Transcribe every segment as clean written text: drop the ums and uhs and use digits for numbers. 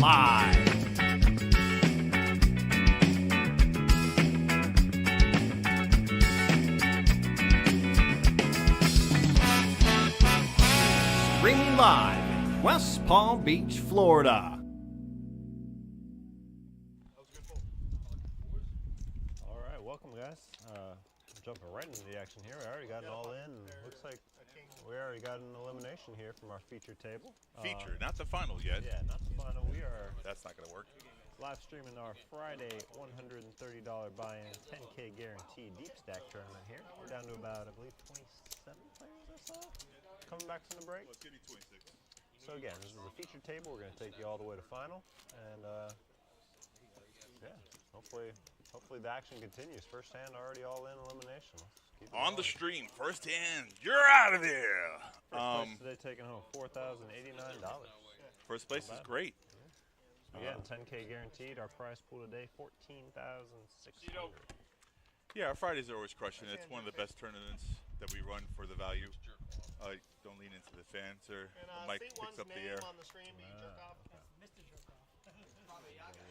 live. Streaming live in West Palm Beach, Florida. All right, welcome guys. Jumping right into the action here. We already got it all in. Looks like we already got an elimination here from our feature table. Feature, not the final yet. Yeah, not the final. We are That's not going to work. live streaming our Friday $130 buy-in 10K guaranteed deep stack tournament here. We're down to about, I believe, 27 players or so. Coming back from the break. Let's get 26. So again, this is a feature table. We're going to take you all the way to final, and yeah, hopefully the action continues. First hand already all in elimination. Let's keep it On the going. stream, first hand, you're out of there. First place today taking home $4,089. First place is great. Again, 10K guaranteed. Our prize pool today, $14,600. Yeah, our Fridays are always crushing it. It's one of the best tournaments that we run for the value. Don't lean into the fans or the mic picks up the air. On the stream, but you jerk off. Mr. Jerk Off.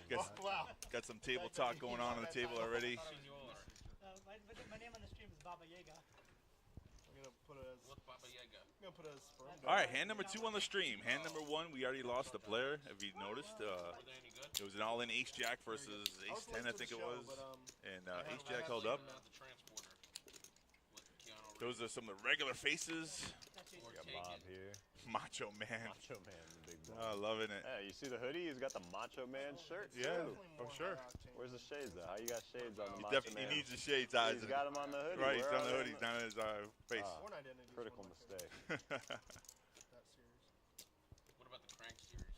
Got, got some table talk going on the table already. My name on the stream is Baba Yaga. I'm gonna put it as Baba Yaga. I'm gonna put it as sperm. All right, hand number 2 on the stream. Hand number 1, we already lost a player, if you noticed. It was an all-in ace-jack versus ace-10, I think it was. And ace-jack held up. Those are some of the regular faces. We got Bob here. Macho Man. Macho Man, the big boy. Loving it. Hey, you see the hoodie? He's got the Macho Man shirt. Yeah, too. for sure. Where's the shades though? How you got shades on the He Macho definitely Man? needs the shades. He's got them on the hoodie. Right, he's Where on are the they? hoodie, down on his face. Critical mistake. That series. What about the Crank series?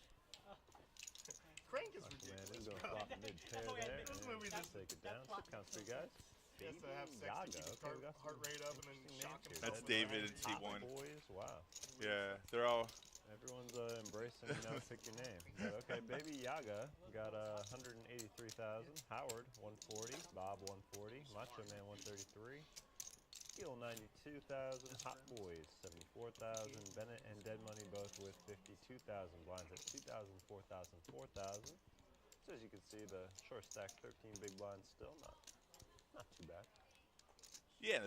Crank is Macho Man ridiculous. is going to flop mid pair there. This and movie just take it down. So counts for you guys. He has to have sex Yaga. to keep his Okay, we got heart some rate up and then interesting shock names here. himself. That's in the David head. and Hot T1. boys. Wow. Yeah, they're all. Everyone's embracing, pick your name. But okay, Baby Yaga got 183,000. Howard 140. Bob 140. Macho Man 133. Eel 92,000. Hot Boys 74,000. Bennett and Dead Money both with 52,000. Blinds at 2,000, 4,000, 4,000. So as you can see, the short stack 13 big blinds still not too bad. Yeah, the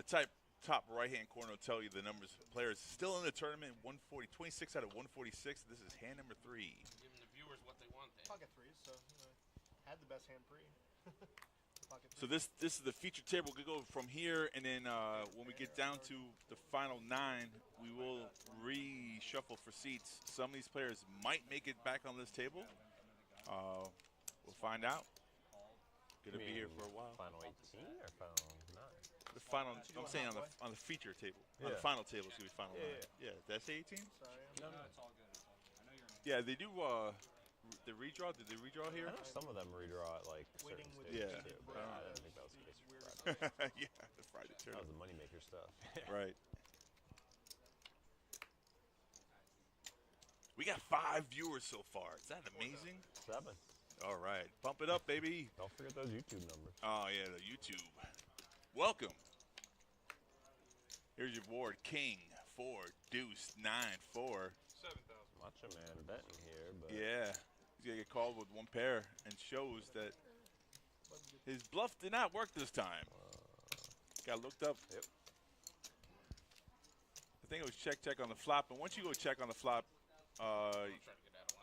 top right-hand corner will tell you the numbers of players still in the tournament. 140, 26 out of 146. This is hand number 3. Giving the viewers what they want there. Pocket threes, so had the best hand pre. Pocket So threes. this is the feature table. We go from here, and then when we get down to the final 9, we will reshuffle for seats. Some of these players might make it back on this table. We'll find out. Gonna be here for a while. Final 18 or final 9? The final, I'm saying on the feature table. On the Yeah. final table, it's gonna be final 9. Yeah, did I say 18? Sorry, No. Yeah, they do. The redraw. Did they redraw here? I know some of them redraw at like certain Waiting with stages Yeah. too, but I didn't think that was the case for Weird. Friday. Yeah, the Friday That was tournament. the moneymaker stuff. Right. We got 5 viewers so far. Is that amazing? 7. All right, bump it up, baby. Don't forget those YouTube numbers. Oh yeah, the YouTube. Welcome. Here's your board: King 4, Deuce 9, 4. 7,000. Macho Man betting here, but Yeah, he's gonna get called with 1 pair, and shows that his bluff did not work this time. Got looked up. Yep. I think it was check on the flop, and once you go check on the flop,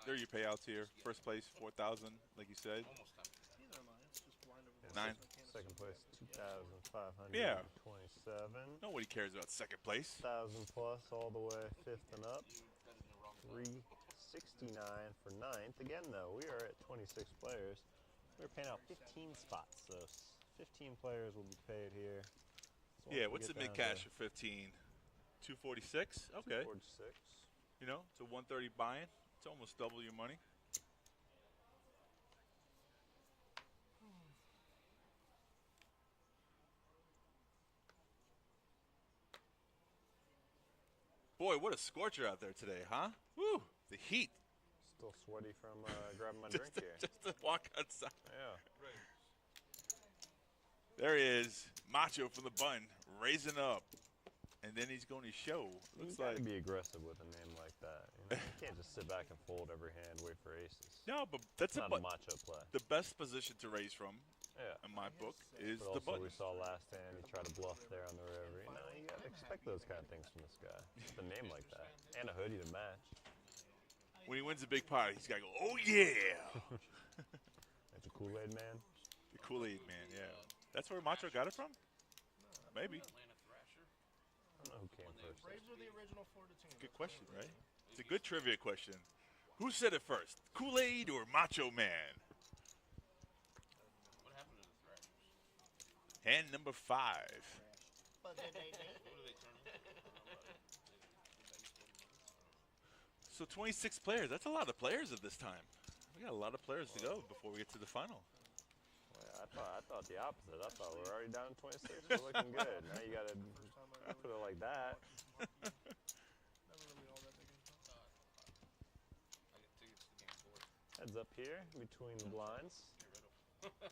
there are your payouts here. First place 4,000, like you said. Neither am I. It's just blind over Nine. second place 2,527. Yeah. Nobody cares about second place. 1,000 plus all the way 5th and up. 369 for 9th. Again though, we are at 26 players. We're paying out 15 spots, so 15 players will be paid here. So Yeah, once we what's the get mid down cash to for 15? 246. Okay. 246. You know, it's a 130 buy-in. It's almost double your money. Boy, what a scorcher out there today, huh? Woo! The heat. Still sweaty from grabbing my drink here. Just to walk outside. Yeah. There he is, Macho from the bun, raising up. And then he's going to show. You Looks gotta like be aggressive with a name like that. You know? You can't just sit back and fold every hand, wait for aces. No, but that's Not a macho play. the best position to raise from, Yeah. in my book, is But the also button. we saw last hand, he tried to bluff there on the river. You know, you gotta expect those kind of things from this guy. With a name like that. And a hoodie to match. When he wins a big pot, he's got to go, oh, yeah. Like the Kool-Aid man. The Kool-Aid man, yeah. That's where Macho got it from? Maybe. Atlanta Thrasher. I don't know who came first. Braves are the original Florida team. Good question, right? It's a good trivia question. Who said it first, Kool-Aid or Macho Man? What happened to the Thrashers? Hand number 5. But then they What do they turn into? So 26 players. That's a lot of players at this time. We got a lot of players to go before we get to the final. Well, I thought the opposite. I thought we're already down to 26. We're looking good. Now you gotta put it like that. never really all that big into it. I get tickets to game 4. Heads up here between the blinds. Get rid of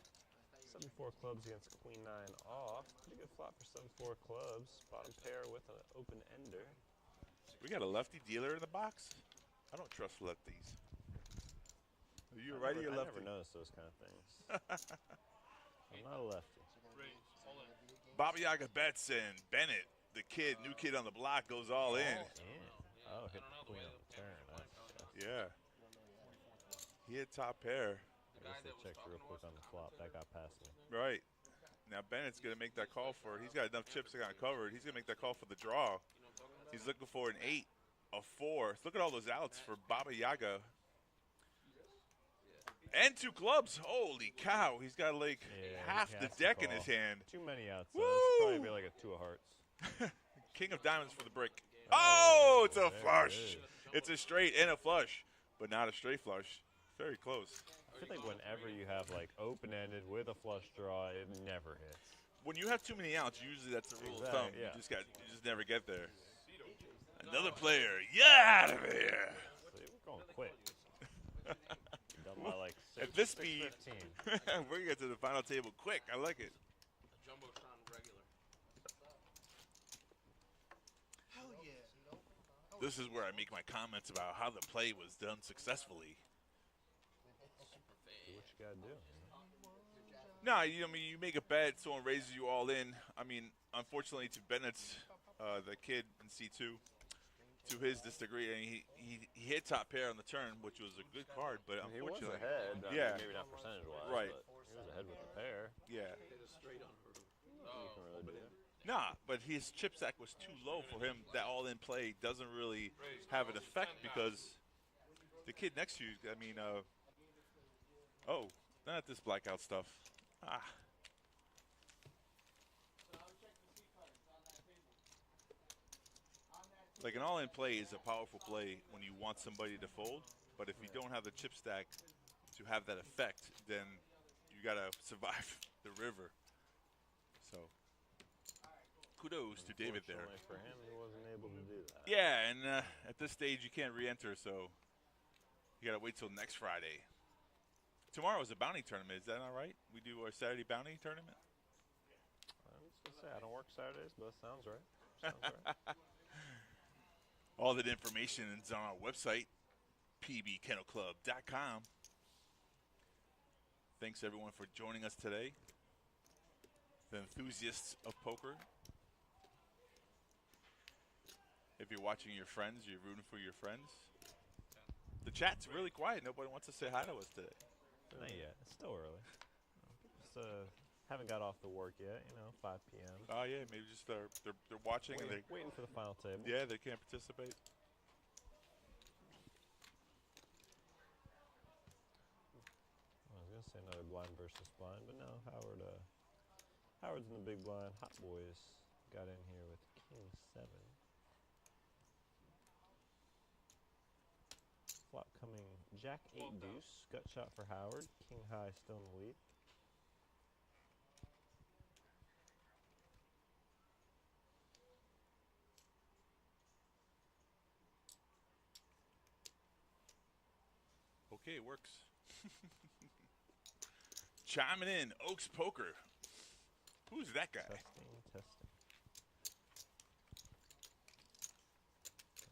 74 clubs against Queen 9 off. Pretty good flop for 74 clubs. Bottom pair with an open ender. We got a lefty dealer in the box. I don't trust lefties. Are you a righty or I lefty? never noticed those kind of things. I'm not a lefty. Baba Yaga bets and Bennett, the kid, new kid on the block, goes all in. Yeah. Oh, hit the queen on the turn. Nice. Yeah. He hit top pair. I guess they checked real quick on the flop. That got past me. Right. Now Bennett's going to make that call for, he's got enough chips that got covered. He's going to make that call for the draw. He's looking for an 8, a 4. Look at all those outs for Baba Yaga. And 2 clubs. Holy cow. He's got like half he the has to deck in call. his hand. Too many outs. Though. Woo! It's probably be like a 2 of hearts. King of diamonds for the brick. Oh, it's a there it flush. is. It's a straight and a flush, but not a straight flush. Very close. I feel like whenever you have like open-ended with a flush draw, it never hits. When you have too many outs, usually that's the rule of Exactly, thumb. yeah. You just never get there. Another player. Yeah, out of here. So we're going quick. Done by like 6, At this speed, 6:15. we're going to get to the final table quick. I like it. A Jumbotron regular. Hell yeah. This is where I make my comments about how the play was done successfully. Do what you gotta do. No, I mean, you make a bet, someone raises you all in. I mean, unfortunately, to Bennett's, the kid in C2, to his degree, and he hit top pair on the turn, which was a good card, but He was unfortunately, ahead. I Yeah. mean, maybe not percentage-wise, Right. but he was ahead with the pair. yeah. You can really do it. Nah, but his chip stack was too low for him. That all-in play doesn't really have an effect because the kid next to you, I mean, oh, not this blackout stuff. Ah. Like an all-in play is a powerful play when you want somebody to fold, but if you don't have the chip stack to have that effect, then you gotta survive the river. So, kudos to David there. Unfortunately for him, he wasn't able to do that. Yeah, and at this stage you can't re-enter, so you gotta wait till next Friday. Tomorrow is a bounty tournament. Is that not right? We do our Saturday bounty tournament. I was gonna say I don't work Saturdays, but that sounds right. Sounds right. All that information is on our website, pbkennelclub.com. Thanks everyone for joining us today. The enthusiasts of poker. If you're watching your friends, you're rooting for your friends. The chat's really quiet. Nobody wants to say hi to us today. Not yet. It's still early. Just haven't got off the work yet. 5 p.m. Oh yeah, maybe just they're watching and Waiting for the final table. yeah, they can't participate. I was gonna say another blind versus blind, but no. Howard's in the big blind. Hot Boys got in here with King 7. Flop coming Jack 8 deuce. Gut shot for Howard. King high still in the lead. Okay, it works. Chiming in, Oaks Poker. Who's that guy? Testing.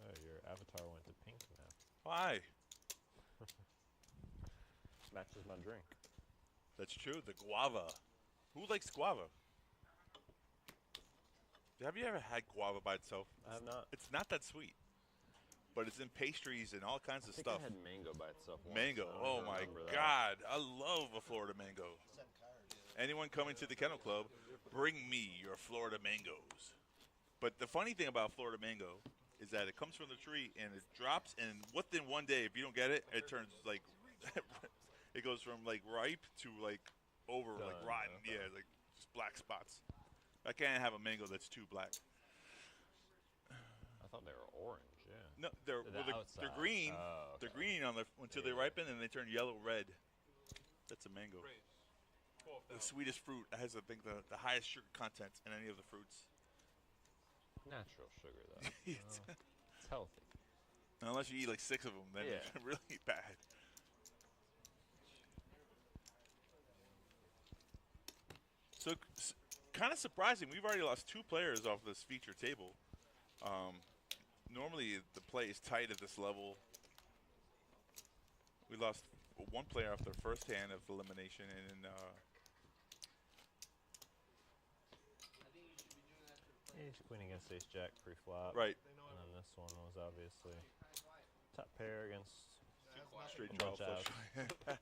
Oh, your avatar went to pink now. Why? Matches my drink. That's true. The guava. Who likes guava? Have you ever had guava by itself? I have not. It's not that sweet, but it's in pastries and all kinds of I think stuff. I had mango by itself once. Mango. I don't Oh my remember that. God. I love a Florida mango. Anyone coming to the Kennel Club, bring me your Florida mangoes. But the funny thing about Florida mango is that it comes from the tree and it drops, and within one day, if you don't get it, it turns like it goes from like ripe to like over like Done, rotten. okay. Yeah, like just black spots. I can't have a mango that's too black. I thought they were orange. Yeah. No, they're The they're outside. green. Oh, They're okay. green on the until they Yeah. ripen and they turn yellow red. That's a mango. The sweetest fruit has, I think, the highest sugar content in any of the fruits. Natural sugar though. It's- It's healthy. Unless you eat like 6 of them, then Yeah. it's really bad. So, kind of surprising. We've already lost 2 players off this feature table. Normally, the play is tight at this level. We lost 1 player off their first hand of elimination, and Ace queen against ace jack pre-flop. right, And then this one was obviously top pair against straight A draw bunch flush. a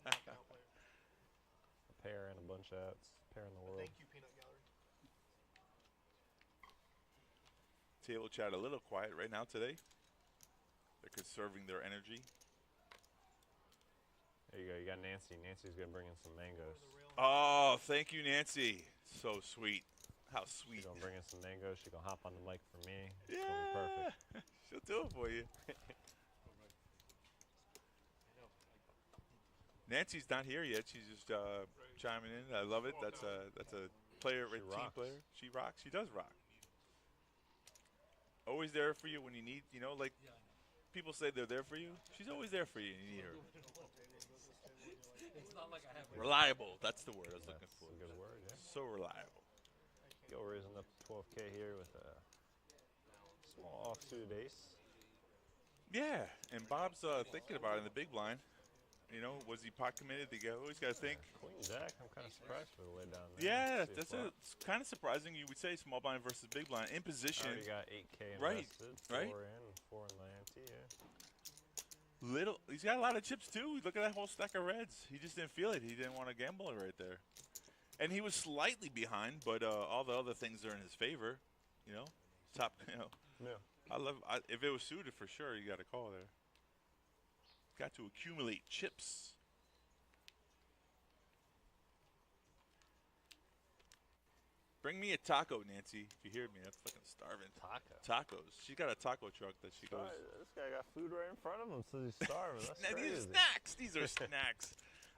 pair and a bunch of outs. Pair in the world. Thank you, Peanut Gallery. Table chat a little quiet right now today. They're conserving their energy. There you go. You got Nancy. Nancy's gonna bring in some mangoes. Oh, thank you, Nancy. So sweet. How sweet. She's gonna bring in some mangoes. She's gonna hop on the mic for me. It's Yeah. gonna be perfect. She'll do it for you. Nancy's not here yet. She's just chiming in. I love it. That's a player, She team rocks. player. She rocks. She does rock. Always there for you when you need. You know, like people say they're there for you. She's always there for you. When you need her. It's not like I have Reliable. That's the word I was looking That's for. a good word. Yeah. So reliable. Gil raising up to 12K here with a small offsuit ace. Yeah, and Bob's thinking about it in the big blind. You know, was he pot committed? You always got to think. Queen jack. I'm kind of surprised for the way down there. Yeah, Let's see that's flop. it's kind of surprising. You would say small blind versus big blind in position. Already got 8K Right, invested. right. 4 in, 4 in the ante. Yeah. Little, he's got a lot of chips too. Look at that whole stack of reds. He just didn't feel it. He didn't want to gamble it right there. And he was slightly behind, but all the other things are in his favor. You know, top. You know, Yeah. if it was suited for sure, you got a call there. Got to accumulate chips. Bring me a taco, Nancy. If you hear me, I'm fucking starving. Taco. Tacos. She got a taco truck that she goes. This guy got food right in front of him, so he's starving. That's Now, these are crazy. snacks. These are snacks.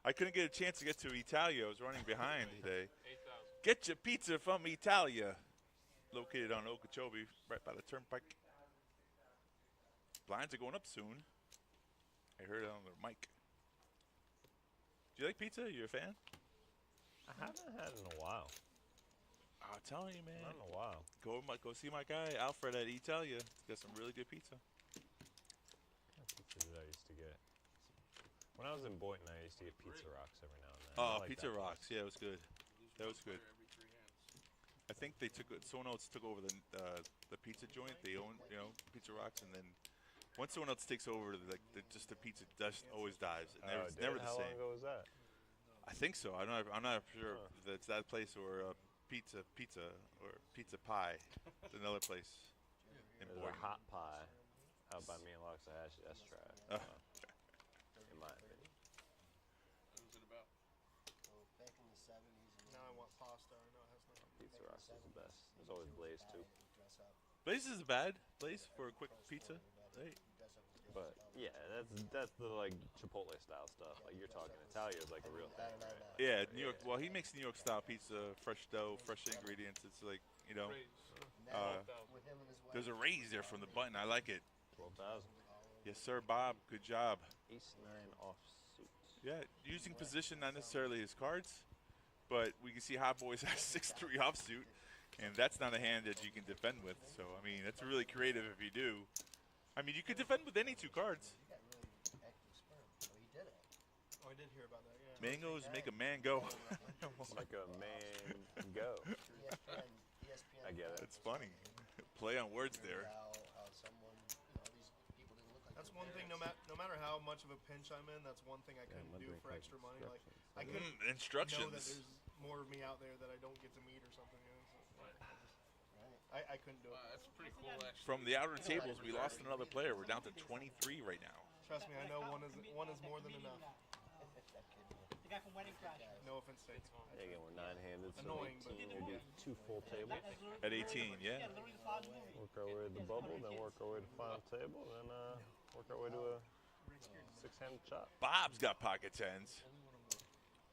I couldn't get a chance to get to Italia. I was running behind today. 8,000. Get your pizza from Italia. Located on Okeechobee, right by the turnpike. Blinds are going up soon. I heard it on the mic. Do you like pizza? You a fan? I haven't had it in a while. I'm telling you, man. Not in a while. Go see my guy Alfred at Italia. He's got some really good pizza. What pizza did I used to get? When I was in Boynton, I used to get Pizza Rocks every now and then. I Oh, like Pizza that place. Rocks. Yeah, it was good. That was good. Every 3 hands. I think they took someone else took over the pizza joint. They own, you know, Pizza Rocks, and then once someone else takes over, just the pizza just always dies. It never, Oh, it's did never it? the How same. long ago was that? I think so. I'm not sure Huh. if it's that place or Pizza or Pizza Pie. It's another place in There's a Boynton. hot pie out by me and Loxahatchee. That's trash. Oh. In my opinion. What was it about? Back in the 70s. and Now I want pasta. I know it has nothing. Pizza Rocks is the best. There's always Blaze too. dress up. Blaze is a bad place for a quick pizza. Hey. Dress up as But yeah, that's the like Chipotle style stuff. Like you're talking Italia is like a real thing, right? Yeah, New York. Well, he makes New York style pizza, fresh dough, fresh ingredients. It's like, you know, now, with him and his wife. there's a raise there from the button. I like it. 12,000. Yes, sir, Bob. Good job. Ace 9 offsuit. Yeah, using position, not necessarily his cards, but we can see Hot Boys has 6-3 offsuit, and that's not a hand that you can defend with. So, I mean, that's really creative if you do. I mean, you could defend with any 2 cards. He got really active sperm. So he did it. Oh, I did hear about that. Yeah. Mangoes make a man go. Like a man go. ESPN. I get it. It's funny. Play on words there. How someone, these people didn't look like That's they were one thing. bears. No matter how much of a pinch I'm in, that's one thing I couldn't do drink for has extra money. Like I Mm, couldn't know that instructions. there's more of me out there that I don't get to meet or something. I couldn't do it. That's pretty cool, actually. From the outer tables, we lost another player. We're down to 23 right now. Trust me, I know one is more than enough. The guy from Wedding Crash. No offense, Tate. Yeah, again, we're 9-handed, so Annoying, 18. We do 2 full tables. At 18, yeah. Literally the plot of the movie. Work our way to the bubble, then work our way to the final table, then work our way to a 6-handed chop. Bob's got pocket tens.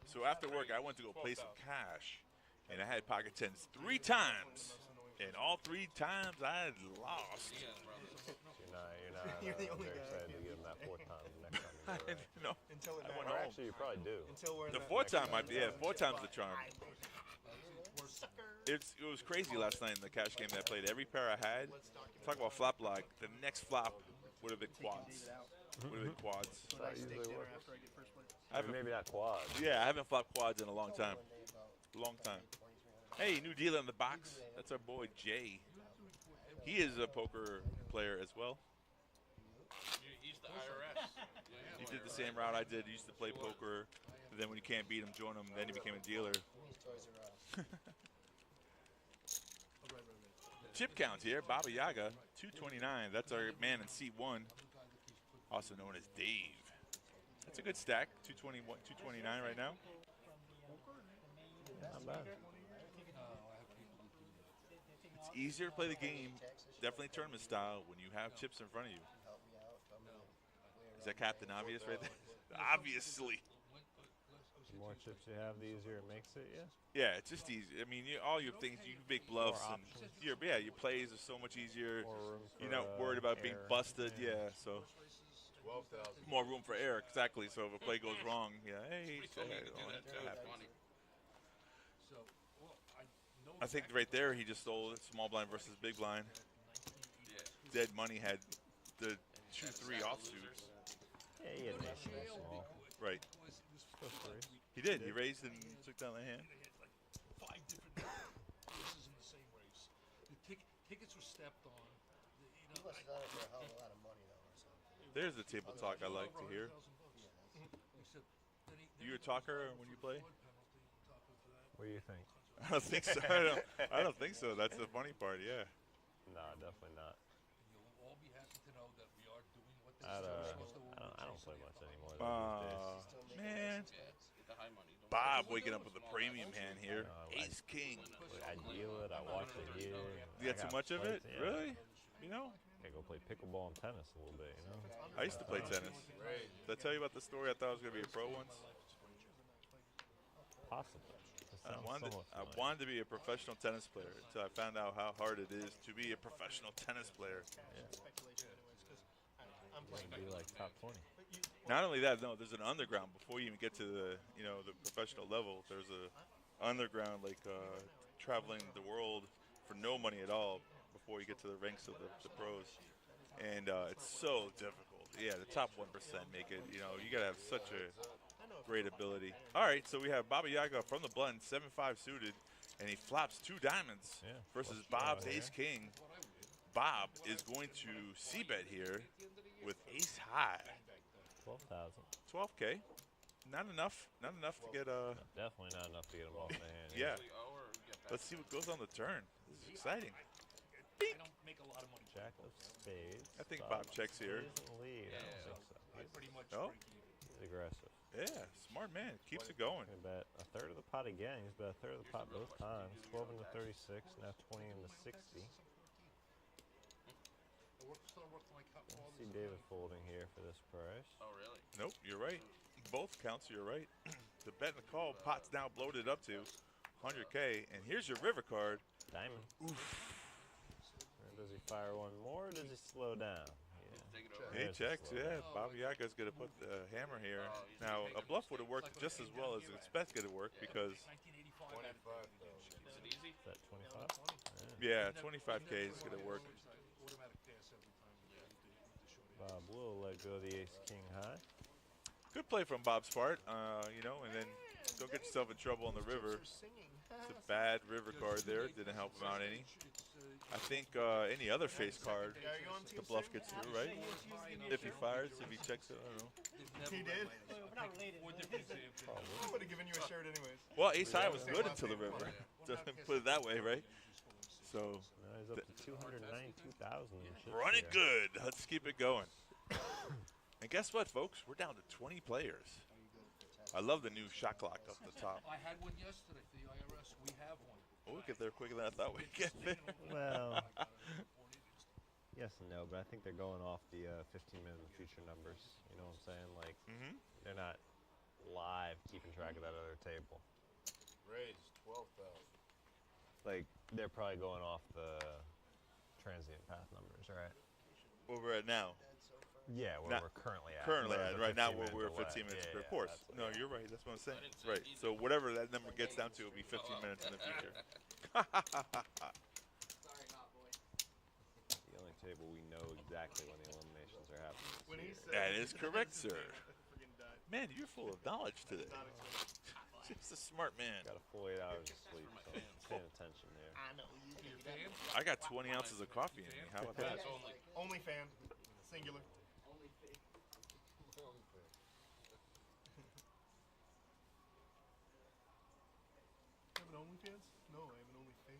So after work, I went to go play some cash, and I had pocket tens 3 times. And all 3 times I had lost. You're You're the only very guy. excited to get him that 4th time the next time you go, right? No, Until it I went Or home. actually, you probably do. Until we're in The that 4th time next might be, yeah, 4 times the charm. sucker. It was crazy last night in the cash game that I played. Every pair I had, talk about flop lock, the next flop would have been quads. Would have been quads. That usually Dinner works. after I get first place. I haven't, Maybe not quad. yeah, I haven't flopped quads in a long time. Long time. Hey, new dealer in the box. That's our boy Jay. He is a poker player as well. He's the IRS. He did the same route I did. He used to play poker. Then when you can't beat him, join him. Then he became a dealer. Chip count here. Baba Yaga, 229. That's our man in seat 1, also known as Dave. That's a good stack. 221, 229 right now. Not bad. It's easier to play the game, definitely tournament style, when you have chips in front of you. Is that Captain Obvious right there? Obviously. The more chips you have, the easier it makes it, yeah? Yeah, it's just easy. I mean, all your things, you can make bluffs, and your plays are so much easier. More room You're for, not worried about being error. busted. Yeah, so 12,000. more room for error. Exactly. So if a play goes wrong, yeah, hey, Pretty cool you could do that too. It's funny. I think right there he just stole it. Small blind versus big blind. Yeah. Dead money had the 2-3 offsuits. Yeah, he had an issue small. Right. Go three. He did. He raised and took down the hand. 5 different races in the same race. The tickets were stepped on. He must have done it for a hell of a lot of money, though, or something. There's the table talk I like to hear. You a talker when you play? What do you think? I don't think so. I don't think so. That's the funny part. Yeah. No, definitely not. You'll all be happy to know that we are doing what this I is supposed to don't play much anymore these days. Man. Yeah, get the high money. Don't Bob waking up with a premium hand here. No, Ace King. I deal it, I watch it here. You got too much of it? Yeah. Really? You know? I go play pickleball and tennis a little bit, you know? I used to play tennis. Did I tell you about the story? I thought I was going to be a pro once. Possibly. I wanted to be a professional tennis player until I found out how hard it is to be a professional tennis player. Speculation, anyways, because I'm playing. Be like top 20. Not only that, no, there's an underground before you even get to the, the professional level. There's a underground, like traveling the world for no money at all before you get to the ranks of the pros, and it's so difficult. Yeah, the top 1% make it. You gotta have such a great ability. All right, so we have Baba Yaga from the blend, 7-5 suited, and he flops 2 diamonds Yeah, versus flush draw Bob's here. Ace King. Bob is going to c-bet here with Ace High. 12,000. 12K. Not enough. Not enough to get a. Definitely not enough to get him off the hand. Yeah. really owe or get back. Let's see what goes on the turn. This is exciting. I don't make a lot of money. Jack of spades. I think Bob checks here. He's in the lead. I don't think so. I pretty much Oh. break even. He's aggressive. Yeah, smart man. Keeps it going. He bet a third of the pot again. He's bet a third of the pot both times. 12 into 36, now 20 into 60. Started working like hot I all see this David folding here for this price. Oh, really? Nope, you're right. Both counts, you're right. The bet and the call, pot's now bloated up to 100K. And here's your river card. Diamond. Or does he fire one more or does he slow down? Yeah. Take it over. He There's a checks, slow yeah. down. Bobby Yaga's going to put the hammer here. Oh, he's Now, gonna a bluff would have worked just as well as expected to work because, 1985. Is it easy? Is that 25? Yeah. yeah, 25K is going to work. Automatic pass every time. Bob will let go of the ace king high. Good play from Bob's part, you know, and then don't get yourself in trouble on the river. It's a bad river card there. Didn't help him out any. I think any other face card, the bluff gets through, right? If he fires, if he checks it, I don't know. He did. We're not related. I would have given you a shirt anyways. Well, ace high was good until the river. Put it that way, right? So Now he's up to 292,000. running good. Let's keep it going. And guess what, folks? We're down to 20 players. I love the new shot clock up the top. I had one yesterday for the IRS. We have one. Oh, we'll get there quicker than I thought we'd get there. Well, yes and no, but I think they're going off the 15-minute in the future numbers. You know what I'm saying? Like, they're not live keeping track of that other table. Raised 12,000. Like, they're probably going off the transient path numbers, right? Where we're at now. Yeah, where we're currently at. Currently Whereas at, the right now 15 we're minute 15 delay. minutes. Yeah, Of course. that's what- No, you're right. That's what I'm saying. I didn't say Right. it So whatever that number gets down to will be 15 minutes in the future. Sorry, not boy. The only table we know exactly when the eliminations are happening. When he said That is correct, sir. freaking died. Man, you're full of knowledge today. Not expecting. Just a smart man. Got a full 8 hours of sleep, so I'm paying attention there. I know. You You a fan? I got 20 ounces of coffee in me. How about that? That's only. Only fan. Singular. Only fake. You have an OnlyFans? No, I have an OnlyFan.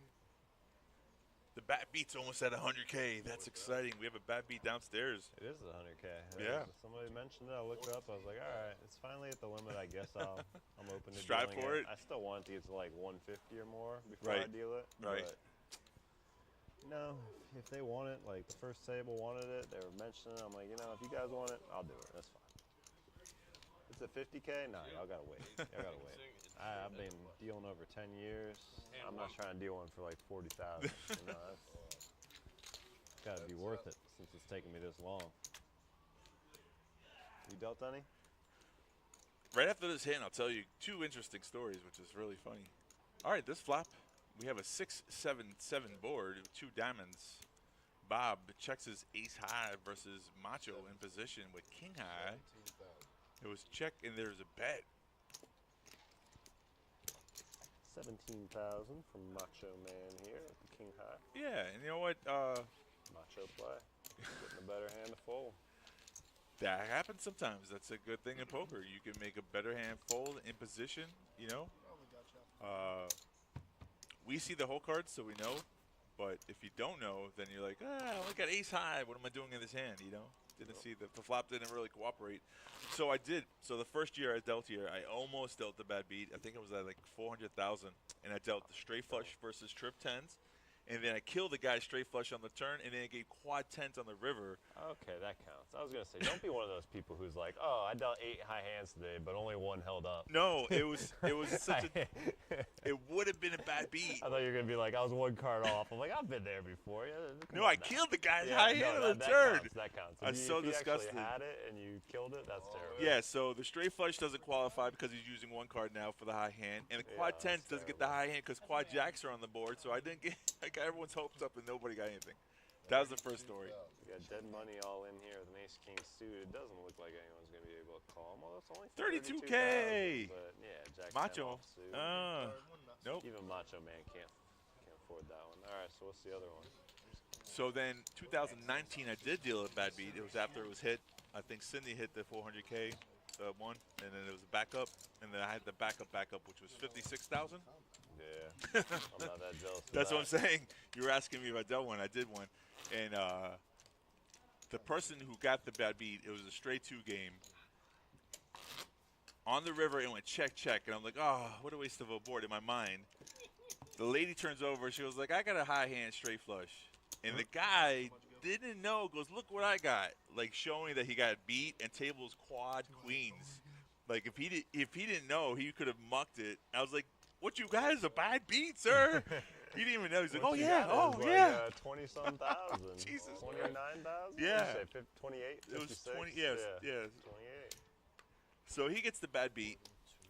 The bat beat's almost at 100K. That's exciting. We have a bat beat downstairs. It is 100K. Yeah. Somebody mentioned it. I looked it up. I was like, all right, it's finally at the limit. I guess I'm open to Strive dealing for it. I still want to get to like 150 or more before I Right. deal it. Right. But, no, if they want it, like the first table wanted it, they were mentioning it. I'm like, you know, if you guys want it, I'll do it. That's fine. It's a 50K? Nah, y'all gotta wait. Y'all gotta wait. I've been dealing over 10 years. I'm not trying to deal one for like 40,000. You know, it's gotta be worth it since it's taking me this long. You dealt any? Right after this hand, I'll tell you 2 interesting stories, which is really funny. All right, this flop, we have a 6-7-7 board with 2 diamonds. Bob checks his ace high versus Macho in position with king high. It was check and there's a bet. 17,000 from Macho Man here at the king high. Yeah, and you know what? Macho play. Getting a better hand to fold. That happens sometimes. That's a good thing in poker. You can make a better hand fold in position, you know. Probably gotcha. We see the whole card, so we know. But if you don't know, then you're like, I only got ace high. What am I doing in this hand, you know? Didn't see the flop didn't really cooperate. So I did. So the first year I dealt here, I almost dealt the bad beat. I think it was at like 400,000. And I dealt the straight flush versus trip 10s. And then I killed the guy straight flush on the turn, and then I gave quad 10s on the river. Okay, that counts. I was going to say, don't be one of those people who's like, oh, I dealt 8 high hands today, but only 1 held up. No, it was such a it would have been a bad beat. I thought you were going to be like, I was 1 card off. I'm like, I've been there before. Yeah, No, I killed the guy's high hand on the that turn. Counts, that counts. I'm so if you disgusted. actually had it and you killed it, that's terrible. Yeah, so the straight flush doesn't qualify because he's using 1 card now for the high hand, and the quad Yeah, 10s doesn't get the high hand because quad jacks are on the board. So I didn't get. I got everyone's hopes up, and nobody got anything. That was the first story. We got dead money all in here with an ace king suited. It doesn't look like anyone's going to be able to call him. Well, that's only 32K. But yeah, jack 10 Macho. offsuit. Nope. Even Macho Man can't afford that one. All right, so what's the other one? So then 2019, I did deal a bad beat. It was after it was hit. I think Cindy hit the 400K one, and then it was a backup, and then I had the backup, which was 56,000. Yeah, I'm not that jealous of That's that. what I'm saying. You were asking me if I dealt one. I did one. And the person who got the bad beat, it was a straight 2 game. On the river, it went check, check. And I'm like, oh, what a waste of a board in my mind. The lady turns over. She was like, I got a high hand straight flush. And the guy didn't know, goes, look what I got. Like, showing that he got beat and tables quad queens. Like, if he didn't know, he could have mucked it. I was like, what you got is a bad beat, sir. He didn't even know. He's like, What oh, you yeah, got oh, is yeah. like 20-some thousand. Jesus. 29,000? Yeah. 28? It was 56? 20, yeah. 28. So he gets the bad beat.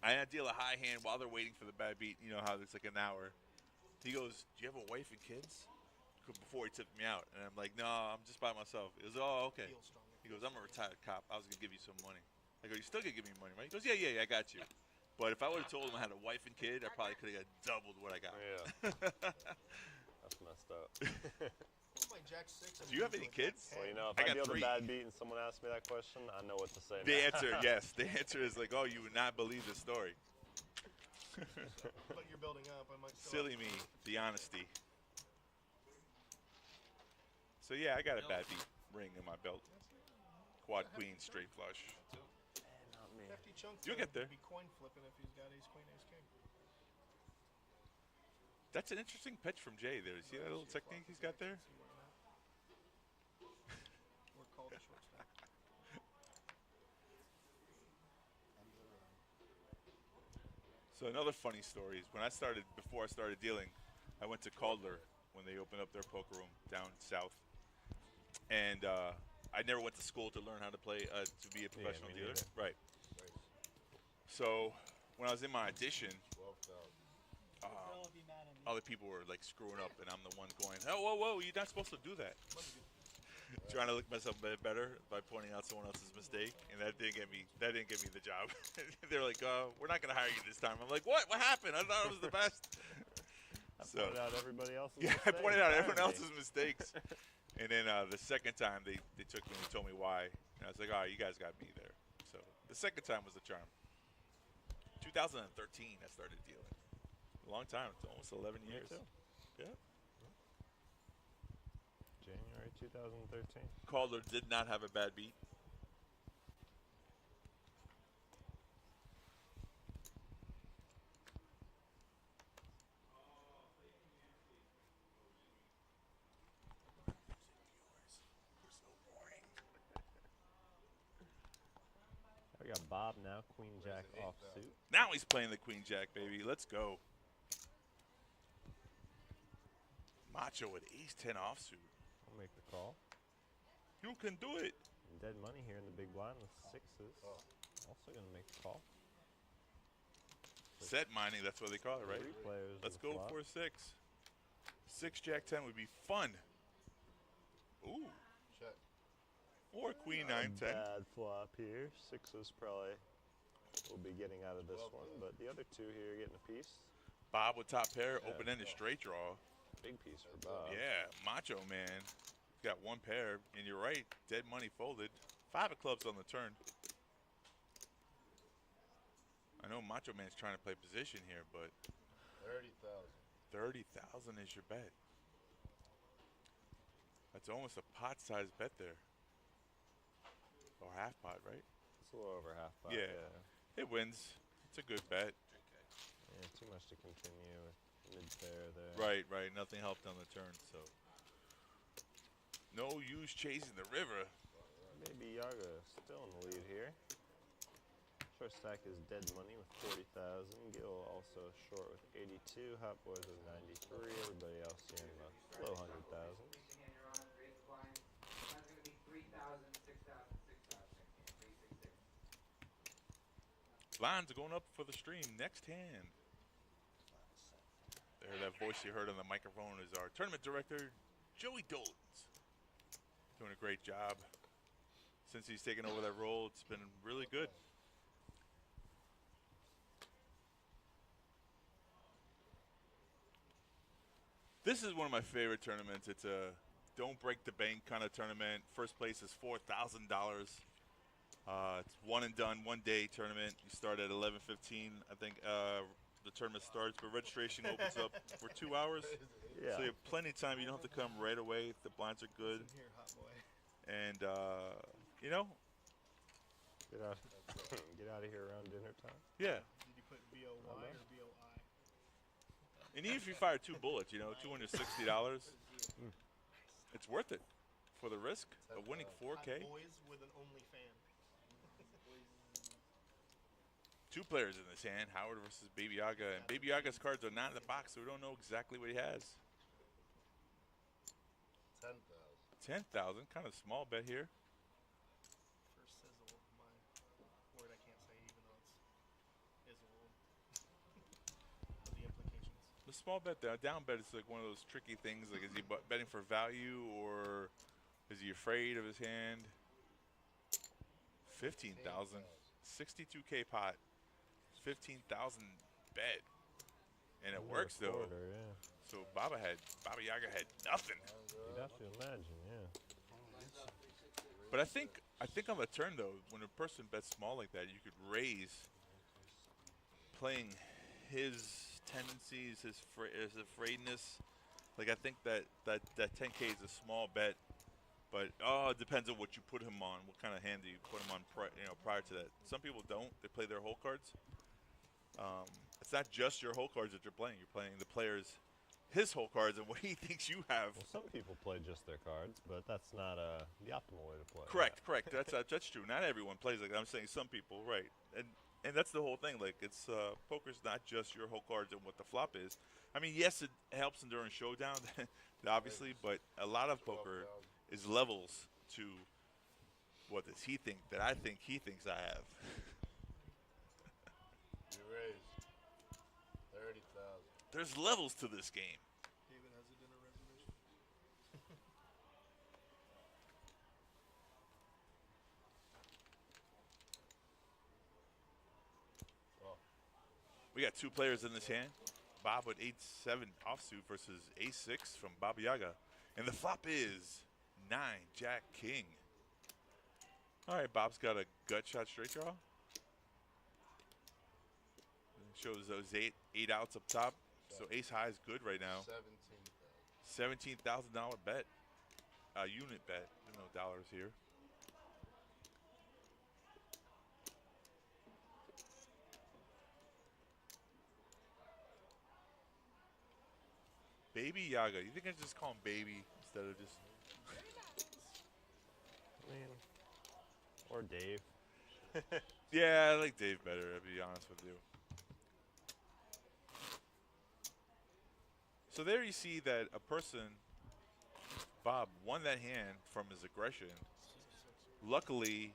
I deal a high hand while they're waiting for the bad beat. You know how it's like an hour. He goes, do you have a wife and kids? Before he tipped me out. And I'm like, no, I'm just by myself. He goes, oh, okay. He goes, I'm a retired cop. I was going to give you some money. I go, you still gonna give me money, right? He goes, yeah, I got you. But if I would have told him I had a wife and kid, I probably could have got doubled what I got. Yeah. That's messed up. What's my Jack 6? Do you have any kids? Well, you know, if I I got deal 3. the bad beat and someone asks me that question, I know what to say. The now. answer, yes. The answer is like, oh, you would not believe the story. But you're building up. I might still Silly me, the honesty. So yeah, I got a bad beat ring in my belt. Quad queen, straight flush. Not me. Hefty chunk. You'll get there. Be coin flipping if he's got ace queen, ace king. That's an interesting pitch from Jay there. See that little technique he's got there? Or call the short stack. So another funny story is when before I started dealing, I went to Calder when they opened up their poker room down south. And I never went to school to learn how to play, to be a professional me dealer. neither. Right. So when I was in my audition, Girl would be mad at me. other people were like screwing up, and I'm the one going, "Oh, whoa, you're not supposed to do that." Trying to look myself better by pointing out someone else's mistake, and that didn't get me the job. They're like, "We're not gonna hire you this time." I'm like, "What? What happened? I thought it was the best." I pointed out everybody else's Yeah, I mistakes, pointed out everyone apparently. else's mistakes, and then the second time they took me and told me why, and I was like, "Oh, you guys got me there." So the second time was the charm. 2013, I started dealing. A long time. It's almost 11 Me years. too. Yeah. January 2013. Calder did not have a bad beat. We got Bob now, Queen Jack offsuit. Now he's playing the Queen Jack, baby. Let's go. Macho with ace 10 offsuit. I'll make the call. You can do it. Dead money here in the big blind with sixes. Also gonna make the call. Set mining, that's what they call it, right? Three players. Let's in the go flop. for a 6. 6 Jack 10 would be fun. Ooh. Check. Or Queen Not a 9 10. Bad flop here. Sixes probably will be getting out of this one, but the other two here getting a piece. Bob with top pair, Yeah. open-ended straight draw. Big piece for Bob. Yeah, Macho Man. Got one pair, and you're right. Dead money folded. 5 of clubs on the turn. I know Macho Man's trying to play position here, but 30,000. 30,000 is your bet. That's almost a pot-sized bet there. Or half pot, right? It's a little over half pot. Yeah. Yeah. It wins. It's a good bet. Yeah, too much to continue with mid-pair there. Right. Nothing helped on the turn, so. No use chasing the river. Maybe Yaga still in the lead here. Short stack is dead money with 40,000. Gil also short with 82. Hot Boys with 93. Everybody else here in the low 100,000. Raise your hand, you're on. Raise the blind. That's going to be 3,000, 6,000, 6,000, 366. Lines are going up for the stream. Next hand. There, that voice you heard on the microphone is our tournament director, Joey Dolans. Doing a great job. Since he's taken over that role, it's been really good. This is one of my favorite tournaments. It's a don't break the bank kind of tournament. First place is $4,000. It's one and done, one day tournament. You start at 11:15. I think the tournament starts, but registration opens up for 2 hours. Yeah. So you have plenty of time. You don't have to come right away if the blinds are good. Listen here, hot boy. And, you know, Get out, get out of here around dinner time. yeah. Did you put B-O-Y or B-O-I? And even if you fire 2 bullets, you know, $260, it's worth it for the risk of winning 4K. Hot boys with an only fan. 2 players in this hand, Howard versus Baby Yaga. And Baby Yaga's cards are not in the box, so we don't know exactly what he has. 10,000. 10,000, kind of small bet here. First sizzle, my word I can't say even though it's izzle. Of the implications. The small bet, the down bet is like one of those tricky things. Like, is he betting for value or is he afraid of his hand? 15,000. 62K pot, 15,000 bet, and it works though. Quarter, yeah. So Baba Yaga had nothing. You'd have to imagine, yeah. But I think on the turn though, when a person bets small like that, you could raise, playing his tendencies, his afraidness. Like I think that 10K is a small bet, but it depends on what you put him on. What kind of hand do you put him on? Prior to that, some people don't. They play their whole cards. It's not just your whole cards that you're playing. You're playing the player's his whole cards and what he thinks you have. Well, some people play just their cards, but that's not the optimal way to play. Correct. That's true. Not everyone plays like that. I'm saying some people, right? And that's the whole thing. Like it's poker's not just your whole cards and what the flop is. I mean, yes, it helps during showdown, obviously, but a lot of poker is levels to what does he think that I think he thinks I have. You raised 30,000. There's levels to this game. David has a dinner reservation. We got two players in this hand. Bob with 8-7 offsuit versus Ace-6 from Baba Yaga. And the flop is 9, Jack King. All right, Bob's got a gut shot straight draw. Shows those eight outs up top. So ace high is good right now. 17,000. $17,000 bet. Unit bet. There's no dollars here. Baby Yaga. You think I just call him Baby instead of just... I mean, or Dave. Yeah, I like Dave better, to be honest with you. So there you see that a person, Bob, won that hand from his aggression. Luckily,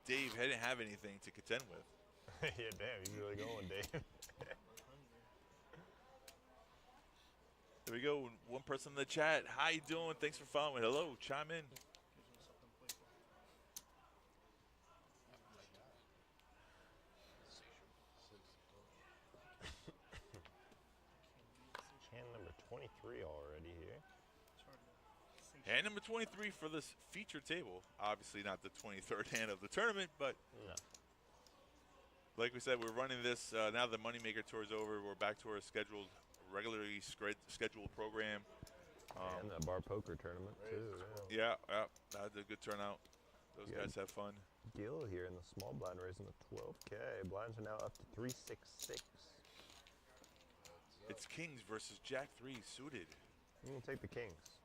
Dave didn't have anything to contend with. Yeah, damn, you really going, Dave. There we go. One person in the chat. How you doing? Thanks for following. Hello, chime in. Hand number 23 already here. Hand number 23 for this feature table. Obviously not the 23rd hand of the tournament, but no. Like we said, we're running this now the Moneymaker Tour is over. We're back to our regularly scheduled program. And the bar poker tournament too. Yeah, that was a good turnout. Those guys have fun. Gil here in the small blind raising the 12K. Blinds are now up to 366. It's Kings versus Jack 3 suited. I'm gonna take the Kings.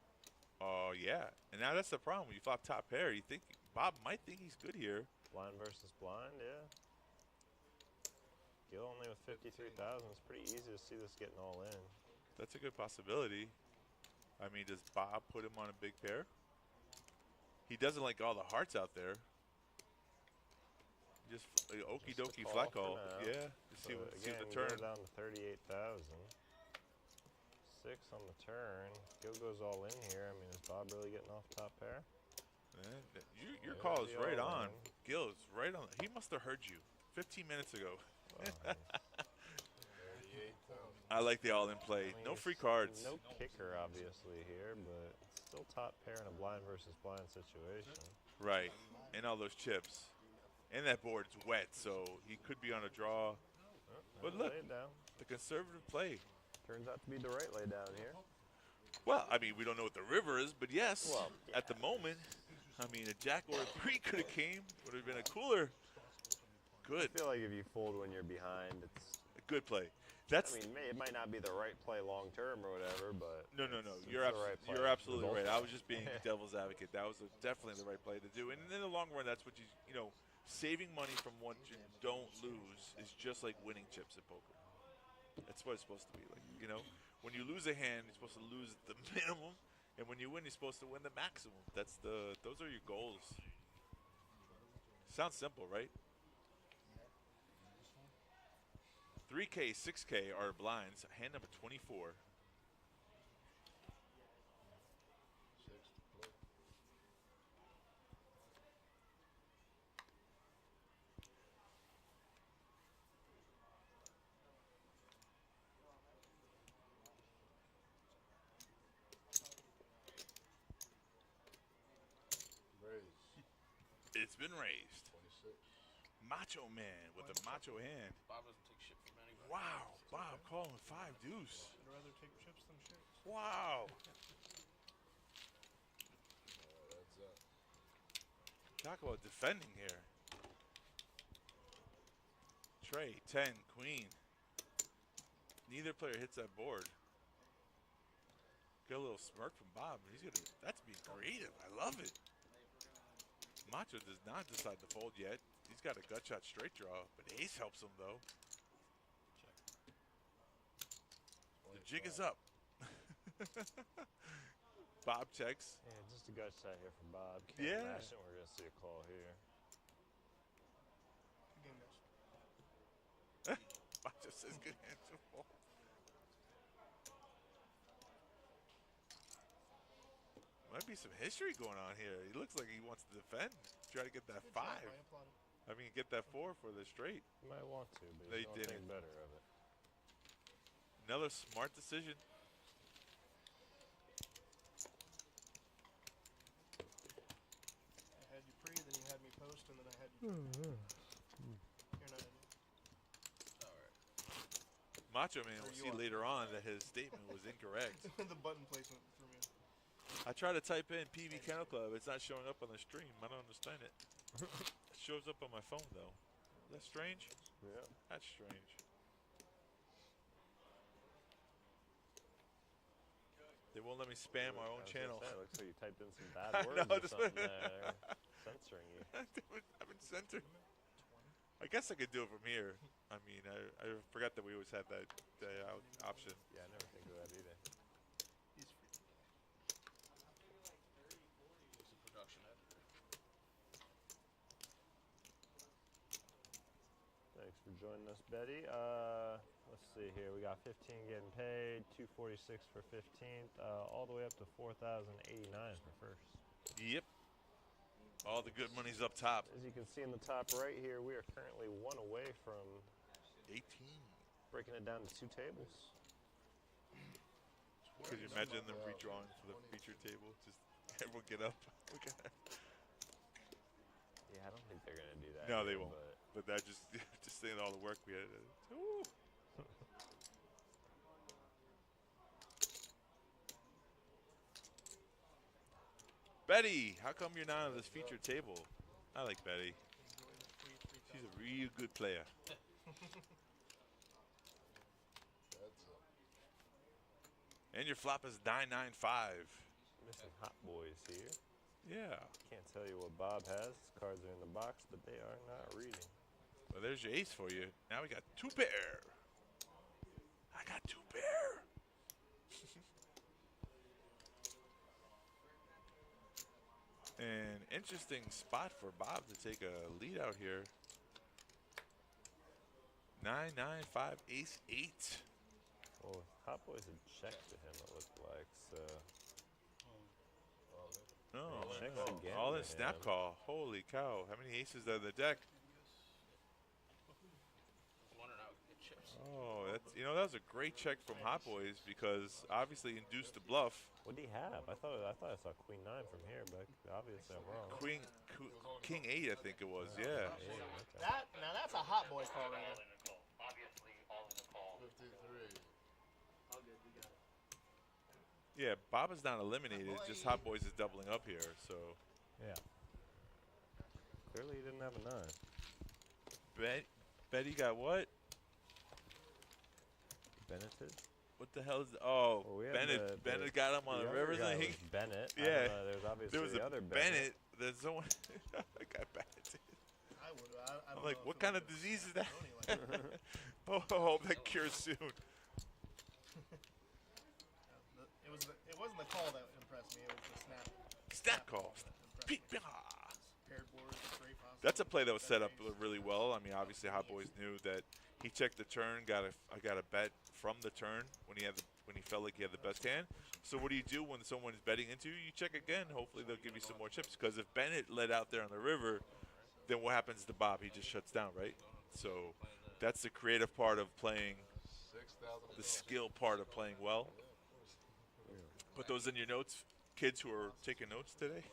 Oh yeah, and now that's the problem. When you flop top pair, you think Bob might think he's good here. Blind versus blind, yeah. Gil only with 53,000. It's pretty easy to see this getting all in. That's a good possibility. I mean, does Bob put him on a big pair? He doesn't like all the hearts out there. Just okie dokie flat call. Yeah. So See again, the turn. Gil down to 38,000. 6 on the turn. Gil goes all in here. I mean, is Bob really getting off top pair? Your call is right on. all Gil is right on. He must have heard you 15 minutes ago. Well, I like the all-in play. I mean, No free cards. No kicker, obviously, here, but still top pair in a blind versus blind situation. Right. And all those chips. And that board's wet, so he could be on a draw. But look, Lay it down. the conservative play. Turns out to be the right lay down here. Well, I mean, we don't know what the river is, but yes, Well, at the moment, I mean, a jack or a 3 could have came. Would have been a cooler. Good. I feel like if you fold when you're behind, it's... A good play. That's. I mean, it might not be the right play long term or whatever, but... No. it's You're, the right play. you're absolutely right. I was Results-wise. just being devil's advocate. That was definitely the right play to do. And in the long run, that's what you know, saving money from what you don't lose is just like winning chips at poker. That's what it's supposed to be like. You know, when you lose a hand, you're supposed to lose the minimum, and when you win, you're supposed to win the maximum. Those are your goals. Sounds simple, right? 3K, 6K are blinds. Hand number 24. it's been raised. 26. Macho Man with a macho hand. Bob doesn't take shit from anybody. Wow, Bob calling 5 deuce. I'd rather take chips than shit. Wow. That's up. Talk about defending here. Trey, 10, queen. Neither player hits that board. Get a little smirk from Bob. That's being creative. I love it. Macho does not decide to fold yet. He's got a gut shot straight draw, but ace helps him though. The jig is up. Bob checks. Yeah, just a gut shot here from Bob. Can't Yeah. imagine we're going to see a call here. Good game, guys. Macho says good hand to fold. Might be some history going on here. He looks like he wants to defend. Try to get that Good 5. job, I applaud him. I mean, get that 4 for the straight. You might want to, but They you don't think didn't. better of it. Another smart decision. I had you pre, then you had me post, and then I had you. You're not in. Alright. Macho Man Or will you see are. later on that his statement was incorrect. The button placement threw me. I try to type in PB Kennel Club. It's not showing up on the stream. I don't understand it. It shows up on my phone, though. Is that strange? Yeah. That's strange. They won't let me spam our own channel. It looks like you typed in some bad I words know, or that's something what- there. Censoring you. I've been censored. I guess I could do it from here. I mean, I forgot that we always had that option. Yeah, I never think of that either. He's free. He's a production editor. Thanks for joining us, Betty. Let's see here. We got 15 getting paid, 246 for 15th, all the way up to 4,089 for first. Yep. All the good money's up top. As you can see in the top right here, we are currently 1 away from 18. breaking it down to 2 tables. Could you imagine them redrawing for the feature table? Just everyone get up. Yeah, I don't think they're gonna do that. No, they here, won't. But But that just thinking all the work we had. Ooh. Betty, how come you're not on this featured table? I like Betty. Enjoy the free She's 3,000. a real good player. That's up. And your flop is 995. missing hot boys here. Yeah. Can't tell you what Bob has. His cards are in the box, but they are not reading. Well, there's your ace for you. Now we got 2 pair. I got 2 pair. An interesting spot for Bob to take a lead out here. 9, 9, 5, ace, 8. Well, hot boys had checked to him, it looked like, so. No, Check no. again All to in snap him. call. Holy cow. How many aces are in the deck? Just wondering how we can get chips. Oh, that's, you know, that was a great check from Hot Boys because obviously induced the bluff. What did he have? I thought I saw Queen 9 from here, but obviously I'm wrong. King 8, I think it was. Yeah. Yeah, okay. Now that's a hot boy call right there. 53. Yeah, Bob is not eliminated. Just Hot Boys is doubling up here. So Yeah. Clearly he didn't have a 9. Betty got what? Benneted? What the hell is? Oh, Well, we have Bennett. the- Bennett got him on the other rivers. guy And he, was Bennett. I Yeah. don't know, there's obviously there was the a other Bennett. There's someone. I got Bennett. I would. I I'm don't like, know what if it kind of would've disease is been that? pepperoni like that. Oh, hope that cures soon. It wasn't the call that impressed me. It was the snap. Snap call. that impressed me. Pee-pah. Paired boards, straight possible. That's a play that was set up really well. I mean, obviously, Hot Boys knew that he checked the turn, I got a bet from the turn when he felt like he had the best hand. So what do you do when someone is betting into you? You check again. Hopefully, they'll give you some more chips. Because if Bennett led out there on the river, then what happens to Bob? He just shuts down, right? So that's the creative part of playing, 6,000. the skill part of playing well. Put those in your notes, kids who are taking notes today.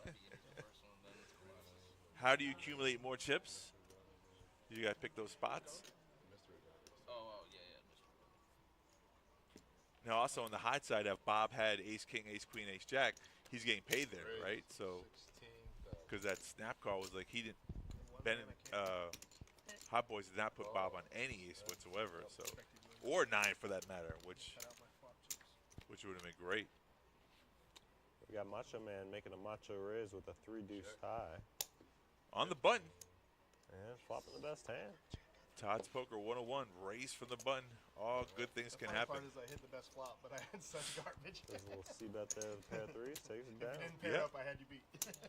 How do you accumulate more chips? You got to pick those spots. Oh, yeah. Now, also on the high side, if Bob had ace, king, ace, queen, ace, jack, he's getting paid there, right? So, 16,000. because that snap call was like he didn't, Ben, Hot Boys did not put Bob on any ace whatsoever. So, or 9 for that matter, which would have been great. We got Macho Man making a macho raise with a 3-deuce high. On the button. And flopping the best hand. Todd's Poker 101, raise from the button. All good things can happen. The part is I hit the best flop, but I had such garbage. There's a little C-bet there with a pair of threes, takes it If down. you didn't pair up, I had you beat.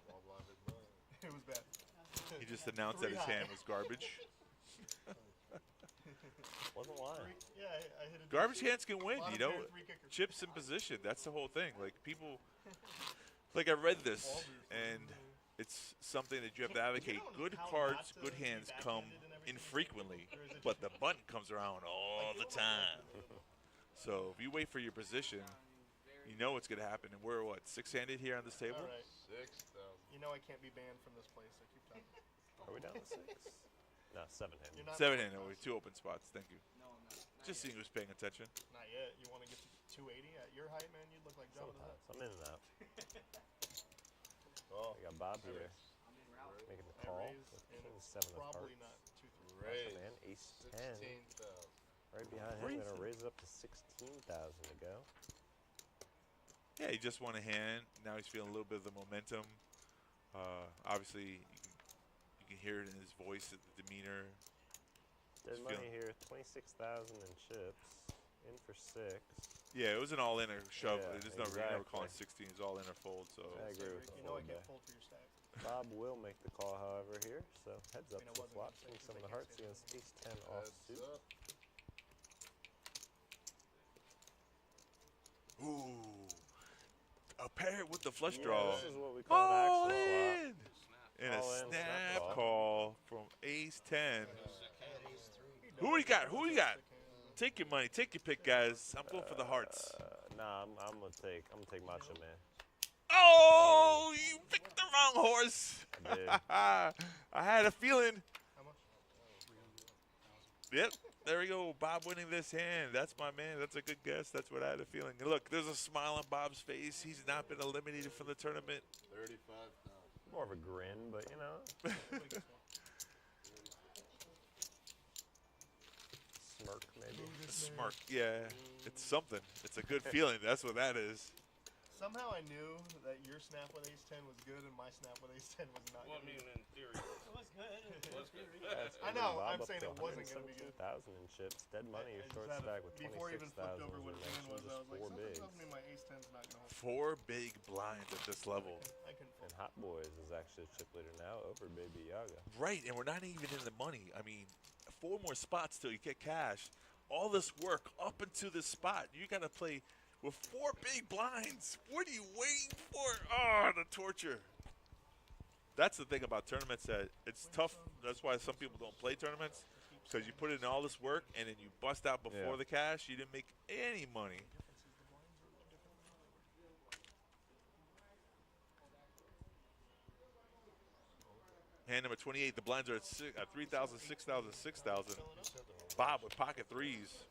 Small blind, big blind. It was bad. He just announced that his hand was garbage. Wasn't lying. Yeah, I hit a Garbage hands can win, Bottom you know. pair, 3 kickers. Chips in position, that's the whole thing. Like people, like I read this, and it's something that you have to advocate. Good cards, good hands come infrequently, but the button comes around all the time. So if you wait for your position, you know what's going to happen. And we're, what, 6-handed here on this table? All right. 6,000. You know I can't be banned from this place. I keep telling you. Are we down to 6? No, 7-handed. You're not 7-handed, only 2 open spots. Thank you. Just seeing who's paying attention. Not yet. You want to get to 280 at your height, man? You'd look like Jabba the Hutt. Sometimes. I'm in and out. Oh, We got Bob here. Making the call. raise, With and king, it's 7 of probably hearts. not 2-3. Macho raise. Man, ace 10. 16,000. Right behind him, going to raise it up to 16,000 to go. Yeah, he just won a hand. Now he's feeling a little bit of the momentum. Obviously, you can hear it in his voice, the demeanor. There's Just money feeling- here, 26,000 in chips. In for 6. Yeah, it was an all-in or shove. Yeah, There's no you never exactly. call it 16. It's all in or fold. So I agree with the You know I fold can't there. fold for your stack. Bob will make the call, however, here. So heads up I mean, I to the wasn't flop. gonna say King, 'cause 7 they of can't hearts say against that. ace 10 Heads offsuit. up. Ooh, a pair with the flush Yeah, draw. this is what we call All an actual in. And a All in, snap snap call. call from ace 10. Who we got? Who we got? Take your money. Take your pick, guys. I'm going for the hearts. Nah, I'm gonna take Macho Man. Oh, you picked the wrong horse. I did. I had a feeling. How much? Yep, there we go. Bob winning this hand. That's my man. That's a good guess. That's what I had a feeling. And look, there's a smile on Bob's face. He's not been eliminated from the tournament. 35,000. More of a grin, but you know. Smirk, maybe. A smirk. Yeah, it's something. It's a good feeling. That's what that is. Somehow I knew that your snap with ace 10 was good and my snap with ace 10 was not Well, I good. mean, in theory. It was good. It was good. That's I bringing know, Bob I'm up saying to it wasn't gonna be good. 117,000 in chips. Dead money, your I short just stack with before I even flipped 26,000. over what his hand was, I was like, 4 something bigs. tells me my ace 10's not going to hold. 4 big blinds at this level. I couldn't And fold. Hot Boys is actually a chip leader now over Baby Yaga. Right, and we're not even in the money. I mean, 4 more spots till you get cash. All this work up into this spot. You got to play with 4 big blinds. What are you waiting for? Oh, the torture. That's the thing about tournaments that it's tough. That's why some people don't play tournaments, because you put in all this work and then you bust out before Yeah. the cash. You didn't make any money. Hand number 28. The blinds are at 3,000, 6,000, 6,000. Bob with pocket threes.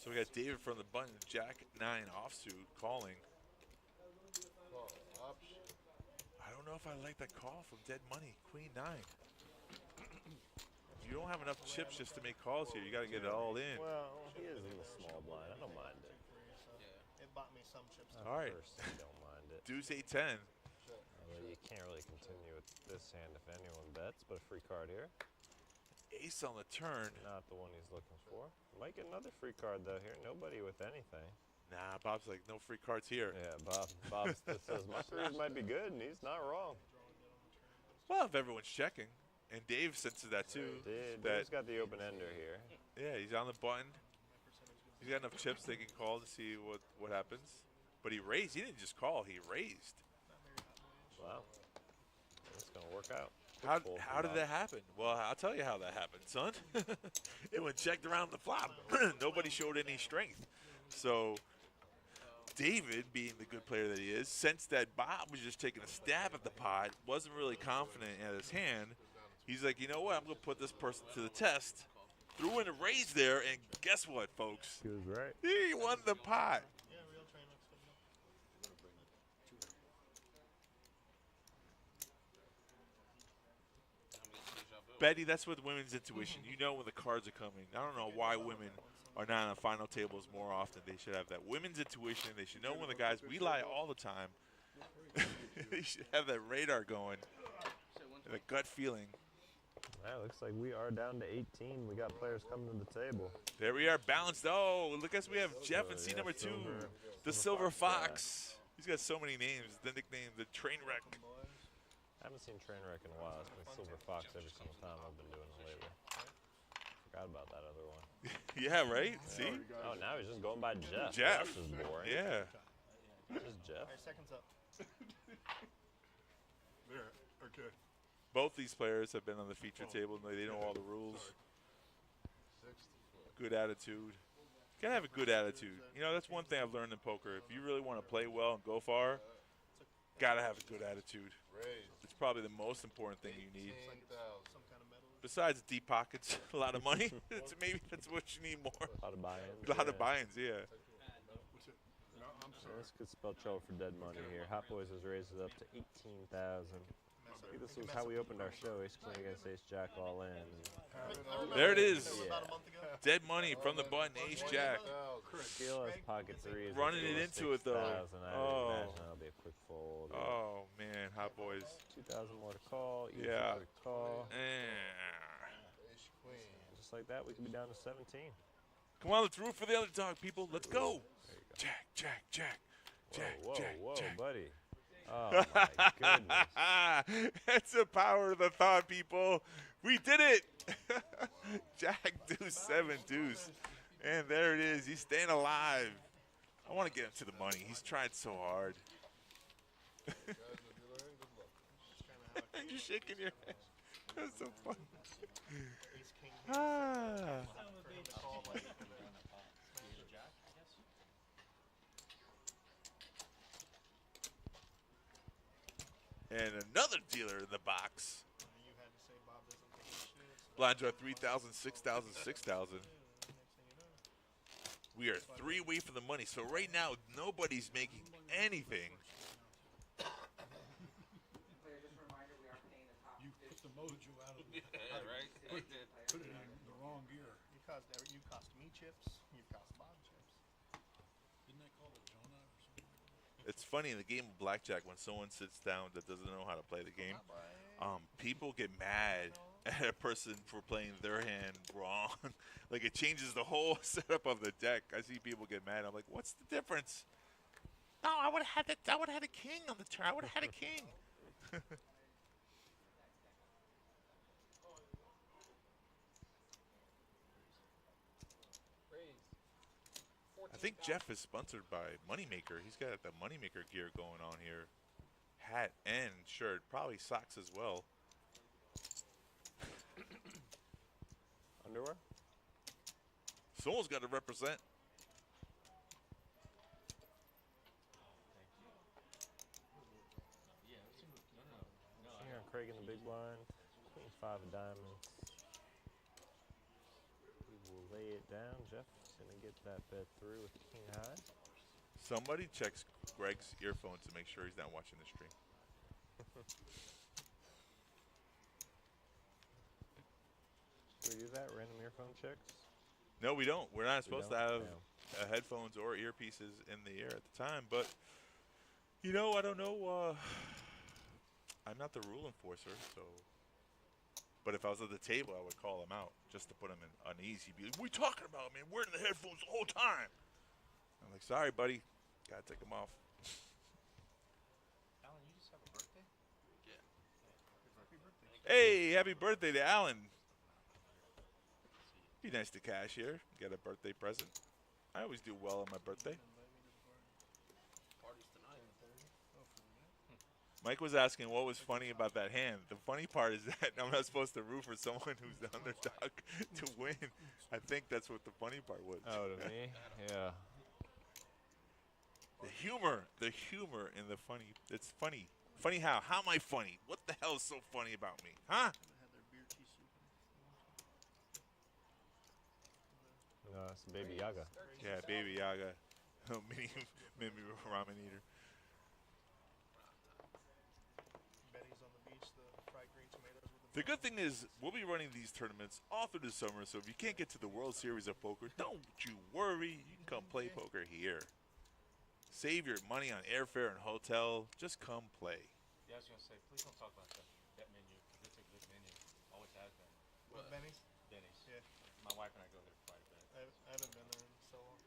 So we got David from the button, Jack 9 offsuit calling. Call option. I don't know if I like that call from dead money. Queen 9. You don't have enough chips just to make calls here. You got to get it all in. Well, he is in the small blind. I don't mind it. It bought me some chips. All right. Personally, don't mind it. Deuce 8-10. Although you can't really continue with this hand if anyone bets, but a free card here. Ace on the turn. Not the one he's looking for. Might get another free card though here. Nobody with anything. Nah, Bob's like, no free cards here. Yeah, Bob says my threes might be good, and he's not wrong. Well, if everyone's checking. And Dave senses that too. Dave's got the open ender here. Yeah, he's on the button. He's got enough chips they can call to see what happens. But he raised. He didn't just call. He raised. Wow. It's going to work out. How did that happen? Well, I'll tell you how that happened, son. It went checked around the flop. Nobody showed any strength. So David, being the good player that he is, sensed that Bob was just taking a stab at the pot, wasn't really confident in his hand. He's like, you know what? I'm going to put this person to the test. Threw in a raise there, and guess what, folks? He was right. He won the pot. Yeah, real train looks good enough. Betty, that's with women's intuition. You know when the cards are coming. I don't know why women are not on final tables more often. They should have that women's intuition. They should know when the guys, we lie all the time. They should have that radar going, and a gut feeling. Well, looks like we are down to 18. We got players coming to the table. There we are, balanced. Oh, look at us. We have Jeff in seat number 2, the Silver Fox. He's got so many names. The nickname, the train wreck. I haven't seen Trainwreck in a while. It's been Silver Fox every single time I've been doing it lately. Forgot about that other one. Yeah, right? See? Oh, now he's just going by Jeff. Jeff. This is boring. Yeah. Just Jeff. All right, seconds up. There. Okay. Both these players have been on the feature table. They know all the rules. Good attitude. Gotta have a good attitude. You know, that's one thing I've learned in poker. If you really want to play well and go far, gotta have a good attitude. It's probably the most important thing you need. Some kind of medal. Besides deep pockets, a lot of money. Maybe that's what you need more. A lot of buy-ins. A lot of buy-ins, yeah. This could spell trouble for dead money here. Hot Boys has raised it up to 18,000. This was how we opened our show. Ace Queen against Ace Jack all in. There it is. About a month ago. Dead money from the button, Ace Jack. Skill has pocket 3. Running it into it, though. I imagine that'll be a quick fold. Oh, man, Hot Boys. 2,000 more to call. Easy Yeah. more to call. Ace queen. Just like that, we could be down to 17. Come on, let's root for the underdog, people. Let's go. There you go. Jack, Jack, Jack. Jack, Whoa, Jack, whoa, Jack. buddy. Oh, my goodness. That's the power of the thought, people. We did it. Jack deuce, 7 deuce. And there it is. He's staying alive. I want to get him to the money. He's tried so hard. Guys, if you learn, good luck. You're shaking your head. That's so fun. Ace king. Ah. Call like And another dealer in the box. you had to say Bob doesn't take his shit. Blinds are 3,000, 6,000, 6,000. Next thing you know. We are 3 away from the money. So right now, nobody's making anything. Player, just a reminder, we are paying the top You put the mojo out of the Yeah, right? put it in the wrong gear. You cost me chips. You've cost Bob chips. Isn't that called a Jonah or something? It's funny in the game of blackjack when someone sits down that doesn't know how to play the game. People get mad at a person for playing their hand wrong. Like it changes the whole setup of the deck. I see people get mad. I'm like, what's the difference? No, I would have had a king on the turn. I would have had a king. I think Jeff is sponsored by Moneymaker. He's got the Moneymaker gear going on here. Hat and shirt. Probably socks as well. Underwear? Someone's got to represent. Here on Craig in the big blind. Queen 5 of diamonds. We will lay it down. Jeff's going to get that bet through with the king high. Somebody checks Greg's earphones to make sure he's not watching the stream. Do we do that? Random earphone checks? No, we don't. We're not supposed to have No. headphones or earpieces in the ear at the time. But, you know, I don't know. I'm not the rule enforcer, so. But if I was at the table, I would call him out just to put him in unease. He'd be like, what are you talking about, man? We're in the headphones the whole time. I'm like, sorry, buddy. Got to take them off. Alan, you just have a birthday? Yeah. Happy birthday. Hey, happy birthday to Alan. Be nice to Cash here. Get a birthday present. I always do well on my birthday. Party's tonight. Mike was asking what was funny about that hand. The funny part is that I'm not supposed to root for someone who's the underdog to win. I think that's what the funny part was. Oh, to me? Yeah. The humor in the funny. It's funny. Funny how? How am I funny? What the hell is so funny about me? Huh? No, it's Baby Yaga. Yeah, Baby Yaga. mini ramen eater. Betty's on the beach, the fried green tomatoes with The good thing is we'll be running these tournaments all through the summer, so if you can't get to the World Series of Poker, don't you worry. You can come play poker here. Save your money on airfare and hotel. Just come play. Yeah, I was gonna say, please don't talk about that menu, because it's a good menu. Always has been. What, Benny's? Denny's. Yeah. My wife and I go there quite a bit. I haven't been there in so long.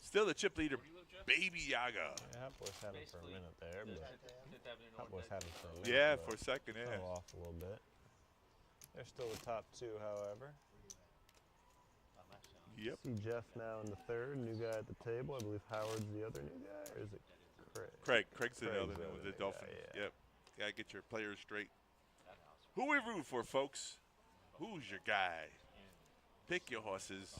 Still the chip leader, Where do you live, Jeff? Baby Yaga. Yeah, Hot Boys had him for a minute there, but Fifth Avenue Hot North. Boys had him for a minute. Yeah, but for a second, yeah. fell off a little bit. They're still the top two, however. Yep. See Jeff now in the third, new guy at the table. I believe Howard's the other new guy, or is it Craig? Craig's the other one with the Dolphins. Yeah. Yep. Gotta get your players straight. Who we root for, folks? Who's your guy? Pick your horses.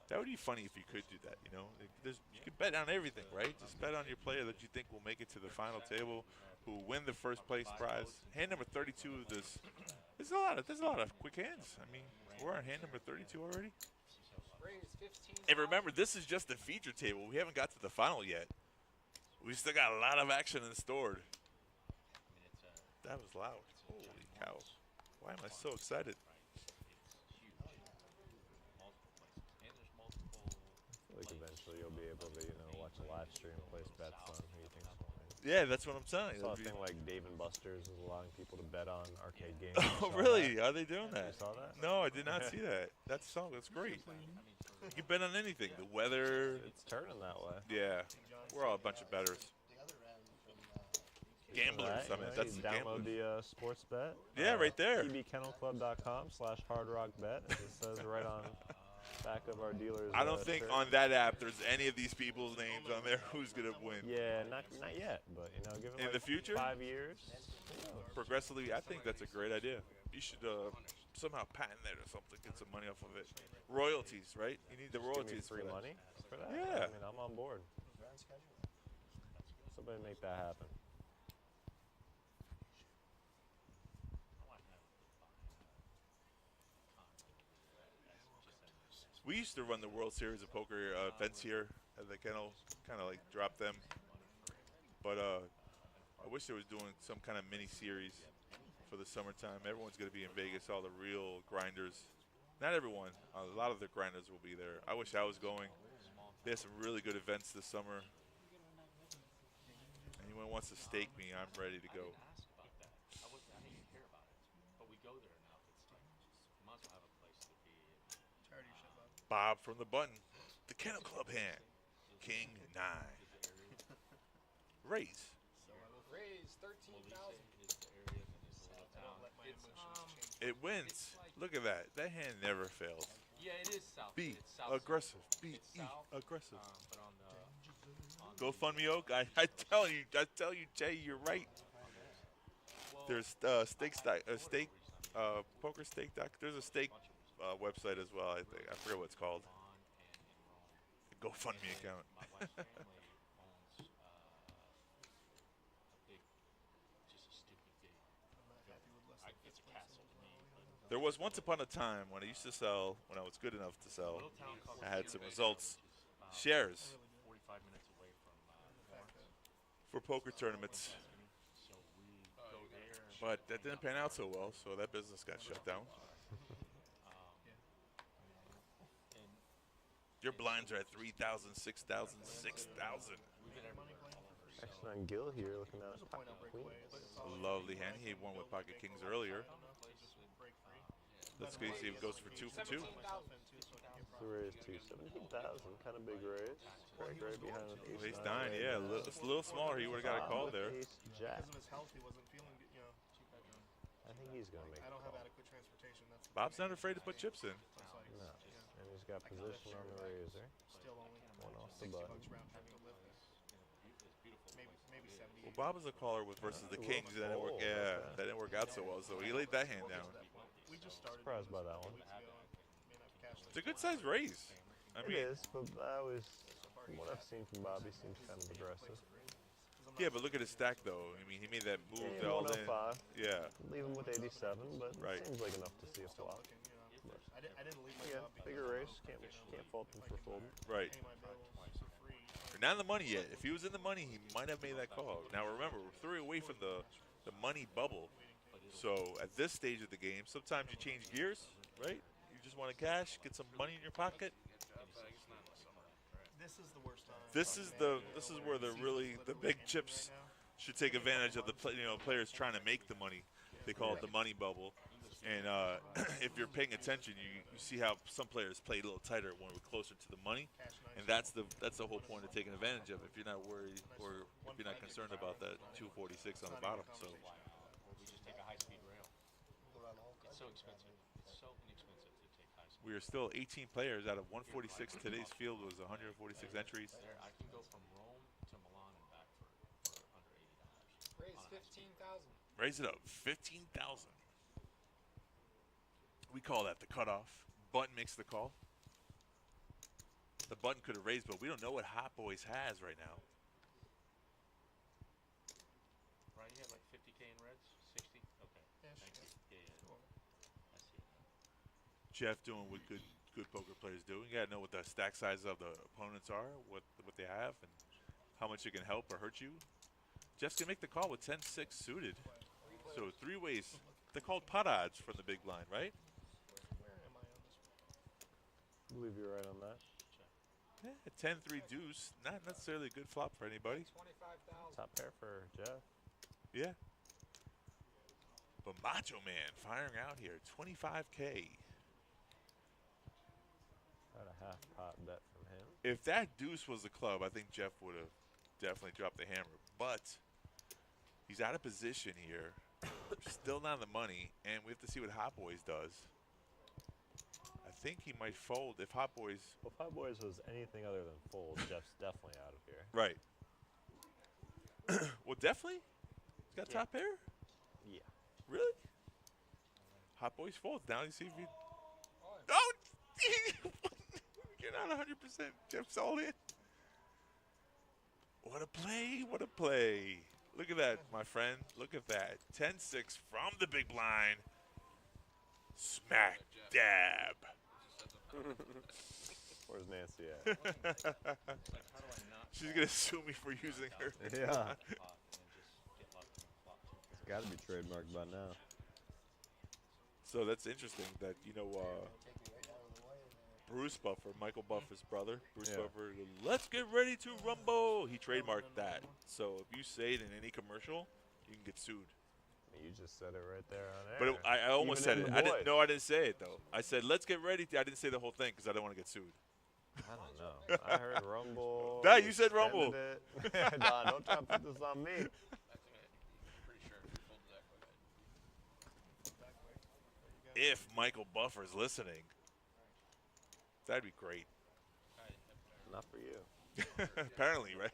That would be funny if you could do that, you know? You could bet on everything, right? Just bet on your player that you think will make it to the final table, who will win the first place prize. Hand number 32 of this. There's a lot of quick hands. I mean, we're on hand number 32 already. And remember, this is just the feature table. We haven't got to the final yet. We still got a lot of action in stored. That was loud. Holy cow. Why am I so excited? I feel like eventually you'll be able to, watch a live stream, place bets on who you think's going to win. Yeah, that's what I'm saying. I saw a thing like Dave & Buster's is allowing people to bet on arcade games. Oh, really? Are they doing that? You saw that? No, I did not see that. That's great. You can bet on anything. The weather. It's turning that way. Yeah. We're all a bunch of bettors. Gamblers. I mean, that's you the download gamblers. the sports bet. Yeah, right there. PBKennelClub.com/hardrockbet. It says right on back of our dealers. I don't think on that app there's any of these people's names on there who's going to win. Yeah, not yet, but give it In the future? 5 years. Progressively, I think that's a great idea. You should somehow patent that or something, get some money off of it. Royalties, right? You need the Give me royalties free for that. money for that. Yeah. I mean, I'm on board. Somebody make that happen. We used to run the World Series of Poker events here at the kennel, kind of like drop them. But I wish they was doing some kind of mini series for the summertime. Everyone's going to be in Vegas, all the real grinders. Not everyone, a lot of the grinders will be there. I wish I was going. They have some really good events this summer. Anyone wants to stake me, I'm ready to go. I didn't even hear about it, but we go there enough. It's like, might as well have a place to be. Tired of your shit, Bob. Bob from the button. The Kennel Club hand. King 9. Raise. Raise 13,000. I don't let my emotions change. It wins. Look at that. That hand never fails. Yeah, it is south. Be It's south. aggressive. Be It's south. aggressive. But on the Go fund me, Oak. I tell you, Jay, you're right. There's stake, poker stake doc. There's a stake website as well. I think I forget what it's called. GoFundMe account. my wife's family owns a big, just a stupid big. It's a castle to me. But There was once upon a time when I used to sell, when I was good enough to sell, little town called I had some Cedar Lake, results, which is shares 45 minutes away from for poker tournaments. so we go there. But that didn't pan out so well, so that business got shut down. And Your blinds are at 3,000, 6,000, 6,000. we've been everywhere. Actually, on Gil here, looking at Point out breakaway. Lovely hand. He won with Pocket Kings earlier. Let's go see if it goes for 2 for 2. the raise to 17,000. Kind of big raise. Craig right behind with ace Ace 9, 9. yeah. It's a little smaller. He would have got a call there. Ace Jack. Because of his health, he wasn't feeling good, I think he's going to make I the don't have call. adequate transportation. That's the Bob's not afraid to put chips in. it's like, No. And he's got position on the razor. still only One off the 60 button. bucks round trip to live there. It's beautiful. Maybe Bob was a caller with versus the Kings. That didn't work. Yeah, that didn't work out so well. So he laid that hand down. We just started Surprised by that one. 2 weeks ago. Me and I've cashed It's a good sized raise. I It mean, is, but I always, from what I've seen from Bobby, seems kind of aggressive. yeah, but look at his stack though. I mean, he made that move Yeah, all in. 105. Yeah, Leave him with 87, but Right. it seems like enough to see a flop. I didn't leave my Yeah, job because bigger race. Can't fault him for folding. right. pay my bills for free. We're not in the money yet. If he was in the money, he might have made that call. Now remember, we're 3 away from the money bubble. So at this stage of the game, sometimes you change gears, right? You just want to cash, get some money in your pocket. This is the worst time. This is where the big chips should take advantage of the players trying to make the money. They call it the money bubble. And if you're paying attention, you see how some players play a little tighter when we're closer to the money, and that's the whole point of taking advantage of it. If you're not worried or if you're not concerned about that 246 on the bottom. So Or we just take a high-speed rail. It's so expensive. It's so inexpensive to take high-speed. we are still 18 players out of 146. Today's field was 146 entries. There, I can go from Rome to Milan and back for under $80. Raise 15,000. Raise it up, 15,000. We call that the cutoff. Button makes the call. The button could have raised, but we don't know what Hot Boys has right now. Right, you have like 50K in reds? 60? Okay. Thank you. Yeah. I see it now. Jeff doing what good poker players do. You gotta know what the stack size of the opponents are, what they have, and how much it can help or hurt you. Jeff's gonna make the call with 10-6 suited. So 3 ways. They're called pot odds from the big blind, right? I believe you're right on that. Yeah, 10-3 deuce, not necessarily a good flop for anybody. 25,000. Top pair for Jeff. Yeah. But Macho Man firing out here, 25K. Got a half pot bet from him. If that deuce was the club, I think Jeff would have definitely dropped the hammer. But he's out of position here. Still not in the money, and we have to see what Hot Boys does. I think he might fold if Hot Boys. Well, if Hot Boys was anything other than fold, Jeff's definitely out of here. Right. Well, definitely. He's got top pair. Yeah. Really? Hot Boys folds. Now you see if you. Oh, you're not 100%. Jeff's all in. What a play! What a play! Look at that, my friend. Look at that. 10-6 from the big blind. Smack dab. Where's Nancy at? She's gonna sue me for using her. Yeah. It's got to be trademarked by now. So that's interesting that, Bruce Buffer, Michael Buffer's brother, Bruce Yeah. Buffer, let's get ready to rumble. He trademarked that. So if you say it in any commercial, you can get sued. You just said it right there on air. But I almost Even said in it. the I didn't. voice. No, I didn't say it though. I said let's get ready. I didn't say the whole thing because I don't want to get sued. I don't know. I heard Rumble. Nah, you said Rumble. It. Nah, don't try to put this on me. If Michael Buffer's listening, that'd be great. Not for you. Apparently, right?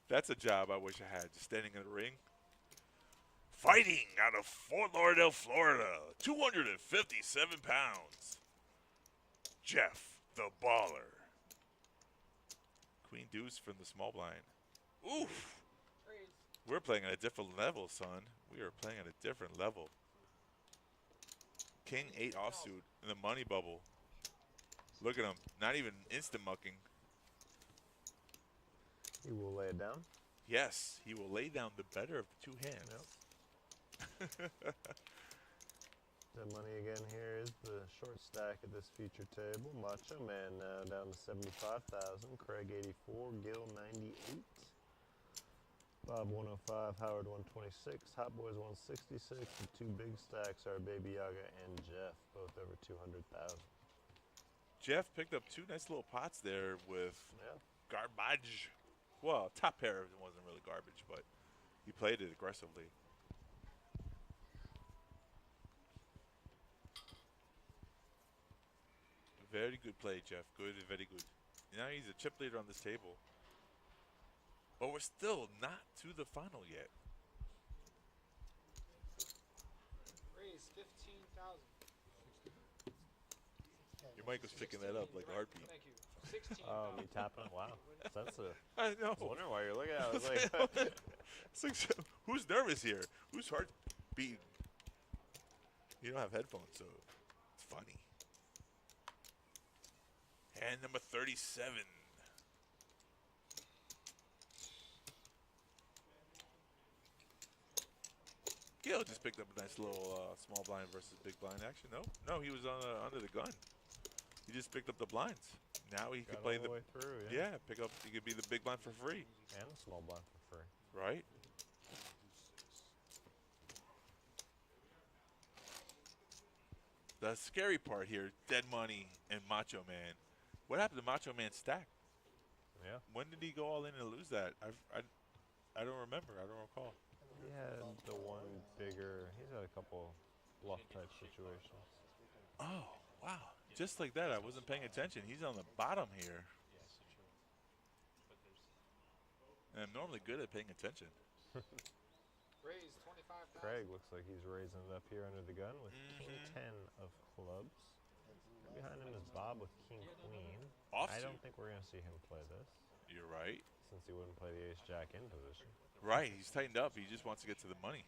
That's a job I wish I had, just standing in the ring. Fighting out of Fort Lauderdale, Florida, 257 pounds. Jeff the Baller. Queen Deuce from the small blind. Oof. We're playing at a different level, son. We are playing at a different level. King 8 offsuit in the money bubble. Look at him. Not even instant mucking. He will lay it down. Yes, he will lay down the better of the 2 hands. The money again here is the short stack at this feature table. Macho Man now down to 75,000. Craig 84. Gil 98. Bob 105. Howard 126. Hot Boys 166. The 2 big stacks are Baby Yaga and Jeff, both over 200,000. Jeff picked up 2 nice little pots there with Yeah. garbage. Well, top pair wasn't really garbage, but he played it aggressively. Very good play, Jeff. Good, very good. Now he's a chip leader on this table. But we're still not to the final yet. Raise 15,000. Your mic was picking that up like a heartbeat. Thank you. 16,000. Oh, me tapping? Wow. Sensitive. I know. I was wondering why you're looking at it. I was like, It's like, who's nervous here? Whose heart beat? You don't have headphones, so it's funny. Hand number 37. Gil just picked up a nice little small blind versus big blind action. No, he was on under the gun. He just picked up the blinds. Now he could play all the way through, yeah, pick up. He could be the big blind for free. And a small blind for free. Right? The scary part here, Dead Money and Macho Man. What happened to Macho Man's stack? Yeah. When did he go all in and lose that? I don't remember. I don't recall. He had the one bigger. He's had a couple bluff type situations. Oh, wow. Just like that, I wasn't paying attention. He's on the bottom here. And I'm normally good at paying attention. Raise 25,000. Craig looks like he's raising it up here under the gun with King 10 of clubs. Behind him is Bob with King Queen. I don't think we're going to see him play this. You're right. Since he wouldn't play the Ace Jack in position. Right, he's tightened up. He just wants to get to the money.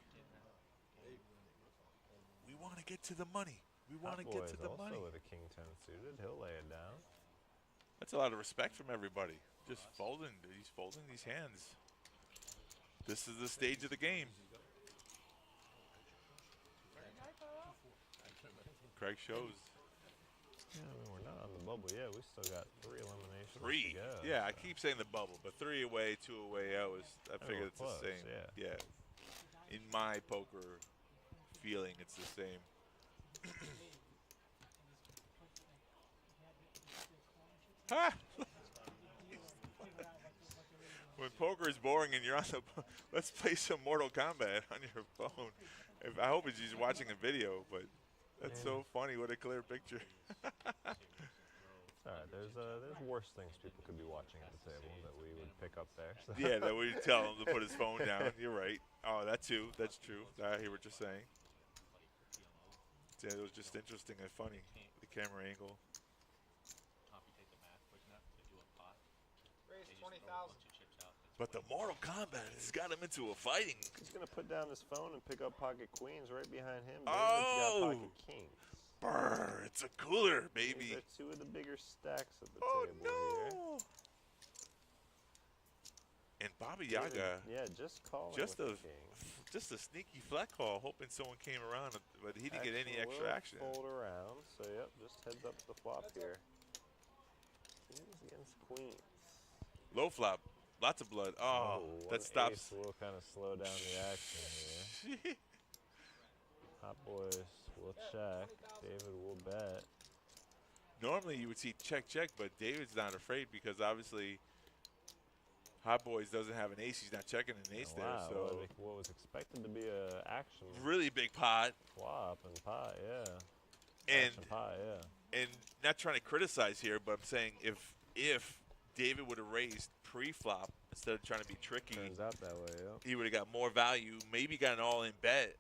We want to get to the money. We want to get to the money. Also with a King 10 suited, he'll lay it down. That's a lot of respect from everybody. Just folding. He's folding these hands. This is the stage of the game. Craig shows. Yeah, I mean, we're not on the bubble yet. We still got 3 eliminations. 3. To go, Yeah, I so. keep saying the bubble, but 3 away, 2 away. I figured it's close, the same. yeah. In my poker feeling, it's the same. Ha! When poker is boring and you're on the, let's play some Mortal Kombat on your phone. I hope he's just watching a video, but that's so funny. What a clear picture. All right, there's worse things people could be watching at the table that we would pick up there. So. Yeah, that we tell him to put his phone down. You're right. Oh, that too. That's true. I hear what you're saying. Yeah, it was just interesting and funny. The camera angle. Raise 20,000. But the Mortal Kombat has got him into a fighting. He's gonna put down his phone and pick up pocket queens right behind him. Oh! David's got pocket kings. Brr, it's a cooler, baby. These are 2 of the bigger stacks at the Oh table no! here. And Baba Yaga, Yeah, just calling just with a the king. just a sneaky flat call, hoping someone came around, but he didn't get any extra will action. Fold around, so yep, just heads up the flop here. Kings against queens. Low flop, lots of blood. Oh, that stops. Will kind of slow down the action here. Hot boys will check. David will bet. Normally you would see check, check, but David's not afraid because obviously Hot Boys doesn't have an ace. He's not checking an ace there. Wow, So what was expected to be a action really big pot. flop and pot, yeah. And Action pot, yeah. and not trying to criticize here, but I'm saying if David would have raised pre-flop instead of trying to be tricky, Turns out that way, yeah. he would have got more value. Maybe got an all-in bet.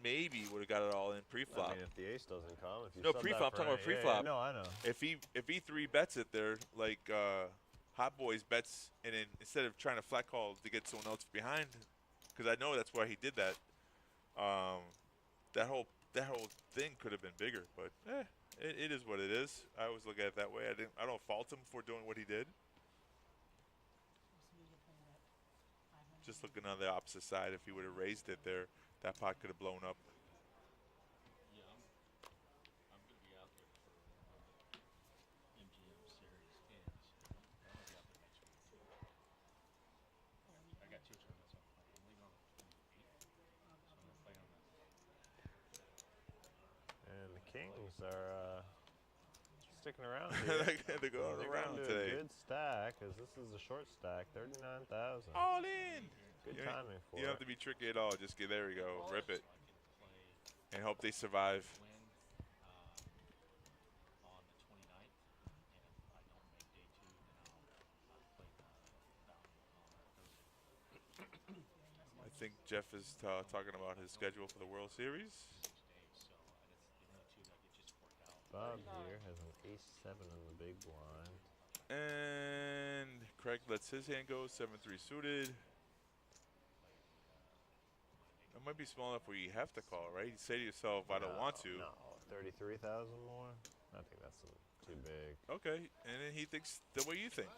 Maybe would have got it all in pre-flop. I mean, if the ace doesn't come, if you No, sub that pre-flop, for talking about any- yeah, pre-flop. no, I know. If he 3-bets it there, like Hot Boys bets, and then instead of trying to flat call to get someone else behind, because I know that's why he did that. That whole thing could have been bigger, but it is what it is. I always look at it that way. I don't fault him for doing what he did. Just looking on the opposite side, if he would have raised it there, that pot could have blown up. Yeah, I'm gonna be out there for MGM series ends. I'm gonna be out there next week. I got 2 tournaments I'm playing. I'm leaving on the 28th, so I'm gonna play on the. And the Kings are sticking around here. They're going They're around going to today. a good stack, as this is a short stack, 39,000. All in. Good You don't- timing for You don't have it. to be tricky at all. Just get there we go. Rip it. And hope they survive. On the 29th, and if I don't make day 2, then think Jeff is talking about his schedule for the World Series. Bob here has an ace-7 on the big blind. And Craig lets his hand go, 7-3 suited. That might be small enough where you have to call, right? You say to yourself, I don't want to. No, 33,000 more? I think that's too big. Okay, and then he thinks the way you think.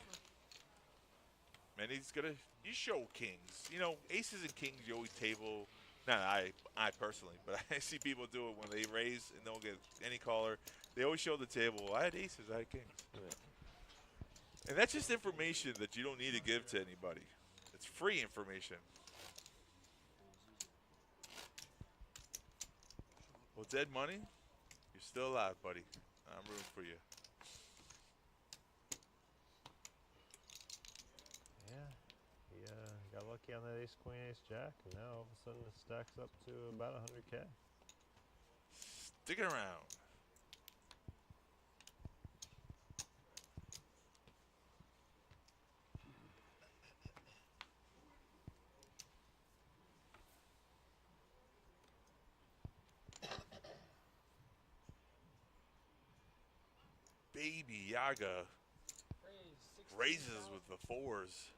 And he's gonna, you show kings. You know, aces and kings, you always table. Not I personally, but I see people do it when they raise and don't get any caller. They always show the table. I had aces, I had kings. Yeah. And that's just information that you don't need to give to anybody. It's free information. Well, dead money, you're still alive, buddy. I'm rooting for you. Yeah, he got lucky on that ace, queen, ace, jack, and now all of a sudden it stacks up to about 100K. Sticking around. Baby Yaga raises with the 4s.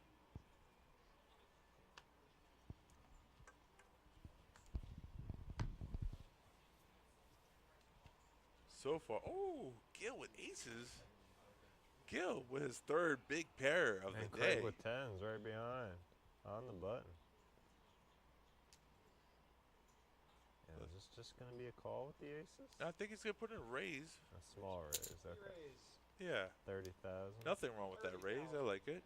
So far, oh, Gil with aces. Gil with his third big pair of And the Craig day. with 10s right behind on the button. And is this just going to be a call with the aces? I think he's going to put in a raise. A small raise, okay. Yeah, 30,000. nothing wrong with that raise. I like it.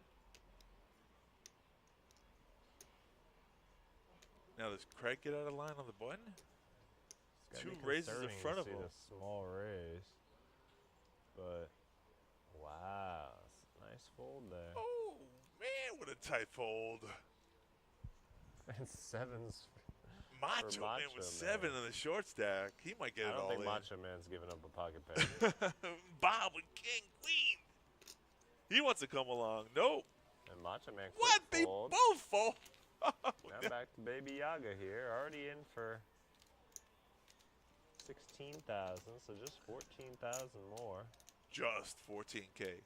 Now, does Craig get out of line on the button? It's Two gotta be raises in concerning front to of see him. the small raise. But, wow, nice fold there. Oh, man, what a tight fold. And 7s. Macho Man with 7 in the short stack. He might get I it don't all think in. Macho Man's giving up a pocket pair. Bob with king, queen. He wants to come along. Nope. And Macho Man What? quick They fold. both fold. Now back to Baby Yaga here. Already in for 16,000, so just 14,000 more. Just 14K.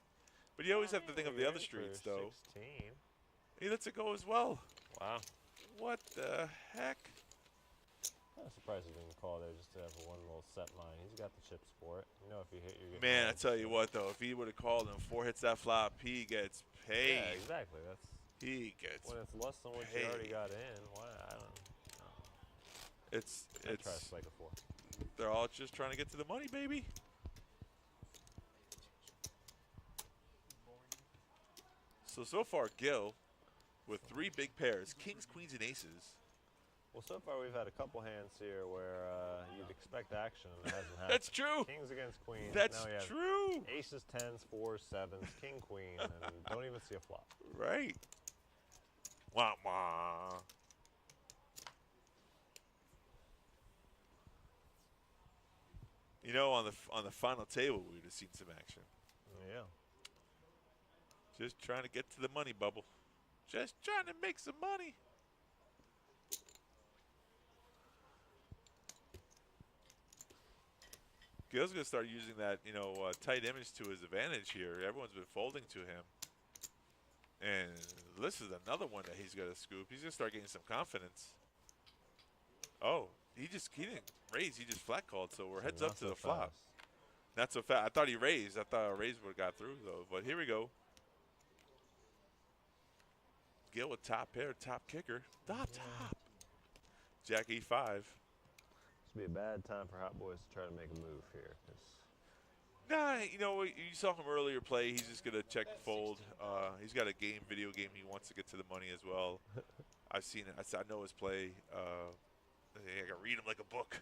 But you always have to think of the You're other in for streets, though. 16. He lets it go as well. Wow. What the heck? I'm surprised he didn't call there just to have one little set line. He's got the chips for it. You know, if you hit, you're getting Man, I rolled, tell you so- what, though. If he would have called and 4 hits that flop, he gets paid. Yeah, exactly. That's He gets when it's less than what you already got in. Why? I don't know. It's I'd try to spike a 4. they're all just trying to get to the money, baby. So far, Gil with 3 big pairs, kings, queens, and aces. Well, so far we've had a couple hands here where you'd expect action and it hasn't happened. That's true. Kings against queens. That's now we have true. Aces, 10s, 4s, 7s, king, queen, and don't even see a flop. Right. Wah wah. You know, on the final table, we would have seen some action. Yeah. Just trying to get to the money bubble. Just trying to make some money. Gil's going to start using that, tight image to his advantage here. Everyone's been folding to him. And this is another one that he's got to scoop. He's going to start getting some confidence. Oh, he didn't raise. He just flat called, so we're heads up to the flop. Not so fast. I thought he raised. I thought a raise would have got through, though. But here we go. Gil with top pair, top kicker. Top. Jack E5. This would be a bad time for Hot Boys to try to make a move here. Nah, you saw him earlier play. He's just going to check and fold. He's got a video game he wants to get to the money as well. I've seen it. I know his play. I can read him like a book.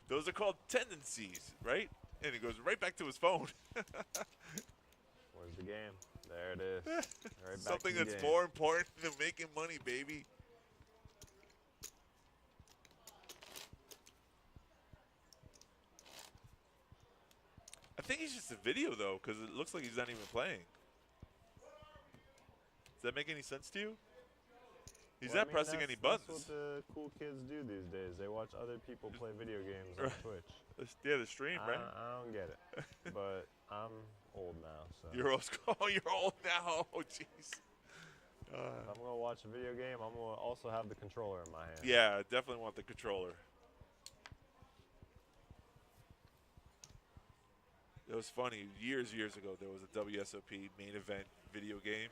Those are called tendencies, right? And he goes right back to his phone. Where's the game? There it is. Right back Something to the that's game. more important than making money, baby. I think it's just a video, though, because it looks like he's not even playing. Does that make any sense to you? He's Well, not pressing any buttons. That's what the cool kids do these days. They watch other people play video games on Twitch. Yeah, the stream, right? I don't get it, but I'm old now, so. You're old school. You're old now. Oh, jeez. If I'm gonna watch a video game, I'm gonna also have the controller in my hand. Yeah, I definitely want the controller. It was funny. Years ago, there was a WSOP main event video game,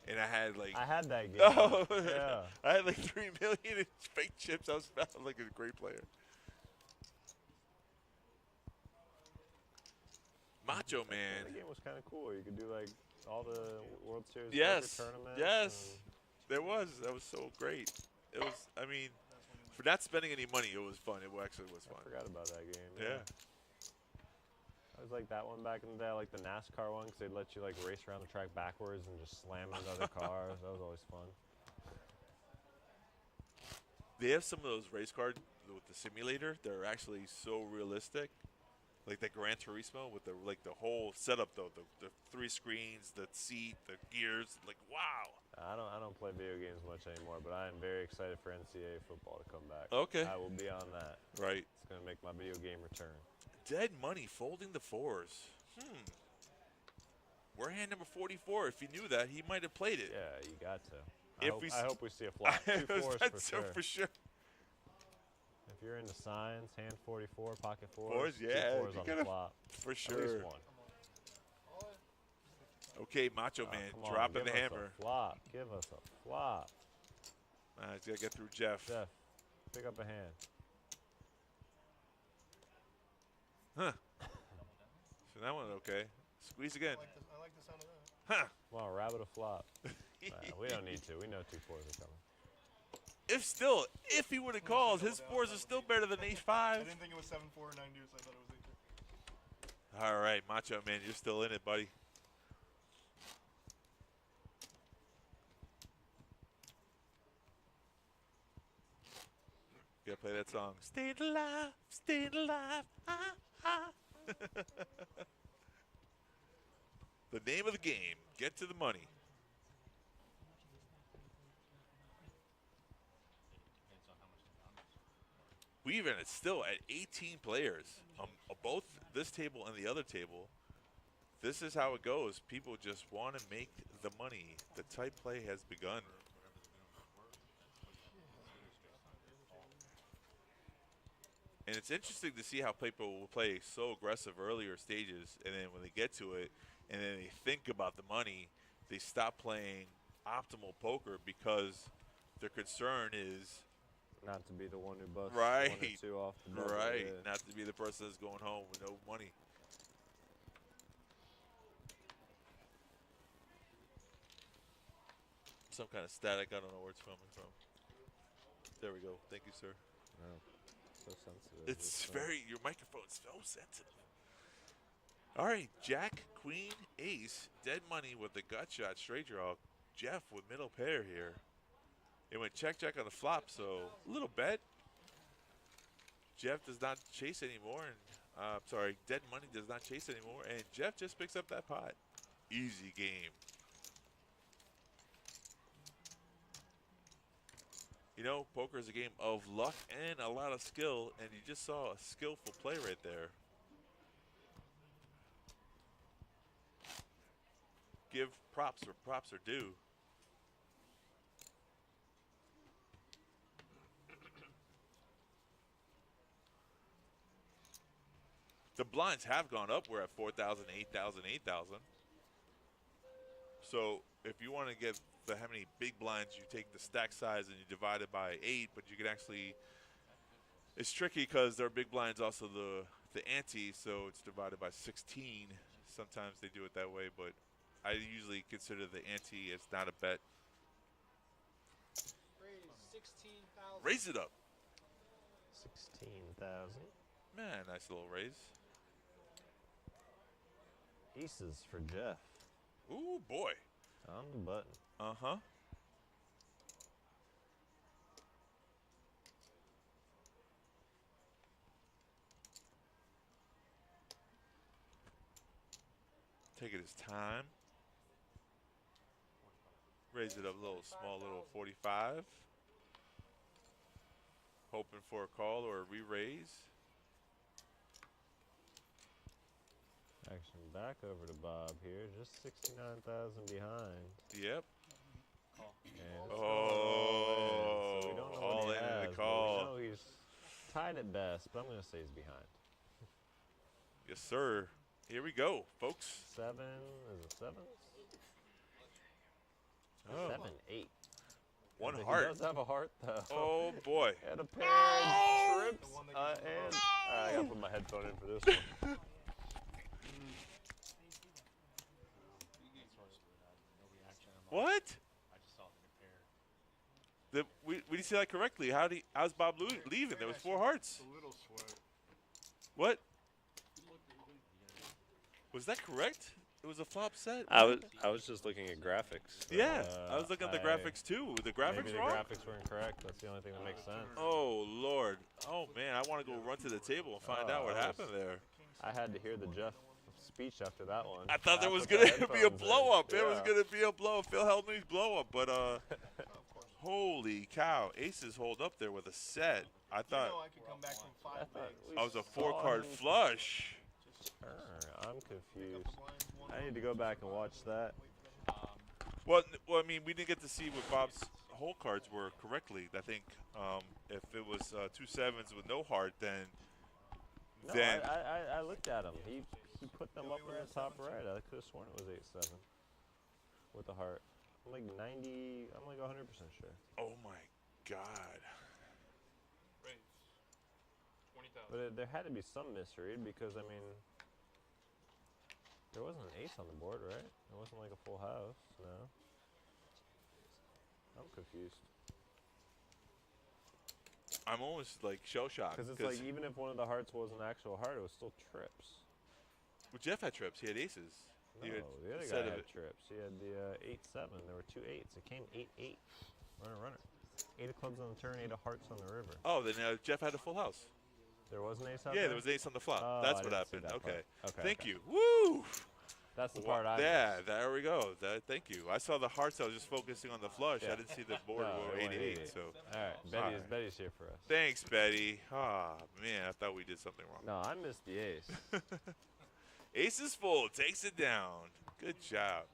and I had like. I had that game. Oh, yeah. I had like 3 million in fake chips. I was like a great player. Macho Man. The game was kind of cool. You could do like all the World Series tournaments. Yes. There was. That was so great. It was. I mean, for not spending any money, it was fun. It actually was fun. I forgot about that game. Yeah. I was like that one back in the day, like the NASCAR one, because they'd let you like race around the track backwards and just slam into other cars. That was always fun. They have some of those race cars with the simulator. They're actually so realistic. Like the Gran Turismo with the whole setup though, the 3 screens, the seat, the gears, like wow. I don't play video games much anymore, but I am very excited for NCAA football to come back. Okay. I will be on that. Right. It's gonna make my video game return. Dead money folding the 4s. We're hand number 44. If he knew that, he might have played it. Yeah, you got to. I hope we see a flop. 2 4s for sure. If you're into signs, hand 44, pocket 4s, yeah, 2 4s on the flop. For sure. At least one. Okay, Macho Man, dropping the hammer. Flop. Give us a flop. He's got to get through Jeff. Jeff, pick up a hand. Huh. So that one okay. Squeeze again. I like the sound of that. Huh. Come on, rabbit a flop. We don't need to. We know 2 4s are coming. If he would have called, his 4s are still better than ace 5. I didn't think it was 7-4 or 9 deuce. I thought it was 8-2. All right, Macho Man, you're still in it, buddy. You gotta play that song. Staying alive, ah, ah. The name of the game, get to the money. We've in it still at 18 players, both this table and the other table. This is how it goes. People just want to make the money. The tight play has begun. And it's interesting to see how people will play so aggressive earlier stages, and then when they get to it, and then they think about the money, they stop playing optimal poker because their concern is not to be the one who busts right. 1 or 2 off the bubble. Right, Yeah. not to be the person that's going home with no money. Some kind of static, I don't know where it's coming from. There we go. Thank you, sir. No, so sensitive. It's very, your microphone's so sensitive. All right, Jack, Queen, Ace, dead money with the gut shot, straight draw. Jeff with middle pair here. It went check on the flop, so a little bet. Jeff does not chase anymore, and sorry, dead money does not chase anymore, and Jeff just picks up that pot. Easy game. You know, poker is a game of luck and a lot of skill, and you just saw a skillful play right there. Give props where props are due. The blinds have gone up. We're at 4,000, 8,000, 8,000. So if you want to get how many big blinds, you take the stack size and you divide it by 8, but you can actually, it's tricky because their big blinds also the ante, so it's divided by 16. Sometimes they do it that way, but I usually consider the ante as not a bet. Raise 16,000. Raise it up. 16,000. Man, nice little raise. Aces for Jeff. Ooh, boy. On the button. Uh-huh. Taking his time. Raise it up a little, small little 45. Hoping for a call or a re-raise. Action back over to Bob here. Just 69,000 behind. Yep. And Oh, so we don't know all what he in has, the but call. we know he's tied at best, but I'm going to say he's behind. Yes, sir. Here we go, folks. 7, is it 7? Oh. 7, 8. One He heart. does have a heart, though. Oh, boy. And a pair of trips. And I got to put my headphone in for this one. What? I just saw the pair. We didn't see that correctly. How's Bob leaving? There was 4 hearts. A little sweat. What? Was that correct? It was a flop set. I was just looking at graphics. So, Yeah, I was looking at the graphics too. The graphics maybe the wrong? graphics were incorrect. That's the only thing that makes sense. Oh, Lord. Oh, man, I want to go run to the table and find out what happened there. I had to hear the Jeff speech after that one. I thought there was put the going to be a headphones in. blow-up. There was Yeah. going to be a blow-up. Phil Helmsley's blow-up, but holy cow. Aces hold up there with a set. I You thought know I could come back from 5 bigs. I was a 4-card flush. I'm confused. I need to go back and watch that. Well, I mean, we didn't get to see what Bob's hole cards were correctly. I think if it was 2 sevens with no heart, then No, I looked at him. He put them up in the top right. I could have sworn it was 8-7 with the heart. I'm like 90. I'm like 100% sure. oh my God. Raise. 20,000. But there had to be some mystery because I mean, there wasn't an ace on the board, right? It wasn't like a full house. No. I'm confused. I'm almost like shell-shocked. Because it's like even if one of the hearts was an actual heart, it was still trips. Well, Jeff had trips. He had aces. No, He had the other a guy set of had it. trips. He had the 8-7. There were 2 8s. It came 8-8. Runner. 8 of clubs on the turn, 8 of hearts on the river. Oh, then Jeff had a full house. There was an ace out Yeah, there? there was an ace on the flop. Oh, That's I what didn't see happened. that Okay. part. Okay. Thank okay. you. Woo! That's the part I Yeah, missed. there we go. Thank you. I saw the hearts. I was just focusing on the flush. Yeah. I didn't see the board No, were it went 88. 88. So, All right. Betty's here for us. thanks, Betty. Ah, man, I thought we did something wrong. No, I missed the ace. Ace is full. Takes it down. Good job.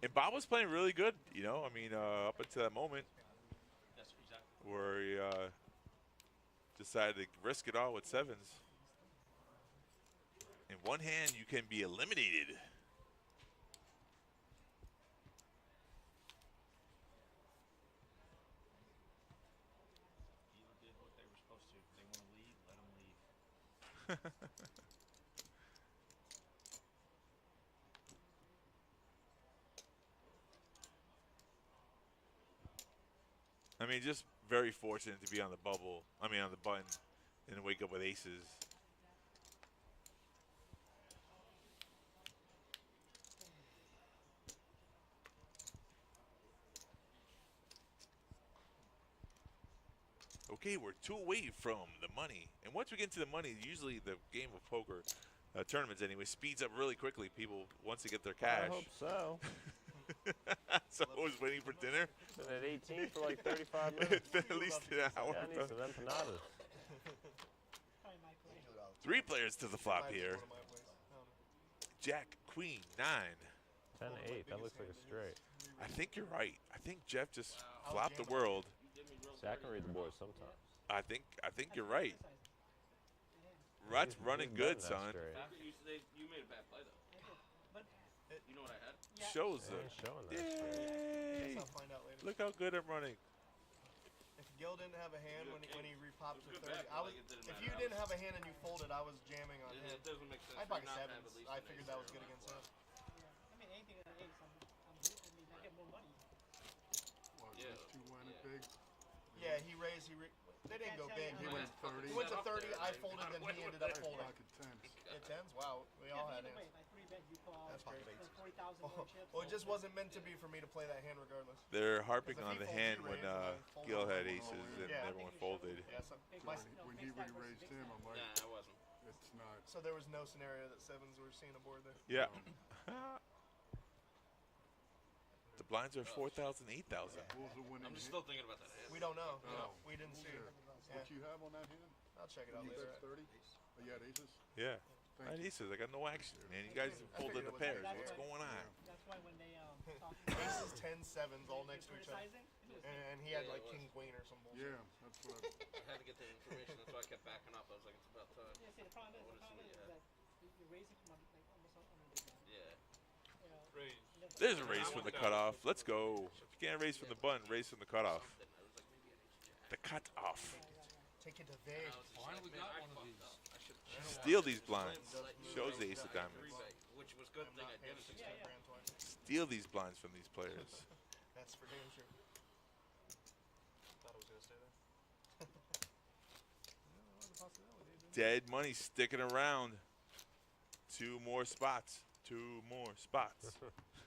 And Bob was playing really good. You know, I mean, up until that moment Yes, exactly. where he decided to risk it all with sevens. In one hand, you can be eliminated. People did what they were supposed to. If they want to leave, let them leave. I mean, just very fortunate to be on the bubble. I mean, on the button, and wake up with aces. Okay, we're 2 away from the money. And once we get into the money, usually the game of poker, tournaments anyway, speeds up really quickly. People, once they get their cash. I hope so. So I was waiting for dinner. Been at 18 for like 35 minutes. It's been at least an hour. Yeah, I need some empanadas. Probably my play. 3 players to the flop here. One of my plays. Jack, Queen, 9. 10-8. That looks like a straight. I think you're right. I think Jeff just flopped the world. See, I can read the board sometimes. I think you're right. That's He's- running he's good, betting that son. straight. You made a bad play, though. But You know what I had? Shows He it. ain't showing that straight. Yay! Guess I'll find out later. Look how good I'm running. If Gil didn't have a hand when he repopped to Good 30, bet, I but, was. like, it didn't If matter. you didn't have a hand and you folded, I was jamming on him. It doesn't make sense. I for you pocket not to have sevens. at least I an figured ace that was there. good against him. I mean, anything with an ace, I mean, I get more money. What, Yeah. these 2 went it big? Yeah, he raised. They didn't go big. He went 30. He went to 30. I folded, then he ended up folding. Pocket 10s. It tens. Wow, we all had Either way, hands. if I 3-bet, you call. That's pocket eights. 40,000 Oh, more chips. well, it just wasn't meant to be for me to play that hand regardless. They're harping Because on if the he hand folds, when he raised, and I Gil folded. had aces and Yeah. everyone folded. Yeah, so, When he re-raised him, I'm like, Nah, I wasn't. it's not. so there was no scenario that sevens were seeing a board there. Yeah. The blinds are 4,000, 8,000. What was the winning I'm just hand? still thinking about that hand. We don't know. No. We didn't see. Yeah. Yeah. What you have on that hand? I'll check it out You later. bet 30? Oh, you had aces? Yeah. Thank I you. need to. I got no action, man. You guys have pulled in the pairs. What's going on? That's why when they talk Aces, 10, 7s, all next to each other. criticizing, And he had Yeah, like it was. king, queen, or some bullshit. Yeah, that's what I... I had to get the information. That's why I kept backing up. I was like, it's about time. yeah, see, the problem is, I wanna see what you that you're raising from like almost under the gun. Yeah. You know, Raise. There's a raise from the cutoff. Let's go. If you can't raise from the button, raise from the cutoff. Something. I was like, maybe an ace jack. The cutoff. Take it to there. I was just Finally like, man, got I one of fucked these. up. I should Steal these blinds. Shows the ace of diamonds. Which was good I'm thing not I paying did it. 16 grand twice. Steal these blinds from these players. That's for damn sure. Thought it was gonna stay there. Yeah, the possibility, dude. Dead money sticking around. 2 more spots. 2 more spots.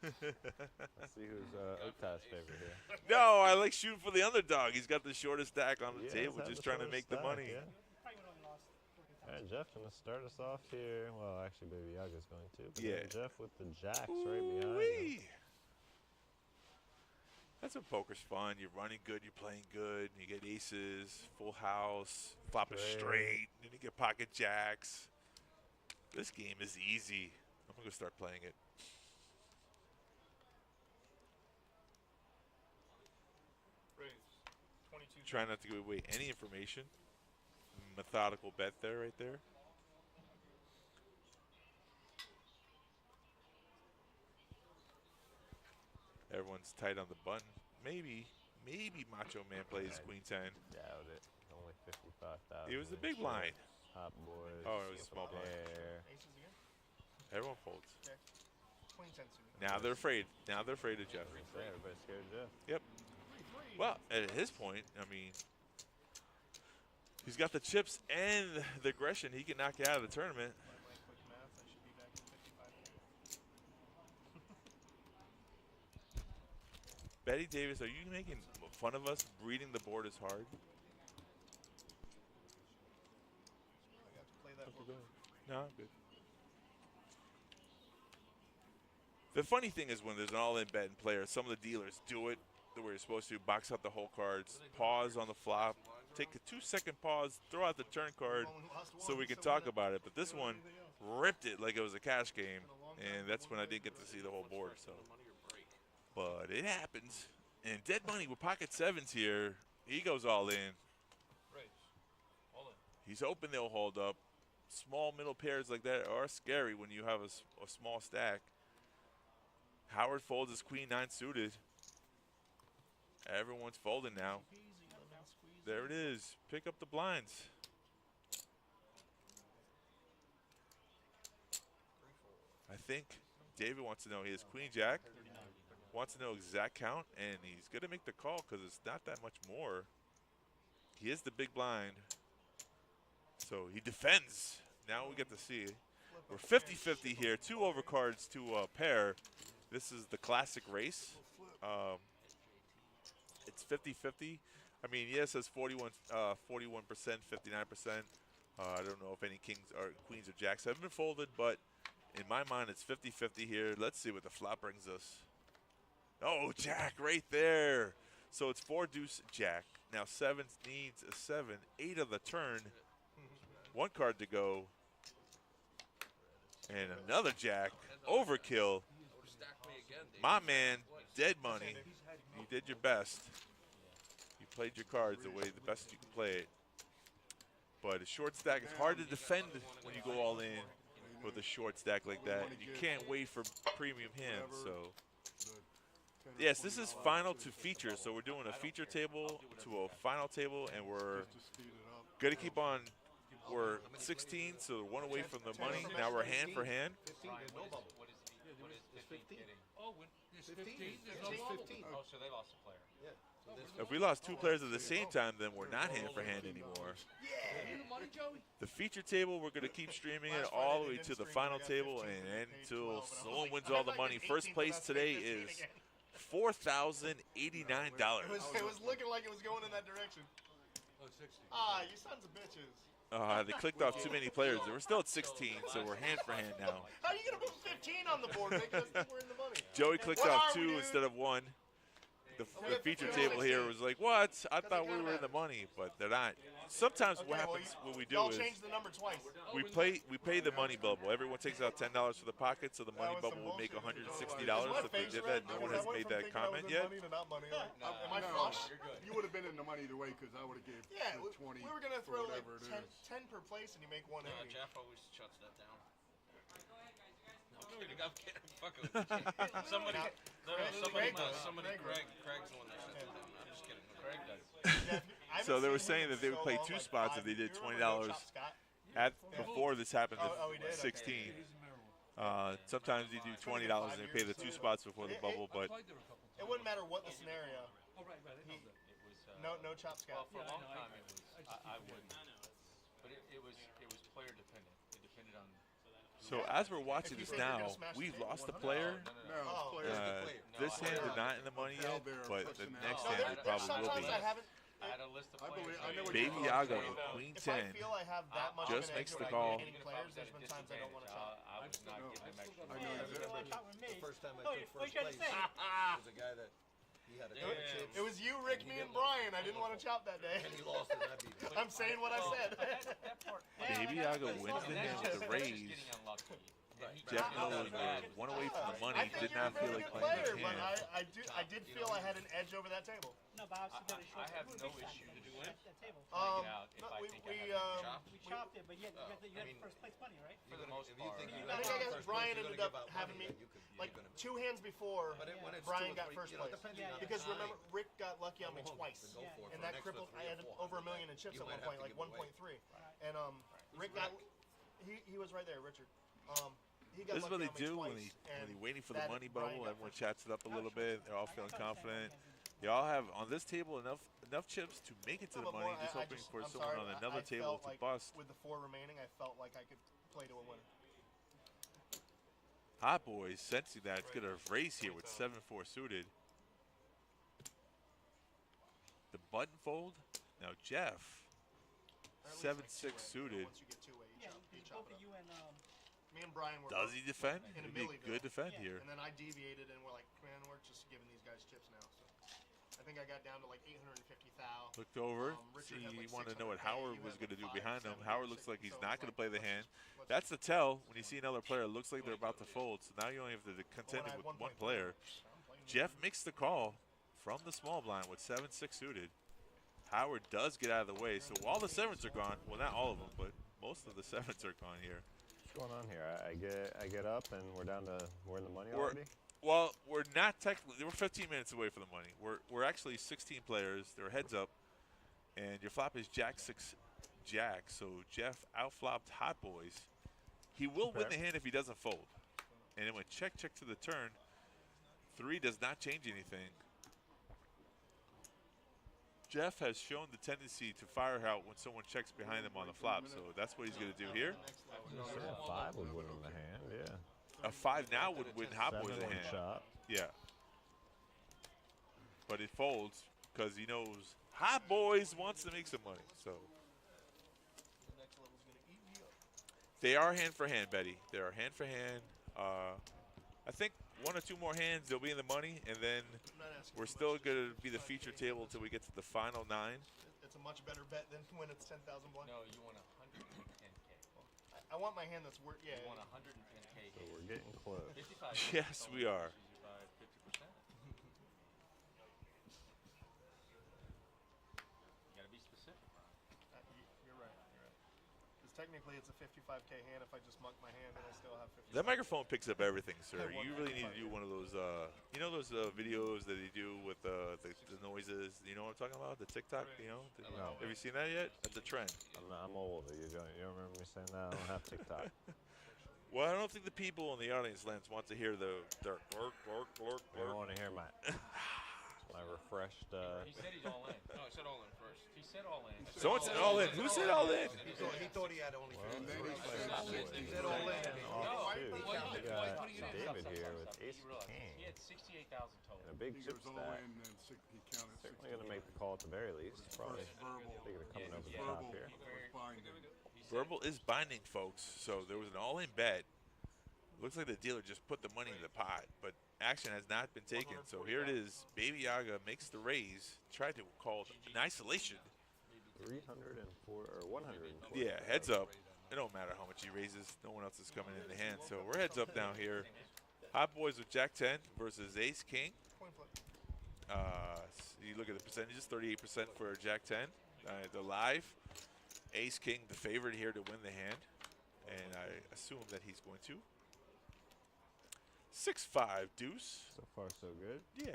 Let's see who's Oktav's favorite here. No, I like shooting for the underdog. He's got the shortest stack on the Yeah, table, he's just had trying to the make the shortest money. stack, you probably would only lost 40,000. All right, Jeff gonna start us off here. Well, actually, Baby Yaga's going to. But Yeah. then Jeff with the jacks right behind him. Ooh-wee. That's when poker's fun. You're running good, you're playing good, you get aces, full house, flop it straight, then you get pocket jacks. This game is easy. I'm gonna start playing it. Raise. 22. Try not to give away any information. Methodical bet there, right there. Everyone's tight on the button. Maybe Macho Man plays Queen 10. Doubt it. Only 55,000. It was the big blind. Hot boys. Oh, it was a small blind. Pair. Aces again? Everyone folds. Queen 10 suited. Now they're afraid. Now they're afraid of Jeff. Yeah, everybody's scared of Jeff. Yep. Well, at his point, I mean, he's got the chips and the aggression. He can knock you out of the tournament. By my quick math, I should be back in 55. Betty Davis, are you making fun of us breeding the board as hard? I got to play that board. No, I'm good. The funny thing is when there's an all-in bet in player, some of the dealers do it the way you're supposed to, box out the whole cards, pause on the flop, take a 2-second pause, throw out the turn card so we can talk about it. But this one ripped it like it was a cash game, and that's when I didn't get to see the whole board. So, but it happens. And dead money with pocket sevens here, he goes all in. Raise. All in. He's hoping they'll hold up. Small middle pairs like that are scary when you have a small stack. Howard folds his queen 9 suited. Everyone's folding now. There it is. Pick up the blinds. I think David wants to know he has queen jack. Wants to know exact count, and he's going to make the call because it's not that much more. He is the big blind. So he defends. Now we get to see. We're 50-50 here. 2 overcards to a pair. This is the classic race. It's 50-50. I mean, yes, it's 41%, 59%. I don't know if any kings or queens or jacks have been folded, but in my mind, it's 50-50 here. Let's see what the flop brings us. Oh, jack right there. So it's 4 deuce jack. Now 7 needs a 7. 8 of the turn. 1 card to go. And another jack. Overkill. My man, dead money. You did your best. You played your cards the way the best you can play it. But a short stack is hard to defend when you go all in with a short stack like that. You can't wait for premium hands. So, yes, this is final to feature. So we're doing a feature table to a final table, and we're going to keep on. We're 16, so 1 away from the money. Now we're hand for hand. 15, there's no bubble. What is 15? Oh, when there's 15, there's no bubble. Oh, so they lost a player. If we lost 2 players at the same time, then we're not hand for hand anymore. You the money, Joey? The feature table, we're going to keep streaming it all the way to the final table and until someone wins all the money. First place today is $4,089. It was looking like it was going in that direction. Oh, 60. Ah, you sons of bitches. They clicked off too many players. We're still at 16, so we're hand for hand now. How are you going to put 15 on the board, making us think we're in the money? Joey clicked off 2 instead of 1. The feature table here was like, what? I thought we were in the money, but they're not. Sometimes what happens, what we do Y'all is changed the number twice. we pay the money bubble. Everyone takes out $10 for the pocket, so the money bubble will make $160. If they did that, no one has made that comment yet. Money to not money. Like, am I No, flush? you would have been in the money either way because I would have gave Yeah, you we 20 were gonna for throw like whatever it 10, is. 10 per place, and you make one. No, empty. Jeff always shuts that down. No, I'm kidding. I'm kidding. I'm fucking with you. Somebody, Craig's the one that shuts it down. I'm just kidding. Craig does. So they were saying that they would play 2 spots if they did $20 before this happened at 16. Sometimes you do $20 and they pay the 2 spots before the bubble, but It wouldn't matter what the scenario. Oh, right. I know that. It was. No chop scout. Well, for a long time it was. I wouldn't. But it was player dependent. It depended on. so as we're watching this now, we've lost a player. No, players to play. This hand is not in the money yet, but the next hand it probably will be. I had a list of I players. believe I know what Baby you're Yaga talking with about. Queen If I 10. feel I have that much Just of an makes edge the over call. getting players, there's been times I don't want to chop. I was not giving them extra. I know Yeah, that. you chop with me. The first time I Oh, took what first you trying to place say? was a guy that he had a ton of chips. It was you, Rick, me, and Brian. I didn't want to chop that day. And he lost and I beat him. I'm saying what I said. Baby Yaga wins the hand with a raise. Getting unlucky. Jeff knowing they're 1 away from the money, I think did you're not a feel very like good playing player, this but hand. I did feel I had an edge over that table. No, but obviously got a short. I have Who no makes issue that? to do it. That table. out if No, I we think I have a chop. We chopped it, but you had first place money, right? For the most If you part. think you I think I got guess first Brian place, you're ended gonna up give out having money, me then you like you're gonna- 2 hands before But when it's Brian 2 or got 3, first you know, place. depending Yeah, on the Because time, remember, Rick got lucky on me go home twice, and go for it and for that an crippled. extra I had 300 or over 1 400. million in chips You at might one point, have to like give away. 1.3. And Rick got he was right there, Richard. He got This is what lucky they on me do when twice, when and they're waiting for the that money Brian bubble. got Everyone first chats it up a little bit. They're all feeling confident. They all have on this table enough chips to make it to No, the but money. more, Just I hoping for I'm someone sorry, on I another table felt to like bust. With the 4 remaining, I felt like I could play to a winner. Hot Boys sensing that it's gonna race here with 7-4 suited. The button fold. Now Jeff, Or at least 7-6 2-way, suited. Once you get 2-way, you Yeah, chop both it of up. you and Me and Brian were Does both he defend? in a It'd be a millie good bill. defend Yeah. here. And then I deviated, and we're like, man, we're just giving these guys chips now. So I think I got down to like 850 thou. Looked over. Richard See, had like he wanted to know what 600K, Howard you was had going to like do behind him. 570, Howard looks like he's so not it's going to like, play the hand. let's- That's the tell when you see another player. It looks like they're about to fold. So now you only have to contend I had with 1.3. one player. I'm playing Jeff makes the call from the small blind with 7-6 suited. Howard does get out of the way. So all the sevens are gone. Well, not all of them, but most of the sevens are gone here. What's going on here? I get up and we're in the money We're- already. Well, we're not technically. We're 15 minutes away from the money. We're actually 16 players. They're heads up, and your flop is Jack 6 Jack. So Jeff outflopped Hot Boys. He will win the hand if he doesn't fold. And it went check to the turn. 3 does not change anything. Jeff has shown the tendency to fire out when someone checks behind him on the flop. So that's what he's going to do here. A 5 would win him the hand. Yeah. A 5 now would win Hot Boys a 7 hand. chop. Yeah. But it folds because he knows Hot Boys wants to make some money. So The next level's gonna eat me up. they are hand for hand, Betty. They are hand for hand. I think 1 or 2 more hands, they'll be in the money, and then I'm not asking we're too still much. going to be the feature table until we get to the final 9. It's a much better bet than when it's 10,000 blind. No, you want 110K. I want my hand that's worth. Yeah. You want 110K. So we're getting close. 55. Yes, we are. Usually by 50%. You gotta be specific. You're right. Because technically it's a 55K hand if I just muck my hand and I still have 50. That microphone picks up everything, sir. I want You really need to do one of those, you know those videos that they do with the noises? You know what I'm talking about? The TikTok, you know? No. Have you seen that yet? That's a trend. I'm old. You don't remember me saying that? I don't have TikTok. Well, I don't think the people in the audience lands want to hear the glurk, glurk, glurk, I don't glurk. want to hear my refreshed. He said he's all in. No, he said all in first. He said all in. Someone said all in. Who said all in? He thought he had only And then he He said, said all in. Offsuit. Well, We got David here with He ace realized king he had 68,000 total. and a big he chip goes all stack. in and he counted Certainly going to make the call at the very least. Probably first verbal. thinking of coming over the Verbal top here. was binding. Verbal is binding, folks. So there was an all-in bet. Looks like the dealer just put the money in the pot, but action has not been taken. So here it is. Baby Yaga makes the raise. Tried to call an isolation. 304 or 104. Yeah, heads up. It don't matter how much he raises. No one else is coming in the hand. So we're heads up down here. Hot Boys with Jack 10 versus Ace King. You look at the percentages, 38% for Jack 10. The live. Ace King, the favorite here to win the hand. And I assume that he's going to. 6-5 deuce. So far, so good. Yeah.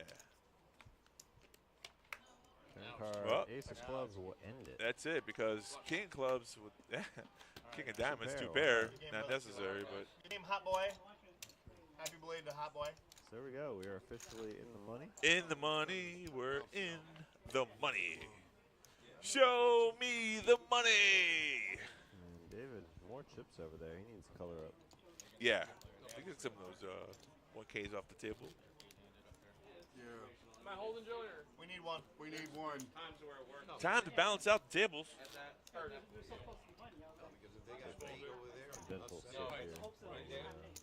Turn card, Well, Ace of Clubs will end it. That's it, because King of Clubs with King of Diamonds, two pair. pair, not necessary, but Good game, Hot Boy. Happy belated to Hot Boy. So there we go. We are officially in the money. in the money, we're in the money. Show me the money. And David, more chips over there. He needs to color up. Yeah, I get some of those 1Ks off the table. Yeah, Am I holding Joey or? We need one. we need one. Times where it works. Time to balance out the tables. Because if they got big over there, Dental chip here.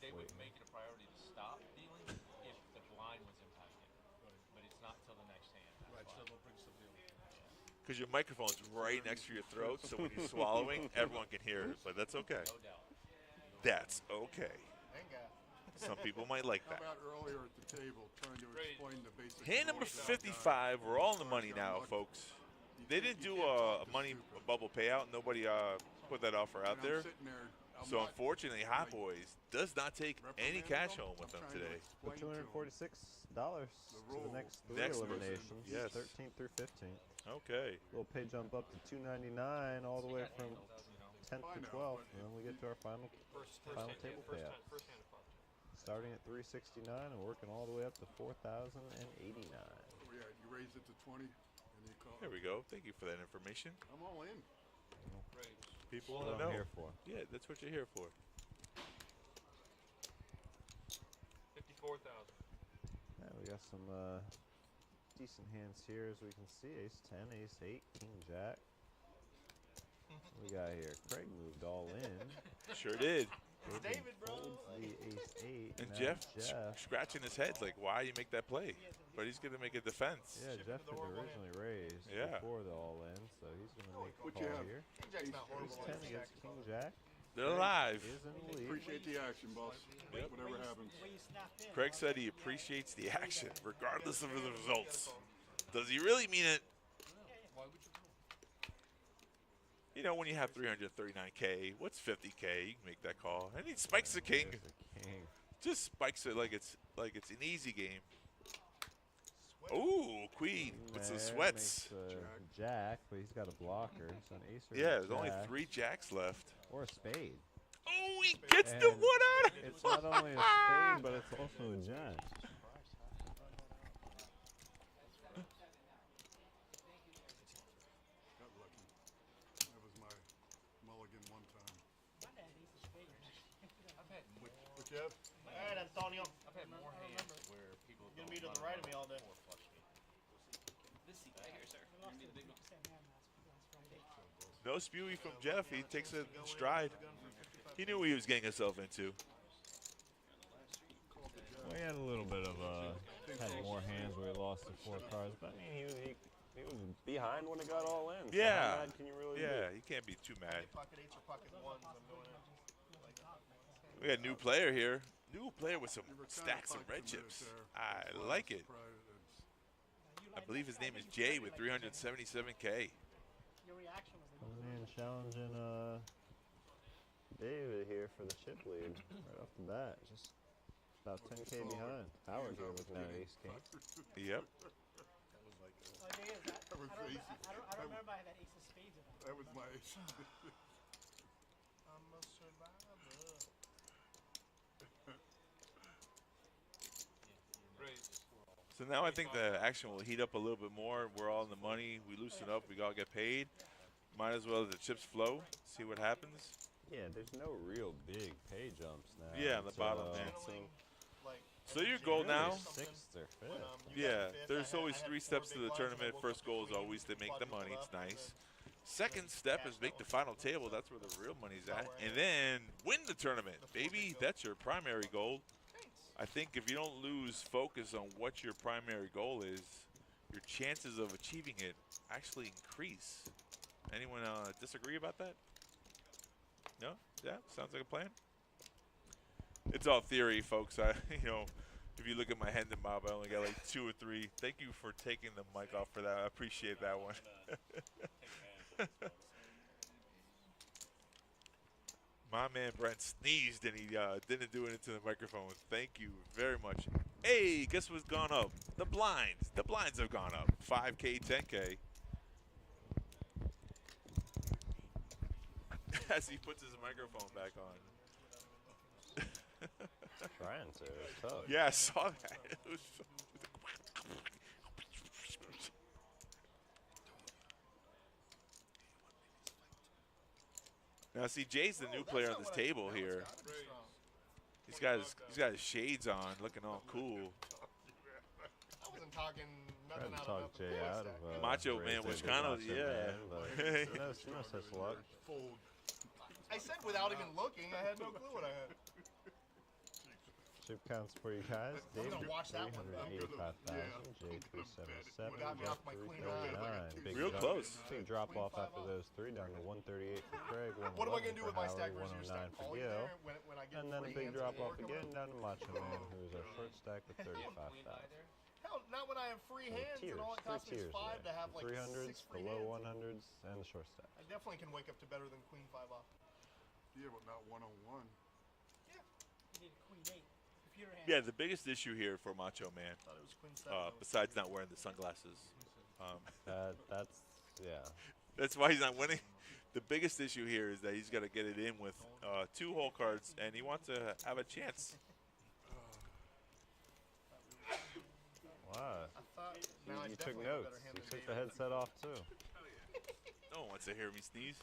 They would make it a priority to stop dealing if the blind was impacted. But it's not till the next hand. Right, so they'll bring some deal. Because your microphone's right next to your throat, so when you're swallowing, everyone can hear it, but that's okay. No doubt. That's okay. Thank God. Some people might like How that. about earlier at the table trying to explain the basic Hand number rules about 55, we're all in the money now, folks. They didn't do a money bubble payout. Nobody put that offer out And I'm there. sitting there, I'm So not unfortunately, Hot Boys does not take any cash home with them I'm trying to today. Put explain to 'em. $246 to the rules. next three Next person, eliminations. yes. 13th through 15th. Okay. Little pay jump up to 299 all the way from 10th I to know, 12th, but- and then we get to our final table payout. Starting at 369 and working all the way up to 4,089. Oh, yeah, you raise it to 20 and you call There we go. Thank you for that information. I'm all in. People That's want what to I'm know. here for. Yeah, that's what you're here for. 54,000. Yeah, we got some decent hands here, as we can see. Ace 10, Ace 8, King Jack. What we got here? Craig moved all in. Sure did. David, bro. Folds the Ace 8. And now Jeff, Jeff. scratching his head like, why you make that play? But he's going to make a defense. Yeah, Jeff had originally raised Yeah. before the all-in, so he's going to make What the you call have? here. King Jack's not Ace horrible. 10 against King Jack. They're alive. Is in the lead. Appreciate the action, boss. Whatever happens. Craig said he appreciates the action, regardless of the results. Does he really mean it? You know, when you have 339K, what's 50K? You can make that call. And he spikes the king. There's the king. Just spikes it like it's an easy game. Ooh, queen with some There sweats. makes, Jack, but he's got a blocker. So an ace or Yeah, a there's only jack, 3 jacks left. or a spade. Oh, he gets the And one out. It's not only a spade, but it's also a jack. Got lucky. That was my mulligan one time. What you have? All right, Antonio. I've had more hands where people You're gonna be to the right of me all day. No spewy from Jeff. He takes it in stride. He knew what he was getting himself into. Well, he had a little bit of had more hands where he lost the 4 cards, but I mean, he was behind when it got all in. So Yeah. how mad can you really Yeah, be? you can't be too mad. Pocket 8s or pocket 1s. I'm going in. We got a new player here. New player with some You were kinda stacks of pumped red a minute chips. there. I That's why like was it. surprised. I believe his name is Jay with 377K. Your reaction was like, Coming in challenging David here for the chip lead right off the bat. Just about 10K behind. Howard here looking at Ace King. Yep. oh, yeah, is that, That was I don't, easy. I don't remember I had that ace of spades in it. That was my ace. I'm a survivor. So now I think the action will heat up a little bit more. We're all in the money. We loosen up. We all get paid. Might as well let the chips flow. See what happens. Yeah, there's no real big pay jumps now. Yeah, on the It's, bottom, man. Like, So your goal now? 6th or 5th. you Yeah, got fifth, there's I always had 3 4 steps to big the blinds, and I tournament. woke up First to goal is queen, always to make the money. It's quadruple up, and nice. Second step is make the final table. That's where the real money's at. And then win the tournament, baby. That's your primary goal. I think if you don't lose focus on what your primary goal is, your chances of achieving it actually increase. Anyone disagree about that? No? Yeah? Sounds like a plan? It's all theory, folks. You know, if you look at my hand and mob, I only got like 2 or 3. Thank you for taking the mic off for that. I appreciate that one. My man Brent sneezed and he didn't do it into the microphone. Thank you very much. Hey, guess what's gone up? The blinds. The blinds have gone up. 5K, 10K. As he puts his microphone back on. Trying to. It's tough. Yeah, I saw that. It was so now, see, Jay's the new player on this table here. He's got his shades on, looking all cool. I wasn't talking Tried nothing to out of talk Jay out of Macho Man was kind of, yeah. No such luck. I said without even looking, I had no clue what I had. Chip counts for you guys. I'm Dave, gonna watch that one. 385,000. Jay, 377. Got me Jeff, off my queen 339. Big Real drop- close. Big drop off after those 3, down to 138 for Craig. What am I gonna do for with my Howard, stack versus your stack? 109 for Call you Gil. there when I get And then a free big hands drop and off work again on it? down to Macho Man, who's our short stack with 35,000. Hell, not when I have free hands Tiers, and all it 3 costs me is tiers 5 there. to have like 300s, 6 the free low hands. 100s, and the short stack. I definitely can wake up to better than queen 5 off. Yeah, but not one-on-one. You need queen 8. Computer hand. Yeah, the biggest issue here for Macho Man, Thought it was queen 7. besides not wearing the sunglasses, That's, yeah. that's why he's not winning. The biggest issue here is that he's got to get it in with 2 hole cards, and he wants to have a chance. Wow. I thought now I You took definitely have a notes. better hand You than took Dave. the headset off, too. No one wants to hear me sneeze.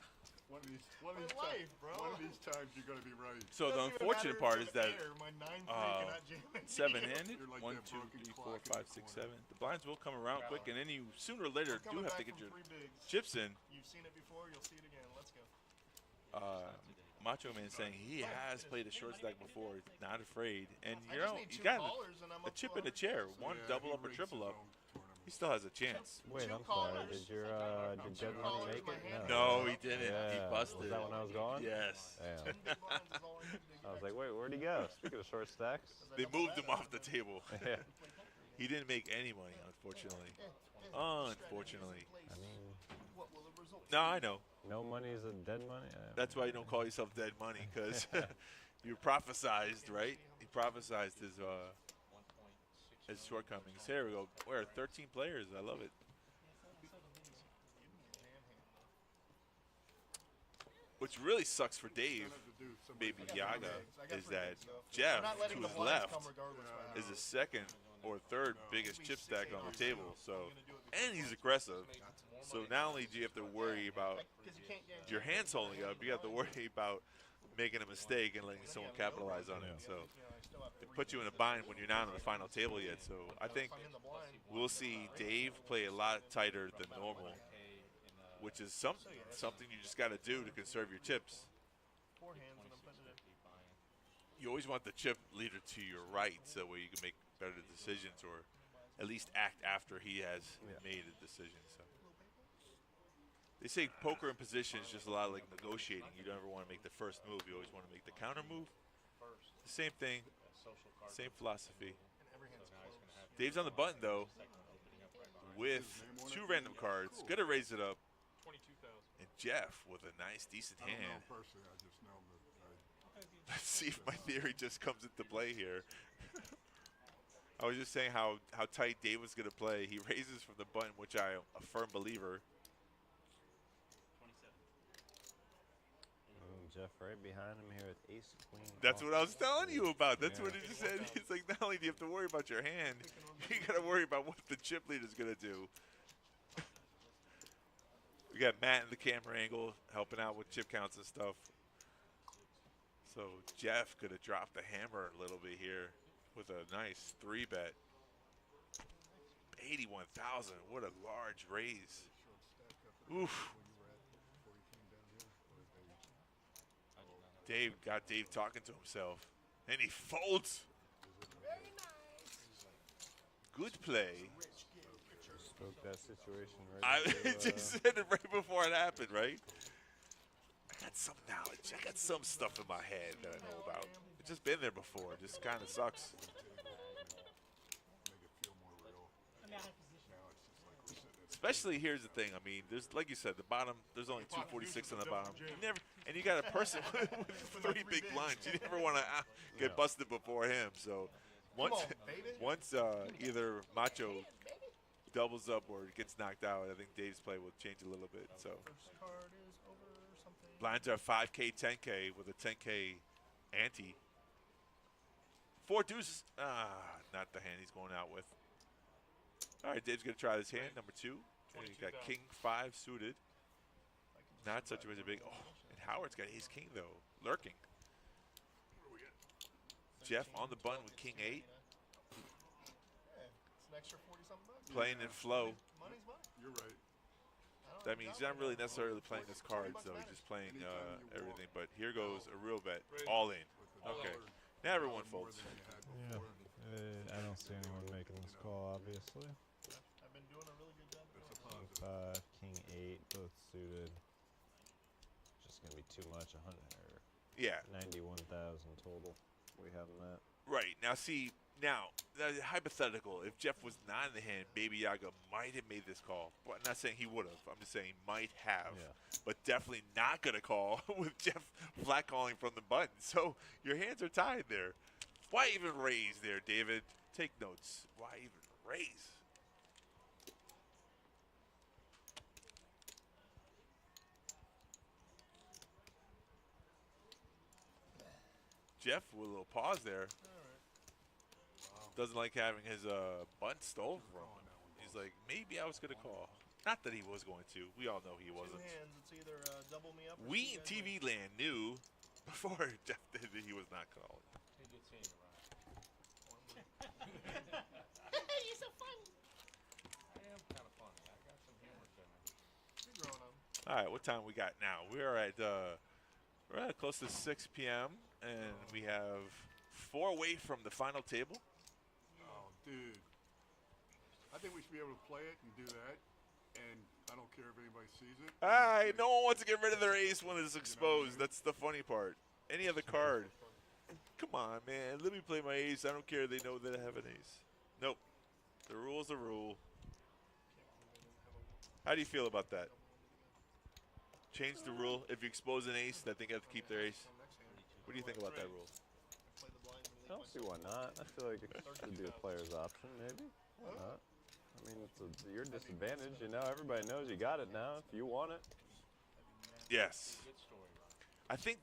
One of these My life, bro. One of these times you're gonna be right. So the Doesn't even unfortunate matter part if is it's that air, my 9-3 cannot jam into you. 7-handed, You're like 1, that 2, broken 3, 4, clock in 5, the 6, corner. 7. The blinds will come around quick, and then you sooner or later I'm coming do have to back get from your 3 bigs. chips in. You've seen it before, you'll see it again. Let's go. Macho Man saying he has played a short stack before, he's not afraid, and I you just know need you 2 got callers and I'm a up chip to in a chair, 100%. one double up or triple up. He still has a chance. Wait, I'm sorry. Did your did Dead Money make it? No, he didn't. Yeah. He busted. Was that when I was gone? Yes. Damn. 10 big blinds is all I need to I was like, wait, where'd he go? Speaking of short stacks. They moved him off the table. Yeah. He didn't make any money, unfortunately. Unfortunately. I mean, What will the result No, I know. no money is a dead money. That's why you don't call yourself dead money, because you prophesized, right? He prophesized his shortcomings. Here we go. We're 13 players. I love it. Which really sucks for Dave, Baby Yaga, is that Jeff, to his left, is the second or third biggest chip stack on the table. So, and he's aggressive. So not only do you have to worry about your hands holding up, you have to worry about making a mistake and letting someone capitalize on it. So it puts you in a bind when you're not on the final table yet. So I think we'll see Dave play a lot tighter than normal, which is something you just got to do to conserve your chips. You always want the chip leader to your right, so that way you can make better decisions, or at least act after he has made a decision. So they say poker in position is just a lot of like negotiating. You don't ever want to make the first move. You always want to make the counter move. The same thing, same philosophy. Dave's on the button though, with 2 random cards. Gonna raise it up. And Jeff with a nice, decent hand. I don't know personally, I just know that Let's see if my theory just comes into play here. I was just saying how tight Dave was going to play. He raises from the button, which I am a firm believer. Jeff right behind him here with ace, queen. That's what I was telling you about. That's what he just said. It's like, not only do you have to worry about your hand, you got to worry about what the chip leader's going to do. We got Matt in the camera angle helping out with chip counts and stuff. So Jeff could have dropped the hammer a little bit here with a nice 3-bet. 81,000. What a large raise. Oof. got Dave talking to himself. And he folds. Very nice. Good play. Spoke that situation I right into, just said it right before it happened, right? I got some knowledge. I got some stuff in my head that I know about. It's just been there before. It just kind of sucks. Especially, here's the thing. I mean, there's, like you said, the bottom. There's only 246 on the bottom. You never, and you got a person with 3 big blinds. You never want to get busted before him. So once either Macho doubles up or gets knocked out, I think Dave's play will change a little bit. So blinds are 5K, 10K with a 10K ante. 4 deuces. Not the hand he's going out with. All right, Dave's going to try this hand, number 2. And he got king 5 suited. Not such a big. Oh, and Howard's got ace king, though, lurking. Jeff on the button with king 8. It's an extra 40-something bucks. Playing in flow. Money's money. You're right. That means he's not really necessarily playing his cards, though. He's just playing everything. But here goes a real bet. All in. Okay. Now everyone folds. Yeah. I don't see anyone making this call, obviously. I've been doing a really good job. King 5, king 8, both suited. Just going to be too much, 100 or Yeah. 91,000 total. We have that. Right. Now, see, hypothetical, if Jeff was not in the hand, Baby Yaga might have made this call. But I'm not saying he would have. I'm just saying might have. Yeah. But definitely not going to call with Jeff flat calling from the button. So your hands are tied there. Why even raise there, David? Take notes. Why even raise? Jeff with a little pause there. Doesn't like having his button stolen from him. He's like, maybe I was going to call. Not that he was going to. We all know he wasn't. 2 hands. It's either double me up. Or We in TV land knew before Jeff did that he was not calling. Good seeing you, Ryan. You're so funny. I am kind of funny. I got some humor to me. You're growing up. All right, what time we got now? We're at close to 6 p.m. and we have 4 away from the final table. Oh, dude. I think we should be able to play it and do that. And I don't care if anybody sees it. All right, no one wants to get rid of their ace when it's exposed. That's the funny part. Any other card. Come on, man. Let me play my ace. I don't care. They know that I have an ace. Nope. The rule's the rule. How do you feel about that? Change the rule. If you expose an ace, I think you have to keep their ace. What do you think about that rule? I don't see why not. I feel like it should be a player's option, maybe. Why not? I mean, it's your disadvantage. You know, everybody knows you got it now if you want it. Yes. Good story, Ryan. I think,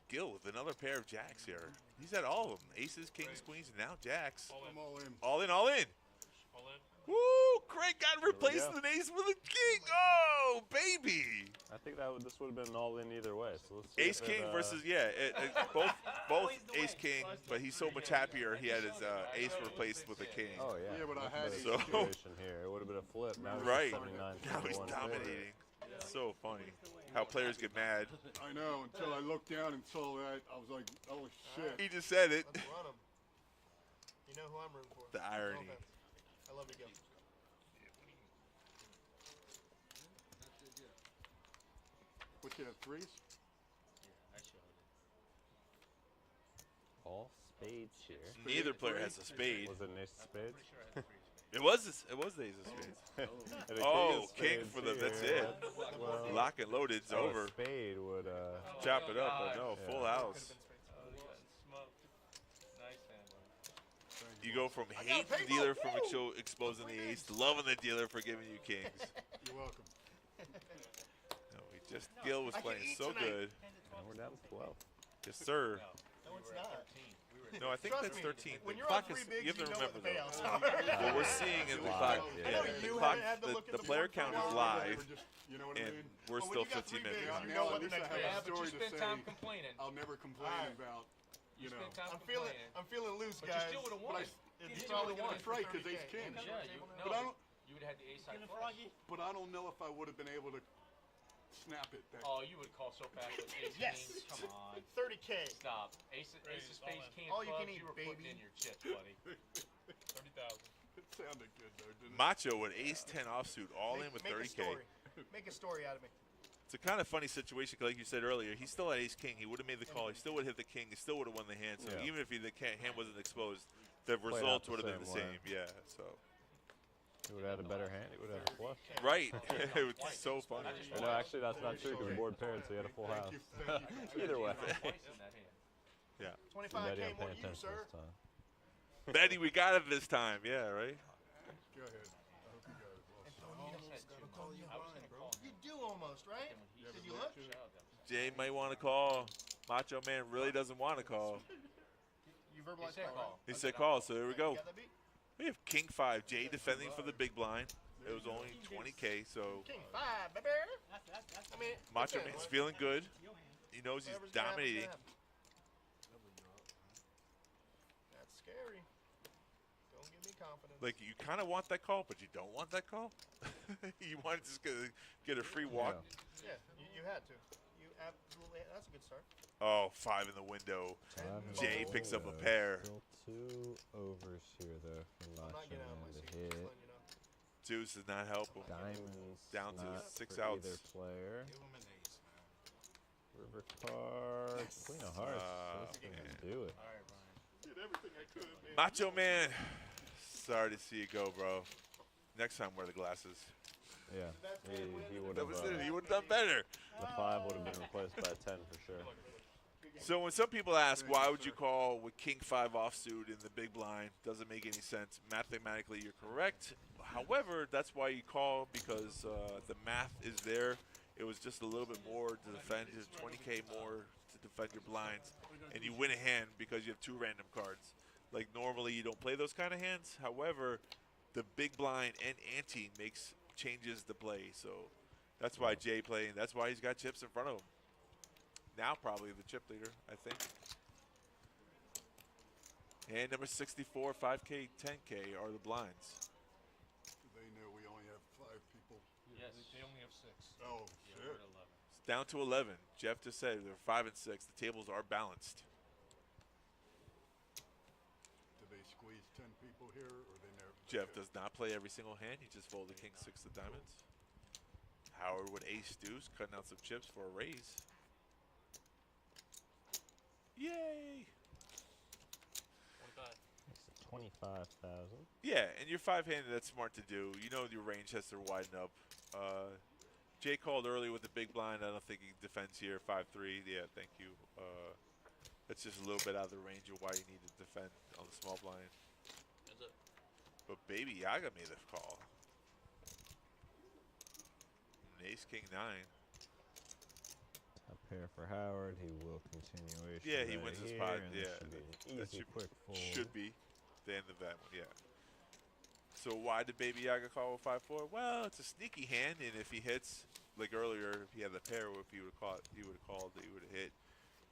Gil with another pair of jacks here. He's had all of them. Aces, kings, queens, and now jacks. I'm all in. All in, all in. All in? Woo! Craig got replaced go. with an ace with a king. Oh, baby. I think this would have been an all-in either way. So let's see Ace if king it, versus, both ace king, but he's so much happier he had his ace replaced with a king. Oh, yeah. Yeah, but I Much had better it. So- situation here. It would have been a flip. Now Right. It's 79 Now he's 21 dominating. So funny how players get mad. I know, until I looked down and saw that, I was like, oh, shit. He just said it. Let's run 'em. You know who I'm rooting for. The irony. No offense. I love you, Gil. What, you have 3s? Yeah, I showed it. All spades here. Neither player has a spade. Was it an ace of spades? Pretty sure I had 3 spades. It was the ace of spades. And a Oh, of king spades for the. here. That's it. Well, Lock and loaded. It's oh, over. A spade would. Chop it up, but no, Yeah. full house. Oh, you got smoked. Nice hand, buddy. You go from hating the dealer from exposing the ace to loving the dealer for giving you kings. You're welcome. No, Gil was playing so good. and we're down to 12. Yes, sir. No, it's not. No, I think Trust that's me, 13. when The you're on clock 3 is. bigs, You have to know remember what the though. payouts are. What we're seeing is the Live, clock. yeah. Yeah, I know the you clock. haven't had to look at The the player board for count a is while. live, You know what I and mean? we're Well, when still you got 15 3 minutes. bigs, behind. you Now know at what the least I next have payout a is. But you story to spent say. time complaining. I'll never complain Alright. about, You spent time I'm feeling complaining. I'm feeling loose, But you guys. still would have but won. I, It's You probably would've won. gonna That's right, be 'cause ace 30K. king. Yeah, you, But I don't, you would have had the ace high Get a flush. froggy. but I don't know if I would have been able to snap it. That, Oh, you would call so fast with ace Yes. kings. Come on. 30K. Stop. Ace of Ready, spades, all in. king All of you can clubs, eat, you were putting baby. in your chips, buddy. 30,000. it sounded good though, didn't it? Macho with ace 10 offsuit, all in with Make a 30K. story. Make a story out of me. It's a kind of funny situation, 'cause like you said earlier, he still had ace king. He would have made the call. He still would have hit the king. He still would have won the hand. So Yeah. even if hand wasn't exposed, the out results the would have been the same same. way. Yeah. So He would have had a better hand. He would have had a flush. right. It was so funny. Or no, actually, that's not true because board paired, so he had a full house. Either way. Twice in that hand. Yeah. Betty, 25K I'm more paying to you, attention sir. this time. Betty, we got it this time. Yeah. Right. Go ahead. I hope you got it. Well, Almost had two. call you I was blind, gonna bro. call You him. do almost, right? Then when he Did said you look? shut up, that was Jay might want to call. Macho Man really doesn't want to call. You He verbalized said call. call. He said call. So here we go. You got that beat? We have king 5. Jay defending for the big blind. It was only 20K. So King 5, baby. That's I mean, Macho listen, Man's feeling good. your hand. He knows he's whatever's gonna happen, is dominating. gonna happen. That's scary. Don't give me confidence. Like, you kind of want that call, but you don't want that call. You want to just get a free walk. Yeah, you had to. You absolutely. That's a good start. Oh, 5 in the window. Jay picks up a pair. Still 2 overs here, though, for I'm not Macho getting out of my Man to seat. hit. Just letting you know. Deuce does not help him. Diamonds Down to not 6 for outs. either player. Give him an ace, man. River card. Queen of hearts. That's man. gonna do it. All right, Ryan. did everything I could, man. Macho Man, sorry to see you go, bro. Next time, wear the glasses. Yeah, he would That have. was it. He would have done better. The 5 would have been replaced by a 10 for sure. So when some people ask, why would you call with king 5 offsuit in the big blind? Doesn't make any sense. Mathematically, you're correct. However, that's why you call, because the math is there. It was just a little bit more to defend, just 20K more to defend your blinds, and you win a hand because you have 2 random cards. Like normally, you don't play those kind of hands. However, the big blind and ante changes the play. So that's why Jay playing. That's why he's got chips in front of him. Now probably the chip leader, I think. And number 64, 5K, 10K are the blinds. They know we only have 5 people. Yes. They only have 6. Oh, Yeah, shit. we're at 11. It's down to 11. Jeff just said they're 5 and 6. The tables are balanced. Do they squeeze 10 people here, or they never? Jeff does not play every single hand. He just folded king 6 of diamonds. Howard with ace deuce, cutting out some chips for a raise. Yay! 25,000. Yeah, and your 5-handed, that's smart to do. You know your range has to widen up. Jay called early with the big blind. I don't think he defends here. 5-3. Yeah, thank you. That's just a little bit out of the range of why you need to defend on the small blind. Is it? But Baby Yaga made the call. And ace king 9. A pair for Howard. He will continuation. Yeah, he right wins the here, spot. and Yeah, this should be an that easy, quick fold. should be the end of that one. Yeah. So why did Baby Yaga call with 5-4? Well, it's a sneaky hand, and if he hits, like earlier, if he had the pair, if he would have caught, he would have called, he would have hit.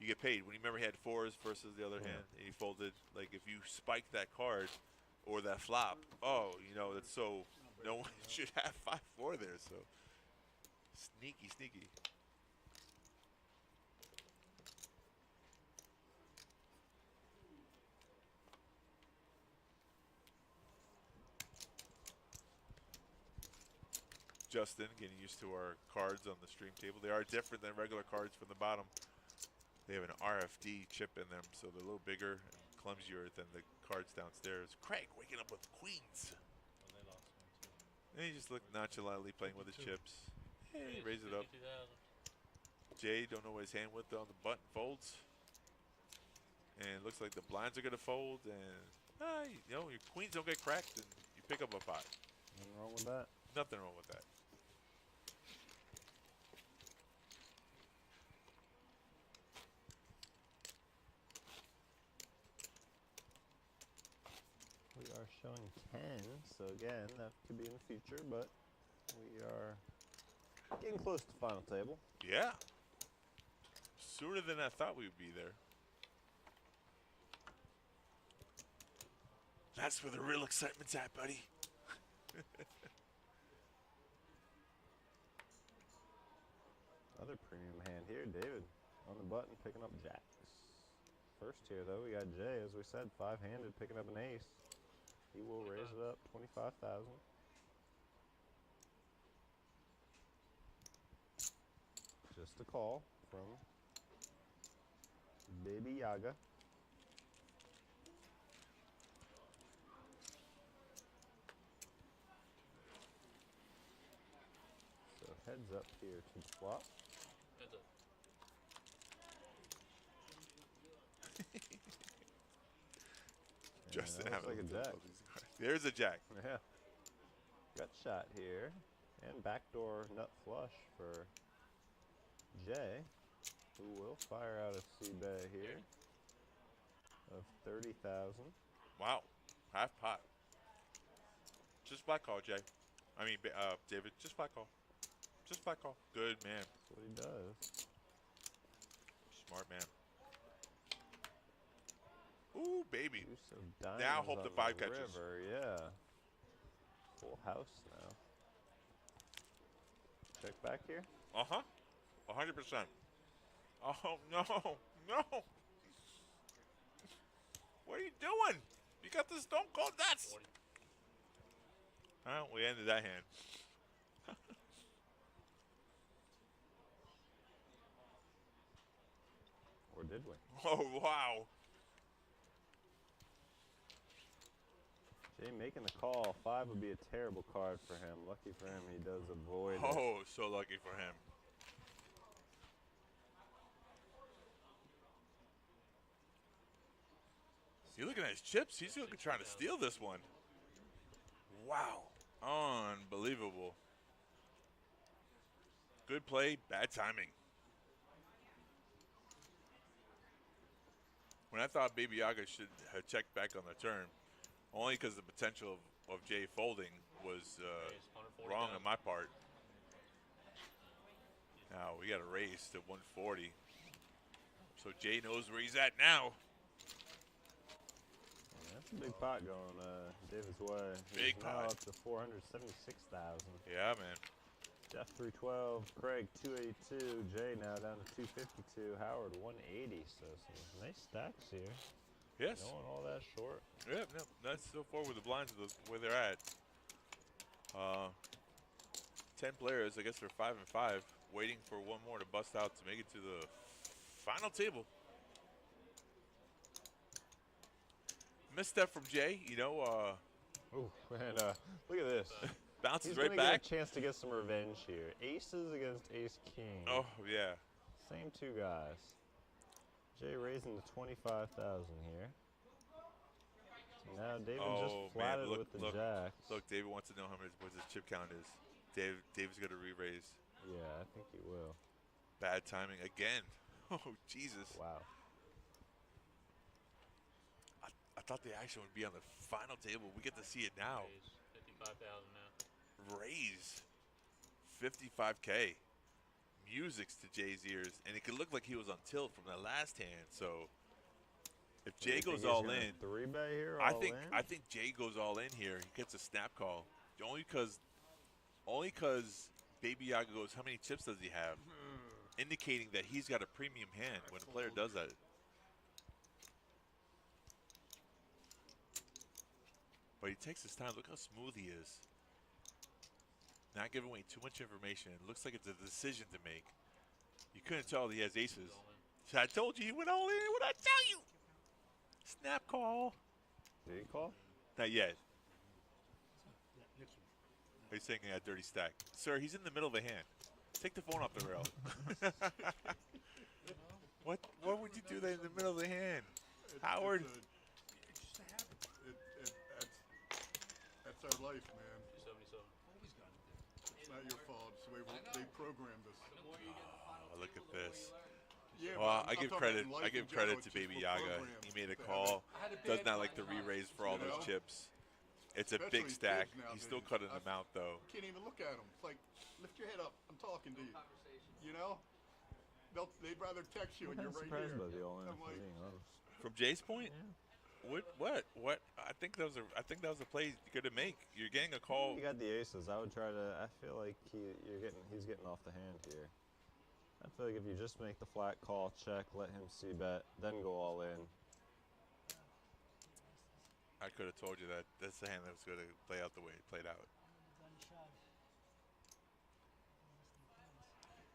You get paid. When you remember he had 4s versus the other hand, and he folded. Like if you spike that card or that flop, oh, you know that's so. No one should have 5-4 there. So sneaky, sneaky. Justin, getting used to our cards on the stream table. They are different than regular cards from the bottom. They have an RFD chip in them, so they're a little bigger and clumsier than the cards downstairs. Craig waking up with queens. Oh, they lost one too. And he just looked nonchalantly playing with his chips. Hey, raise it up. 52,000. Jay don't know what his hand with on the button folds. And it looks like the blinds are going to fold. And, you know, your queens don't get cracked and you pick up a pot. Nothing wrong with that. Nothing wrong with that. We are showing 10, so again, that could be in the future, but we are getting close to the final table. Yeah. Sooner than I thought we would be there. That's where the real excitement's at, buddy. Another premium hand here. David on the button picking up jacks. First here, though, we got Jay, as we said, 5-handed, picking up an ace. He will raise it up, 25,000. Just a call from Baby Yaga. So heads up here to the flop. Heads up. Justin that looks like a jack. There's a jack. Yeah. Gut shot here. And backdoor nut flush for Jay, who will fire out a C-bet here of 30,000. Wow. Half pot. Just flat call, Jay. I mean, David, just flat call. Just flat call. Good man. That's what he does. Smart man. Ooh, baby. Use of diamonds Now hope on the 5 catches. river, yeah. Full house now. Check back here. Uh-huh. 100%. Oh, no. No. What are you doing? You got the stone cold nuts. 40. Well, we ended that hand. Or did we? Oh, wow. Jay making the call. 5 would be a terrible card for him. Lucky for him, he does avoid it. Oh, so lucky for him. You looking at his chips? He's looking trying to steal this one. Wow. Unbelievable. Good play, bad timing. When I thought Baby Yaga should have checked back on the turn, only because the potential of Jay folding was wrong on my part. Now we got to raise to 140. So Jay knows where he's at now. Yeah, that's a big pot going David's way. Big He's now pot. up to 476,000. Yeah, man. Jeff 312, Craig 282, Jay now down to 252, Howard 180. So some nice stacks here. Yes. Going all that short. Yeah, no, that's so far with the blinds where they're at. 10 players, I guess they're 5 and 5, waiting for one more to bust out to make it to the final table. Misstep from Jay, you know. Ooh, and look at this. Bounces He's right gonna back. get a chance to get some revenge here. Aces against Ace King. Oh, yeah. Same two guys. Jay raising to 25,000 here. So now David just flatted with the jacks. Look, David wants to know what his chip count is. David's going to re-raise. Yeah, I think he will. Bad timing again. Oh, Jesus. Wow. I thought the action would be on the final table. We get to see it now. Raise 55,000 now. Raise 55K. Music's to Jay's ears, and it could look like he was on tilt from the last hand. So if Jay goes all in, 3-bet here. I think Jay goes all in here. He gets a snap call only because Baby Yaga goes, how many chips does he have? Indicating that he's got a premium hand when a player does that. But he takes his time. Look how smooth he is. Not giving away too much information. It looks like it's a decision to make. You couldn't tell he has aces. So I told you he went all in. What I tell you? Snap call. Did he call? Not yet. Yeah, next one. He's taking a dirty stack. Sir, he's in the middle of the hand. Take the phone off the rail. What would you do that in the middle of the hand? Howard? It's just a habit. That's our life, man. 277. Always got it there. It's not your fault. It's the way they programmed us. Oh, look at this. Yeah, Well, but I give I'm credit. talking about I life give in general. credit It's to just Baby we're Yaga. programmed He made a to call. I had a Does bad not like the time. re-raise for all You those know? chips. It's a Especially big stack. kids He's still nowadays. cutting them out though. Can't even look at them. It's like, lift your head up. I'm talking to you. You know? They'd rather text you and you're right surprised here. by the all-in, I'm like, being honest. From Jay's point, what? I think that was a play you could make. You're getting a call. He got the aces. I would try to. I feel like he's getting off the hand here. I feel like if you just make the flat call, check, let him see bet, then go all in. I could have told you that that's the hand that was going to play out the way it played out.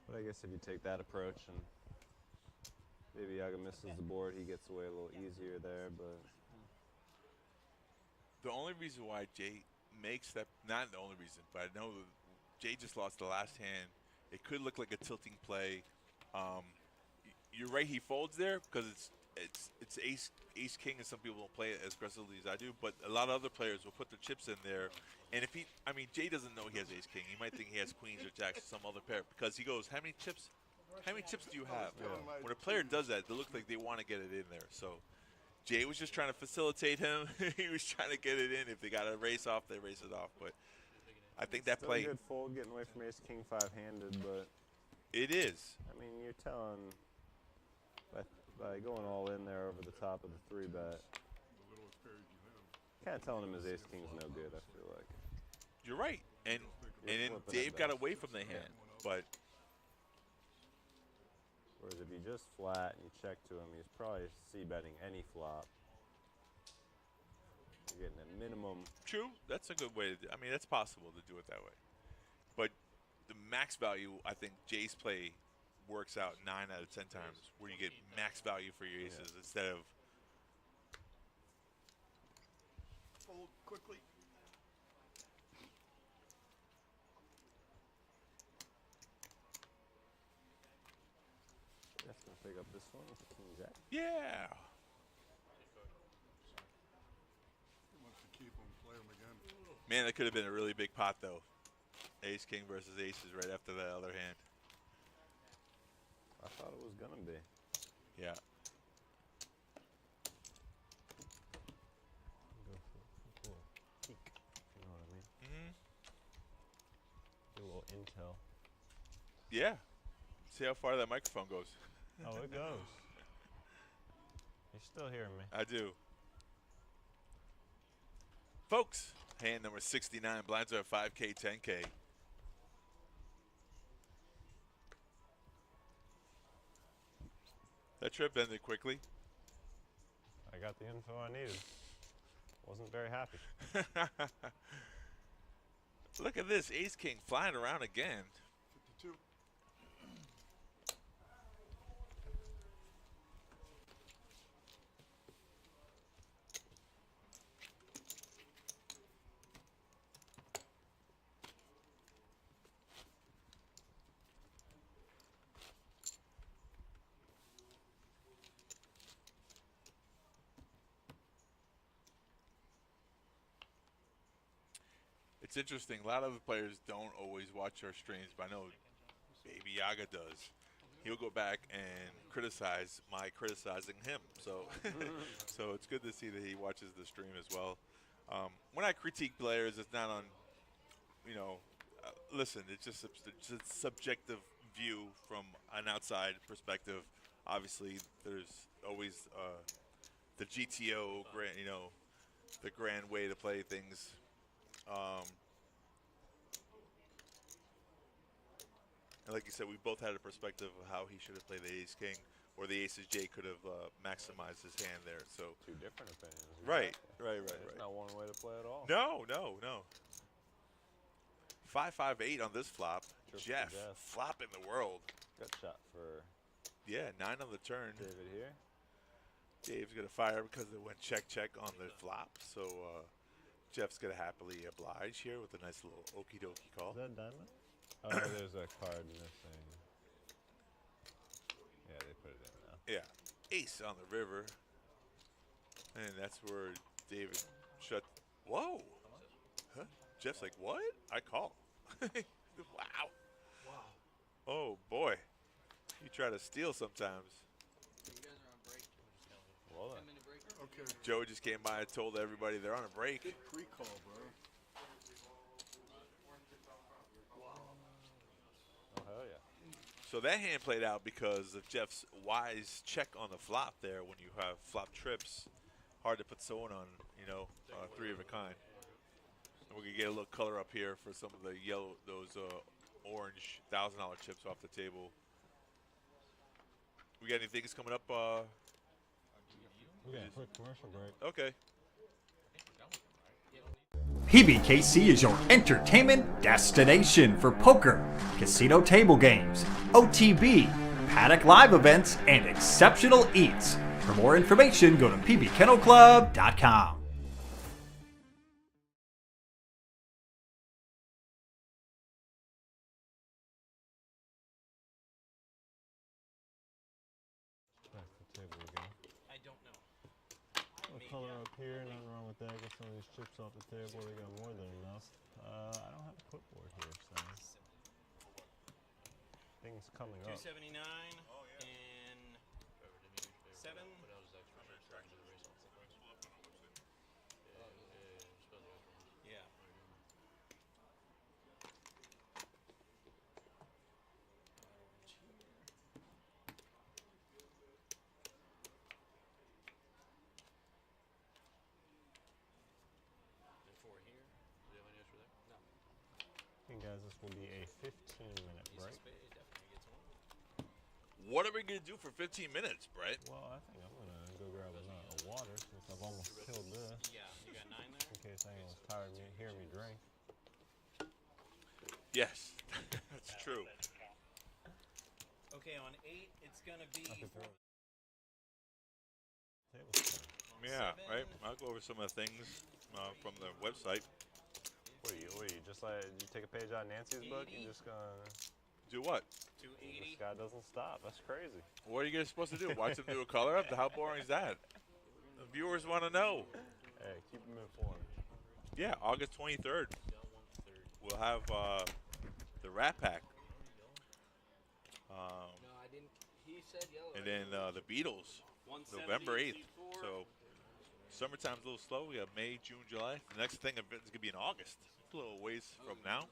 But I guess if you take that approach and maybe Yaga misses the board, he gets away a little easier there, but The only reason why Jay makes that, not the only reason, but I know Jay just lost the last hand. It could look like a tilting play. You're right, he folds there because it's ace king, and some people don't play it as aggressively as I do. But a lot of other players will put their chips in there, and if Jay doesn't know he has ace king. He might think he has queens or jacks or some other pair because he goes, how many chips do you have? Yeah. When a player does that, they look like they want to get it in there. So Jay was just trying to facilitate him. He was trying to get it in. If they got to race off, they race it off. But I think that still play. a good fold getting away from ace king 5-handed, but It is. I mean, you're telling by going all in there over the top of the 3-bet, The littlest pairs you have. kind of telling him his ace king's no good, I feel like. You're right. And then flipping Dave it got back. away from the hand. But Whereas if you just flat and you check to him, he's probably c-betting any flop. You're getting a minimum. true, that's a good way to do. I mean, that's possible to do it that way. But the max value, I think Jay's play works out 9 out of 10 times, where you get max value for your aces instead of. Fold quickly. Jeff's gonna pick up this one with the king jack. Yeah. He wants to keep them, play them again. Man, that could have been a really big pot, though. Ace king versus aces right after that other hand. I thought it was gonna be. Yeah. Go for a little peek, if you know what I mean. Mm-hmm. Get a little intel. Yeah. See how far that microphone goes. Oh, it goes. You're still hearing me. I do. Folks, hand number 69. Blinds are at 5K, 10K. That trip ended quickly. I got the info I needed. Wasn't very happy. Look at this. Ace king flying around again. 52. It's interesting. A lot of the players don't always watch our streams, but I know Baby Yaga does. He'll go back and criticize my criticizing him. So, so it's good to see that he watches the stream as well. When I critique players, it's not on, listen, it's just a subjective view from an outside perspective. Obviously, there's always the GTO, the grand way to play things. And like you said, we both had a perspective of how he should have played the ace king, or the aces J could have maximized his hand there. So Two different opinions. right. There's not one way to play at all. No. 5-5-8 on this flop. Triple Jeff, Jeff. flopping the world. Gut shot for 9 on the turn. David here. Dave's gonna fire because it went check on the flop. So Jeff's gonna happily oblige here with a nice little okie dokie call. Is that diamond? Oh, there's a card missing. Yeah, they put it in now. Yeah, ace on the river, and that's where David shut. Whoa, huh? Jeff's like, what? I call. Wow. Oh boy, you try to steal sometimes. You guys are on break. Well, 10-minute break. Okay. Joe just came by and told everybody they're on a break. Pre-call, bro. oh hell yeah. So that hand played out because of Jeff's wise check on the flop there. When you have flop trips, hard to put someone on, three of a kind. And we can get a little color up here for some of the yellow, those orange $1,000 chips off the table. We got any things coming up? We got a quick commercial break. Okay. PBKC is your entertainment destination for poker, casino table games, OTB, paddock live events, and exceptional eats. For more information, go to pbkennelclub.com. Back to the table again. I don't know. A color up here, nothing wrong with that. Get some of these chips off the table. They got more than enough. I don't have a clipboard here, so things coming up. 279 and 7. Yeah. And 4 here. Do you have any extra there? No. Okay, guys, this will be a 15-minute break. Definitely gets one. What are we gonna do for 15 minutes, Brett? Well, I think I'm gonna go grab a water since I've almost killed this. Yeah, you got 9 there? In case anyone's tired of hearing me drink. Yes, that's true. Okay, on 8, it's gonna be. Tables Yeah, right. I'll go over some of the things from the website. What do you just like? You take a page out of Nancy's book? You just gonna Do what? 280. This guy doesn't stop. That's crazy. What are you guys supposed to do? Watch them do a color up? How boring is that? The viewers want to know. Hey, keep them informed. Yeah, August 23rd. We'll have the Rat Pack. No, I didn't. He said yellow. And then the Beatles, November 8th. So summertime's a little slow. We have May, June, July. The next thing is going to be in August. It's a little ways from now.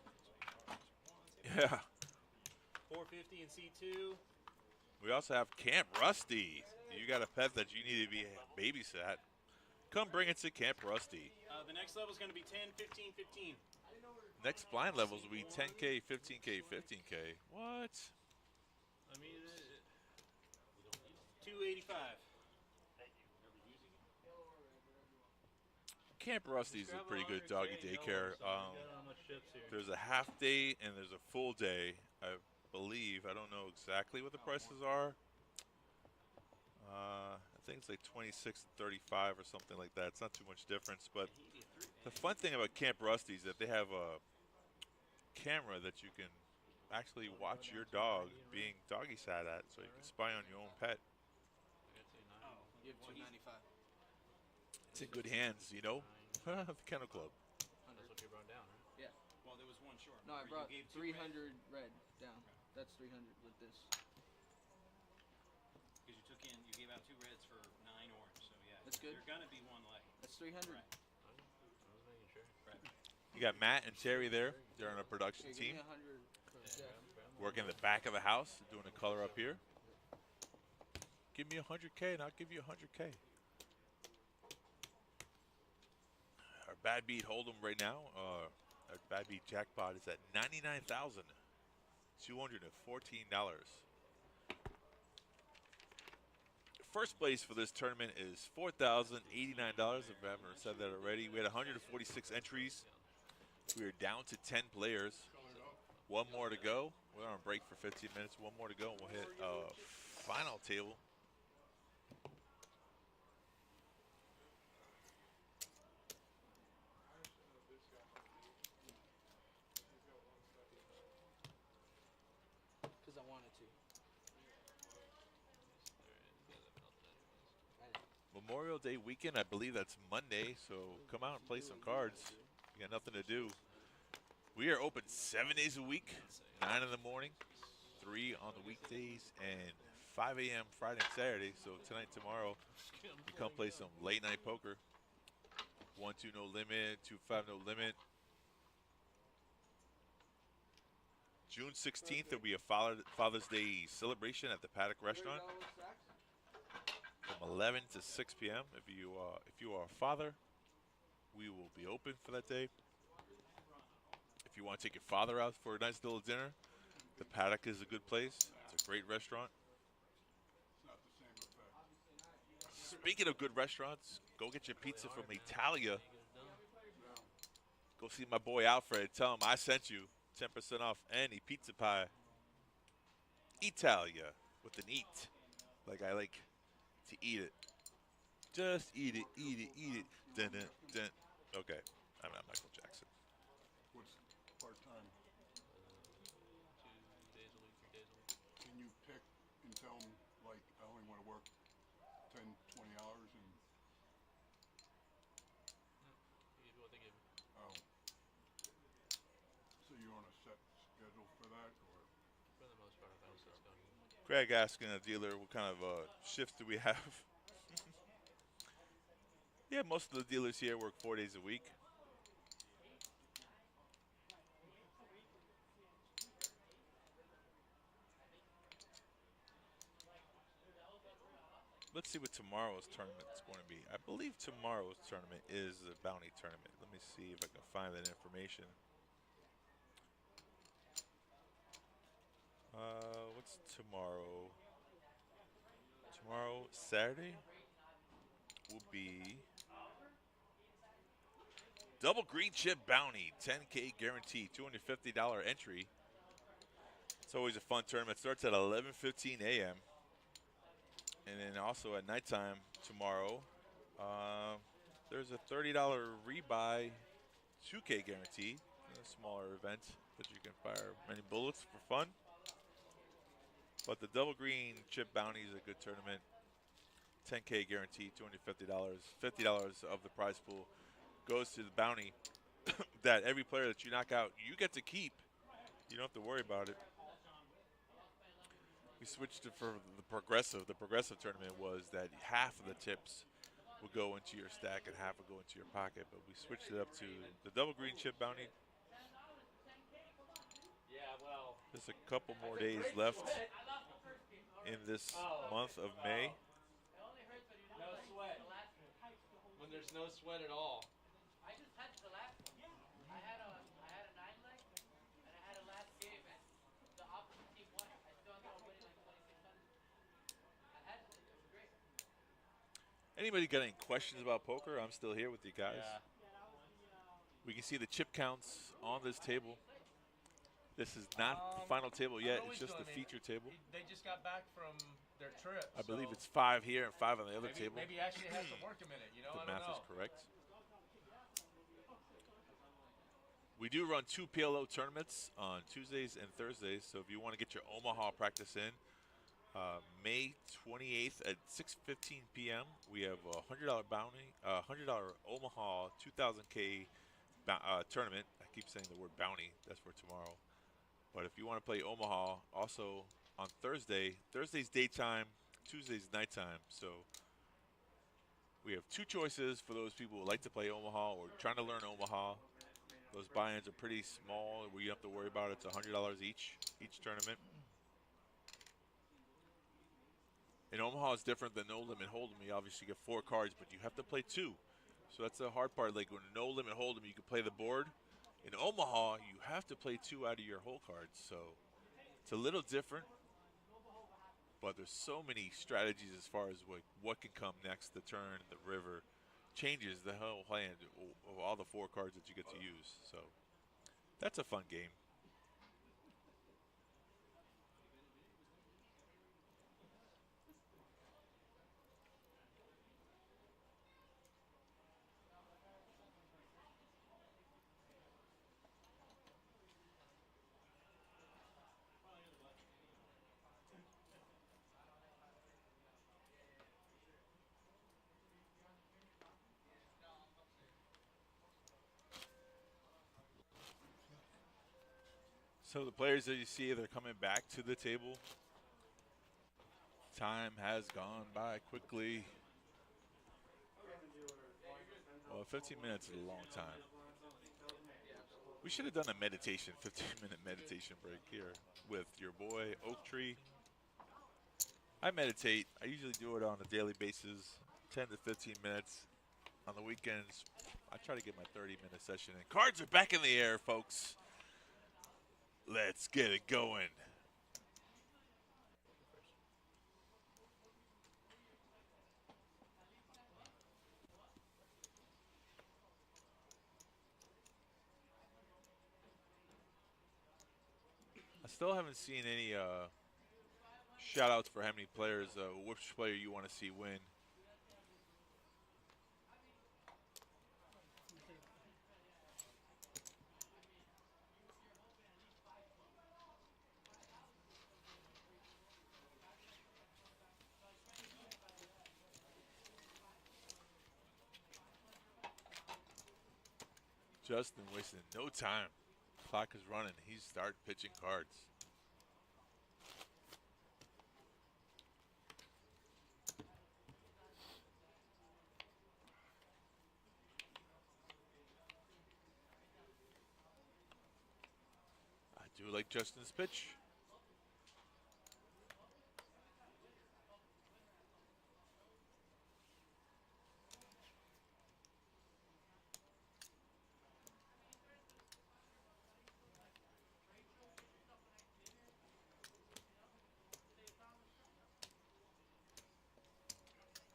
Yeah. 450 and C2. We also have Camp Rusty. You got a pet that you need to be babysat. Come bring it to Camp Rusty. The next level is going to be 10, 15, 15. Next blind levels will be 10K, 15K, 15K. What? I mean, 285. Camp Rusty's a pretty good doggy daycare. There's a half day and there's a full day, I believe. I don't know exactly what the prices are. I think it's like 26 and 35 or something like that. It's not too much difference. But the fun thing about Camp Rusty is that they have a camera that you can actually watch your dog being doggy sat at, so you can spy on your own pet. You have 295. It's in good hands, you know. The Kennel Club. That's what you brought down, right? Yeah. Well, there was one short. No, I Remember, brought you gave 300 red down. That's 300 with this. Because you took in, you gave out 2 reds for 9 orange. So yeah, That's good. There's gonna be one left. That's 300. Right. I was making sure. Right. You got Matt and Terry there. They're on a production Okay, team. give me 100 for Jeff. Working the back of the house, doing a color up here. Give me 100K and I'll give you 100K. Our bad beat hold'em right now, our bad beat jackpot is at $99,214. First place for this tournament is $4,089. If I haven't said that already, we had 146 entries. We are down to 10 players. One more to go. We're on break for 15 minutes. One more to go, and we'll hit final table. Because I wanted to. Memorial Day weekend, I believe that's Monday, so come out and play some cards. You got nothing to do. We are open 7 days a week, 9 in the morning, 3 on the weekdays, and 5 a.m. Friday and Saturday. So tonight, tomorrow, you come play some late night poker. 1-2 no limit, 2-5 no limit. June 16th, there'll be a Father's Day celebration at the Paddock Restaurant from 11 to 6 p.m. If you are a father, we will be open for that day. If you want to take your father out for a nice little dinner, the Paddock is a good place. It's a great restaurant. Speaking of good restaurants, go get your pizza from Italia. Go see my boy Alfred. Tell him I sent you 10% off any pizza pie. Italia with an eat. Like I like to eat it. Just eat it, eat it, eat it. Dun, dun, dun. Okay, I'm not Michael Jackson. What's part-time? 2 days a week, 3 days a week. Can you pick and tell them, like, I only want to work 10, 20 hours and, They give you what they give you. oh. So you're on a set schedule for that, or? For the most part, about 6 going. Craig asking a dealer what kind of shifts do we have? Yeah, most of the dealers here work 4 days a week. Let's see what tomorrow's tournament is going to be. I believe tomorrow's tournament is a bounty tournament. Let me see if I can find that information. What's tomorrow? Tomorrow, Saturday, will be double green chip bounty, 10K guarantee, $250 entry. It's always a fun tournament. It starts at 11:15 a.m. And then also at nighttime tomorrow, there's a $30 rebuy 2K guarantee, a smaller event that you can fire many bullets for fun. But the double green chip bounty is a good tournament. 10K guarantee, $250. $50 of the prize pool goes to the bounty that every player that you knock out, you get to keep. You don't have to worry about it. We switched it for the progressive. The progressive tournament was that half of the tips would go into your stack and half would go into your pocket. But we switched it up to the double green chip bounty. There's a couple more days left in this month of May. No sweat. When there's no sweat at all. I just touched the last one. I had a 9 leg and I had a last game and the opposite team won. I still ended up winning like 2600. I had it. It was great. Anybody got any questions about poker? I'm still here with you guys. Yeah. We can see the chip counts on this table. This is not the final table yet. It's just the feature table. They just got back from their trip. I believe it's 5 here and 5 on the other table. Maybe actually has to work a minute. You know, The I don't math know. is correct. We do run 2 PLO tournaments on Tuesdays and Thursdays. So if you want to get your Omaha practice in, May 28th at 6:15 p.m. we have a $100 bounty, $100 Omaha 2000K tournament. I keep saying the word bounty. That's for tomorrow. But if you want to play Omaha, also on Thursday's daytime, Tuesday's nighttime. So we have 2 choices for those people who like to play Omaha or trying to learn Omaha. Those buy-ins are pretty small. We don't have to worry about it. It's $100 each tournament. In Omaha, it's different than No Limit Hold'em. You obviously get 4 cards, but you have to play 2. So that's the hard part. Like when No Limit Hold'em, you can play the board. In Omaha, you have to play 2 out of your whole cards. So it's a little different. But there's so many strategies as far as what can come next. The turn, the river, changes the whole hand of all the 4 cards that you get to use. So that's a fun game. So the players that you see, they're coming back to the table. Time has gone by quickly. Well, 15 minutes is a long time. We should have done a meditation, 15-minute meditation break here with your boy, Oak Tree. I meditate. I usually do it on a daily basis, 10 to 15 minutes. On the weekends, I try to get my 30-minute session in. Cards are back in the air, folks. Let's get it going. still haven't seen any shout outs for how many players, which player you want to see win. Justin wasting no time. Clock is running. He's start pitching cards. I do like Justin's pitch.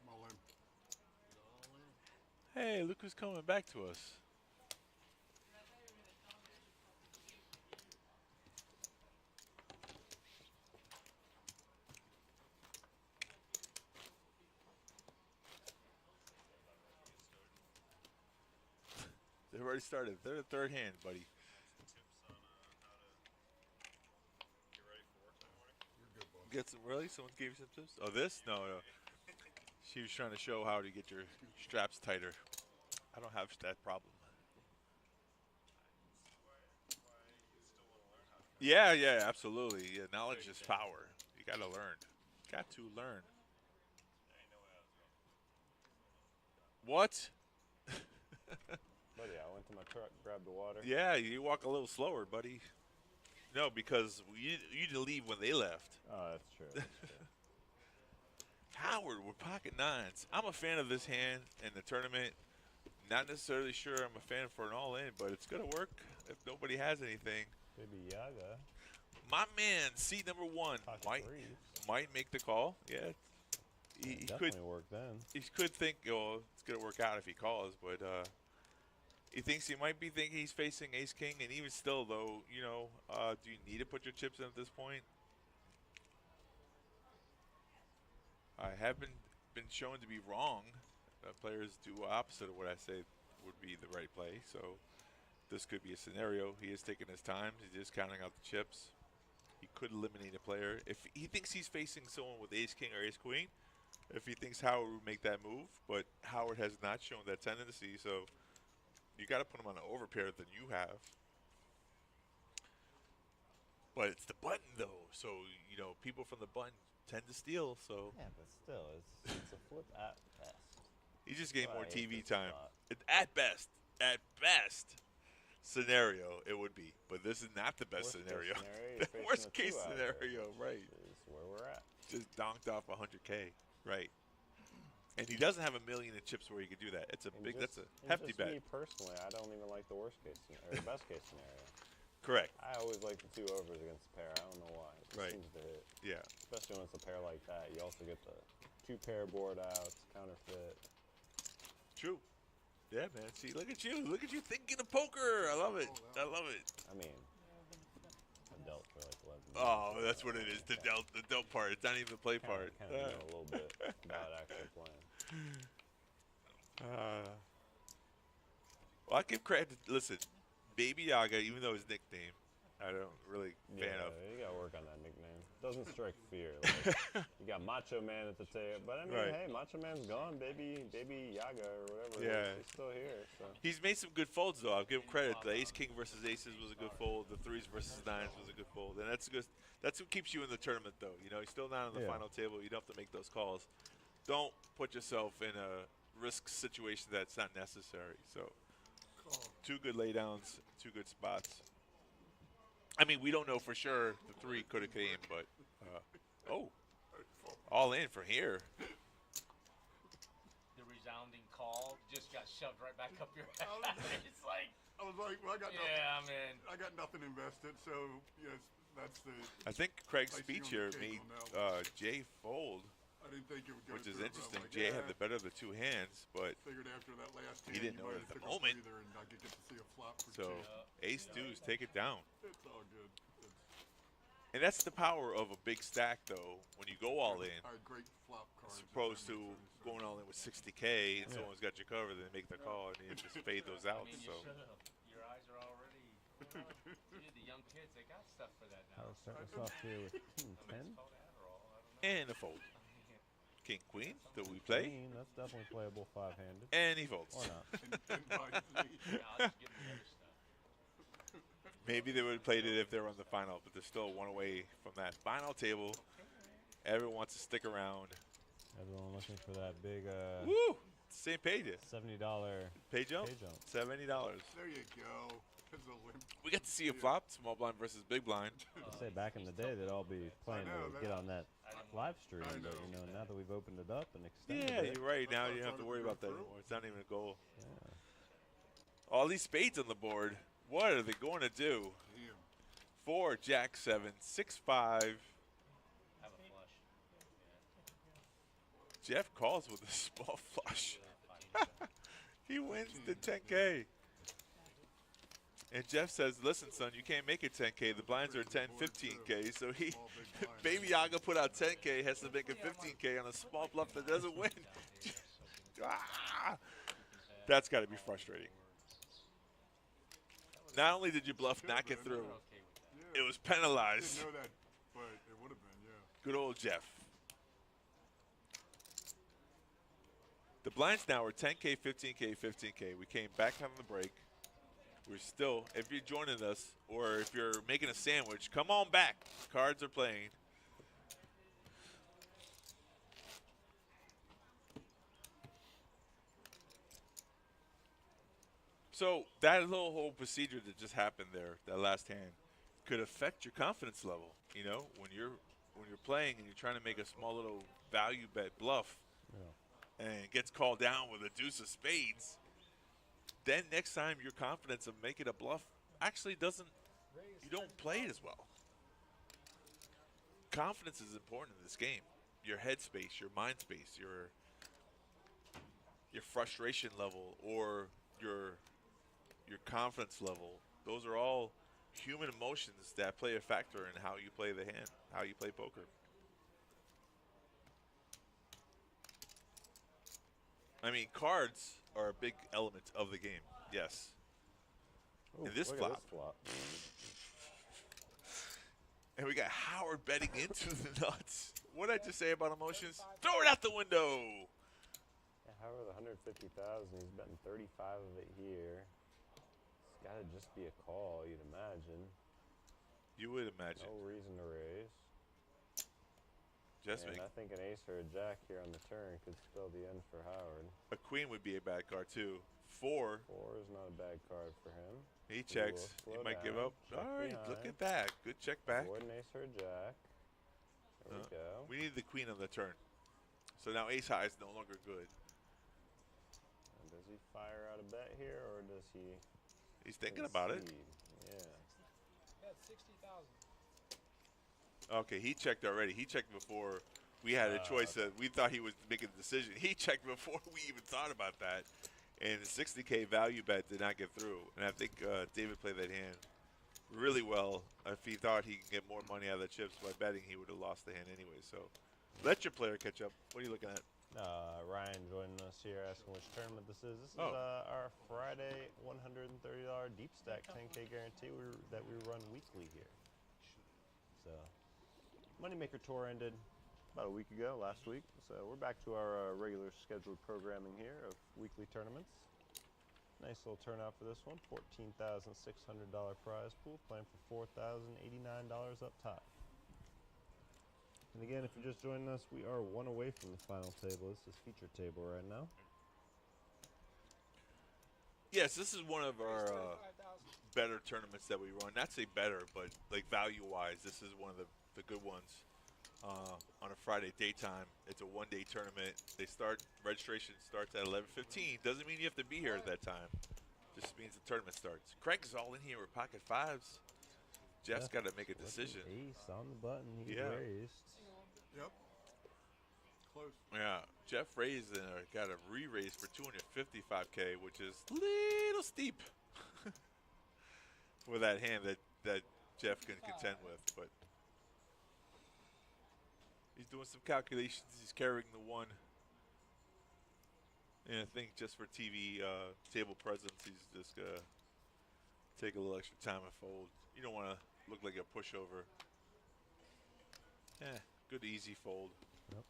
I'm all in. Hey, look who's coming back to us. They've already started. They're the third hand, buddy. Get some, really? Someone gave you some tips? Oh, this? No, no. She was trying to show how to get your straps tighter. I don't have that problem. Yeah, yeah, absolutely. Yeah, knowledge is power. You got to learn. Got to learn. What? Buddy, I went to my truck, grabbed the water. Yeah, you walk a little slower, buddy. No, because you need to leave when they left. Oh, that's true. That's true. Howard with pocket nines. I'm a fan of this hand in the tournament. Not necessarily sure I'm a fan for an all-in, but it's going to work if nobody has anything. Baby Yaga. My man, seat number one, might make the call. Yeah, he could work then. He could think, oh, it's going to work out if he calls, but he thinks he might be thinking he's facing ace-king, and even still, though, you know, do you need to put your chips in at this point? I have been shown to be wrong. Players do opposite of what I say would be the right play, so this could be a scenario. He is taking his time. He's just counting out the chips. He could eliminate a player. If he thinks he's facing someone with ace-king or ace-queen, if he thinks Howard would make that move, but Howard has not shown that tendency, so you got to put him on an overpair than you have. But it's the button, though, so, you know, people from the button tend to steal, so. Yeah, but still, it's a flip at best. He's just getting more TV time. At best, scenario, it would be. But this is not the best scenario. The worst case scenario, right. Is where we're at. Just donked off 100K, right. And he doesn't have a million in chips where he could do that. It's a big, that's a hefty bet. Me personally, I don't even like the worst case scenario, or the best case scenario. Correct. I always like the two overs against the pair. I don't know why. It Right. seems to hit. Yeah. Especially when it's a pair like that. You also get the two pair board outs, counterfeit. True. Yeah, man. See, look at you. Look at you thinking of poker. I love it. I love it. I mean, I dealt for like 11 minutes. Oh, that's what it is. The dealt part. It's not even the play part. Kind of know a little bit about actually playing. Well, I give credit. Listen, Baby Yaga, even though his nickname, I don't really fan of. You gotta work on that nickname. Doesn't strike fear. Like, you got Macho Man at the table, but I mean, hey, Macho Man's gone, baby Yaga or whatever. Yeah, he's still here. So. He's made some good folds though. I'll give him credit. The Ace King versus Aces was a good fold. The threes versus nines was a good fold, and that's good. That's what keeps you in the tournament, though. You know, you're still not on the final table. You don't have to make those calls. Don't put yourself in a risk situation that's not necessary. So, two good laydowns, two good spots. I mean, we don't know for sure. The three could have came, but all in for here. The resounding call just got shoved right back up your ass. It's like I was like, well, I got nothing. I got nothing invested, so yes, that's the. I think Craig's speech here made Jay fold. I didn't think it would go which is through, interesting. like, Jay had the better of the two hands, but figured after that last he didn't know it at the moment. And I could get to see a flop for so Jay. ace deuce, take it down. It's all good. And that's the power of a big stack, though, when you go all in, Great flop cards. as opposed to going all in with 60K and someone's got you covered, then make the call and you just fade those out. I mean, you So should have. Your eyes are already. Dude, the young kids, they got stuff for that now. I'll start us off here with King 10. It's called Adderall. I don't know. and a fold. King, queen, do we play? Queen, that's definitely playable five-handed. And he folds. Or not. Yeah, I'll just give them the other stuff. Maybe they would have played it if they were on the final, but they're still one away from that final table. Everyone wants to stick around. Everyone looking for that big Woo! Same page. $70 Pay jump? pay jump. $70. There you go. That's a limp. We got to see a flop, small blind versus big blind. I say back in the day they'd all be playing to get on that live stream, but you know, now that we've opened it up and extended Yeah, it. you're right. Now you don't have to worry about that anymore. It's not even a goal. Yeah. All these spades on the board. What are they going to do? 4, Jack 7, 6, 5. Have a flush. Jeff calls with a small flush. He wins the 10K. And Jeff says, listen, son, you can't make it 10K. The blinds are 10, 15K. So he, Baby Yaga put out 10K, has to make it 15K on a small bluff that doesn't win. That's got to be frustrating. Not only did you bluff not get through, it was penalized. Didn't know that, but it would have been, yeah. Good old Jeff. The blinds now are 10K, 15K, 15K. We came back on the break. We're still, if you're joining us or if you're making a sandwich, come on back. Cards are playing. So that little whole procedure that just happened there, that last hand, could affect your confidence level. You know, when you're playing and you're trying to make a small little value bet bluff, and it gets called down with a deuce of spades, then next time your confidence of making a bluff actually doesn't, you don't play it as well. Confidence is important in this game. Your head space, your mind space, your frustration level, or your confidence level. Those are all human emotions that play a factor in how you play the hand, how you play poker. I mean, cards are a big element of the game, yes. Ooh, And this look flop. at this flop. And we got Howard betting into the nuts. What did I just say about emotions? Throw it out the window. Yeah, Howard with 150,000, he's betting 35 of it here. It's got to just be a call, you'd imagine. You would imagine. No reason to raise. Just And make. I think an ace or a jack here on the turn could spell the end for Howard. A queen would be a bad card too. 4. 4 is not a bad card for him. He checks. He slow might give down, up. check All right, look behind. at that. Good check back. Avoid an ace or a jack. There we go. We need the queen on the turn. So now ace high is no longer good. And does he fire out a bet here, or does he? He's thinking about it. concede? Yeah. Got 60,000. Okay, he checked already. He checked before we had a choice that we thought he was making the decision. He checked before we even thought about that. And the 60K value bet did not get through. And I think David played that hand really well. If he thought he could get more money out of the chips by betting, he would have lost the hand anyway. So let your player catch up. What are you looking at? Ryan joining us here, asking which tournament this is. This is Oh. our Friday $130 deep stack 10K guarantee that we run weekly here. So, Moneymaker Tour ended about a week ago, last week. So we're back to our regular scheduled programming here of weekly tournaments. Nice little turnout for this one. $14,600 prize pool, playing for $4,089 up top. And again, if you're just joining us, we are one away from the final table. This is feature table right now. Yes, this is one of our better tournaments that we run. Not say better, but like value-wise, this is one of the good ones. On a Friday daytime, it's a one-day tournament. Registration starts at 11:15. Doesn't mean you have to be here at that time. Just means the tournament starts. Craig's all in here with pocket fives. Jeff's got to make a decision. Ace on the button. He Yeah. raised. Yep. Close. Yeah, Jeff raised and got a re-raise for 255K, which is a little steep for that hand that Jeff can contend with. But He's doing some calculations. He's carrying the 1. And I think just for TV table presence, he's just going to take a little extra time and fold. You don't want to look like a pushover. Good easy fold. Yep.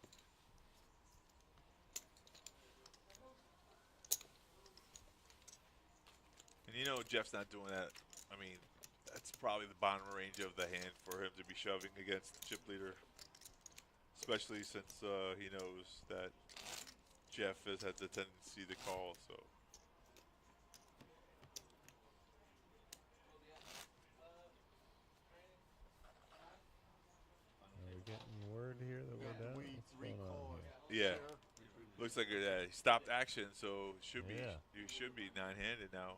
And you know Jeff's not doing that. I mean, that's probably the bottom range of the hand for him to be shoving against the chip leader. Especially since he knows that Jeff has had the tendency to call, so. Are we getting word here that we're down? What's going on here? Yeah. Looks like he stopped action, so should be Yeah. you should be 9-handed now.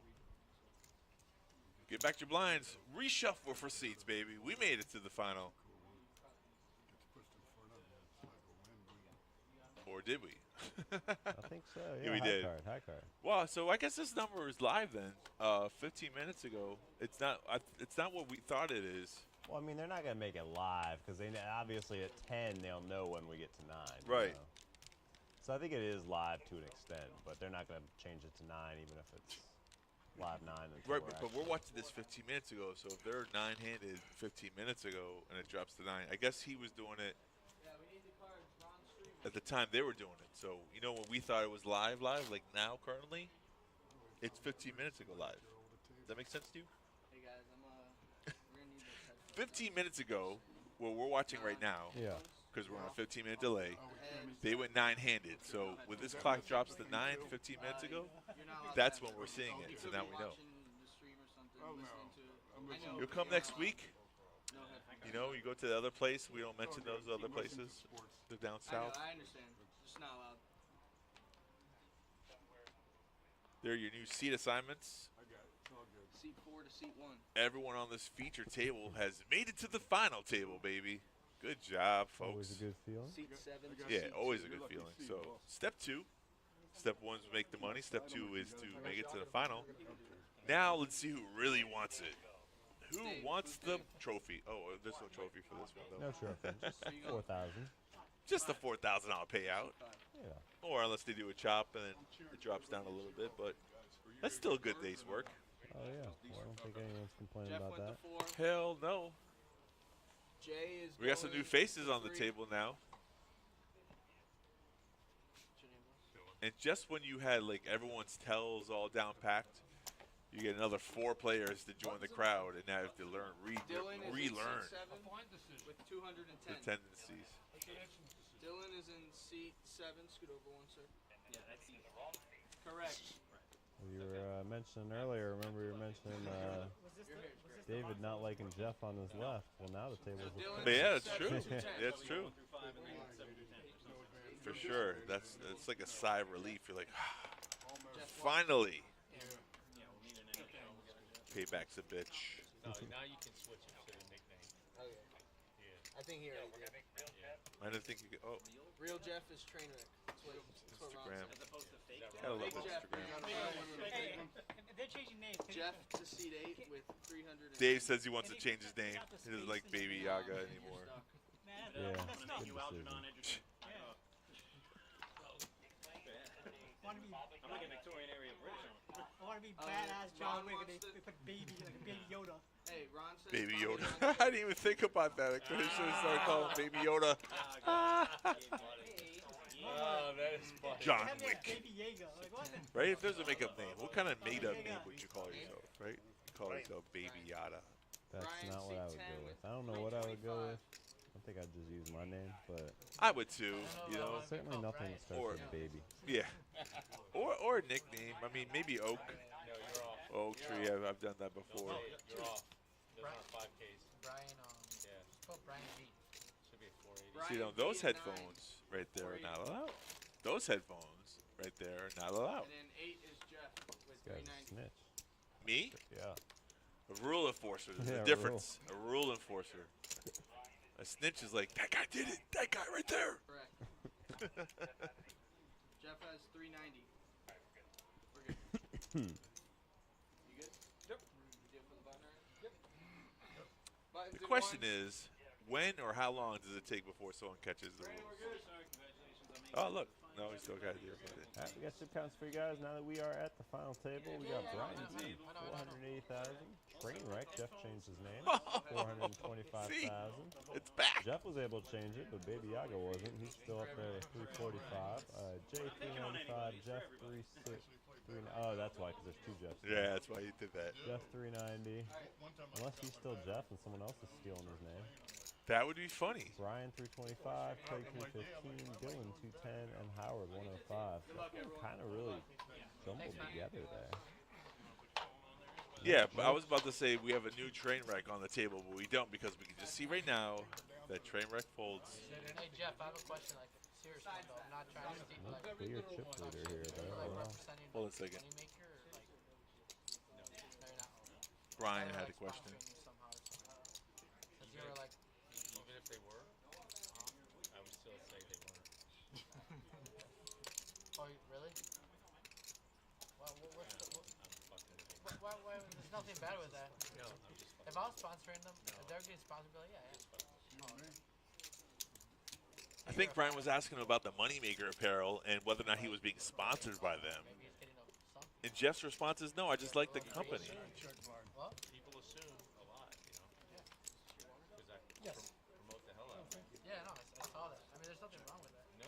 Get back your blinds. Reshuffle for seats, baby. We made it to the final. Or did we? I think so. Yeah, we did. High card. Well, so I guess this number is live then. 15 minutes ago. It's not. It's not what we thought it is. Well, I mean, they're not gonna make it live because they obviously at 10 they'll know when we get to 9. Right. You know? So I think it is live to an extent, but they're not gonna change it to 9 even if it's live 9. Right, but we're watching this 15 minutes ago. So if they're 9-handed 15 minutes ago and it drops to 9, I guess he was doing it at the time they were doing it. So, you know, when we thought it was live, like now currently, it's 15 minutes ago live. Does that make sense to you? Hey guys, we're gonna need this 15 minutes ago, what we're watching right now, Yeah. because we're on a 15-minute delay, they went 9-handed. So when this clock drops to 9, 15 minutes ago, that's when we're seeing it. So now we know. You'll come next week. You know, you go to the other place. We don't mention those other places. They're down south. I understand. Just not allowed. They're your new seat assignments. Seat 4 to seat 1. Everyone on this feature table has made it to the final table, baby. Good job, folks. Always a good feeling. Seat 7 to Yeah, seat always 2. a good feeling. So, step 2. Step 1 is make the money. Step 2 is to make it to the final. Now, let's see who really wants it. Who wants the trophy? Oh, there's no trophy for this one, though. No trophy. Just 4,000. Just a $4,000 payout. Yeah. Or unless they do a chop and then it drops down a little bit, but that's still a good day's work. Oh yeah. Well, I don't think anyone's complaining Jeff about went that. to 4. Hell no. Jay is We got some new going faces on the 3. table now. What's your name, boss? And just when you had like everyone's tells all down packed, you get another 4 players to join the crowd, and now you have to learn, Dylan is relearn in seat 7 with 210. the tendencies. Dylan is in seat 7. Scoot over one, sir. Yeah, that's correct. You were mentioning earlier. Remember you were mentioning David not liking Jeff on his left. Well, now the table's. But yeah, that's true. That's true. For sure. That's like a sigh of relief. You're like, finally. Payback's a bitch. No, now you can switch it to a nickname. Okay. Yeah. I think he already did. I didn't think you could. Oh, Real Jeff is Trainwreck. That's what Ron Instagram. said. As opposed to fake Gotta love Fake Jeff. Instagram. Hey, they're changing names. Jeff to seat 8 with 300. Dave says he wants to change his name. He doesn't like Baby Yaga anymore. Man, Yeah. that's not Good decision. Want to be, I'm like a Victorian area British. I want to be badass John Wick and they put baby like a baby Yoda. Hey, Ron said Baby Yoda. I didn't even think about that. I could have started calling him Baby Yoda. Oh, that is funny. John Have me as Wick. Baby Yaga. Like what? Right? If there's a makeup name, what kind of made-up name would you call yourself, right? You call yourself Baby Yada. That's Ryan, not what I would seat go 10 with. I don't know what I would go with. I think I'd just use my name, but I would too, you know. certainly nothing that starts Or- with baby. Yeah. Or a nickname. I mean, maybe Oak. No, you're off. Oak Tree. I've done that before. You're off. Those aren't 5Ks. Brian, Yeah. called Brian B. Should be a 480. Brian See, you know, B those is 9. headphones right there are not allowed. Those headphones right there are not allowed. And then 8 is Jeff with This guy's a 390. snitch. Me? Yeah. A rule enforcer. There's Yeah, a a difference. A rule enforcer. A snitch is like, that guy did it. That guy right there. Correct. Jeff has 390. We're good. You good? Yep. You deal for the button already? Yep. Buttons The in question one. is, when or how long does it take before someone catches the rules? Oh, look. No, we still got to do it. All right, we got chip counts for you guys. Now that we are at the final table, we got Brian D, 480,000. Trainwreck, Jeff changed his name. 425,000. It's back. Jeff was able to change it, but Baby Yaga wasn't. He's still up there at 345. Jay 395, Jeff 36. Oh, that's why, because there's two Jeffs. Yeah, that's why he did that. Jeff 390. Unless he's still Jeff and someone else is stealing his name. That would be funny. Brian 325, Craig 315, Dylan 210, and Howard 105. Kind of really jumbled together there. Yeah, but I was about to say we have a new train wreck on the table, but we don't because we can just see right now that train wreck folds. Hey Jeff, I have a question. Like seriously though, I'm not trying to steal. Like, Clear chip leader here, though. like Wow. representing Hold on a second. Moneymaker or like no, you're not. Brian They're, had like, a question. sponsoring you somehow or something. Since you were like, Even if they were, I would still say they weren't. oh really? Well, what's the, I'm fucking with you. why, there's nothing bad with that. No, I'm just fucking. If I was sponsoring them, if they're getting sponsored, I'd be like, yeah. I think Brian was asking about the Moneymaker apparel and whether or not he was being sponsored by them. Maybe he's getting something. And Jeff's response is, no, I just like the company. What? People assume a lot, you know. Because I Yes. promote the hell out of it. Yeah, no, I saw that. I mean, there's nothing wrong with that. No.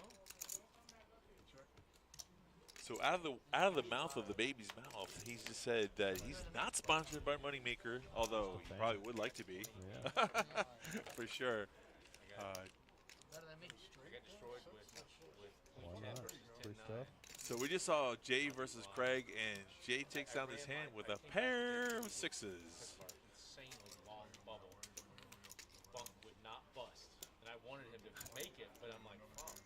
So out of the mouth of the baby's mouth, he's just said that he's not sponsored by Moneymaker, although he probably would like to be, Yeah. for sure. Better than me. I got destroyed with Why 10 not? versus Free 10-9. stuff. So we just saw Jay versus Craig, and Jay takes down his hand with a pair of sixes. Insanely long bubble. Bunk would not bust. And I wanted him to make it, but I'm like, fuck.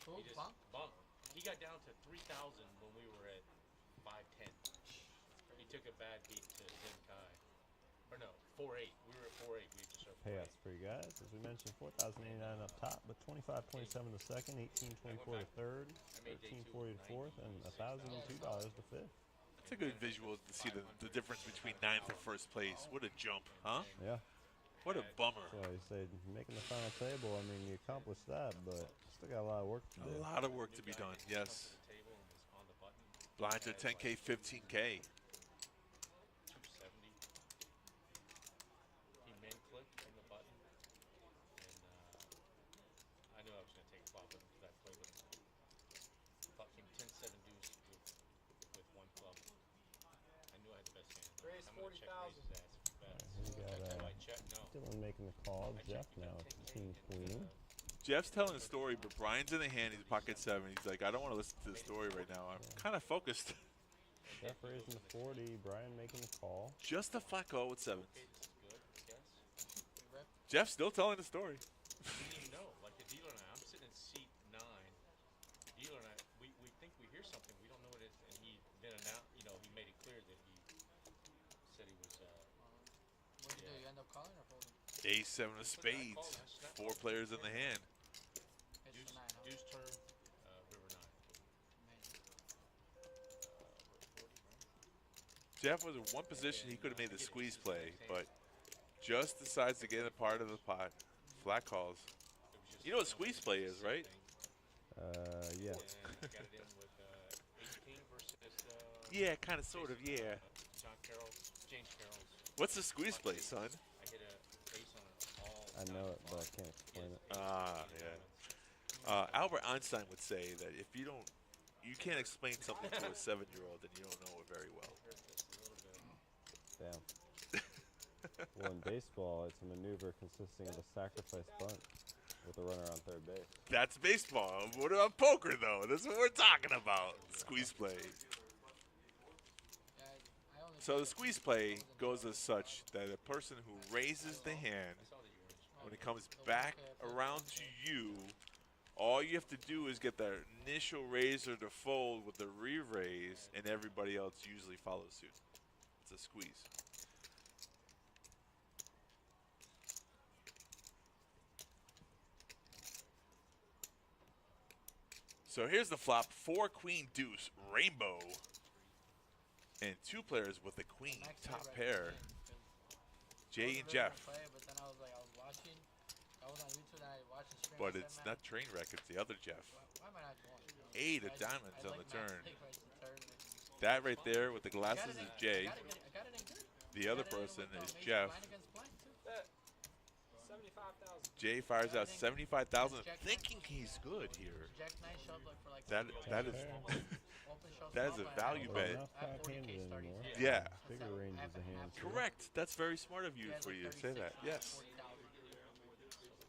Who? He just Bunk? Bunk. He got down to 3,000 when we were at 510. He took a bad beat to Zenkai. Or no, 4-8. We were at 4-8. We just started 4-8. Payouts for you guys. As we mentioned, 4,089 up top, but 25.27 the second, 18.24 the third, 13.40 the fourth, and $1,002 the fifth. It's a good visual to see the difference between ninth and first place. What a jump, huh? Yeah. What a bummer. So he said, making the final table, I mean, you accomplished that, but still got a lot of work to do. A lot of work to be done, yes. Table and was on the button. Blinds are 10K, 15K. 270. He min clicked on the button, and I knew I was going to take a flop with him because I played with him. Flop came 10-7 deuce with one club. I knew I had the best hand. Raise I'm gonna check 40,000. raise his ass if he bets. He got Do I check? No. Dylan making the call. Jeff now, king queen. Jeff's telling the story, but Brian's in the hand. He's pocket seven. He's like, I don't want to listen to the story right now. I'm kind of focused. Jeff raising the 40, Brian making the call. Just a flat call with sevens. Okay, this is good, I guess. Rip. Jeff's still telling the story. We didn't even know. Like the dealer and I, I'm sitting in seat 9. The dealer and I, we think we hear something. We don't know what it is. And he then announced, you know, he made it clear that he said he was. What'd you do? You end up calling or folding? Ace seven of spades. 4 players in the hand. It's Deuce, the 9, huh? deuce turn, river 9. Amazing. Jeff was in one position he could have made the squeeze play, but just decides to get a part of the pot. Flat calls. You know what squeeze play is, right? Yeah. And got it in with Ace King versus Yeah, kind of, sort of, yeah. John Carroll's, James Carroll's. What's the squeeze play, son? I hit a ace on an all. I know it, but I can't explain it. Ah, yeah. Albert Einstein would say that if you can't explain something to a 7-year-old, then you don't know it very well. Damn. Well, in baseball, it's a maneuver consisting of a sacrifice bunt with a runner on third base. That's baseball. What about poker, though? That's what we're talking about. Squeeze play. Yeah, I only So the squeeze play goes as such that a person who raises the hand, when it comes back around to you, all you have to do is get that initial raiser to fold with the re-raise, and everybody else usually follows suit. It's a squeeze. So here's the flop: 4 queen deuce rainbow, and 2 players with the queen I'm actually top ready pair. to play, 'cause I Jay wasn't and really gonna Jeff. Play, but then I was watching, was on YouTube and I watched the stream. But I said, it's man, not Trainwreck, it's the other Jeff. why am I not going? 8 of I diamonds on like the turn. Max Pick right to turn. That right there with the I glasses is Jay. got it in good. The other person is Jeff. That 75,000. Jay fires out 75,000, thinking he's good here. Jack 9 showed like for like That is that is a value bet. Yeah. Bigger ranges of hands. Correct. That's very smart of you for you to say that. Yes.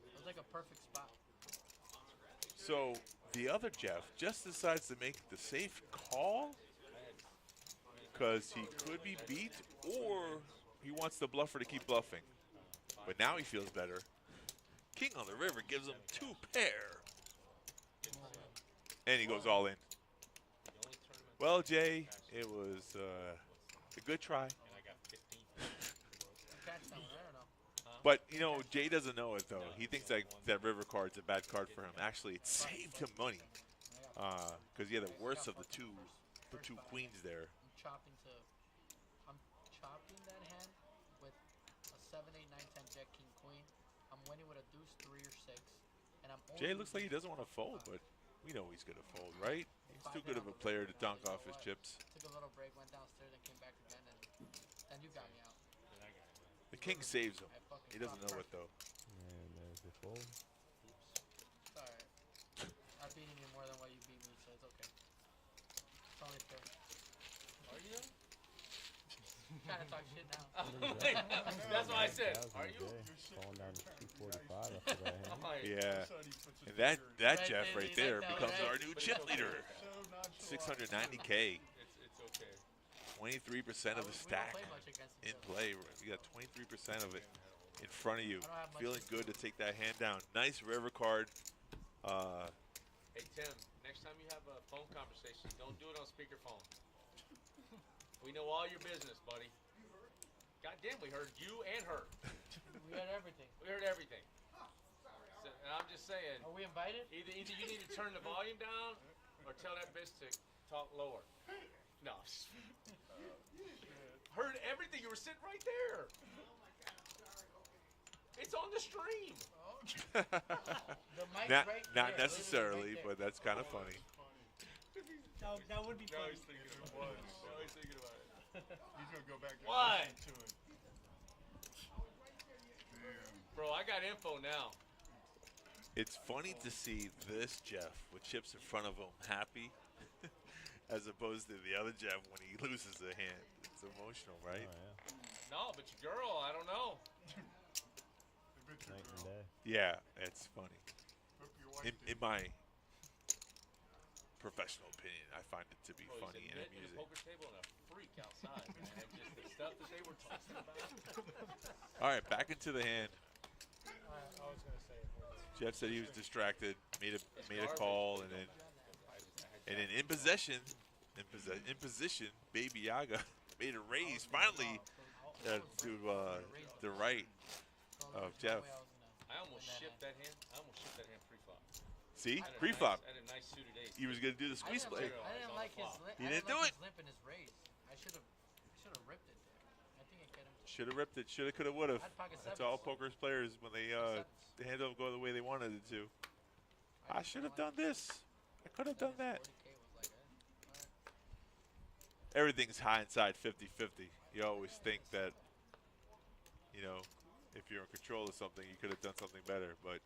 It was like a perfect spot. So the other Jeff just decides to make the safe call because he could be beat, or he wants the bluffer to keep bluffing. But now he feels better. King on the river gives him 2 pair. And he goes all in. Well, Jay, it was a good try. But, you know, Jay doesn't know it, though. He thinks that river card's a bad card for him. Actually, it saved him money because he had the worst of the two queens there. I'm chopping that hand with a 7, 8, 9, 10 Jack, King, Queen. I'm winning with a deuce, 3 or 6. And I'm Jay looks like he doesn't want to fold, but we know he's going to fold, right? He's too good of a player to dunk off his chips. Took a little break, went downstairs, and came back again, and then you got me out. The king saves him. He doesn't know it, though. And there's the fold. It's alright. I'm beating you more than what you beat me, so it's okay. It's only fair. Are you? Trying to talk shit now. That's what I said. Are you? Falling down to 245 after that hand. Yeah. And that Jeff right there becomes our new chip leader. 690K. It's okay. 23% of the stack in play. You got 23% of it in front of you. Feeling good to take that hand down. Nice river card. Hey, Tim, next time you have a phone conversation, don't do it on speakerphone. We know all your business, buddy. God damn, we heard you and her. We heard everything. We heard everything. So, and I'm just saying. Are we invited? Either you need to turn the volume down or tell that bitch to talk lower. No. Heard everything. You were sitting right there. It's on the stream. The mic's not right not there, necessarily, right there. but that's kind of funny. That would be Now funny. he's thinking about it. Now he's thinking about it. He's gonna go back and Why? listen to it. Damn. Bro, I got info now. It's funny to see this Jeff with chips in front of him happy as opposed to the other Jeff when he loses a hand. It's emotional, right? Oh, yeah. No, but your girl, I don't know. Night and day. Yeah, it's funny. Hope your wife In my professional opinion, I find it to be Bro, funny he's and a knit in a amusing. poker table and a freak outside, man. Just the stuff that they were talking about. All right, back into the hand. I was gonna say it. Jeff said he was distracted, made a call, and then in position, Baby Yaga made a raise finally to the right of Jeff. I almost shipped that hand. Pre-flop. See, I had a pre-flop. Nice, I had a nice suited ace. He was gonna do the squeeze play. I didn't like his He didn't do it. limp in his raise. I should have ripped it there. I think I get him. Should have ripped it. Should have. Could have. Would have. I'd pocket That's sevens. all poker's players when they the hand don't go the way they wanted it to. I should have done this. I could have done that. 40K was like, alright. Everything's hindsight 50-50. You always think that, you know, if you're in control of something, you could have done something better. But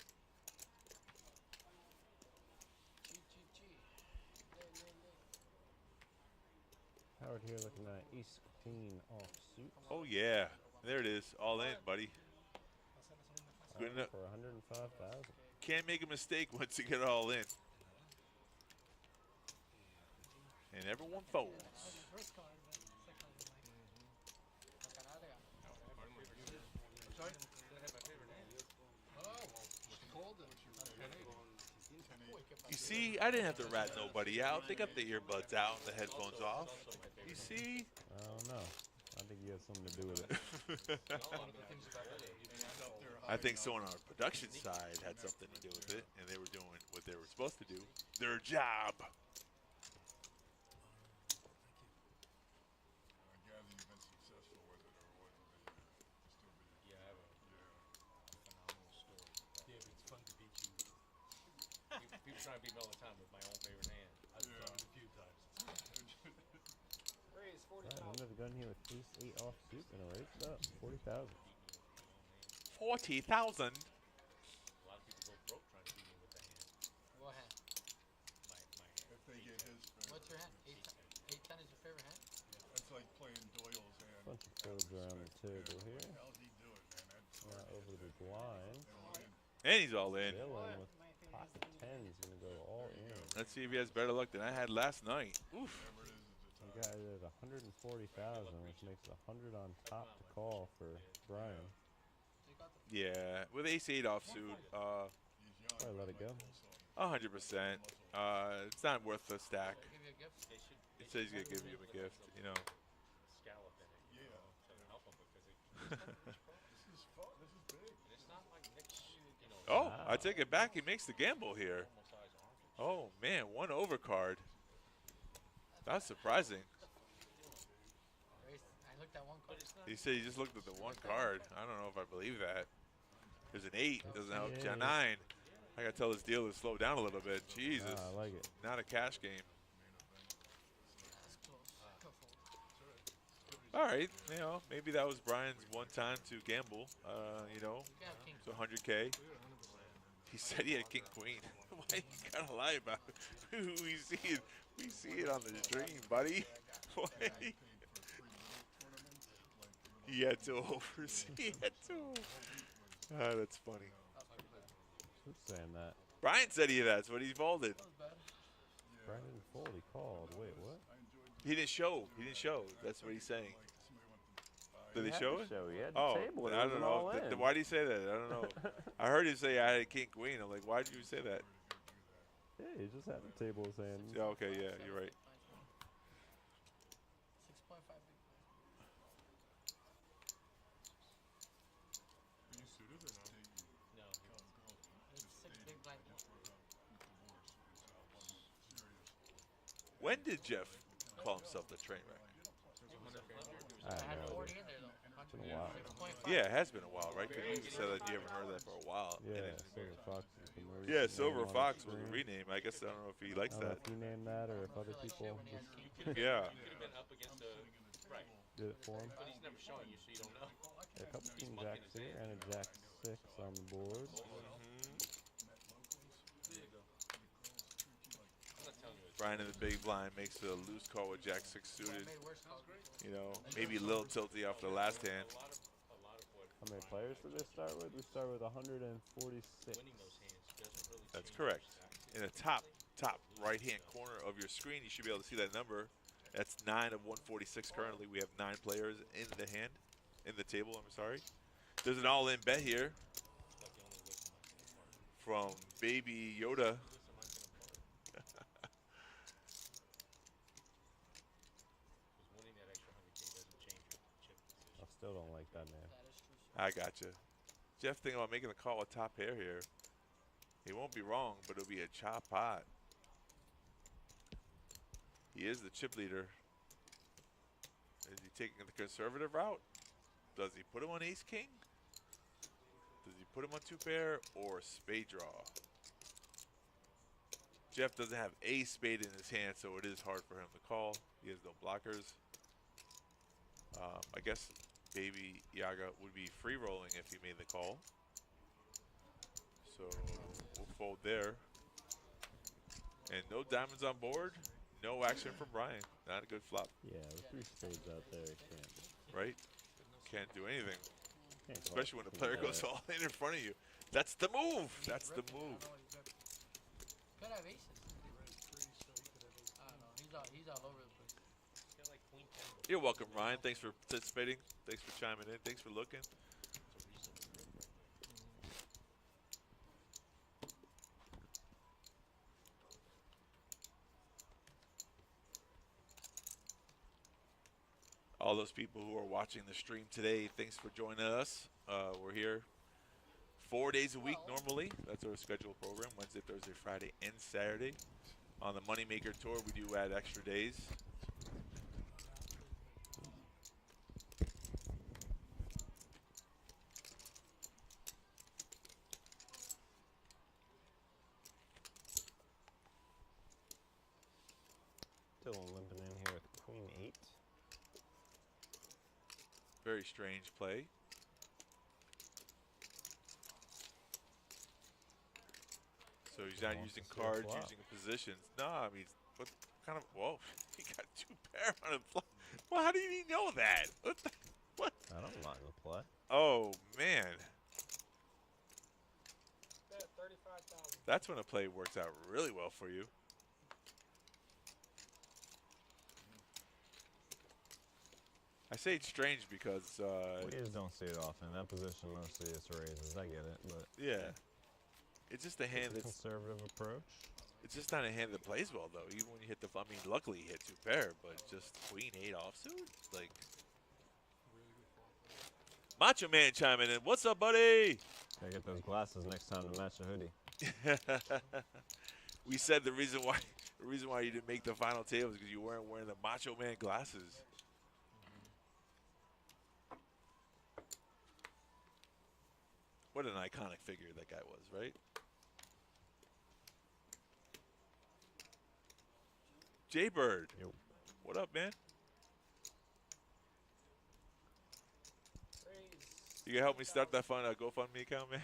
Howard here looking at ace queen offsuit. oh yeah, there it is, all in, buddy. Good enough. For 105,000. Can't make a mistake once you get all in. And everyone folds. First card, but second card is You see, I didn't have to rat nobody out. They got the earbuds out and the headphones off. You see? I don't know. I think you have something to do with it. I think someone on our production side had something to do with it, and they were doing what they were supposed to do. Their job. I gather you've been successful with it, or what? Still be. Yeah, I have a phenomenal story. trying to beat me all the time with my own favorite hand. I've done it a few times. Raise Right, I'm never gun here with ace 8 offsuit and a raise it up 40,000. 40,000. A lot of people go broke trying to beat me with that hand. What hand? My hand. If they get his What's your hand? 8-10 is your favorite hand? that's like playing Doyle's hand. Bunch of folds around the table here. How's he do it, man? That's Now over the blind. And he's all in. Dylan with pot 10 is gonna go all in. Let's see if he has better luck than I had last night. Oof. You got it at 140,000, which makes it 100 on top to call for Brian. Yeah, with ace 8 offsuit, Probably let it go. 100%. It's not worth the stack. Give you a gift? It says he's gonna give you a gift, you know. Scallop in it. Yeah. To help him because This is fun. This is big. it's not like Nick's, you know. Oh, I take it back. He makes the gamble here. Normal size arms. Oh man, 1 overcard. That's surprising. Raise. I looked at one card. He said he just looked at the 1 card. I don't know if I believe that. There's an 8. Doesn't help. Yeah. 9. I gotta tell this dealer to slow down a little bit. Jesus. I like it. Not a cash game. That's close. Go fold. All right, you know, maybe that was Brian's one time to gamble. You know, You have king. so 100K. He said he had king queen. Why you gotta lie about it? We see it on the stream, buddy. Why? He had 2 overs. He had 2. Ah, that's funny. Who's saying that? Brian said that's what he folded. That was bad. Brian didn't fold, he called. Wait, what? He didn't show. He didn't show. That's what he's saying. Did He they had show to it? Show. He had the Oh, table. It I don't wasn't know. all in. Why did he say that? I don't know. I heard him say I had a king queen. I'm like, why did you say that? Yeah, he just had the table saying. Yeah, okay, yeah, you're right. 6.5 big blind. Are you suited or not? No. It's 6 big blind. When did Jeff call himself the train wreck? I I had have no 40 idea. in there though. It's been a while. 6.5. Yeah, it has been a while, right? Because you said that you haven't heard that for a while. Yeah, And it- Silver Fox is the most yeah, name Silver on the Fox was a screen. rename. I guess I don't know if he likes I don't know that. if you named that or if other I feel like people shit when he has just king. Yeah. You could have been up against a right, did it for him. but he's never showing you, so you don't know. A couple king jacks here and a jack 6 on the board. I'm not telling you. Brian in the big blind makes a loose call with Jack 6 suited. Made worse calls. You know, maybe a little tilty off the last hand. A lot of what How many players did they start with? We start with 146. winning those hands doesn't really That's change correct. your In the top right hand corner of your screen, you should be able to see that number. That's 9 of 146 currently. We have 9 players in the hand, in the table, I'm sorry. There's an all-in bet here Like the only wisdom I can impart. from Baby Yoda. Wisdom I can impart. Because winning that extra 100K doesn't change your chip position. I still don't like that name. That is true, sir. I gotcha. Jeff thinking about making the call with top pair here. He won't be wrong, but it'll be a chop pot. He is the chip leader. Is he taking the conservative route? Does he put him on ace king? Does he put him on 2 pair or spade draw? Jeff doesn't have a spade in his hand, so it is hard for him to call. He has no blockers. I guess Baby Yaga would be free rolling if he made the call. So we'll fold there. And no diamonds on board. No action from Brian. Not a good flop, Yeah, with 3 spades out there, you can't. right? Can't do anything. Can't call Especially when the king player jack. goes all in front of you. That's the move. That's the move. Could have aces. I don't know. He's all over the place. It's got like queen 10, but You're welcome, Ryan. Thanks for participating. Thanks for chiming in. Thanks for looking. it's a reasonable rip right now. All those people who are watching the stream today, thanks for joining us. We're here 4 days a week normally. That's our scheduled program, Wednesday, Thursday, Friday, and Saturday. On the Moneymaker Tour, we do add extra days. Still limping in here with queen 8. Very strange play. So he's not Wants using to see a cards, flop. using positions. No, I mean, what kind of? Whoa, he got 2 pair on a flop. Well, how did he know that? What? What? I don't mind the play. Oh man, Bet 35,000. that's when a play works out really well for you. I say it's strange because We just don't see it often. That position mostly it's raises. I get it, but yeah, it's just a hand it's a that's. conservative approach. It's just not a hand that plays well though. Even when you hit the, I mean, luckily he hit 2 pair, but just queen 8 offsuit, like. Macho Man chiming in. What's up, buddy? Gotta get those glasses next time to match the hoodie. We said the reason why you didn't make the final table is because you weren't wearing the Macho Man glasses. What an iconic figure that guy was, right? Jaybird. Yo. What up, man? You can help me start that fund GoFundMe account, man?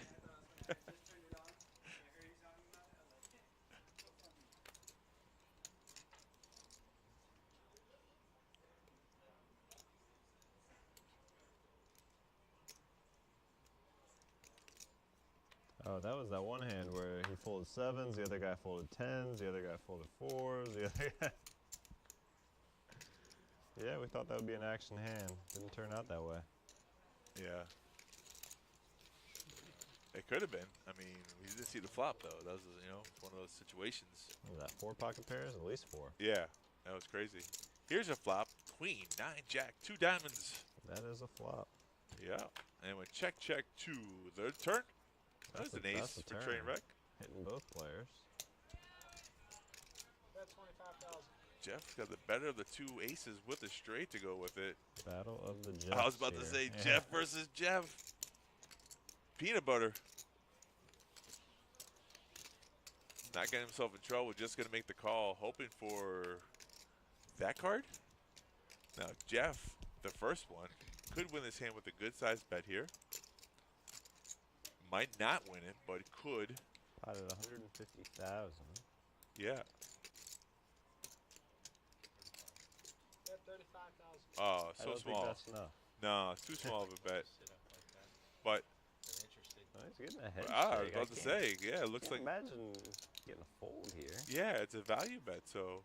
Oh, that was that one hand where he folded 7s, the other guy folded 10s, the other guy folded 4s, the other guy. Yeah, we thought that would be an action hand. Didn't turn out that way. Yeah. It could have been. I mean, we didn't see the flop though. That was, you know, one of those situations. What was that 4 pocket pairs? At least 4. Yeah, that was crazy. Here's a flop. Queen, 9, Jack, 2 diamonds. That is a flop. Yeah. And we check to the turn. That's an ace a for turn. train wreck. Hitting both players. Bet 25,000. Jeff's got the better of the 2 aces with a straight to go with it. Battle of the Jeffs. I was about to say here. Jeff versus Jeff. Peanut butter. Not getting himself in trouble, just going to make the call, hoping for that card. Now, Jeff, the first one, could win this hand with a good-sized bet here. Might not win it, but could. Potted 150,000. Yeah. Bet 35,000. Oh, I so don't small. think that's enough. No, it's too small of a bet. Sit up like that. But They're interested. Oh, he's getting a head I was shake. about to say, yeah, it looks Can't like. imagine getting a fold here. Yeah, it's a value bet, so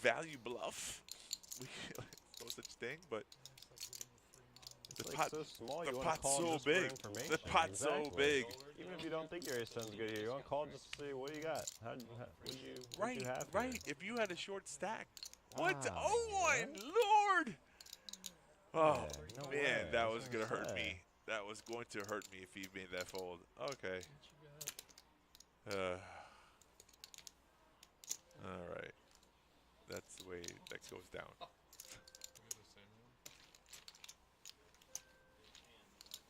value bluff. No such thing, but It's the like pot, so small. the You want to pot's call so just for big. information. The pot's so Exactly. big. Even if you don't think your ace ten's good here, you want to call just to see what do you got. What'd you have Right. here? If you had a short stack, what? Wow, Oh my what? lord! Oh Yeah, no man, way. that I was gonna hurt say. me. That was going to hurt me if he made that fold. Okay. All right. That's the way that goes down.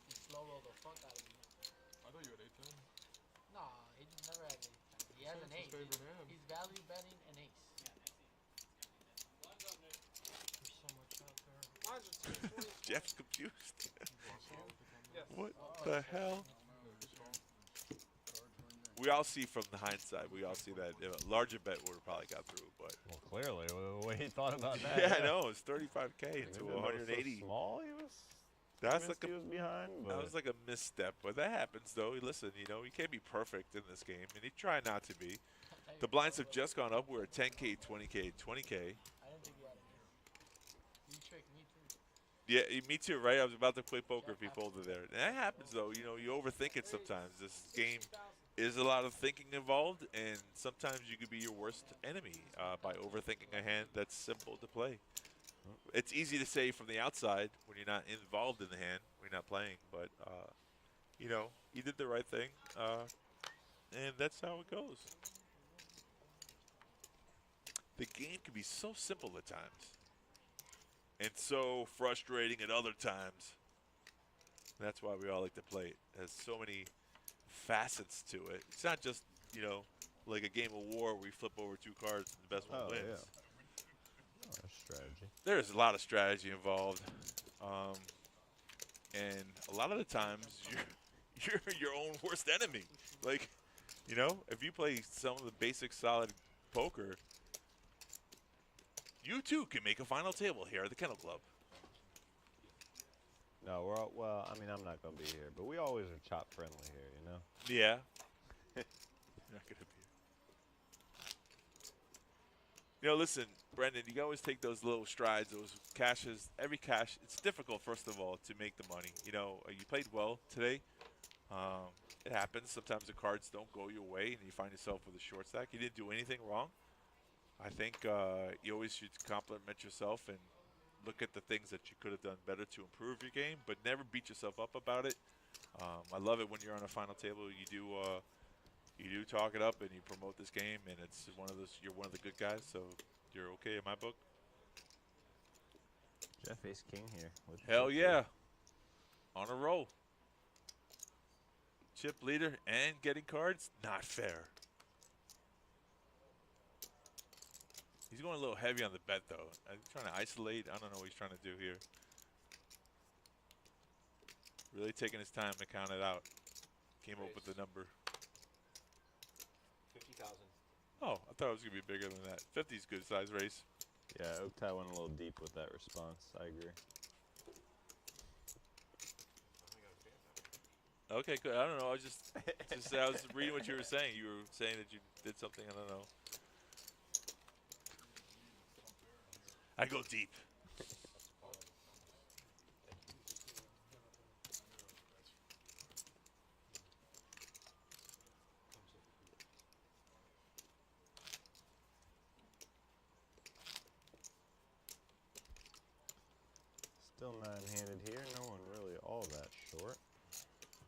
He slow rolled the fuck out of me. I thought you had 8-10. Nah, he never had an ace. He has an That's his ace. favorite hand. He's value betting an ace. There's so much out there. Why is it 240? Jeff's confused. Yes. What the hell? We all see from the hindsight. We all see that a larger bet would have probably got through, but Well, clearly, the way he thought about that. yeah, I know it's 35K Maybe into that was 180. So small, he was. That's missed like he was behind. that But was like a misstep, but that happens though. Listen, you know, you can't be perfect in this game, and you try not to be. The blinds have just gone up. We're at 10K, 20K, 20K. I didn't think he had an ace. You tricked me too. Yeah, me too, right? I was about to play poker if he folded there. And that happens though. You know, you overthink it sometimes. This game is a lot of thinking involved, and sometimes you could be your worst enemy by overthinking a hand that's simple to play. It's easy to say from the outside when you're not involved in the hand, when you're not playing, but you know, you did the right thing, and that's how it goes. The game can be so simple at times, and so frustrating at other times. That's why we all like to play it. It has so many facets to it. It's not just, you know, like a game of war where we flip over 2 cards and the best one Oh, wins. yeah. there's a lot of strategy involved, and a lot of the times you're your own worst enemy. Like, you know, if you play some of the basic solid poker, you too can make a final table here at the Kennel Club. No, we're all, well, I mean, I'm not going to be here, but we always are chop friendly here, you know? Yeah. You're not going to be. You know, listen, Brendan, you can always take those little strides, those cashes. Every cash, it's difficult, first of all, to make the money. You know, you played well today. It happens. Sometimes the cards don't go your way, and you find yourself with a short stack. You didn't do anything wrong. I think you always should compliment yourself and look at the things that you could have done better to improve your game, but never beat yourself up about it. I love it when you're on a final table. You do talk it up and you promote this game, and it's one of those. You're one of the good guys, so you're okay in my book. Jeff Ace King here. Hell yeah, on a roll. Chip leader and getting cards, not fair. He's going a little heavy on the bet, though. I'm trying to isolate. I don't know what he's trying to do here. Really taking his time to count it out. Came up with the number. 50,000. Oh, I thought it was going to be bigger than that. 50 is good size race. Yeah, Oaktai went a little deep with that response. I agree. Okay, good. I don't know. I was just I was reading what you were saying. You were saying that you did something. I don't know. I go deep. Still nine-handed here. No one really all that short.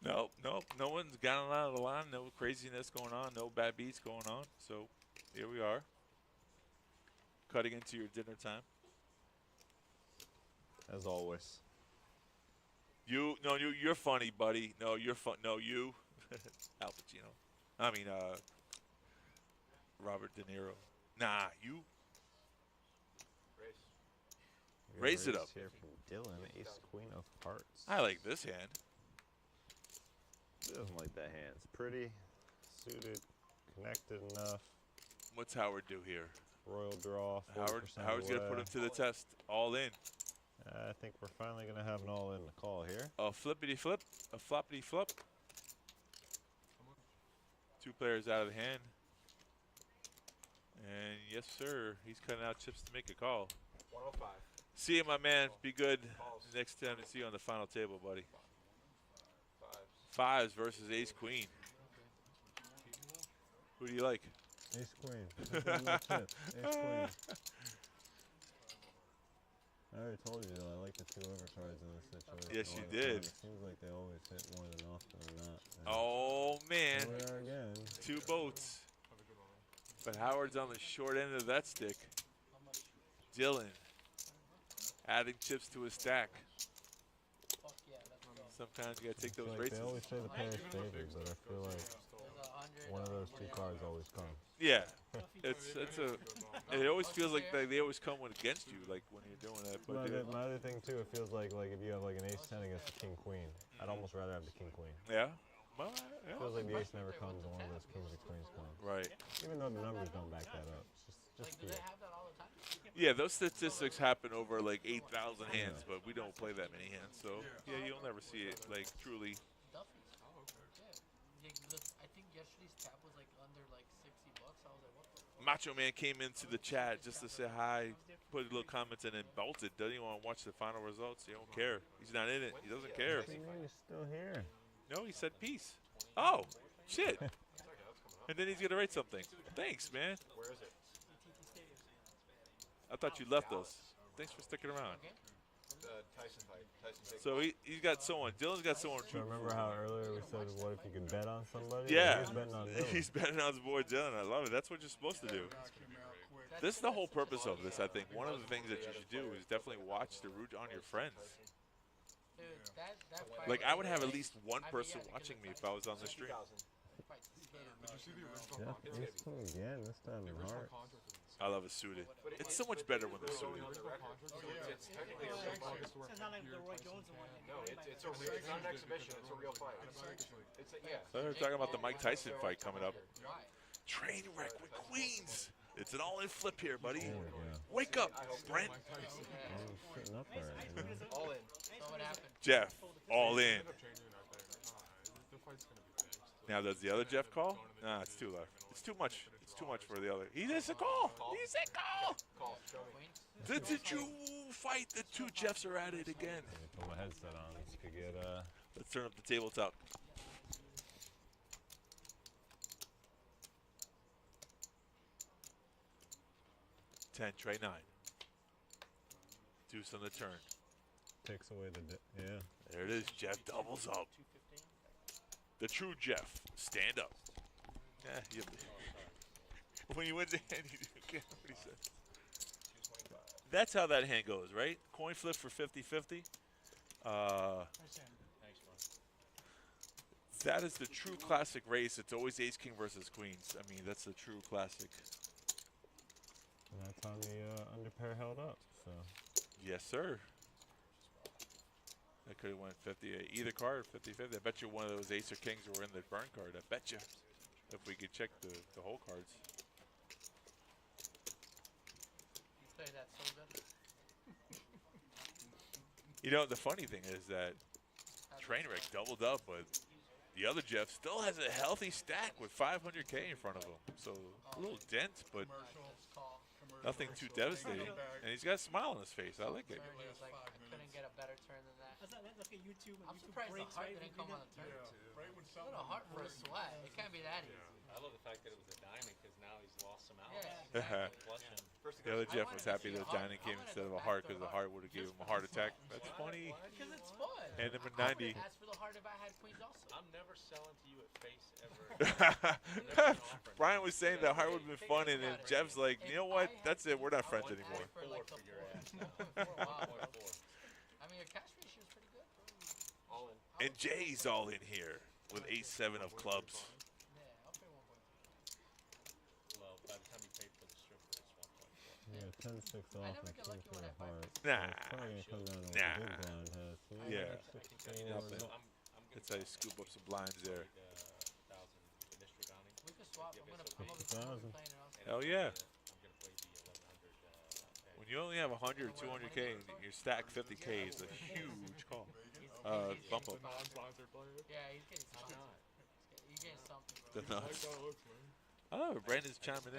No, no one's gotten out of the line. No craziness going on. No bad beats going on. So here we are, cutting into your dinner time. As always. You're funny, buddy. No, you're fun. No, you, Al Pacino. I mean, Robert De Niro. Nah, you. Raise it up. Here from Dylan, Ace Queen of Hearts. I like this hand. He doesn't like that hand. It's pretty, suited, connected enough. What's Howard do here? Royal draw. Howard's gonna put him to the test. All in. I think we're finally gonna have an all-in call here. A flippity flip, a floppity flip. Two players out of the hand. And yes, sir, he's cutting out chips to make a call. 105. See you, my man. Be good. Next time to see you on the final table, buddy. Fives versus Ace Queen. Who do you like? Ace Queen. Ace Queen. I already told you though, I like the two overcards in this situation. Yes, you did. It seems like they always hit more than often than not. Oh, man. Here we are again. Two boats. But Howard's on the short end of that stick. Dylan adding chips to his stack. Sometimes you gotta take those races. They always say the pair's favored, but I feel like one of those two cards always come. Yeah, it always feels like they always come against you, like when you're doing that. But my other thing too, it feels like if you have like an ace-10 against a king-queen, I'd almost rather have the king-queen. Yeah. Well, it feels like the ace never comes and one of those kings or queens come. Right. Even though the numbers don't back that up. Just Do they have that all the time? Yeah, those statistics happen over like 8,000 hands, but we don't play that many hands, so yeah, you'll never see it like truly. Duffy's. Yeah. I think yesterday's tab was like under like $60. I was like, what the fuck? Macho Man came into the chat just to say hi, put a little comments in and bolted. Doesn't even want to watch the final results. He don't care. He's not in it. He doesn't care. He's still here. No, he said peace. Oh, shit. And then he's going to write something. Thanks, man. Where is it? I thought you left us. Thanks for sticking around. The Tyson fight. So he's got someone. Dylan's got someone. So remember how earlier we said, what if you could bet on somebody? Yeah. He's betting on Dylan. He's betting on his boy Dylan. I love it. That's what you're supposed to do. This is the whole purpose of this, I think. One of the things that you should do is definitely watch the root on your friends. Dude, that fight Like, I would have at least one person watching me if I was on the stream. Did you see the original Yeah, ace king again, this time in hearts. I love it suited. It's so much better when they're suited. It's not like the Roy Jones one. No, it's not an exhibition. It's a real fight. It's a, yeah. So they're talking about the Mike Tyson fight coming up. Train wreck with queens. It's an all-in flip here, buddy. Wake up, Brent. All in. Jeff, all in. Now, does the other Jeff call? Nah, it's too low. It's too much. It's too much for the other. He said call. He said call. Did you fight? The two Jeffs are at it again. Put my headset on. This could get Let's turn up the tabletop. Ten, tray 9. Deuce on the turn. takes away the yeah. There it is. Jeff doubles up. The true Jeff. Stand up. Yeah, when you win the hand, you can't what he says. That's how that hand goes, right? Coin flip for 50-50. That is the true classic race. It's always ace king versus queens. I mean, that's the true classic. And that's how the underpair held up. So. Yes, sir. That could have went 50. Either card, 50-50. I bet you one of those ace or kings were in the burn card. I bet you. If we could check the whole cards. You play that so good. You know, the funny thing is that Trainwreck doubled up, but the other Jeff still has a healthy stack with 500K in front of him. So a little dent, but nothing too devastating. And he's got a smile on his face. I like it. He was like, I couldn't get a better turn than that. That's like look at YouTube. I'm YouTube surprised the breaks, heart right? didn't come on the turn. Right when What a heart for a sweat. It can't be that easy. I love the fact that it was a diamond because now he's lost some out. Yeah, exactly. Flushing. The other Jeff was happy that Diamond came instead of a heart because the heart would have given him a heart attack. That's funny. Because it's fun. And number I 90. would ask for the heart if I had queens also. I'm never selling to you at face ever. Brian was saying that heart would have been fun, and then Jeff's like, you know what? That's it. We're not friends anymore. For like the your ass I mean, your cash ratio is pretty good. All in. And Jay's all in here with ace-7 of clubs. Yeah, I'll pay 1.2. Well, by the time you paid for the stripper, it's 1.4. Yeah, 10-6 off and 2 for the heart. Nah. It's probably gonna come down to Nah. what the big blind has. So Yeah. Nothing. That's how you scoop up some blinds there. We could swap. I'm gonna be 50,000. playing it also. Hell yeah. I'm going to play the 1100. When you only have 100 or 200K and your stack 50K is a huge call. Bump up. Yeah, he's getting something. He's getting something, bro. The nuts. Oh, Brandon's chiming in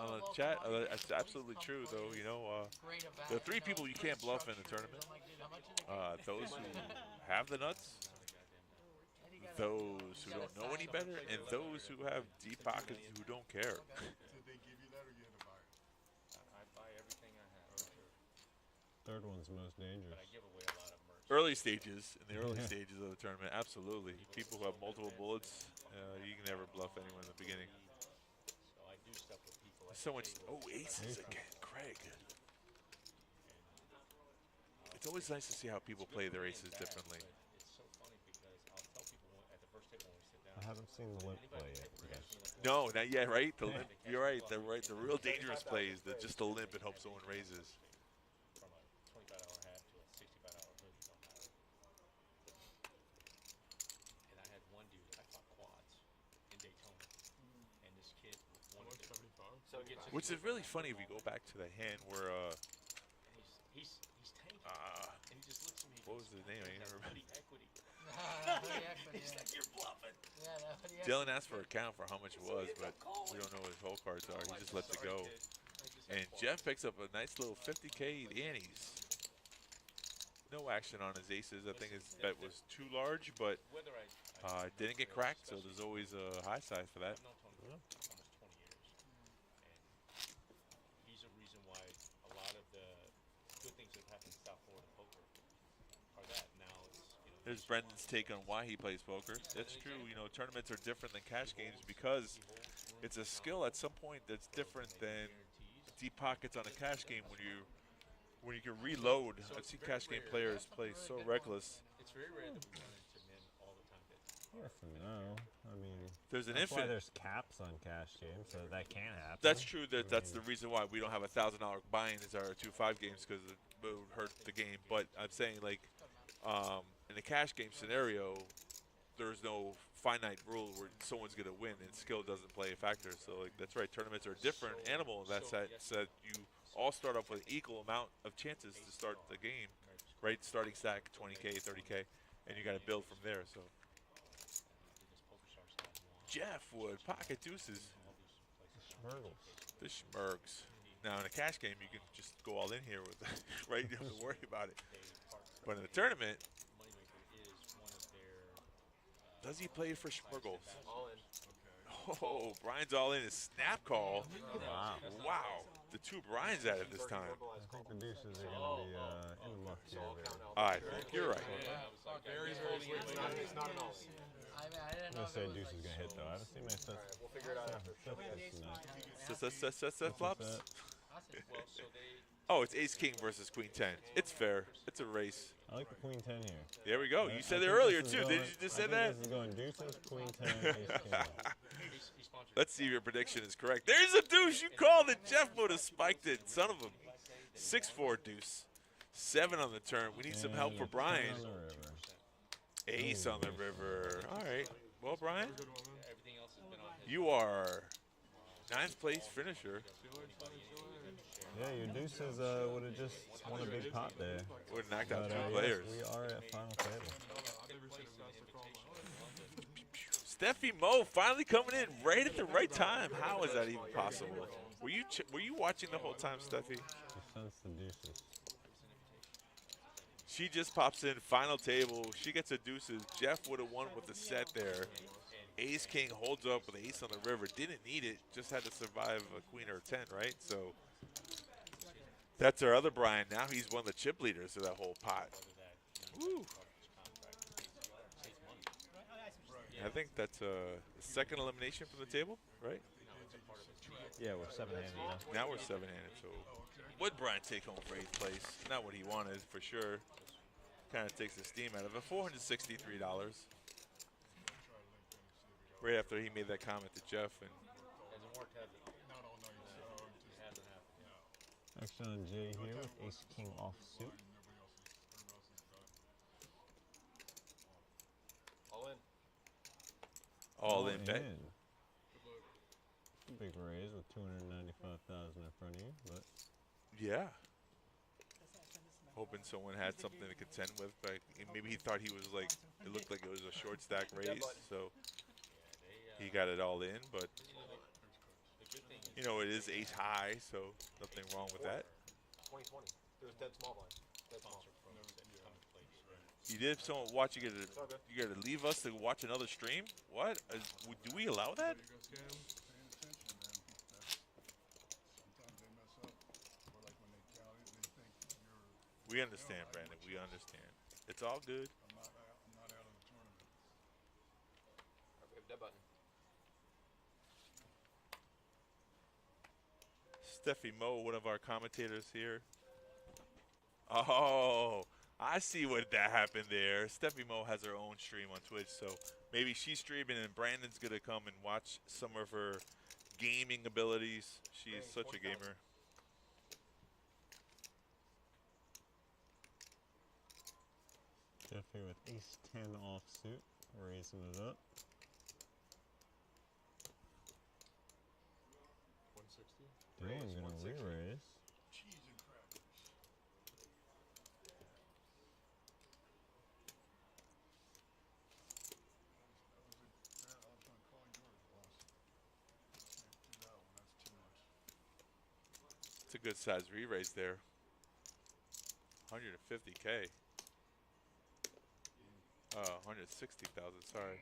on the chat. That's absolutely true, though. You know, the 3 people you can't bluff in the tournament. Those who have the nuts, those who don't know any better, and those who have deep pockets who don't care. Did they give you that or you had to buy it? I buy everything I have. Third one's the most dangerous. But I give away a lot of merch. Early stages, in the early stages of the tournament, absolutely. People who have multiple bullets, you can never bluff anyone in the beginning. So I do stuff with people. So much. Oh, aces again, Craig. It's always nice to see how people play their aces differently. It's so funny because I'll tell people at the first table when we sit down. I haven't seen the limp play yet. No, not yet, right? The limp, you're right. The real dangerous plays, just the limp and hope someone raises. From a $25 hat to a $65 hood, don't matter. And I had one dude, I fought quads in Daytona. And this kid wanted to. So it gets Which is really funny if you go back to the hand where, he's tanking. And he just looks at me. What was his name? I can't remember. Equity. He's like, you're bluffing. Yeah, that hoodie Dylan asked for a count for how much it was, but we don't know what his whole cards are. He just lets it go. And Jeff picks up a nice little 50K antes. No action on his aces. I think his bet was too large, but it didn't get cracked, so there's always a high side for that. I've known Tony for almost 20 years. And he's a reason why a lot of the good things that have happened in South Florida poker are that. Now it's, There's Brendan's take on why he plays poker. That's true. You know, tournaments are different than cash games because it's a skill at some point that's different than deep pockets on a cash game when you can reload. I've seen cash game players play so reckless. It's very rare that we run into men all the time that Yes and no. I mean, There's an that's why infinite. there's caps on cash games, so that can happen. That's true. That's the reason why we don't have $1,000 buy-ins our 2-5 games because it would hurt the game. But I'm saying like in a cash game scenario, there's no finite rule where someone's gonna win and skill doesn't play a factor. So like that's right. Tournaments are a different animal in that sense that you all start off with equal amount of chances to start the game, right? Starting stack 20K, 30K, and you got to build from there. So Jeff Wood, pocket deuces. The Schmergs. Now in a cash game, you can just go all in here with, right? You don't have to worry about it. But in a tournament, does he play for Schmergles? All in. Oh, Brian's all in his snap call. Wow. Wow. The two Brian's at it this time. I think the deuces are going to be in luck here. I think you're right. It's not an all. I'm going to say deuce is going to hit, though. I haven't seen my sets. We'll figure it out after. Set flops. Oh, it's ace king versus queen 10. It's fair. It's a race. I like the queen 10 here. There we go. You said it earlier, too. Didn't you just say that? This is going deuces, queen 10, ace king. Let's see if your prediction is correct. There's a deuce. You called it. Jeff would have spiked it. Son of a 6-4 deuce. 7 on the turn. We need some help for Brian. Ace on the river. All right. Well, Brian, you are 9th place finisher. Yeah, your deuces would have just won a big pot there. Would have knocked out But, 2 players. Yes, we are at final table. Steffi Mo finally coming in right at the right time. How is that even possible? Were you watching the whole time, Steffi? She sensed the deuces. She just pops in, final table. She gets a deuces. Jeff would have won with the set there. Ace King holds up with ace on the river. Didn't need it, just had to survive a queen or a 10, right? So that's our other Brian. Now he's one of the chip leaders of that whole pot. Woo. I think that's the second elimination from the table, right? Yeah, we're 7-handed now. Now we're 7-handed, so would Brian take home for 8th place? Not what he wanted, for sure. Kind of takes the steam out of it. $463. Right after he made that comment to Jeff. And Action on Jay here with ace king off suit. All in. all in bet. Big raise with 295,000 in front of you, but Yeah. Hoping someone had something to contend with, but maybe he thought he was like, it looked like it was a short stack raise, so he got it all in, but you know, it is ace high, so nothing wrong with that. 2020. There's dead small blind. Dead small. You did someone watch, you gotta leave us to watch another stream? What? Do we allow that? We understand, Brandon. We understand. It's all good. I'm not out of the tournament. We have dead button. Steffi Mo, one of our commentators here. Oh, I see what that happened there. Steffi Mo has her own stream on Twitch, so maybe she's streaming and Brandon's going to come and watch some of her gaming abilities. She is such a gamer. Jeffy with ace 10 offsuit, raising it up. 160. Dylan's gonna re-raise. Cheese and crackers. I was going to call yours, boss. Can't do that one. That's too much. It's a good size re-raise there. 150K. Oh, 160,000, sorry.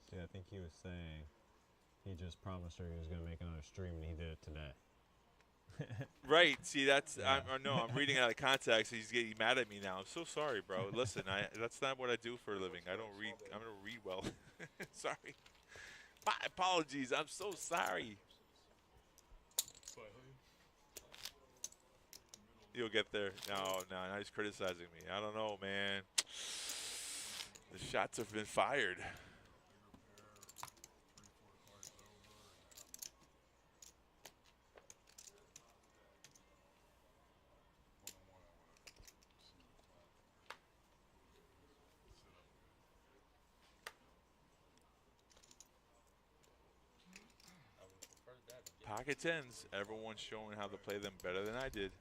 See, I think he was saying he just promised her he was going to make another stream and he did it today. Right. See, that's I'm reading out of context. He's getting mad at me now. I'm so sorry, bro. Listen, that's not what I do for a living. I don't read. I don't read well. Sorry. My apologies. I'm so sorry. You'll get there. No, now he's criticizing me. I don't know, man. The shots have been fired. Pocket tens. Everyone's showing how to play them better than I did.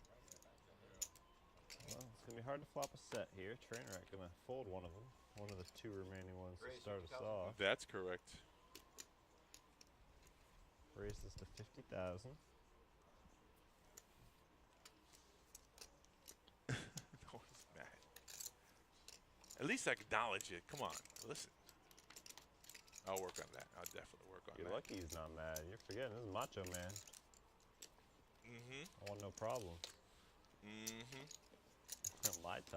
Well, it's going to be hard to flop a set here. Trainwreck going to fold one of them. One of the 2 remaining ones to start us off. That's correct. Raise this to 50,000. No one's mad. At least acknowledge it. Come on, listen. I'll work on that. I'll definitely work on You're that. lucky he's not mad. You're forgetting this is Macho Man. Mm-hmm. I want no problem. Mm-hmm. My tie.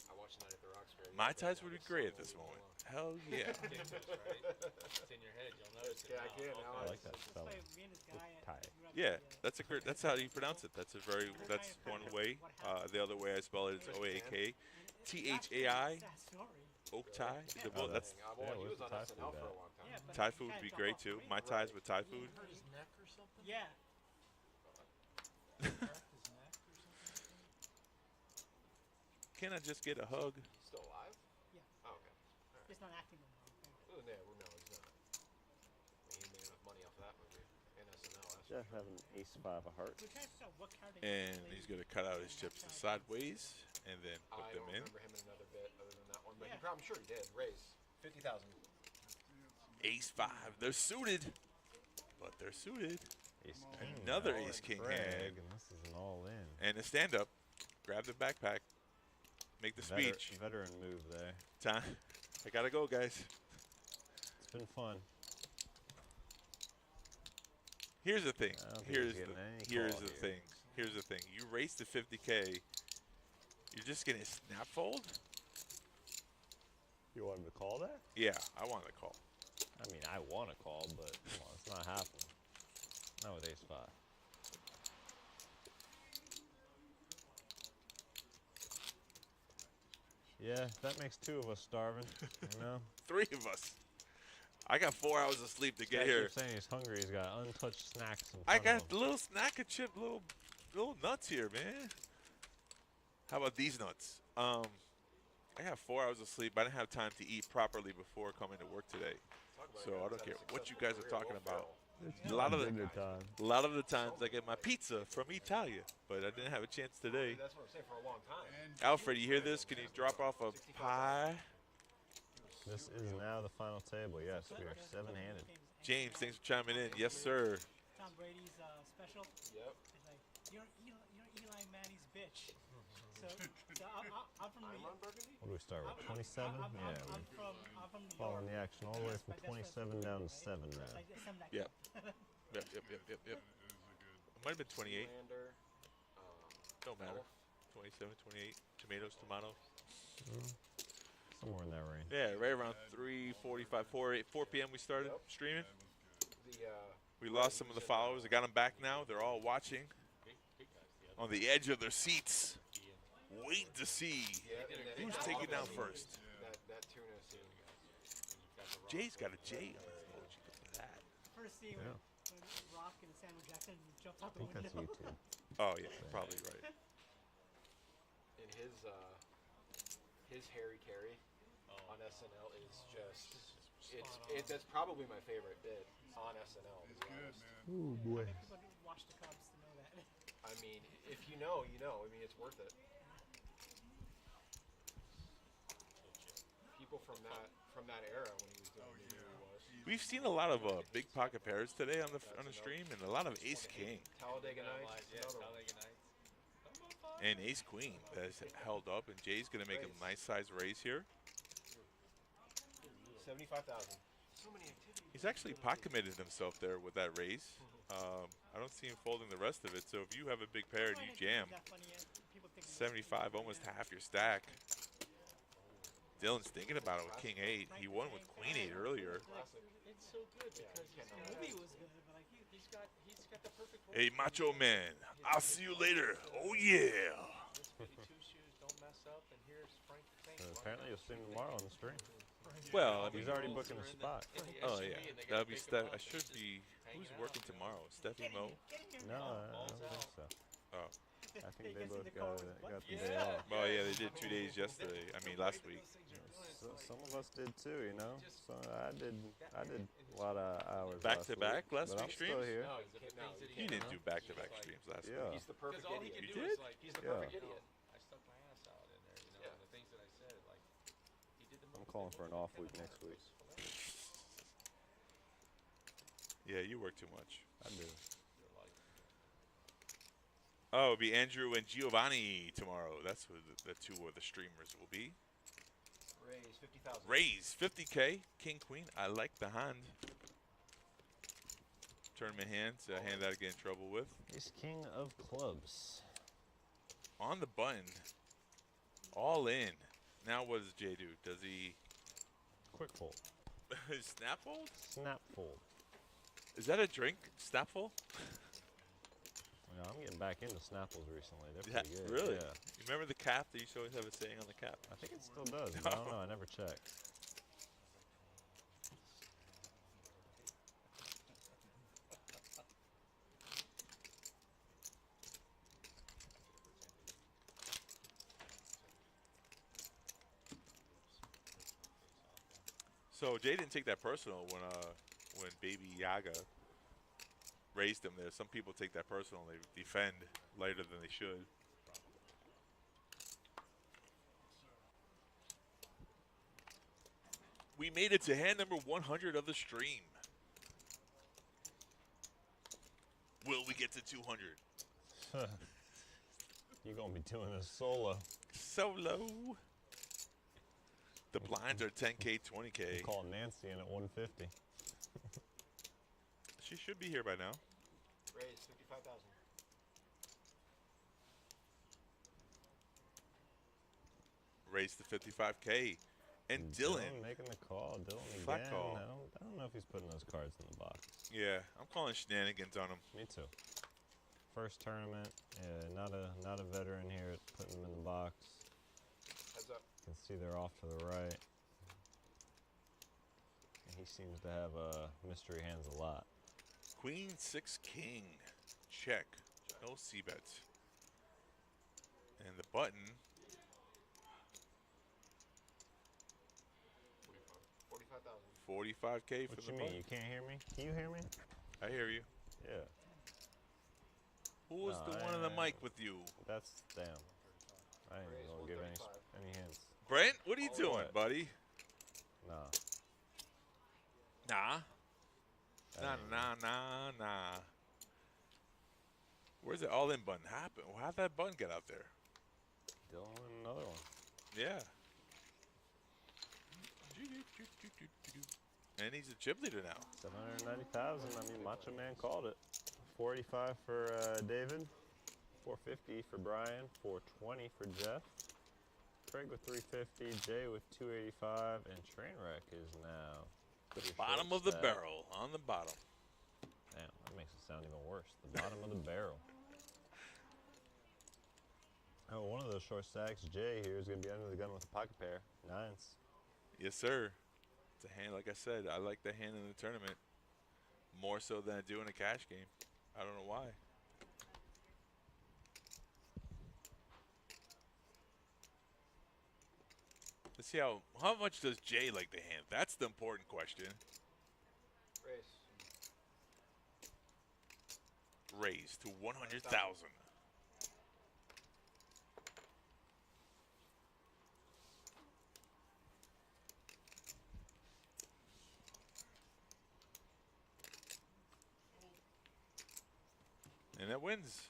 I watched Night at the Roxbury. My ties would be great at this moment. Hell yeah. It's in your head. You'll notice it. Yeah, I can. I like that spelling. Tie. Yeah, that's a great. That's how you pronounce it. That's a very. That's one way. The other way I spell it is O-A-K, T-H-A-I. Oak tie. Oh, That's Well, he was on SNL for a long time. Thai food would be great too. My ties with Thai food. Hurt his neck or something? Yeah. Cracked his neck or something? Can I just get a hug? Still alive? Yeah. Oh, okay. All right. Just not acting no more. Oh, yeah, well, no, he's not. I mean, he made enough money off of that movie. And SNL, that's Jeff have an ace-5 of hearts. We're trying to figure out what card they And play. he's gonna cut out his chips sideways and then put I them don't in. remember him in another bit other than that one, but Yeah. I'm sure he did. Raise 50,000. Ace-5. They're suited, but they're suited. Ace Another king, ace king Craig, hand. and this is an all-in. And a stand-up. Grab the backpack. Make the speech. Veteran move there. Time. I gotta go, guys. It's been fun. Here's the thing. I don't think Here's he's the getting any here's call the here. thing. Here's the thing. You race to 50K. You're just gonna snap fold? You want him to call that? Yeah, I want to call. I mean, I want to call, but come on, it's not happening. Not with ace-5. Yeah, that makes 2 of us starving, you know? 3 of us. I got 4 hours of sleep to get Guy here. keeps saying he's hungry. He's got untouched snacks in I front got of him. little snack and chip, little nuts here, man. How about these nuts? I got 4 hours of sleep. I didn't have time to eat properly before coming to work today. So I don't care what you guys are talking about. A lot of the times I get my pizza from Italia, but I didn't have a chance today. That's what I'm saying, for a long time. Alfred, you hear this? Can you drop off a pie? This is now the final table. Yes, we are 7-handed. James, thanks for chiming in. Yes, sir. Tom Brady's special. Yep. It's like, you're Eli Manning's bitch. So I'm from New York. What do we start with? 27? Yeah, I'm we're from New following York. the action all the way from 27 down to 7 now. Like, something like Yep. that. Yep. It might have been 28. Lander, Don't matter. 27, 28. Tomatoes, tomato. Somewhere in that range. Yeah, right around 3:45, 4 p.m. we started streaming. We lost some of the followers. I got them back now. They're all watching on the edge of their seats, waiting to see who's taking down first. That tuna scene. Jay's got a J on his emoji. Look at that. First scene when Rock and Samuel Jackson jumped out I the think that's window. YouTube. Oh yeah, probably right. And his Harry Carey on SNL is just that's probably my favorite bit on SNL. To be honest. Oh boy. People do watch the Cubs to know that. I mean, if you know, you know. I mean, it's worth it. People from that era when he was doing who he was. We've seen a lot of big pocket pairs today on the stream, and a lot of Ace King Talladega Nights. Yeah, Another one. Talladega Nights. and Ace Queen has held up, and Jay's gonna make a nice size raise here. 75,000. So many activities. He's actually pot committed himself there with that raise. I don't see him folding the rest of it. So if you have a big pair and you jam, 75, almost half your stack. Dylan's thinking about it with King 8. He won with Queen 8 earlier. It's so good because The movie was good, but like he he's got the perfect. Hey, Macho Man, I'll see you later. Oh yeah. Two shoes don't mess up, and here's Frank the Tank. Apparently you'll see him tomorrow on the stream. Well, I mean, He's already booking a spot. Oh yeah, that'll be Steph. I should be. Who's working tomorrow? Steffi Mo? No, I don't think so. Oh. I think they both got the day off. Oh yeah, they did 2 days yesterday. I mean, last week. So, some of us did too, you know. So I did a lot of hours. Back to back last but week I'm still streams? here. You didn't do back to back streams last week. Yeah. He's the perfect Because all he idiot. can You do did? is like, He's the Yeah. perfect idiot. I stuck my ass out in there, you know, and the things that I said, like, he did the I'm calling for an off week next week. Yeah, you work too much. I do. Oh, it'll be Andrew and Giovanni tomorrow. That's who the two of the streamers will be. Raise 50,000. Raise 50K. King Queen. I like the hand. Tournament hand. A hand that I get in trouble with. He's king of clubs. On the button. All in. Now what does Jay do? Does he Quick fold. snap fold? Snap fold. Is that a drink? Snap fold? Yeah, I'm getting back into Snapples recently. They're Yeah, pretty good. really? Yeah. You remember the cap? They used to always have a saying on the cap. I think it still does, but I don't know. I never checked. So Jay didn't take that personal when Baby Yaga raised him there. Some people take that personal and they defend later than they should. We made it to hand number 100 of the stream. Will we get to 200? You're going to be doing this solo. Solo. The blinds are 10K, 20K. Call Nancy in at 150. She should be here by now. Raise 55,000. Raise to 55K. And Dylan. making the call. Dylan Flat again. call. I don't know if he's putting those cards in the box. Yeah, I'm calling shenanigans on him. Me too. First tournament. Yeah, not a veteran here at putting them in the box. Heads up. You can see they're off to the right. And he seems to have mystery hands a lot. Queen 6 King. Check. No C-bets. And the button. 45K for What the you mean? button. You can't hear me? Can you hear me? I hear you. Yeah. Who was the one on the mic with you? That's damn. I ain't even gonna give any hints. Brent, what are you doing, what? buddy? Nah. Nah. That ain't Nah. Where's the all-in button happen? How'd that button get out there? Dylan, another one. Yeah. And he's a chip leader now. 790,000. I mean, Macho Man called it. 485 for David. 450 for Brian. 420 for Jeff. Craig with 350. Jay with 285. And Trainwreck is now pretty Bottom short of the stack. barrel. On the bottom. Damn, that makes it sound even worse. The bottom of the barrel. Oh, one of those short stacks, Jay here, is going to be under the gun with a pocket pair. Nines. Yes, sir. It's a hand, like I said, I like the hand in the tournament more so than I do in a cash game. I don't know why. Let's see how much does Jay like the hand? That's the important question. Raise. Raise to 100,000. And that wins.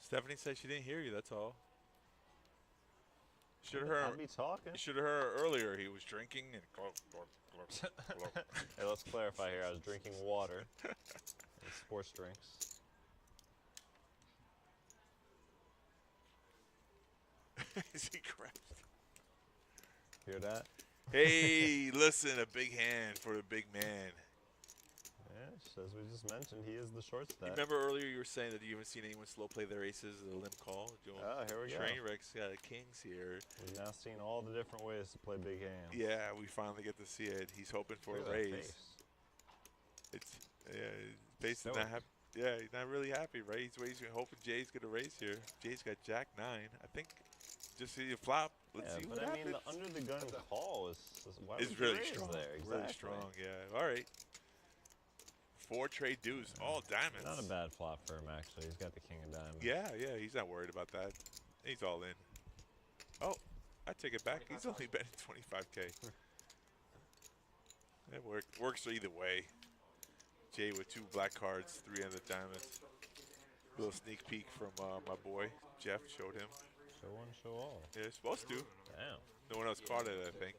Stephanie said she didn't hear you. That's all. Should have heard. I'll be talking. You should have heard earlier. He was drinking and glug, glug, glug, glug. Hey, let's clarify here. I was drinking water and sports drinks. Is he crashed? Hear that? Hey, listen, a big hand for the big man. Yeah, as we just mentioned, he is the short stack. You remember earlier you were saying that you haven't seen anyone slow play their aces at a limp call? Oh, here we go. Trainwreck's got a kings here. We've now seen all the different ways to play big hands. Yeah, we finally get to see it. He's hoping for Look a at that raise. face. It's face is Stoic. not happy. Yeah, he's not really happy, right? He's hoping Jay's gonna raise here. Jay's got Jack 9. I think just see a flop. Let's see what happens. I mean, the under the gun call is why would It's you really raise strong. there? Exactly. Really strong. Yeah. All right. 4 trade deuce, all diamonds. Not a bad flop for him, actually. He's got the king of diamonds. Yeah, he's not worried about that. He's all in. Oh, I take it back. He's only betting 25K. That works either way. Jay with 2 black cards, 3 on the diamonds. Little sneak peek from my boy Jeff showed him. Show one, show all. Yeah, it's supposed to. Damn. No one else caught it, I think.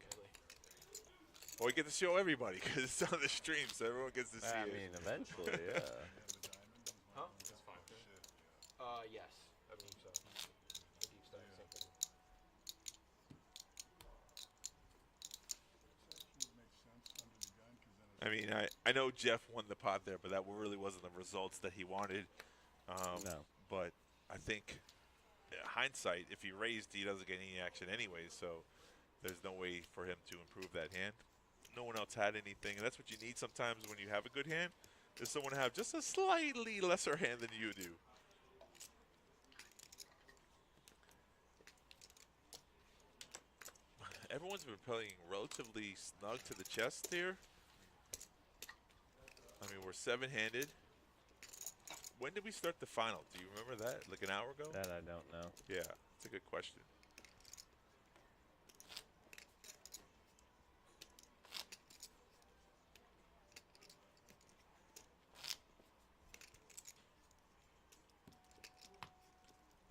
Well, we get to show everybody because it's on the stream, so everyone gets to see it. I mean, eventually, yeah. Huh? That's fine. Yes. I believe so. The deep stack, same thing. I mean, I know Jeff won the pot there, but that really wasn't the results that he wanted. No. But I think, hindsight, if he raised, he doesn't get any action anyway, so there's no way for him to improve that hand. No one else had anything, and that's what you need sometimes when you have a good hand, is someone to have just a slightly lesser hand than you do. Everyone's been playing relatively snug to the chest here. I mean, we're 7-handed. When did we start the final? Do you remember that? Like an hour ago? That I don't know. Yeah, it's a good question.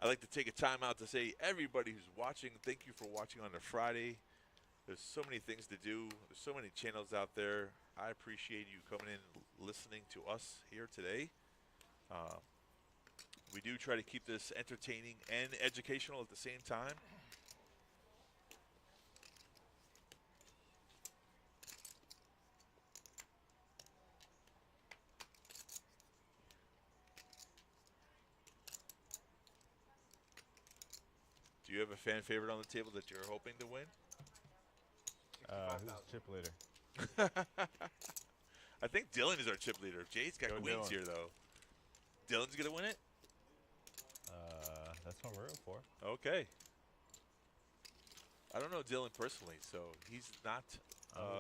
I'd like to take a time out to say everybody who's watching, thank you for watching on a Friday. There's so many things to do. There's so many channels out there. I appreciate you coming in and listening to us here today. We do try to keep this entertaining and educational at the same time. Do you have a fan favorite on the table that you're hoping to win? Who's the chip leader? I think Dylan is our chip leader. Jay's got queens Dylan. here, though. Dylan's going to win it? That's what I'm rooting for. Okay. I don't know Dylan personally, so he's not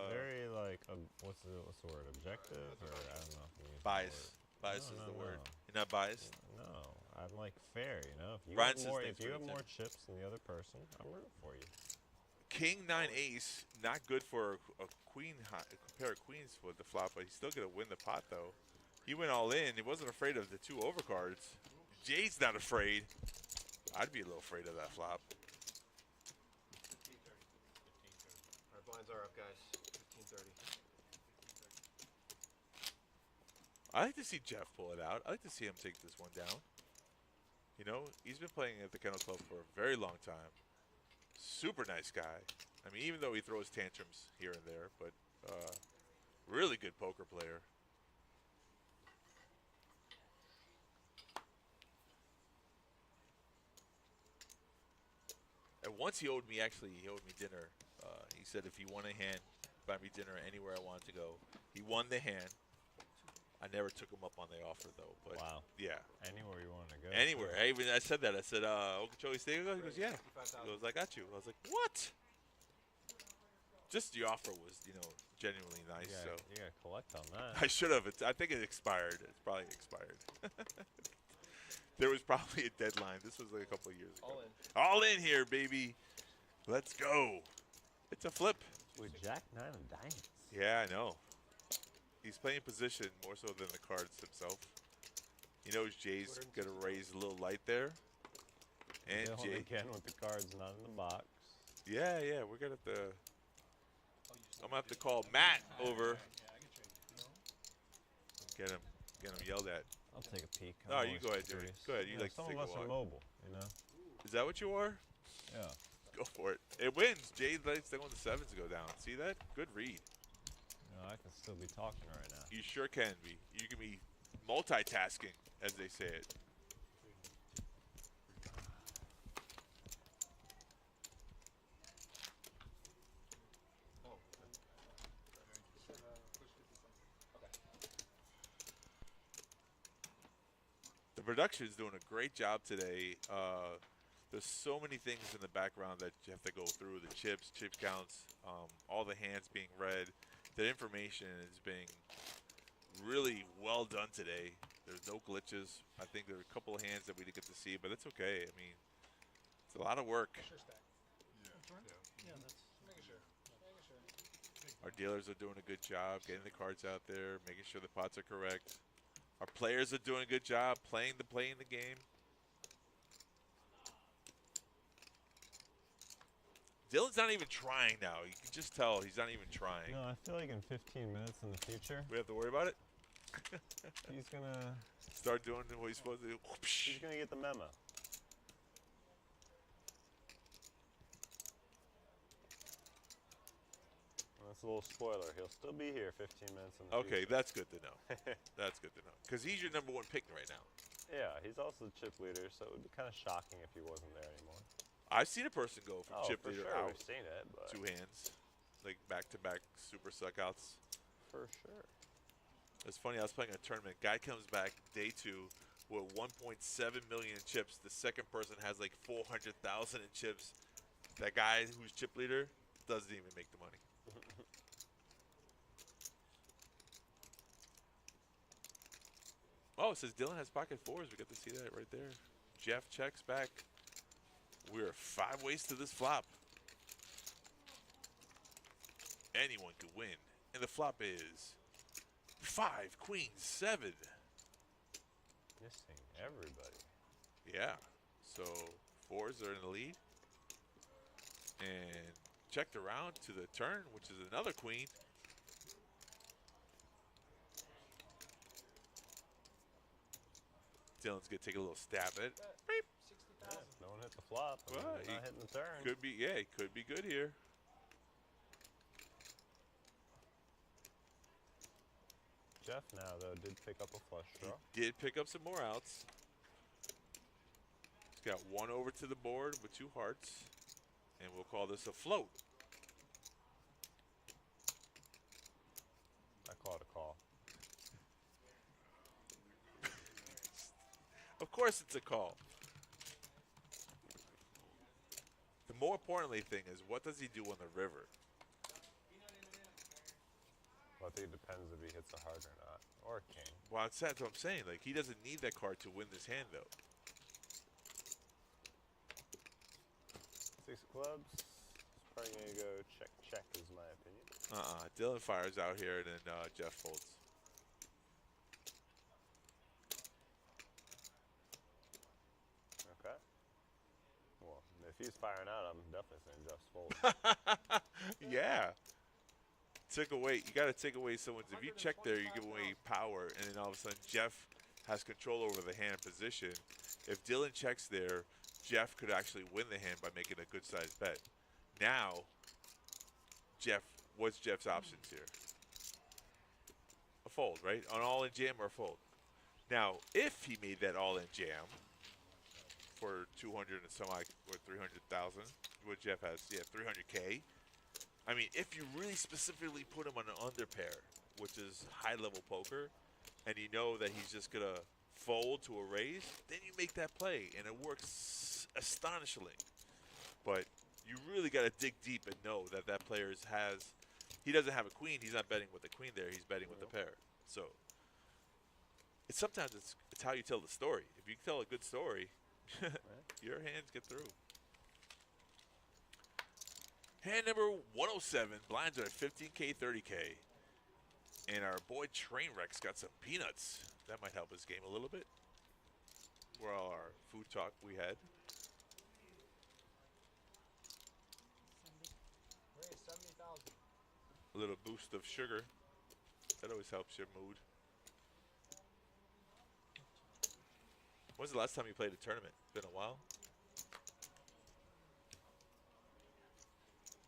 very like what's the word? Objective, or I don't know. If you biased. Bias is the word. You're not biased? No, I'm like fair. You know, if you Brian have more, says if you have too. more chips than the other person, I'm rooting for you. King 9 ace, not good for a queen, a pair of queens with the flop, but he's still going to win the pot though. He went all in. He wasn't afraid of the 2 overcards. Jay's not afraid. I'd be a little afraid of that flop. Our blinds are up, guys. 15:30. I like to see Jeff pull it out. I like to see him take this one down. You know, he's been playing at the Kennel Club for a very long time. Super nice guy. I mean, even though he throws tantrums here and there, but really good poker player. And once he owed me dinner. He said if he won a hand, buy me dinner anywhere I wanted to go. He won the hand. I never took him up on the offer though. But wow. Yeah. Anywhere you want to go. Anywhere. I said that. I said, Okeechobee Steak? He goes, yeah. He goes, I got you. I was like, what? Just the offer was, genuinely nice. You gotta collect on that. I should have. I think it expired. It's probably expired. There was probably a deadline. This was like a couple of years ago. All in here, baby. Let's go. It's a flip. With Jack 9 of diamonds. Yeah, I know. He's playing position more so than the cards himself. He knows Jay's going to raise a little light there. And Dylan Jay. again with the cards not in the box. Yeah, yeah, we're gonna have to. I'm gonna have to call Matt over. Get him yelled at. I'll take a peek. Oh, you go ahead, dude. Go ahead. You Yeah, like to some take of a us are walk. mobile, you know. Is that what you are? Yeah. Go for it. It wins. Jay likes the 7s go down. See that? Good read. No, I can still be talking right now. You sure can be. You can be multitasking, as they say it. The production is doing a great job today. There's so many things in the background that you have to go through. The chips, chip counts, all the hands being read. The information is being really well done today. There's no glitches. I think there are a couple of hands that we didn't get to see, but it's okay. I mean, it's a lot of work. Yeah, that's making sure. Making sure. Our dealers are doing a good job getting the cards out there, making sure the pots are correct. Our players are doing a good job playing the game. Dylan's not even trying now. You can just tell he's not even trying. No, I feel like in 15 minutes in the future, We have to worry about it? he's gonna Start doing what he's supposed to do. he's gonna get the memo. That's a little spoiler. He'll still be here 15 minutes in the Okay, future. that's good to know. That's good to know. Because he's your #1 pick right now. Yeah, he's also the chip leader, so it would be kind of shocking if he wasn't there anymore. I've seen a person go from chip for leader sure, out we've seen it, but 2 hands. Like back-to-back super suckouts. for sure. It's funny, I was playing a tournament. Guy comes back day 2 with 1.7 million in chips. The second person has like 400,000 in chips. That guy who's chip leader doesn't even make the money. Oh, it says Dylan has pocket 4s. We got to see that right there. Jeff checks back. We're 5 ways to this flop. Anyone could win. And the flop is 5, queen, 7. Missing everybody. Yeah. So 4s are in the lead. And checked around to the turn, which is another queen. Dylan's gonna take a little stab at it. Beep. Yeah, no one hit the flop. I mean, Well, they're not hitting the turn. Could be, yeah, he could be good here. Jeff now though did pick up a flush draw. He did pick up some more outs. He's got 1 over to the board with 2 hearts. And we'll call this a float. I call it a call. Of course it's a call. The more importantly thing is, what does he do on the river? Well, I think it depends if he hits a heart or not, or a king. Well, that's what I'm saying. Like, he doesn't need that card to win this hand, though. 6 of clubs. It's probably gonna go check, is my opinion. Dylan fires out here, and then Jeff folds. Okay. Well, if he's firing out, I'm definitely saying Jeff's fold. Yeah. Took away. You got to take away someone's. If you check there, you give away power, and then all of a sudden Jeff has control over the hand position. If Dylan checks there, Jeff could actually win the hand by making a good-sized bet. Now, what's Jeff's options here? A fold, right? An all-in jam or a fold. Now, if he made that all-in jam for 200 and some odd, or 300,000, what Jeff has, yeah, 300K. I mean, if you really specifically put him on an underpair, which is high-level poker, and you know that he's just going to fold to a raise, then you make that play, and it works astonishingly. But you really got to dig deep and know that that player he doesn't have a queen. He's not betting with the queen there. He's betting with the pair. So sometimes it's how you tell the story. If you tell a good story, your hands get through. Hand number 107. Blinds are at 15K, 30K. And our boy Trainwreck's got some peanuts. That might help his game a little bit. For all our food talk we had. A little boost of sugar. That always helps your mood. When's the last time you played a tournament? Been a while?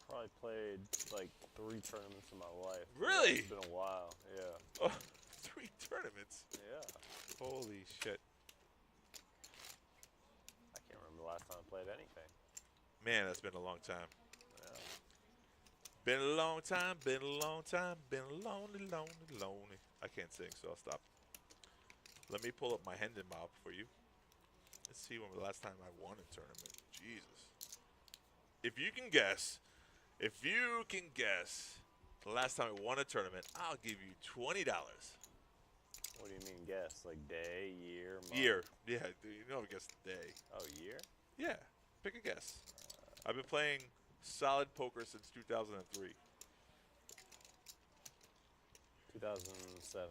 Probably played like 3 tournaments in my life. Really? It's been a while, yeah. Oh, 3 tournaments? Yeah. Holy shit. I can't remember the last time I played anything. Man, that's been a long time. Yeah. Been a long time, been a long time, been a lonely, lonely, lonely. I can't sing, so I'll stop. Let me pull up my Hendon Mob for you. Let's see when the last time I won a tournament. Jesus. If you can guess the last time I won a tournament, I'll give you $20. What do you mean guess? Like day, year, month? Year. Yeah, you know, guess the day. Oh, year? Yeah, pick a guess. I've been playing solid poker since 2003. 2007.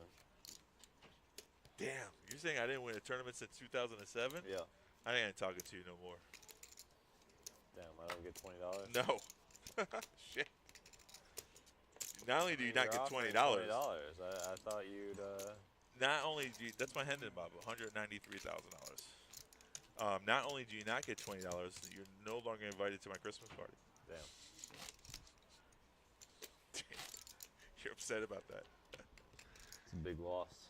Damn, you're saying I didn't win a tournament since 2007? Yeah. I ain't talking to you no more. Damn, I don't get $20? No. Shit. Not only do you not get $20. I thought you'd. Not only do you, that's my Hendon Bob, $193,000. Not only do you not get $20, you're no longer invited to my Christmas party. Damn. You're upset about that. It's a big loss.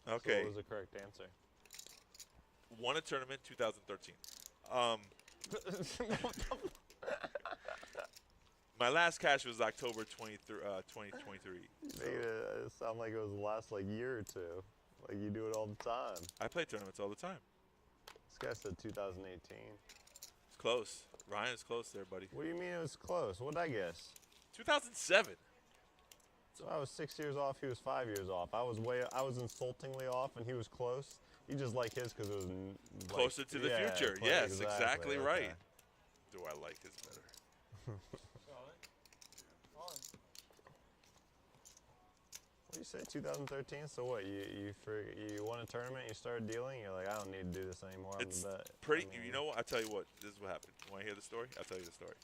Okay. So what was the correct answer? Won a tournament 2013. My last cash was October 2023. You made it sound like it was the last year or two. Like you do it all the time. I play tournaments all the time. This guy said 2018. It's close. Ryan's close there, buddy. What do you mean it was close? What did I guess? 2007. So I was 6 years off. He was 5 years off. I was insultingly off, and he was close. You just like his because it was closer to the future. Yes, exactly right. Do I like his better? What do you say, 2013? So what? You won a tournament, you started dealing, you're like, I don't need to do this anymore. It's I'm the bet. pretty. You know what? I'll tell you what. This is what happened. You want to hear the story? I'll tell you the story.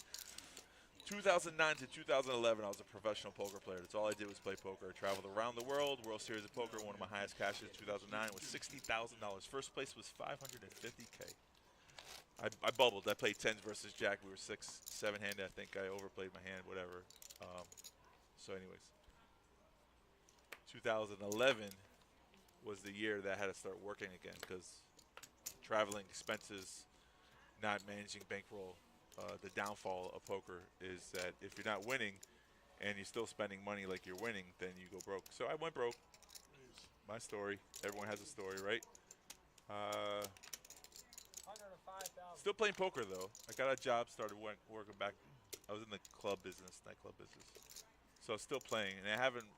2009 to 2011, I was a professional poker player. That's all I did was play poker. I traveled around the world, World Series of Poker. One of my highest cashes in 2009 was $60,000. First place was $550K. I bubbled. I played tens versus jack. We were 6-7 handed. I think I overplayed my hand, whatever. So anyways, 2011 was the year that I had to start working again because traveling expenses, not managing bankroll. The downfall of poker is that if you're not winning and you're still spending money like you're winning, then you go broke. So I went broke. My story. Everyone has a story, right? Still playing poker, though. I got a job, started working back. I was in the club business, nightclub business. So I'm still playing, and I haven't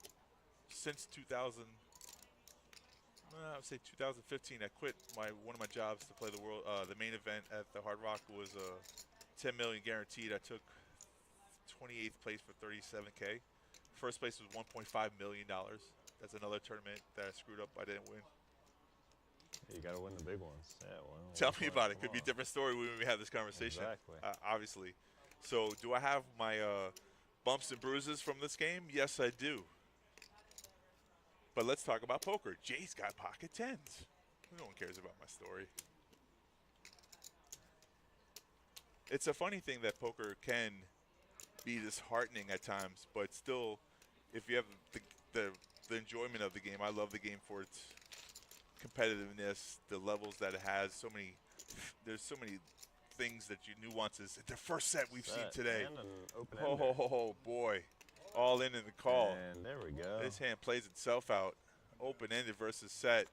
since 2000. I would say 2015. I quit one of my jobs to play the main event at the Hard Rock was $10 million guaranteed. I took 28th place for $37K. First place was $1.5 million. That's another tournament that I screwed up. I didn't win. You got to win the big ones. Yeah, well, tell me about it. Could be a different story when we have this conversation. Exactly. Obviously. So do I have my bumps and bruises from this game? Yes, I do. But let's talk about poker. Jay's got pocket tens. No one cares about my story. It's a funny thing that poker can be disheartening at times, but still, if you have the enjoyment of the game, I love the game for its competitiveness, the levels that it has. There's so many things that nuances. The first set we've seen today. And an open Oh boy, all in the call. And there we go. This hand plays itself out. Open-ended versus set.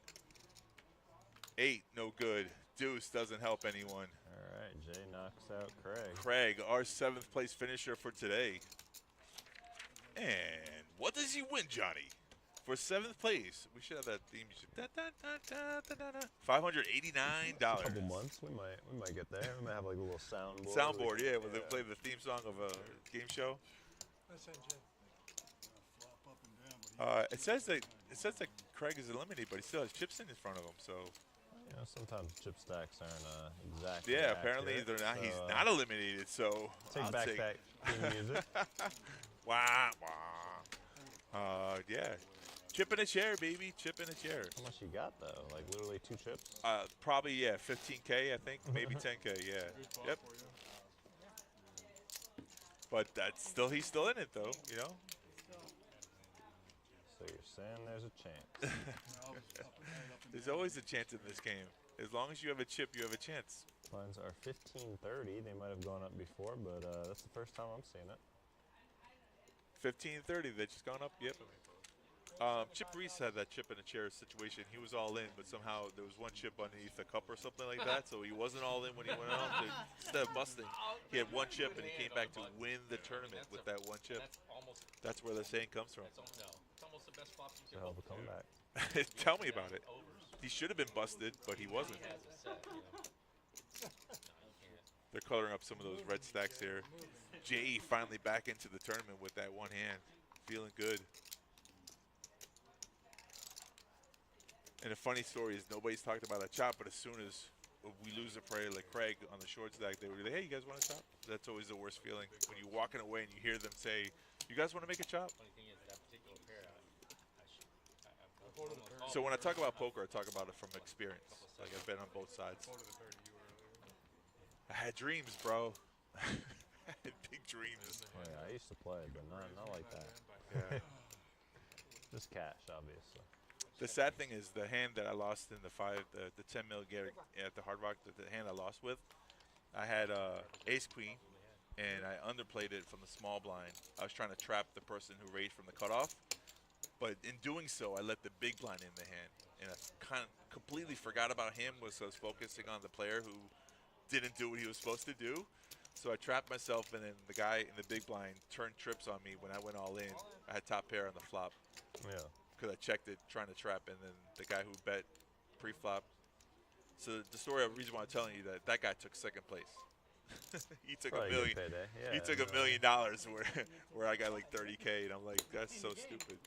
8, no good. Deuce doesn't help anyone. All right, Jay knocks out Craig. Craig, our 7th place finisher for today. And what does he win, Johnny? For 7th place, we should have that theme music. $589. Couple months, we might get there. We might have like a little soundboard. Soundboard, yeah. Will they play the theme song of a game show? That's it, Jay. It says that Craig is eliminated, but he still has chips in front of him. So. You know, sometimes chip stacks aren't exactly. Yeah, apparently they're not. So, he's not eliminated. So take I'll back that theme music. Wah, wah. Yeah. Chip in a chair, baby. Chip in a chair. How much you got though? Like literally 2 chips? Probably, yeah, 15K, I think. Maybe 10K, yeah. Yep. But that's still, he's still in it though, you know? So you're saying there's a chance. There's always a chance in this game. As long as you have a chip, you have a chance. Lines are 15.30. They might have gone up before, but that's the first time I'm seeing it. 15.30, they just gone up, yep. Chip Reese had that chip in a chair situation. He was all in, but somehow there was one chip underneath a cup or something like that, so he wasn't all in when he went out. Instead of busting, he had one chip, and he came back to win the tournament with that one chip. That's where the saying comes from. No, it's almost the best flop you It's can a hell of hope a comeback. Tell me about it. He should have been busted, but he wasn't. He has a set, you know. No, you can't. They're coloring up some of those red stacks here. J.E. finally back into the tournament with that one hand. Feeling good. And the funny story is nobody's talked about a chop, but as soon as we lose a player like Craig on the short stack, they were like, hey, you guys want a chop? That's always the worst feeling. When you're walking away and you hear them say, you guys want to make a chop? Funny thing is, that particular pair, So when I talk about poker, I talk about it from experience. Like I've been on both sides. I had dreams, bro. I had big dreams. Oh, yeah, I used to play, but not like that. Yeah. Just cash, obviously. The sad thing is the hand that I lost in the 10 mil at the Hard Rock, the hand I lost with, I had ace queen, and I underplayed it from the small blind. I was trying to trap the person who raised from the cutoff, but in doing so, I let the big blind in the hand, and I kind of completely forgot about him. I was focusing on the player who didn't do what he was supposed to do. So I trapped myself, and then the guy in the big blind turned trips on me when I went all in. I had top pair on the flop. Yeah. Because I checked it trying to trap, and then the guy who bet pre-flop. So the story, the reason why I'm telling you that guy took second place. He took Probably $1 million. Yeah, He took $1 million where I got like 30K, and I'm like, that's so stupid.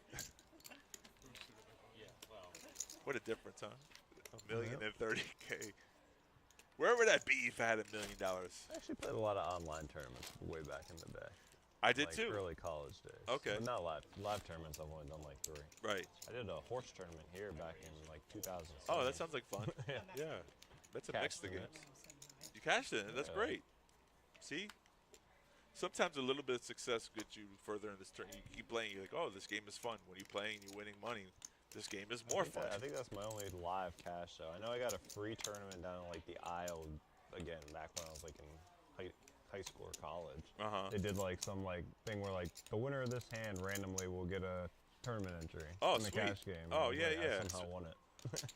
Yeah, well. What a difference, huh? $1 million and 30K. Where would that be if I had $1 million? I actually played a lot of online tournaments way back in the day. I did like too. Early college days. Okay. But not live tournaments. I've only done like 3. Right. I did a horse tournament here back in like 2000. Oh, that sounds like fun. Yeah. Yeah. That's a mix Cashed of in games. You cashed in it. That's Yeah. great. See? Sometimes a little bit of success gets you further in this tournament. You keep playing, you're like, oh, this game is fun. When you're playing, you're winning money. This game is more fun. I think that's my only live cash though. I know I got a free tournament down in like the Isle again back when I was like in high school or college. They did like some like thing where like the winner of this hand randomly will get a tournament entry in the sweet. cash game. Oh, And yeah, I yeah. somehow won it.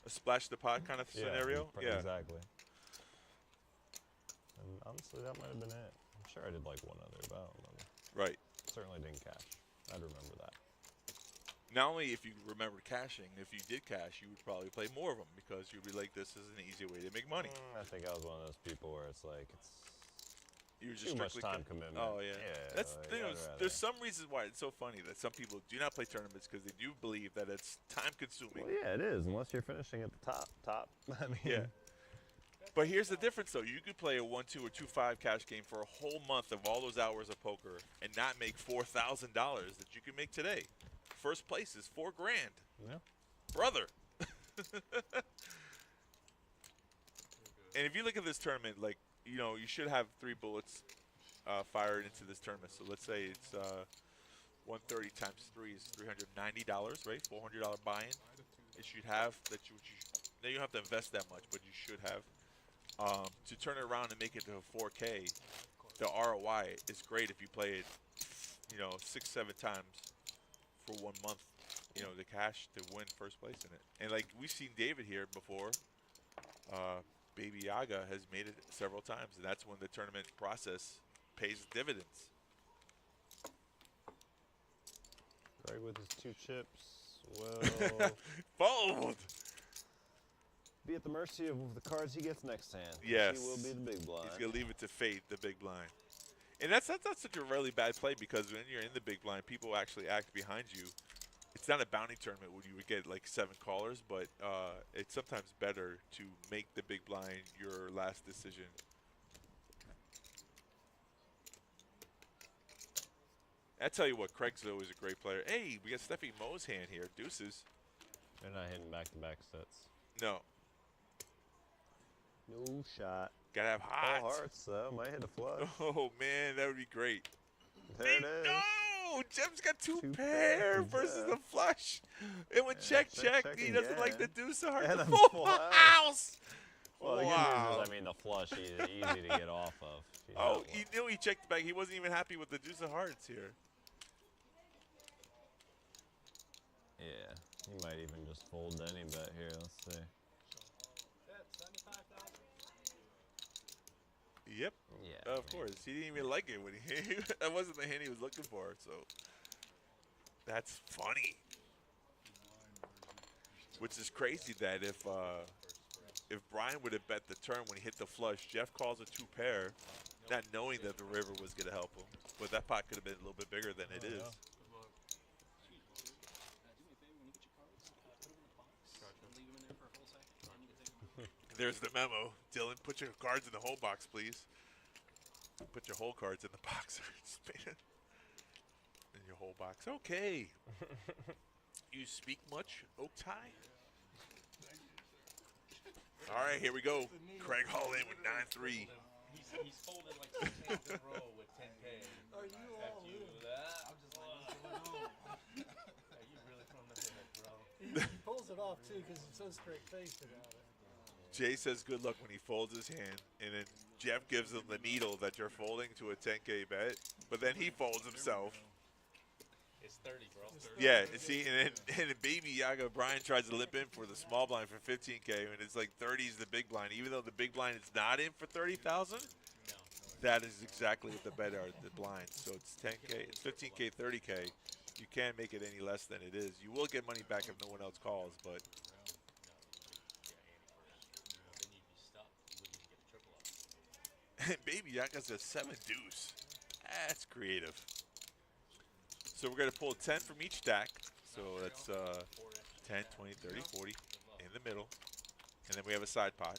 A splash the pot kind of scenario? Yeah. Exactly. And honestly, that might have been it. I'm sure I did like one other, but I don't remember. Right. Certainly didn't cash. I'd remember that. Not only if you remember cashing, if you did cash, you would probably play more of them because you'd be like, this is an easy way to make money. I think I was one of those people where it's like, it's You were just too much strictly time commitment. Oh yeah. That's like, you know, I'd rather- there's some reasons why it's so funny that some people do not play tournaments because they do believe that it's time consuming. Well, yeah, it is, unless you're finishing at the top. I mean, Yeah. But here's the difference though. You could play a 1-2 or 2-5 cash game for a whole month of all those hours of poker and not make $4,000 that you can make today. First place is $4 grand. Yeah. Brother. And if you look at this tournament, like, you know, you should have 3 bullets fired into this tournament. So let's say it's 130 times 3 is $390, right? $400 buy-in. It should have that now you don't have to invest that much, but you should have. To turn it around and make it to a 4K, the ROI is great if you play it, you know, 6-7 times for 1 month. You know, the cash to win first place in it. And like we've seen David here before, Baby Yaga has made it several times, and that's when the tournament process pays dividends. Greg with his 2 chips will Fold! be at the mercy of the cards he gets next hand. Yes. He will be the big blind. He's going to leave it to fate, the big blind. And that's not such a really bad play because when you're in the big blind, people actually act behind you. It's not a bounty tournament where you would get like 7 callers, but it's sometimes better to make the big blind your last decision. I tell you what, Craig's always a great player. Hey, we got Steffi Mo's hand here. Deuces. They're not hitting back-to-back sets. No. No shot. Gotta have hot. Full hearts, though. Might hit a flush. Oh, man, that would be great. There it is. No! Jeff's got two pair versus the flush. It would check. He doesn't like the deuce of hearts. And The a full full house. Well, the good Wow. news is, I mean, the flush is easy to get off of. She's Oh, not he knew he checked back. He wasn't even happy with the deuce of hearts here. Yeah, he might even just fold any bet here. Let's see. Yep. Yeah. Of course. He didn't even like it when he. That wasn't the hand he was looking for. So that's funny. Which is crazy that if Brian would have bet the turn when he hit the flush, Jeff calls a two pair, not knowing that the river was going to help him. But that pot could have been a little bit bigger than it is. There's the memo. Dylan, put your cards in the whole box, please. Put your whole cards in the box. In your whole box. Okay. You speak much, Oak Tie? All right, here we go. Craig Hall in with 9-3. He's folded like 6 hands in a row with 10K. Are you all in? I'm just like, what's going on? Hey, you really throwing this in it, bro. He pulls it off too because he's so straight-faced about it. Jay says good luck when he folds his hand, and then Jeff gives him the needle that you're folding to a 10K bet, but then he folds himself. It's 30, bro. Yeah, see, and then Baby Yaga Brian tries to limp in for the small blind for 15K, and it's like 30 is the big blind, even though the big blind is not in for 30,000. No. That is exactly what the bet are, the blinds. So it's 10K, it's 15K, 30K. You can't make it any less than it is. You will get money back if no one else calls, but. Baby Yaka's a 7 deuce. That's creative. So we're going to pull 10 from each stack. So that's 10, 20, 30, 40 in the middle. And then we have a side pot.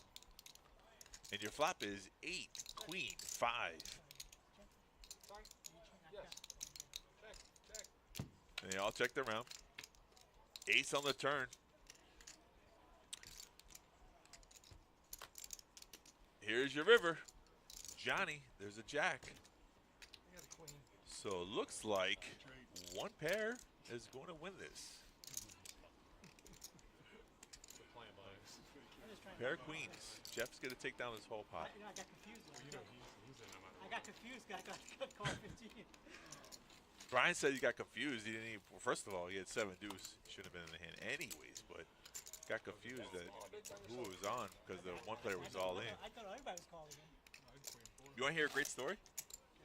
And your flop is 8, queen, 5. And they all check their round. Ace on the turn. Here's your river. Johnny, there's a jack. So it looks like one pair is going to win this. Pair of queens. Jeff's going to take down this whole pot. I got confused. I got confused. I got call 15. Brian said he got confused. He didn't even, well, first of all, he had 7 deuce. He should have been in the hand anyways, but got confused at who was on because the one player was all in. I thought everybody was calling him. You want to hear a great story?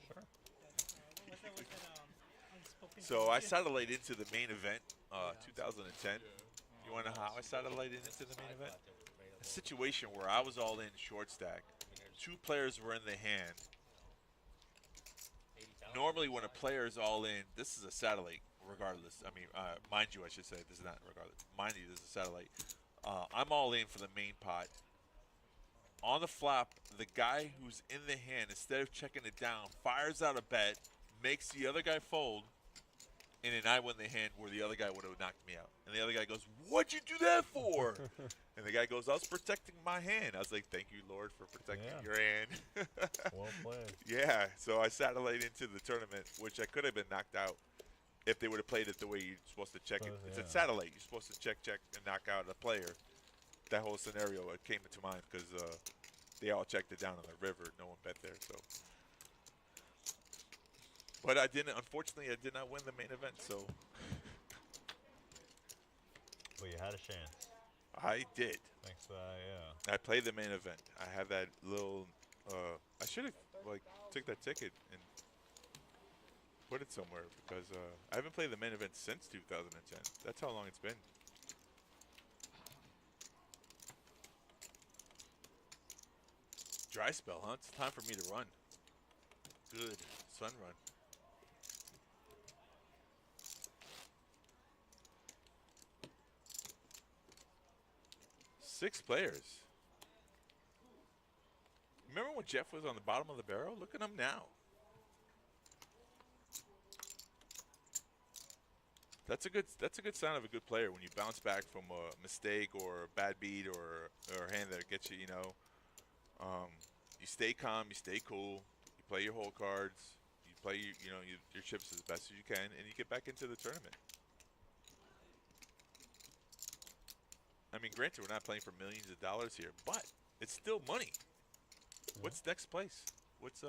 Sure. What's that unspoken? So I satellite into the main event, 2010. You want to know how I satellited into the main event? A situation where I was all in short stack. 2 players were in the hand. Normally when a player is all in, this is a satellite regardless. I mean, mind you, I should say, this is not regardless. Mind you, this is a satellite. I'm all in for the main pot. On the flop, the guy who's in the hand, instead of checking it down, fires out a bet, makes the other guy fold, and then I win the hand where the other guy would have knocked me out. And the other guy goes, "What'd you do that for?" And the guy goes, "I was protecting my hand." I was like, "Thank you, Lord, for protecting your hand." Well played. Yeah, so I satellite into the tournament, which I could have been knocked out if they would have played it the way you're supposed to check it. It's a satellite. You're supposed to check, and knock out a player. That whole scenario came into mind because they all checked it down on the river. No one bet there, so. But I didn't. Unfortunately, I did not win the main event. So. Well, you had a chance. I did. Thanks for that, yeah. I played the main event. I had that little. I should have took that ticket and put it somewhere because I haven't played the main event since 2010. That's how long it's been. Dry spell, huh? It's time for me to run. Good. Sun run. Six players. Remember when Jeff was on the bottom of the barrel? Look at him now. That's a good sign of a good player when you bounce back from a mistake or a bad beat or a hand that gets you. You stay calm, you stay cool, you play your whole cards, you play your chips as best as you can, and you get back into the tournament. I mean, granted, we're not playing for millions of dollars here, but it's still money. What's next place? What's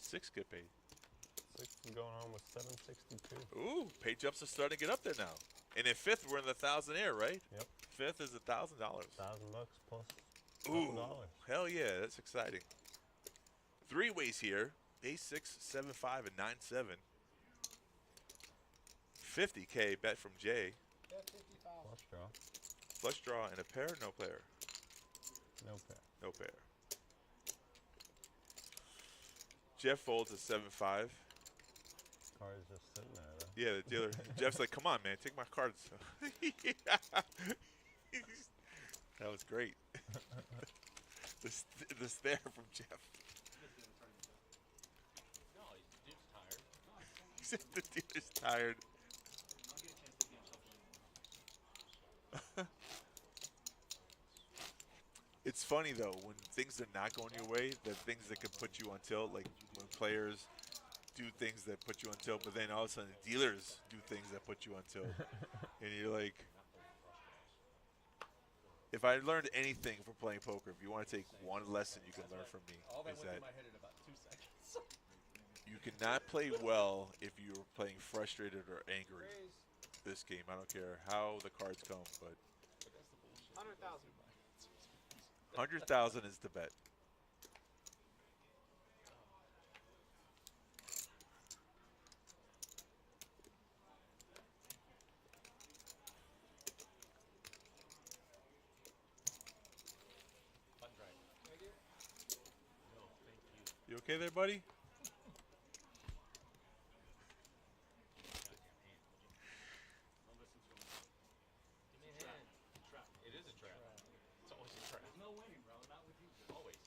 6 get paid? 6 is going home with 762. Ooh, pay jumps are starting to get up there now. And in 5th, we're in the thousandaire, right? Yep. 5th is $1,000. $1,000 plus. Ooh, $2. hell yeah, that's exciting. 3 ways here: A6, 7-5, and 9-7. 50K bet from Jay. Yeah, 50,000. Flush draw. Flush draw and a pair, no player. No pair. No pair. Jeff folds a 7-5. Card's just sitting there, though. Yeah, the dealer. Jeff's like, come on, man, take my cards. That was great. the stare from Jeff. No, the dude's tired. He said the dealer's tired. It's funny though when things are not going your way, the things that can put you on tilt, like when players do things that put you on tilt, but then all of a sudden dealers do things that put you on tilt, and you're like, if I learned anything from playing poker, if you want to take one lesson you can learn from me, is that my head in about 2 seconds. you cannot play well if you're playing frustrated or angry. This game, I don't care how the cards come, but 100,000. 100,000 is the bet. Button drive. No, thank you. You okay there, buddy? Give me a hand. It is a trap. It's always a trap. No winning, bro. Not with you. Always.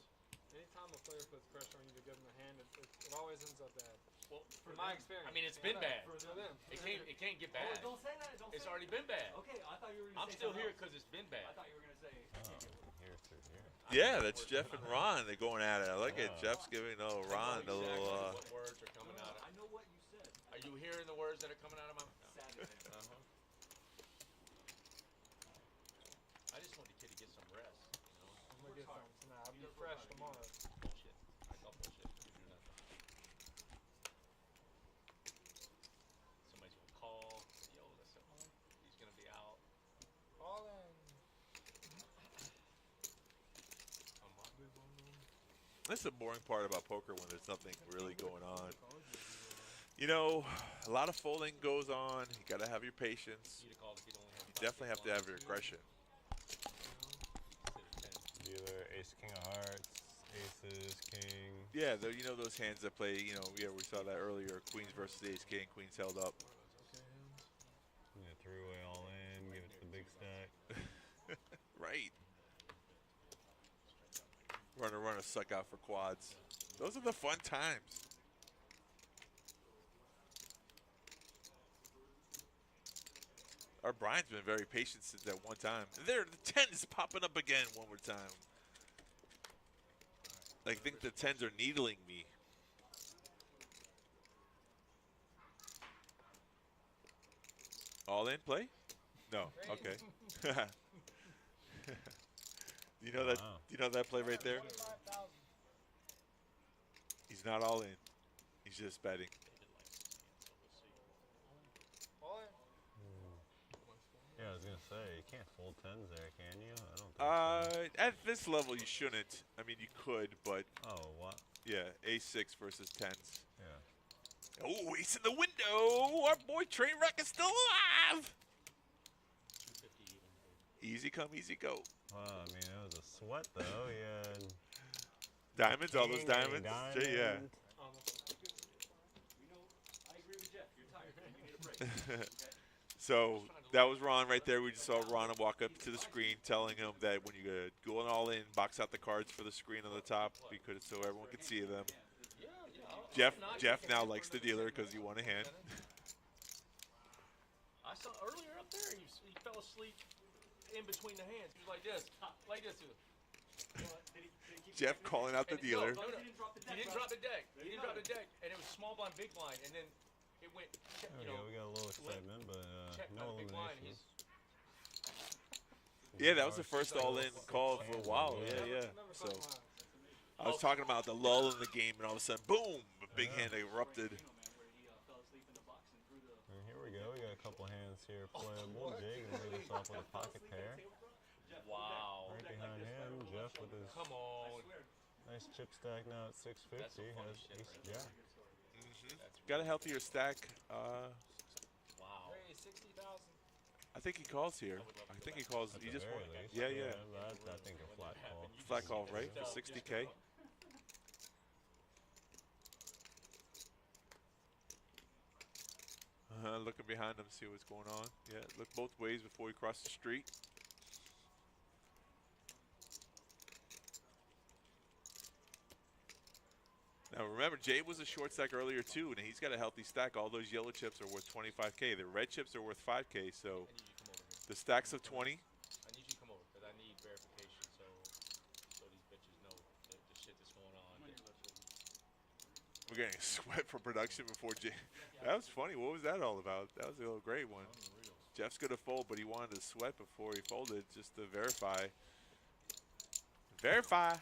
Anytime a player puts pressure on you to give them a hand, it always ends up bad. Well, From my experience. I mean, it's been bad. For them. It can't get bad. Don't say that. Don't It's say already been bad. Okay, I thought you were going to I'm say still something here else. because it's been bad. I thought you were going to say. Here through here. Yeah, that's Jeff and Ron. They're going at it. I like it. Jeff's giving Ron a little. What words are coming out of? I know what you said. Are you hearing the words that are coming out of my mouth? Saturday. I just want the kid to get some rest. You know? I'm gonna get some tonight. I'll be fresh tomorrow. Bullshit. I call bullshit. You do nothing. Somebody's gonna call. Yo, listen, he's gonna be out. All in. Come on. That's the boring part about poker when there's nothing really going on. You know, a lot of folding goes on. You got to have your patience. You call the kid only have You definitely have to have your aggression. Dealer, ace, king of hearts, aces, king. Yeah, you know those hands that play, yeah, we saw that earlier. Queens versus ace, king. Queens held up. Yeah, three-way all in, give it to the big stack. Right. Runner, suck out for quads. Those are the fun times. Our Brian's been very patient since that one time. There, the 10 is popping up again one more time. I think the 10s are needling me. All in play? No. Okay. You know that? Wow. You know that play right there? He's not all in. He's just betting. All in. Yeah, I was gonna say you can't fold tens there, can you? I don't think so. At this level, you shouldn't. I mean, you could, but Oh, what? yeah, ace-6 versus 10s. Yeah. Oh, ace in the window! Our boy Trainwreck is still alive! 250 even. Easy come, easy go. Well, I mean, it was a sweat though. Yeah. Diamonds, all those King, diamonds. diamond. Yeah. I agree with Jeff. You're tired. You need a break. So that was Ron right there. We just saw Ron walk up to the screen telling him that when you go all in, box out the cards for the screen on the top because so everyone can see them. Yeah, yeah. Jeff now likes the dealer because he won a hand. earlier up there. He fell asleep in between the hands. He was like this. Jeff calling out the dealer. No, he didn't drop the deck. He didn't drop the deck. And it was small blind, big blind. And then it went, We got a little excitement, but no eliminations. Yeah, that was the first all-in call for a while. Yeah. So I was talking about the lull in the game, and all of a sudden, boom, a big hand erupted. And here we go. We got a couple hands here playable. Jay gonna lead us off with a pocket pair. Wow. Right behind him, Jeff with his nice chip stack now at 650. Has ace jack. Got a healthier stack. Wow. I think he calls here. I think he calls. He just won. Yeah. I think a flat call. Flat call, right? For 60K. Looking behind him, see what's going on. Yeah, look both ways before he crosses the street. Now remember, Jay was a short stack earlier too, and he's got a healthy stack. All those yellow chips are worth 25K. The red chips are worth 5K. So the stacks of 20. I need you to come over because I need verification so these bitches know the shit that's going on. We're getting a sweat for production before Jay. That was funny. What was that all about? That was a great one. Jeff's going to fold, but he wanted to sweat before he folded just to verify. Verify.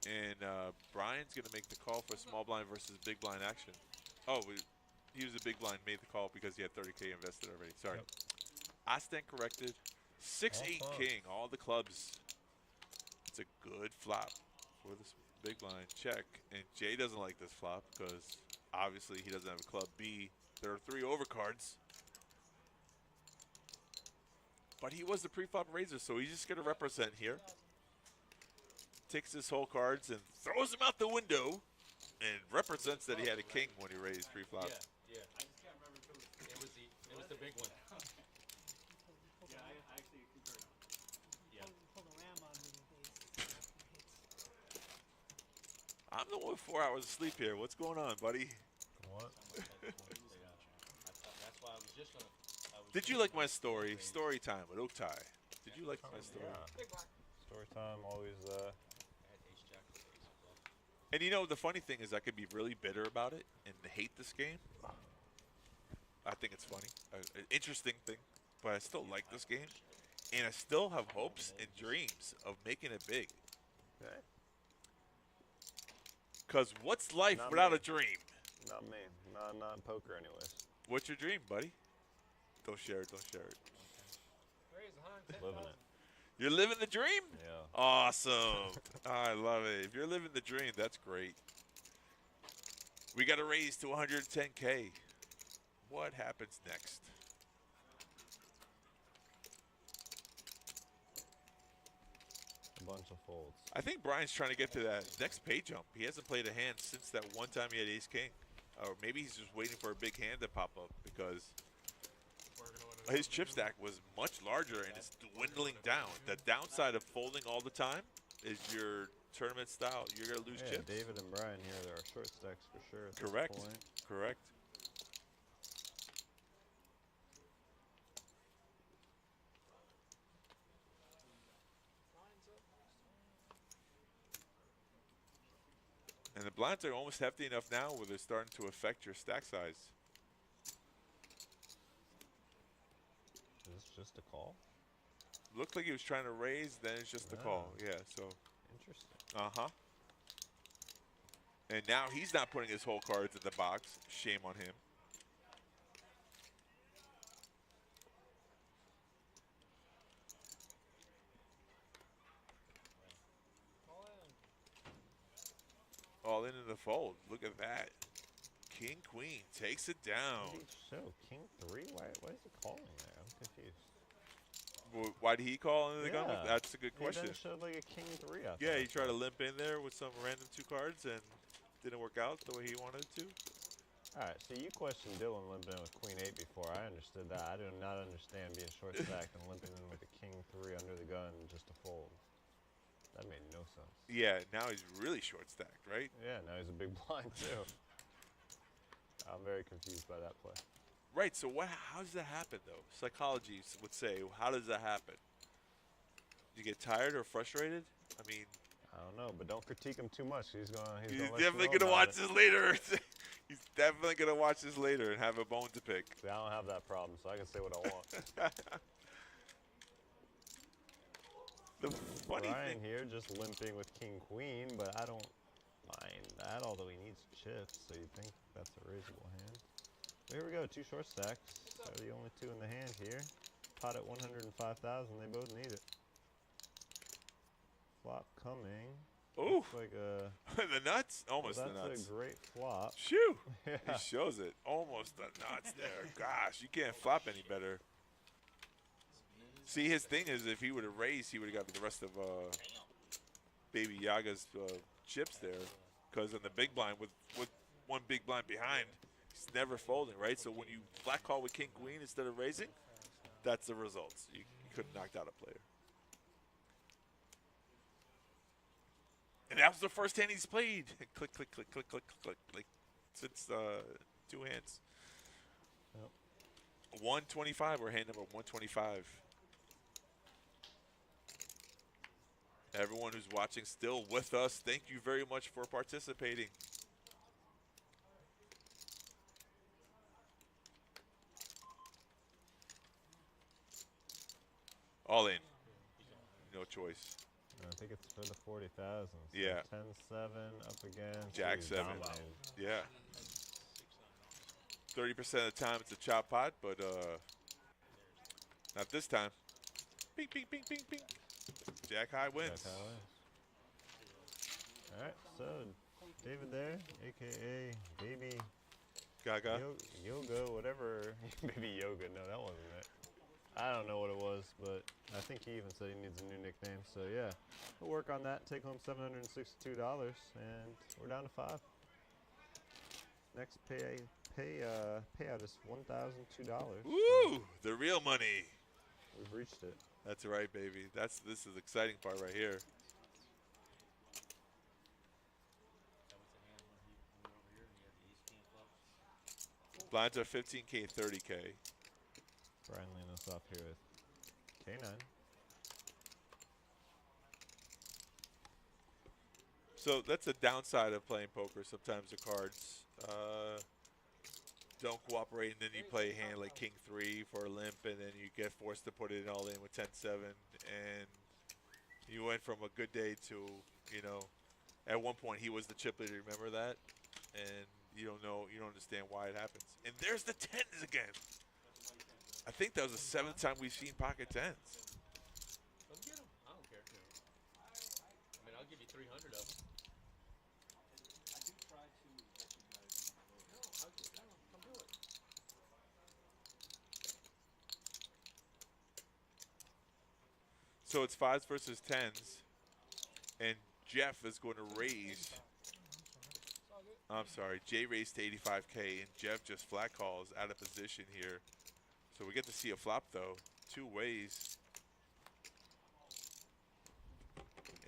And Brian's going to make the call for small blind versus big blind action. Oh, he was a big blind, made the call because he had 30K invested already. Sorry. Yep. I stand corrected. 6-8 king, all the clubs. It's a good flop for this big blind check. And Jay doesn't like this flop because obviously he doesn't have a club B. There are 3 overcards. But he was the pre-flop raiser, so he's just going to represent here. Takes his whole cards and throws them out the window and represents that he had a king when he raised pre-flop. Yeah. I just can't remember if it was the big one. Yeah, I actually concur. Yeah. Pull the ram on me with ace. I'm the one with 4 hours of sleep here. What's going on, buddy? What? That's why I was just going to. Did you like my story? Story time with Oktai. Did you like my story? Yeah. Story time always. And you know, the funny thing is I could be really bitter about it and hate this game. I think it's funny. An interesting thing. But I still like this game. And I still have hopes and dreams of making it big. Okay. Because what's life Not without me. a dream? Not me. Not in poker, anyways. What's your dream, buddy? Don't share it. Don't share it. Living it. You're living the dream? Yeah. Awesome. I love it. If you're living the dream, that's great. We got to raise to 110K. What happens next? A bunch of folds. I think Brian's trying to get to that next pay jump. He hasn't played a hand since that one time he had ace king. Or maybe he's just waiting for a big hand to pop up because his chip stack was much larger and it's dwindling down. The downside of folding all the time is your tournament style. You're going to lose chips. David and Brian here, there are short stacks for sure at Correct. this point. Correct. And the blinds are almost hefty enough now where they're starting to affect your stack size. Is this just a call? Looked like he was trying to raise, then it's just a call. Yeah, so. Interesting. Uh-huh. And now he's not putting his whole cards in the box. Shame on him. All in the fold. Look at that. King, queen takes it down. What did he show? King 3? Why is he calling there? I'm confused. Why did he call into the gun? Yeah. That's a good question. He then showed like a King 3 out Yeah, there. he tried to limp in there with some random 2 cards and didn't work out the way he wanted it to. Alright, so you questioned Dylan limping in with Queen 8 before. I understood that. I do not understand being short stacked and limping in with a King 3 under the gun just to fold. That made no sense. Yeah, now he's really short stacked, right? Yeah, now he's a big blind too. I'm very confused by that play. Right. So how does that happen, though? Psychology would say, how does that happen? You get tired or frustrated? I mean, I don't know, but don't critique him too much. He's gonna let definitely you know gonna about watch it. this later. He's definitely gonna watch this later and have a bone to pick. See, I don't have that problem, so I can say what I want. The funny Ryan thing here just limping with king queen, but I don't mind that, although he needs chips, so you think that's a raisable hand. But here we go, 2 short stacks. They're the only 2 in the hand here. Pot at 105,000, they both need it. Flop coming. Ooh. Looks like a the nuts, almost well, the nuts. that's a great flop. Shoo! Yeah. He shows it, almost the nuts there. Gosh, you can't flop any better. See, his thing is, if he would have raised, he would have got the rest of Baby Yaga's chips there. Because on the big blind, with one big blind behind, he's never folding, right? So when you flat call with king queen instead of raising, that's the results. You could have knocked out a player. And that was the first hand he's played. Click, click, click, click, click, click, click. Since 2 hands. Yep. 125, or hand number 125. Everyone who's watching still with us, thank you very much for participating. All in. No choice. I think it's for the 40,000. So Yeah. 10-7 up against Jack He's 7. dominated. Yeah. 30% of the time it's a chop pot, but not this time. Ping, ping, ping, ping, ping. Jack high wins. Jack high wins. All right, so David there, a.k.a. Baby Gaga. Yoga, whatever. Baby Yoga, no, that wasn't it. I don't know what it was, but I think he even said he needs a new nickname. So yeah, we'll work on that. Take home $762, and we're down to 5. Next payout is $1,002. Woo! The real money. We've reached it. That's right, baby. This is the exciting part right here. Blinds are 15K, 30K. Brian leading us off here with K9. So that's the downside of playing poker. Sometimes the cards don't cooperate, and then you play a hand like King 3 for a limp, and then you get forced to put it all in with 10-7, and you went from a good day to, you know, at one point he was the chip leader. Remember that? And you don't know, you don't understand why it happens. And there's the 10s again. I think that was the 7th time we've seen pocket 10s. Come get them. I don't care. I mean, I'll give you 300 of them. I do try to let you guys know. Come do it. So it's 5s versus 10s, and Jeff is going to raise. I'm sorry, Jay raised to 85K, and Jeff just flat calls out of position here. So we get to see a flop, though, 2 ways.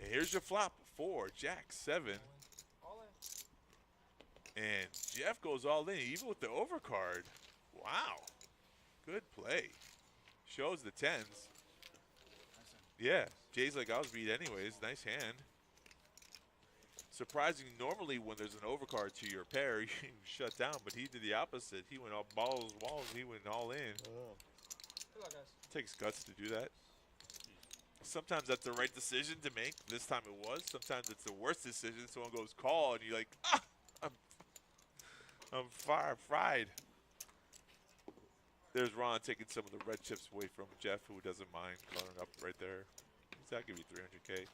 And here's your flop, 4, Jack, 7. All in. And Jeff goes all in, even with the overcard. Wow. Good play. Shows the 10s. Yeah, Jay's like, I was beat anyways. Nice hand. Surprising, normally when there's an overcard to your pair, you shut down, but he did the opposite. He went all balls, walls, he went all in. Oh. Good luck, guys. Takes guts to do that. Sometimes that's the right decision to make. This time it was. Sometimes it's the worst decision. Someone goes call, and you're like, ah, I'm fried. There's Ron taking some of the red chips away from Jeff, who doesn't mind coloring up right there. I'll give you 300K.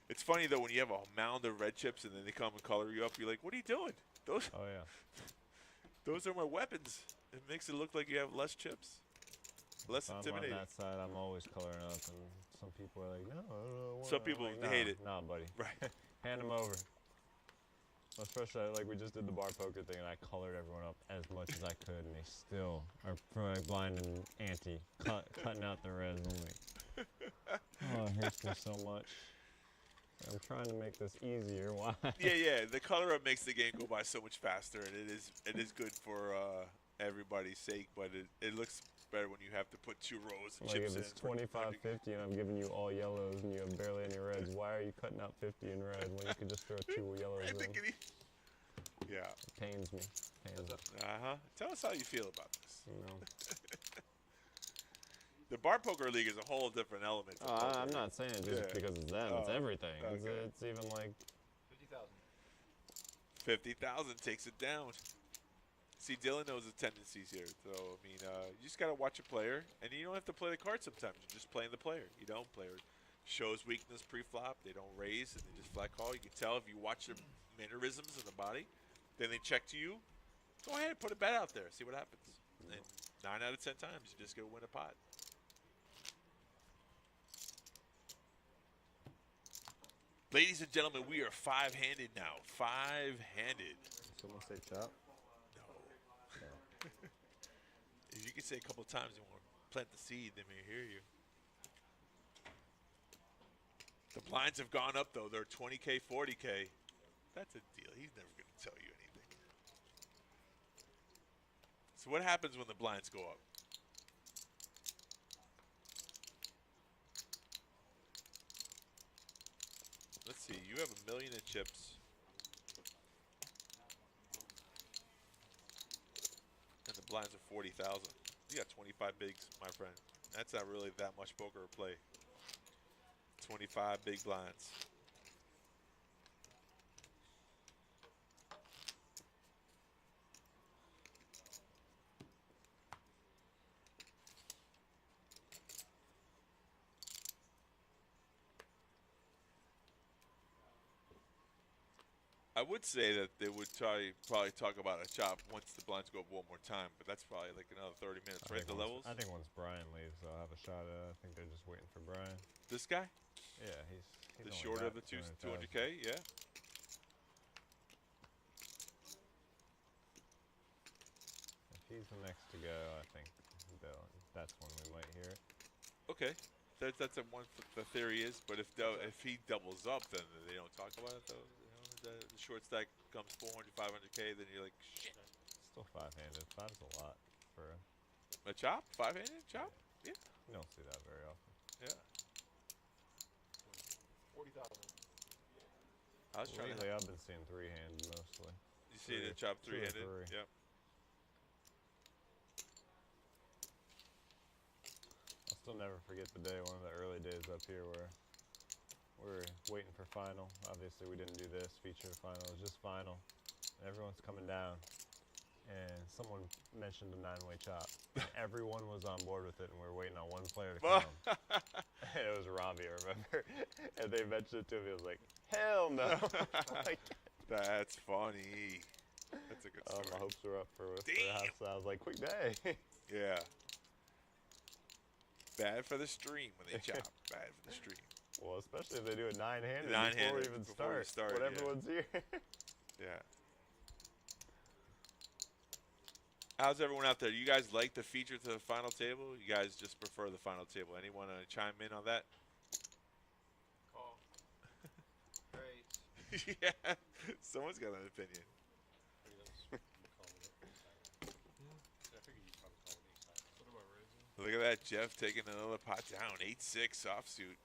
It's funny, though, when you have a mound of red chips and then they come and color you up, you're like, what are you doing? Those are my weapons. It makes it look like you have less chips. Less intimidating. I'm on that side, I'm always coloring up, and some people are like, no, I don't want Some people like, hate it. Nah, buddy. Right. Hand them over. Especially, like, we just did the bar poker thing, and I colored everyone up as much as I could, and they still are like blind and anti, cutting out the reds. I'm like, oh, it hurts me so much. I'm trying to make this easier. Why? Yeah. The color up makes the game go by so much faster, and it is good for everybody's sake, but it looks better when you have to put 2 rows of Like chips if in. it's 25-50 and I'm giving you all yellows and you have barely any reds, why are you cutting out 50 in red when you could just throw 2 yellows in? Yeah. It pains me. Pains me. Tell us how you feel about this. You know. The bar poker league is a whole different element. I'm not saying it just because it's them. It's everything. Okay. It's even like 50,000. 50,000 takes it down. See, Dylan knows the tendencies here. So, I mean, you just got to watch a player, and you don't have to play the card sometimes. You're just playing the player. You don't play. Shows weakness pre-flop. They don't raise, and they just flat call. You can tell if you watch their mannerisms in the body. Then they check to you. Go ahead, put a bet out there. See what happens. And 9 out of 10 times, you just go win a pot. Ladies and gentlemen, we are 5-handed now. 5-handed. someone say chop. If you could say a couple of times and we'll plant the seed, they may hear you. The blinds have gone up, though. They're 20K, 40K. That's a deal. He's never going to tell you anything. So what happens when the blinds go up? Let's see. You have $1 million in chips. And the blinds are 40,000. You got 25 bigs, my friend. That's not really that much poker to play. 25 big blinds. I would say that they would probably talk about a chop once the blinds go up one more time, but that's probably like another 30 minutes, right? The levels? I think once Brian leaves, they'll have a shot at it. I think they're just waiting for Brian. This guy? Yeah, he's the only shorter of got the 200,000. 200K, yeah. If he's the next to go, I think that's when we might hear it. Okay, that's a one. The theory is, but if he doubles up, then they don't talk about it though. You know, the short stack comes 400, 500K, then you're like, shit. Still 5-handed. 5's a lot for a chop. 5-handed chop. Yeah. You don't see that very often. Yeah. 40,000. I was trying Lately, I've been seeing 3-handed mostly. You see the chop 3-handed? Yep. I'll still never forget the day, one of the early days up here where we were waiting for final. Obviously, we didn't do this feature final. It was just final. Everyone's coming down. And someone mentioned a 9-way chop. And everyone was on board with it, and we were waiting on one player to come. It was Robbie, I remember. And they mentioned it to him. He was like, hell no. Like, that's funny. That's a good story. My hopes were up for half, so I was like, quick day. Yeah. Bad for the stream when they chop. Bad for the stream. Well, especially if they do it 9-handed before we even start. When everyone's here. Yeah. How's everyone out there? You guys like the feature to the final table? You guys just prefer the final table? Anyone want to chime in on that? Call. Great. Yeah. Someone's got an opinion. Look at that, Jeff taking another pot down. 8-6 offsuit.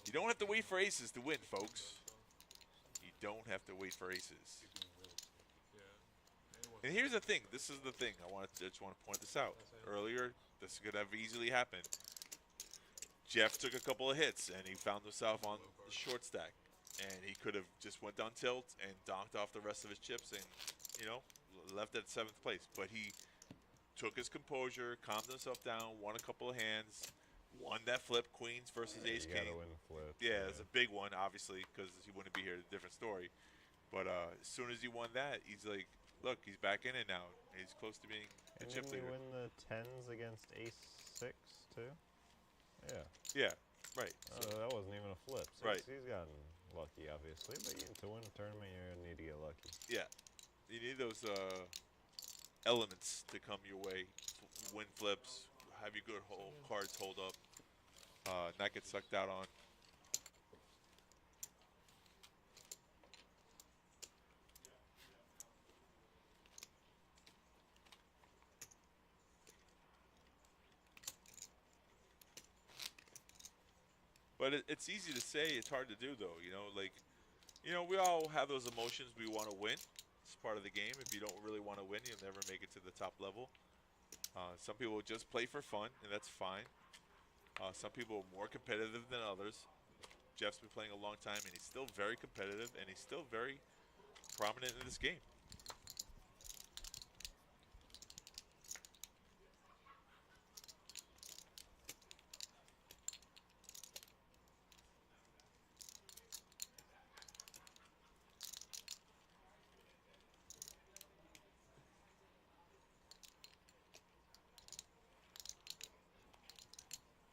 You don't have to wait for aces to win, folks. You don't have to wait for aces. And here's the thing. This is the thing. I just want to point this out. Earlier, this could have easily happened. Jeff took a couple of hits, and he found himself on the short stack. And he could have just went down tilt and donked off the rest of his chips and, you know, left at 7th place. But he took his composure, calmed himself down, won a couple of hands, won that flip, queens versus ace king. You gotta win the flip. Yeah, it's a big one, obviously, because he wouldn't be here. It's a different story. But as soon as he won that, he's like, look, he's back in it now. He's close to being the chip Didn't he leader. win the 10s against ace-6 too? Yeah. Yeah, right. That wasn't even a flip. So Right. He's gotten lucky, obviously, but to win a tournament, you're gonna need to get lucky. Yeah, you need those elements to come your way. Win flips, have your good cards hold up, not get sucked out on. But it's easy to say. It's hard to do, though. You know, like, you know, we all have those emotions. We want to win. It's part of the game. If you don't really want to win, you'll never make it to the top level. Some people just play for fun, and that's fine. Some people are more competitive than others. Jeff's been playing a long time, and he's still very competitive, and he's still very prominent in this game.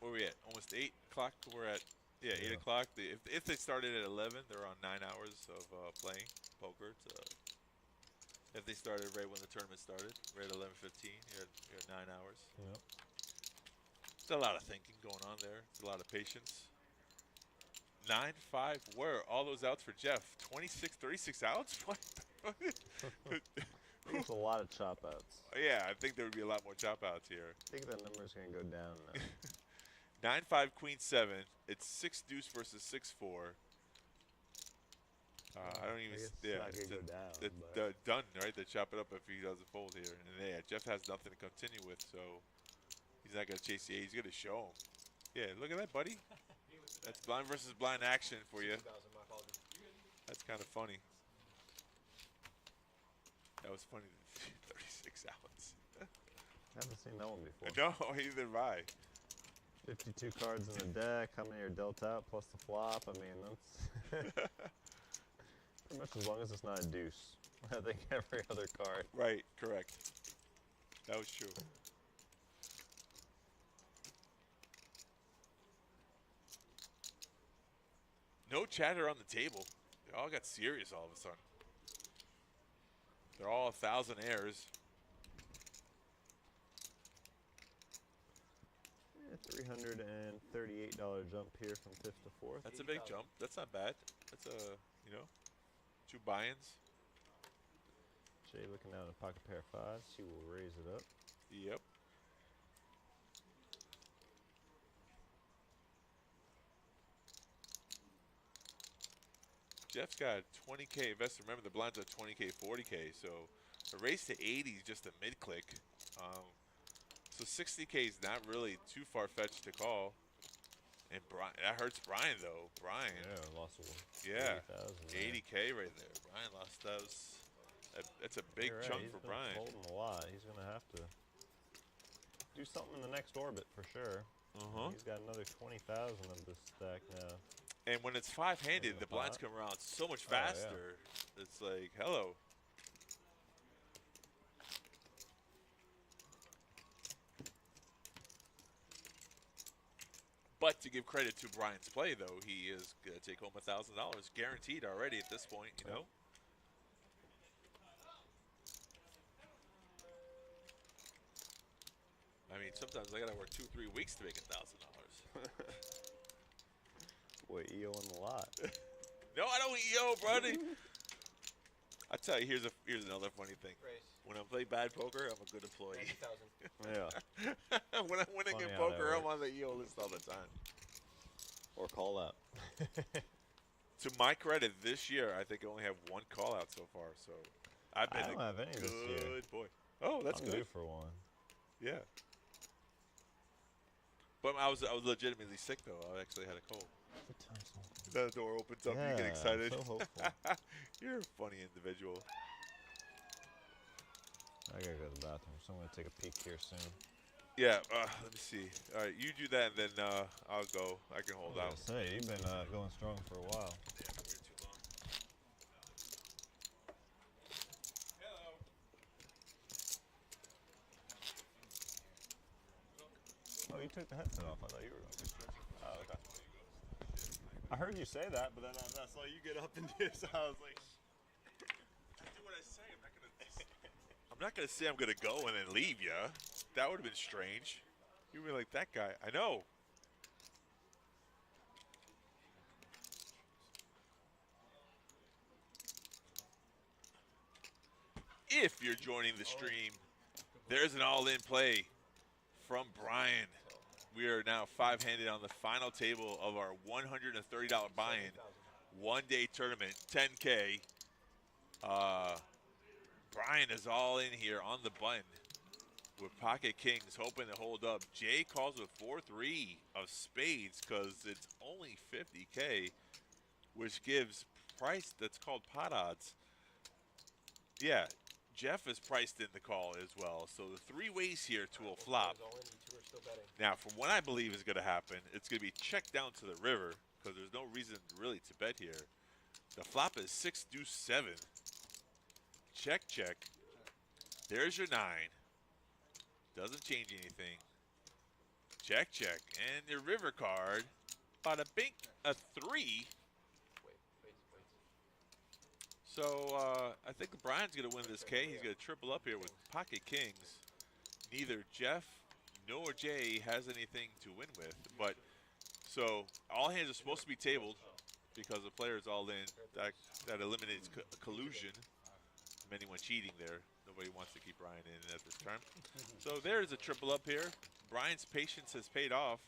Where are we at? Almost 8 o'clock. We're at, yeah, 8 o'clock. If they started at 11, they're on 9 hours of playing poker. If they started right when the tournament started, right at 11:15, you're at 9 hours. Yep. There's a lot of thinking going on there. There's a lot of patience. 9-5. Where are all those outs for Jeff? 26, 36 outs? There's a lot of chop outs. Yeah, I think there would be a lot more chop outs here. I think that number's going to go down now. 9-5, Queen 7. It's 6 deuce versus 6-4. I don't even. Yeah, it's not gonna go down. Done, right? They chop it up if he doesn't fold here. And yeah, Jeff has nothing to continue with, so he's not gonna chase the 8. He's gonna show him. Yeah, look at that, buddy. That's blind versus blind action for you. That's kind of funny. That was funny. 36 outs. I haven't seen that one before. No, either have I. 52 cards in the deck. How many are dealt out plus the flop? I mean, that's pretty much as long as it's not a deuce. I think every other card. Right, correct. That was true. No chatter on the table. They all got serious all of a sudden. They're all 1,000 airs. $338 jump here from 5th to 4th. That's a big jump. That's not bad. That's a, you know, 2 buy-ins. Jay looking down at pocket pair of 5s. He will raise it up. Yep. Jeff's got 20K invested. Remember, the blinds are 20K, 40K. So a race to 80 is just a mid-click. So 60K is not really too far-fetched to call. And Brian, that hurts Brian, though. Brian. Yeah, lost one. Yeah, 80,000 80K right there. Brian lost those. That's a big You're right, chunk he's for been Brian. Holding a lot. He's going to have to do something in the next orbit for sure. He's got another 20,000 of this stack now. And when it's 5-handed, the blinds come around so much faster. Yeah. It's like, hello. But to give credit to Brian's play, though, he is going to take home $1,000 guaranteed already at this point, you know? I mean, sometimes I got to work 2-3 weeks to make $1,000. Boy, EOing a lot. No, I don't EO, buddy. I tell you, here's another funny thing. When I play bad poker, I'm a good employee. Yeah. When I'm winning in poker, I'm on the EO list all the time. Or call out. To my credit, this year I think I only have 1 call out so far. So I've been I don't have any this year. Good boy. Oh, that's I'm good. due for one. Yeah. But I was legitimately sick though. I actually had a cold. The door opens up, you get excited. So hopeful. You're a funny individual. I gotta go to the bathroom, so I'm gonna take a peek here soon. Yeah, let me see. All right, you do that, and then I'll go. I can hold out. Say, you've been going strong for a while. Yeah, I've been here too long. Hello. Oh, you took the headset off. I thought you were going to. Oh, okay. I heard you say that, but then I saw you get up and do, so I was like... I do what I say. I'm not gonna say I'm gonna go and then leave ya. That would have been strange. You'd be like, that guy. I know. If you're joining the stream, there's an all-in play from Brian. We are now 5-handed on the final table of our $130 buy-in, one-day tournament, 10K. Brian is all in here on the button with pocket kings, hoping to hold up. Jay calls with 4-3 of spades because it's only 50K, which gives price that's called pot odds. Yeah, Jeff is priced in the call as well. So the 3 ways here to a flop. Now, from what I believe is going to happen, it's going to be checked down to the river because there's no reason really to bet here. The flop is 6 deuce 7. Check, check. There's your 9. Doesn't change anything. Check, check. And your river card, bada bink, a 3. So I think Brian's going to win this K. He's going to triple up here with pocket kings. Neither Jeff nor Jay has anything to win with. But so all hands are supposed to be tabled because the player's all in. That eliminates collusion from anyone cheating there. Nobody wants to keep Brian in at this time. So there's a triple up here. Brian's patience has paid off.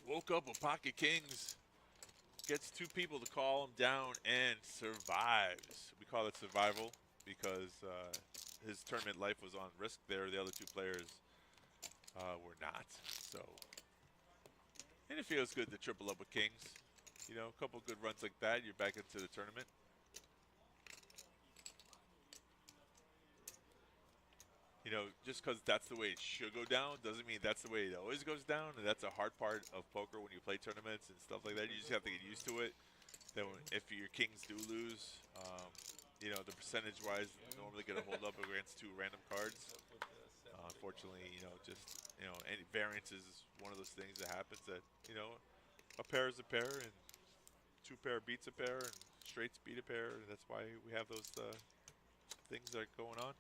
Woke up with pocket kings. Gets 2 people to call him down and survives. We call it survival because his tournament life was on risk there. The other 2 players were not. So, and it feels good to triple up with kings. You know, a couple good runs like that, you're back into the tournament. You know, just because that's the way it should go down doesn't mean that's the way it always goes down. And that's a hard part of poker when you play tournaments and stuff like that. You just have to get used to it. Then if your kings do lose, you know, the percentage-wise, normally going to hold up against 2 random cards. Unfortunately, you know, any variance is one of those things that happens that, you know, a pair is a pair and 2 pair beats a pair and straights beat a pair. And that's why we have those things that are going on.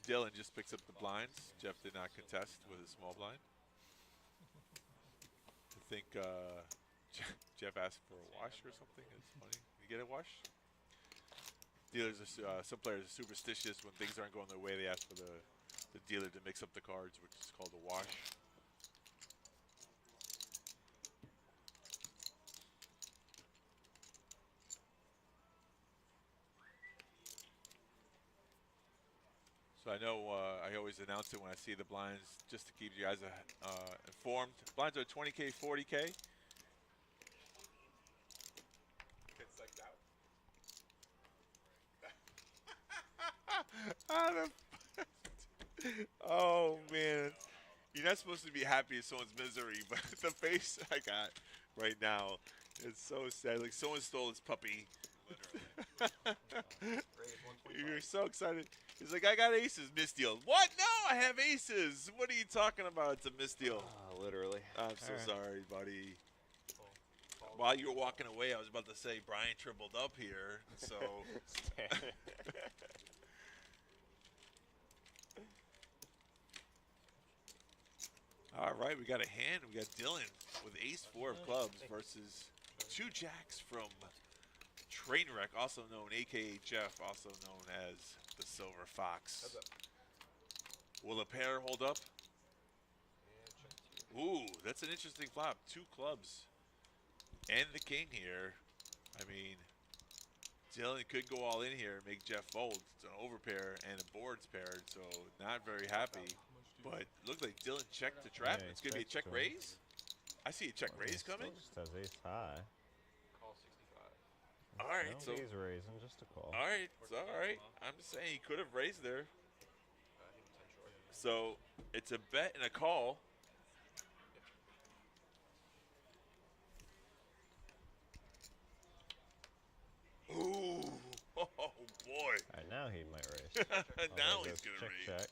Dylan just picks up the blinds. Jeff did not contest with a small blind. I think Jeff asked for a wash or something. It's funny. You get a wash? Dealers are, some players are superstitious. When things aren't going their way, they ask for the dealer to mix up the cards, which is called a wash. So I know I always announce it when I see the blinds just to keep you guys informed. Blinds are 20K, 40K. It's like that. Oh, man. You're not supposed to be happy at someone's misery, but the face I got right now is so sad. Like someone stole his puppy. You're so excited. He's like, I got aces, misdeal. What? No, I have aces. What are you talking about? It's a misdeal. Literally. I'm so sorry, buddy. While you were walking away, I was about to say Brian tripled up here. So. All right, we got a hand. We got Dylan with ace-4 of clubs versus 2 jacks from Trainwreck, also known, a.k.a. Jeff, also known as the Silver Fox. Will a pair hold up? Ooh, that's an interesting flop. 2 clubs and the king here. I mean, Dylan could go all in here and make Jeff fold. It's an overpair and a board's paired, so not very happy. But looks like Dylan checked the trap. Yeah, It's going to be a check raise. I see a check raise coming. Just has ace high. Call 65. All right, No, so he's raising just a call. all right, it's all right. I'm just saying he could have raised there. So it's a bet and a call. Ooh, oh boy. All right, now he might raise. Now there he's goes gonna check, raise. check.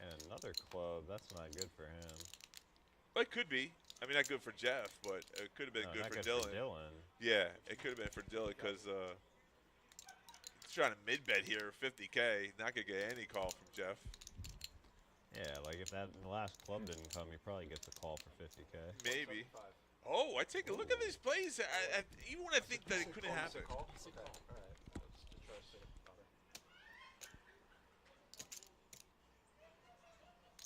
And another club. That's not good for him. Well, it could be. I mean, not good for Jeff, but it could have been No, good not for good Dylan. for Dylan. Yeah, it could have been for Dylan because he's trying to mid-bet here, 50K. Not going to get any call from Jeff. Yeah, like if that last club didn't come, he probably gets a call for 50K. Maybe. Oh, I take a look at these plays. Even when I think that it couldn't happen. Call? Okay. All right. Let's just try to sit up cover.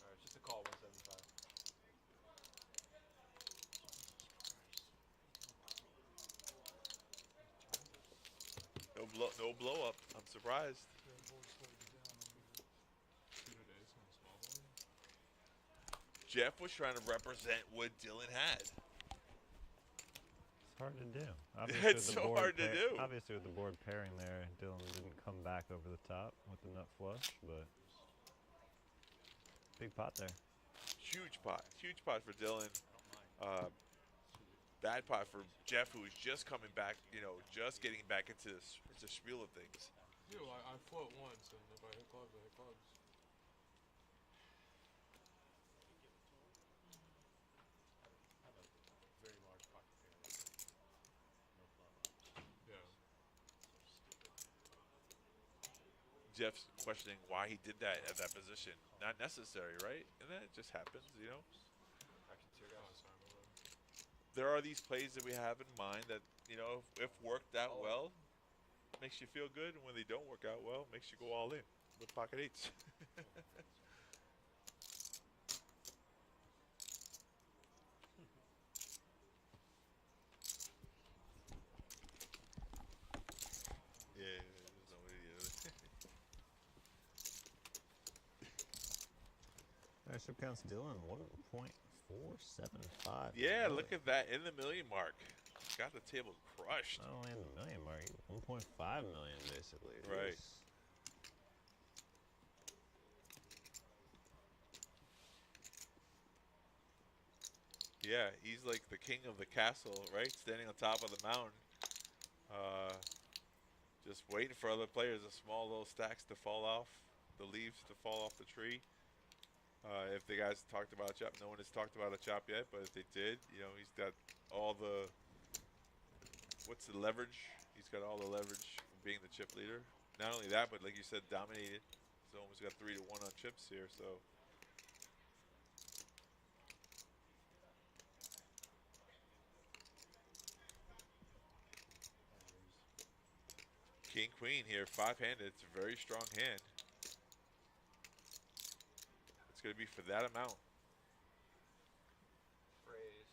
All right, just a call 175. No blow up. I'm surprised. Jeff was trying to represent what Dylan had. It's hard to do. It's so hard to do. Obviously, with the board pairing there, Dylan didn't come back over the top with the nut flush, but big pot there. Huge pot for Dylan. Bad pot for Jeff, who was just coming back, just getting back into the spiel of things. Yeah, well, I float once, and if I hit clubs, I hit clubs. Very large pocket pair. No club. Yeah. Jeff's questioning why he did that at that position. Not necessary, right? And then it just happens, There are these plays that we have in mind that, if worked out well, makes you feel good. And when they don't work out well, makes you go all in with pocket eights. Yeah, there's no way Ownership counts Dylan 1.475. Yeah, look at that, in the million mark. Got the table crushed. Not only in the million mark, 1.5 million basically. Right. Jeez. Yeah, he's like the king of the castle, right? Standing on top of the mountain. Just waiting for other players, the small little stacks to fall off, the leaves to fall off the tree. If the guys talked about a chop, no one has talked about a chop yet, but if they did, he's got all the, what's the leverage? He's got all the leverage from being the chip leader. Not only that, but like you said, dominated. He's almost got 3-1 on chips here, so. King, queen here, five-handed. It's a very strong hand. It's going to be for that amount. Raise.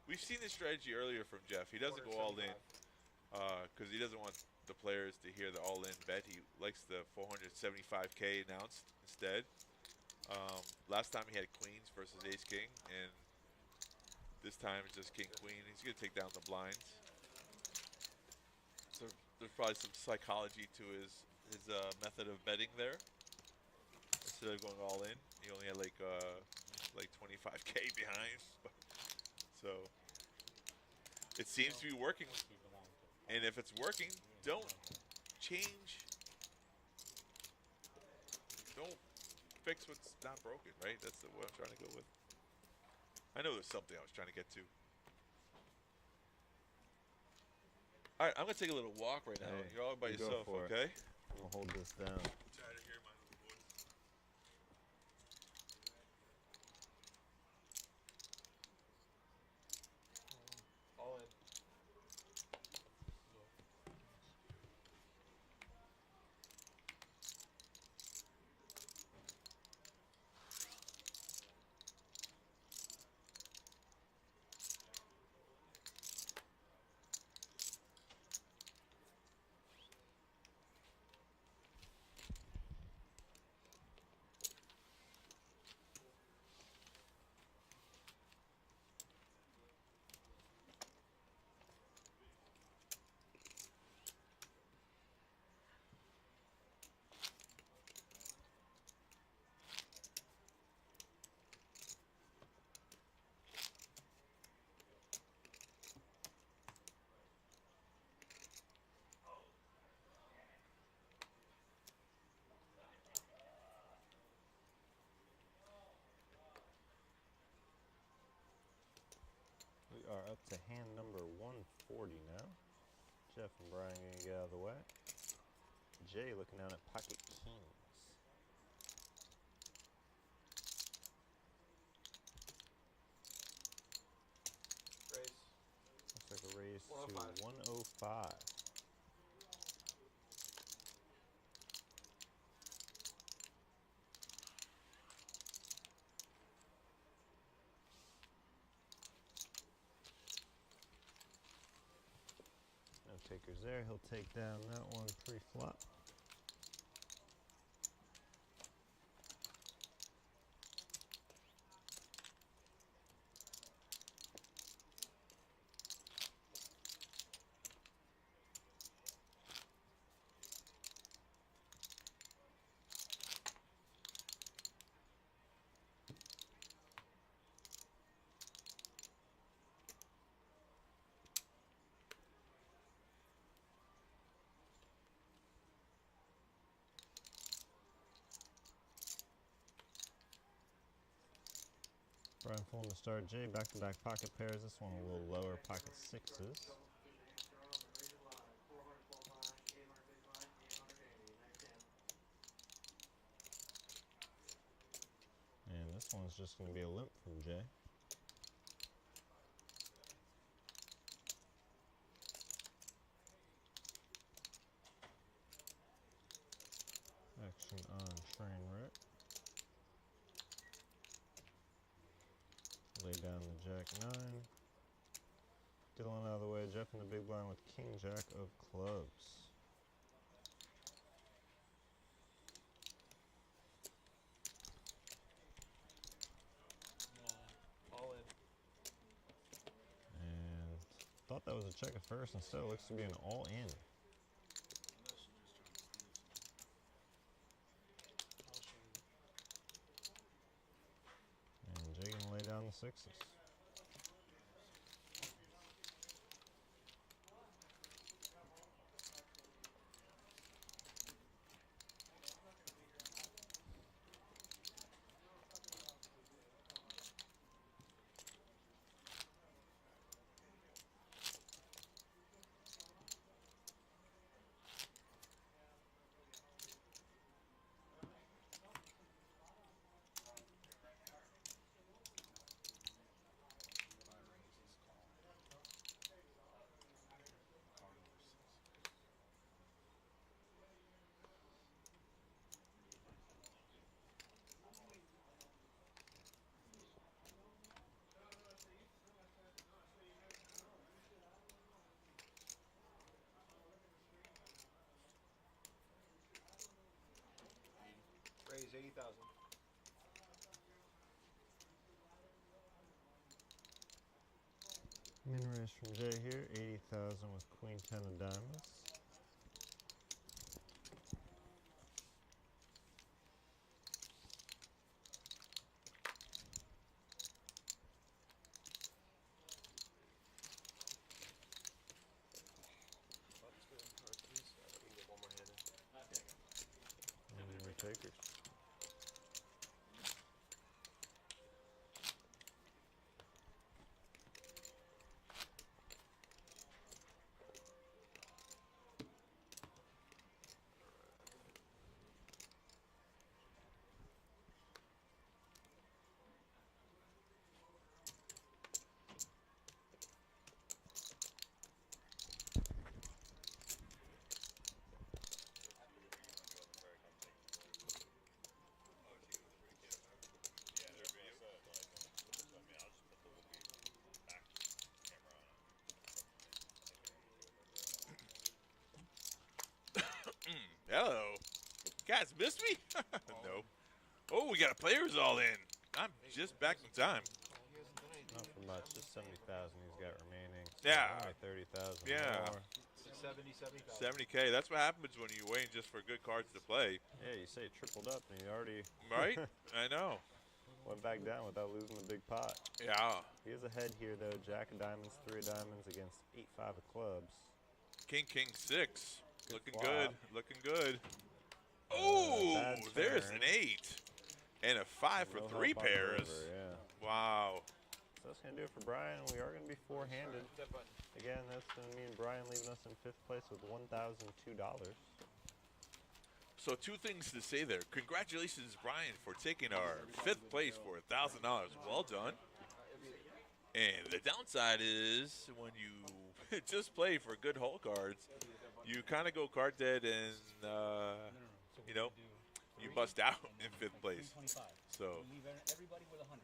We've seen this strategy earlier from Jeff. He doesn't go all in because he doesn't want the players to hear the all-in bet. He likes the 475K announced instead. Last time he had queens versus ace-king, and this time it's just king-queen. He's going to take down the blinds. So there's probably some psychology to his method of betting there. Instead of going all in, he only had like 25K behind. So it seems to be working. And if it's working, don't change. Don't fix what's not broken, right? That's what I'm trying to go with. I know there's something I was trying to get to. All right, I'm going to take a little walk right now. Hey, You're all by you go yourself, for it. okay? I'm going to hold this down. Tired of hearing my little voice. All in. We are up to hand number 140 now. Jeff and Brian going to get out of the way. Jay looking down at pocket kings. to 105. No takers there. He'll take down that one pre-flop. Brian Fulham to start. Jay, back-to-back pocket pairs. This one a little lower, pocket sixes. And this one's just going to be a limp from Jay. Action on Trainwreck. Lay down the Jack 9. Dylan out of the way. Jeff in the big blind with King Jack of clubs. All in. And thought that was a check at first. Instead, it looks to be an all-in. And Jay gonna lay down the sixes. Raise 80,000. Min raise from Jay here, 80,000 with Queen 10 of diamonds. And your takers. Hello. Guys, missed me? No. Oh, we got a players all in. I'm just back in time. Not for much, just 70,000 he's got remaining. So Yeah. only 30,000 Yeah. more. 70,000. 70K. That's what happens when you wait just for good cards to play. Yeah, you say it tripled up and he already Right? I know. went back down without losing the big pot. Yeah. He is ahead here though. Jack of diamonds, 3 of diamonds against 8-5 of clubs. King, 6. Looking flop. good. Looking good. Oh, bad there's turn. an 8. And a 5 for No 3 help on the pairs. river, yeah. Wow. So that's going to do it for Brian. We are going to be four-handed. Again, that's going to mean Brian leaving us in 5th place with $1,002. So 2 things to say there. Congratulations, Brian, for taking our 5th place for $1,000. Well done. And the downside is when you just play for good hole cards. You kind of go card dead and, you know, you bust out in 5th place. So. Everybody with 100.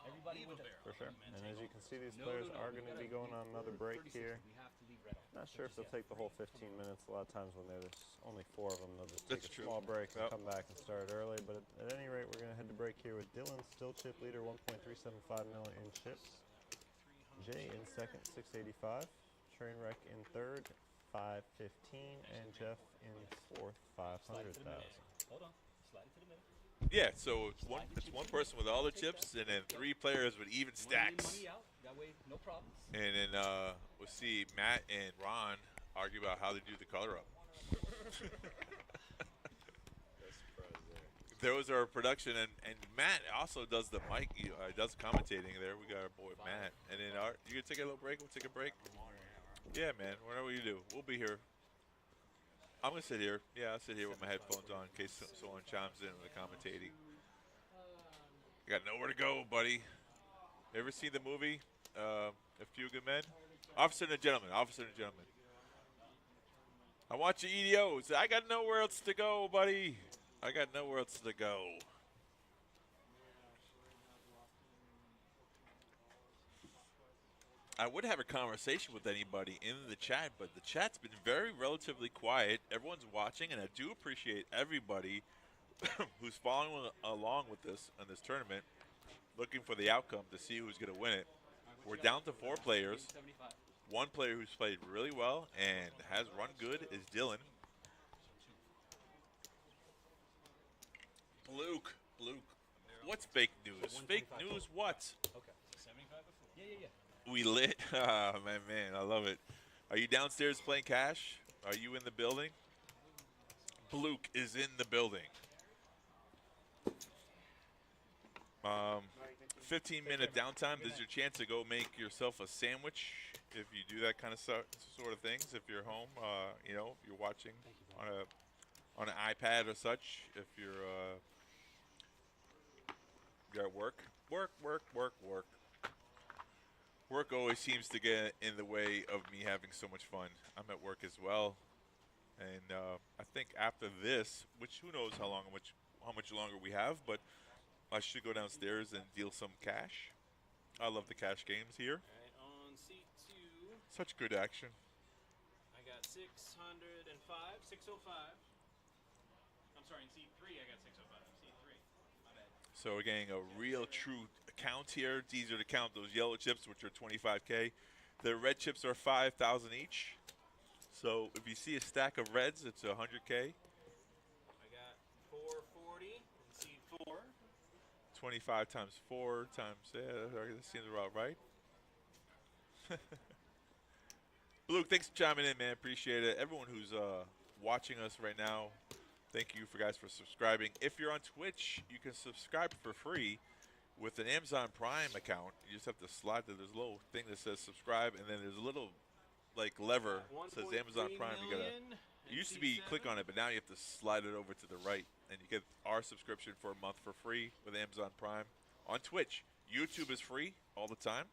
Everybody with a For sure. And as you can see, these players are going to be going on another break here. Not sure if they'll take the whole 15 minutes. A lot of times when there's only 4 of them, they'll just take a small break and come back and start early. But at any rate, we're going to head to break here with Dylan, still chip leader, 1.375 million in chips. Jay in second, 685. Trainwreck in third, 515. And Jeff in fourth, 500,000. Hold on. Slide it to the middle. Yeah, so it's one person with all the chips, and then 3 players with even stacks. Money out. That way, no problems. And then we'll see Matt and Ron argue about how to do the color up. There was our production, and Matt also does the mic. He does commentating there. We got our boy Matt. And then you gonna take a little break? We'll take a break. Yeah, man. Whatever you do, we'll be here. I'm gonna sit here. Yeah, I'll sit here with my headphones on in case someone chimes in with the commentating. I got nowhere to go, buddy. Ever seen the movie A Few Good Men? Officer and a Gentleman. Officer and a Gentleman. I want your EDOs. I got nowhere else to go, buddy. I got nowhere else to go. I would have a conversation with anybody in the chat, but the chat's been very relatively quiet. Everyone's watching, and I do appreciate everybody who's following along with this in this tournament, looking for the outcome to see who's going to win it. We're down to 4 players. One player who's played really well and has run good is Dylan. Luke, what's fake news? Fake news what? Okay. 75 before. Yeah. We lit. Oh, man, I love it. Are you downstairs playing cash? Are you in the building? Luke is in the building. 15-minute downtime. This is your chance to go make yourself a sandwich if you do that kind of sort of things. If you're home, you know, if you're watching on an iPad or such. If you're at work. Work always seems to get in the way of me having so much fun. I'm at work as well, and I think after this, which who knows how much longer we have, but I should go downstairs and deal some cash. I love the cash games here. All right, on seat 2. Such good action. I got 605, 605. I'm sorry, in seat 3 I got 605. Seat 3. My bad. So we're getting a real true count here. It's easier to count those yellow chips, which are 25K. The red chips are 5,000 each. So if you see a stack of reds, it's 100K. I got 440 in seat 4. 25 times 4 times, yeah, that seems about right. Luke, thanks for chiming in, man. Appreciate it. Everyone who's watching us right now, thank you for subscribing. If you're on Twitch, you can subscribe for free with an Amazon Prime account. You just have to slide to this little thing that says subscribe, and then there's a little lever that says Amazon Prime. It used to be click on it, but now you have to slide it over to the right, and you get our subscription for a month for free with Amazon Prime. On Twitch, YouTube is free all the time.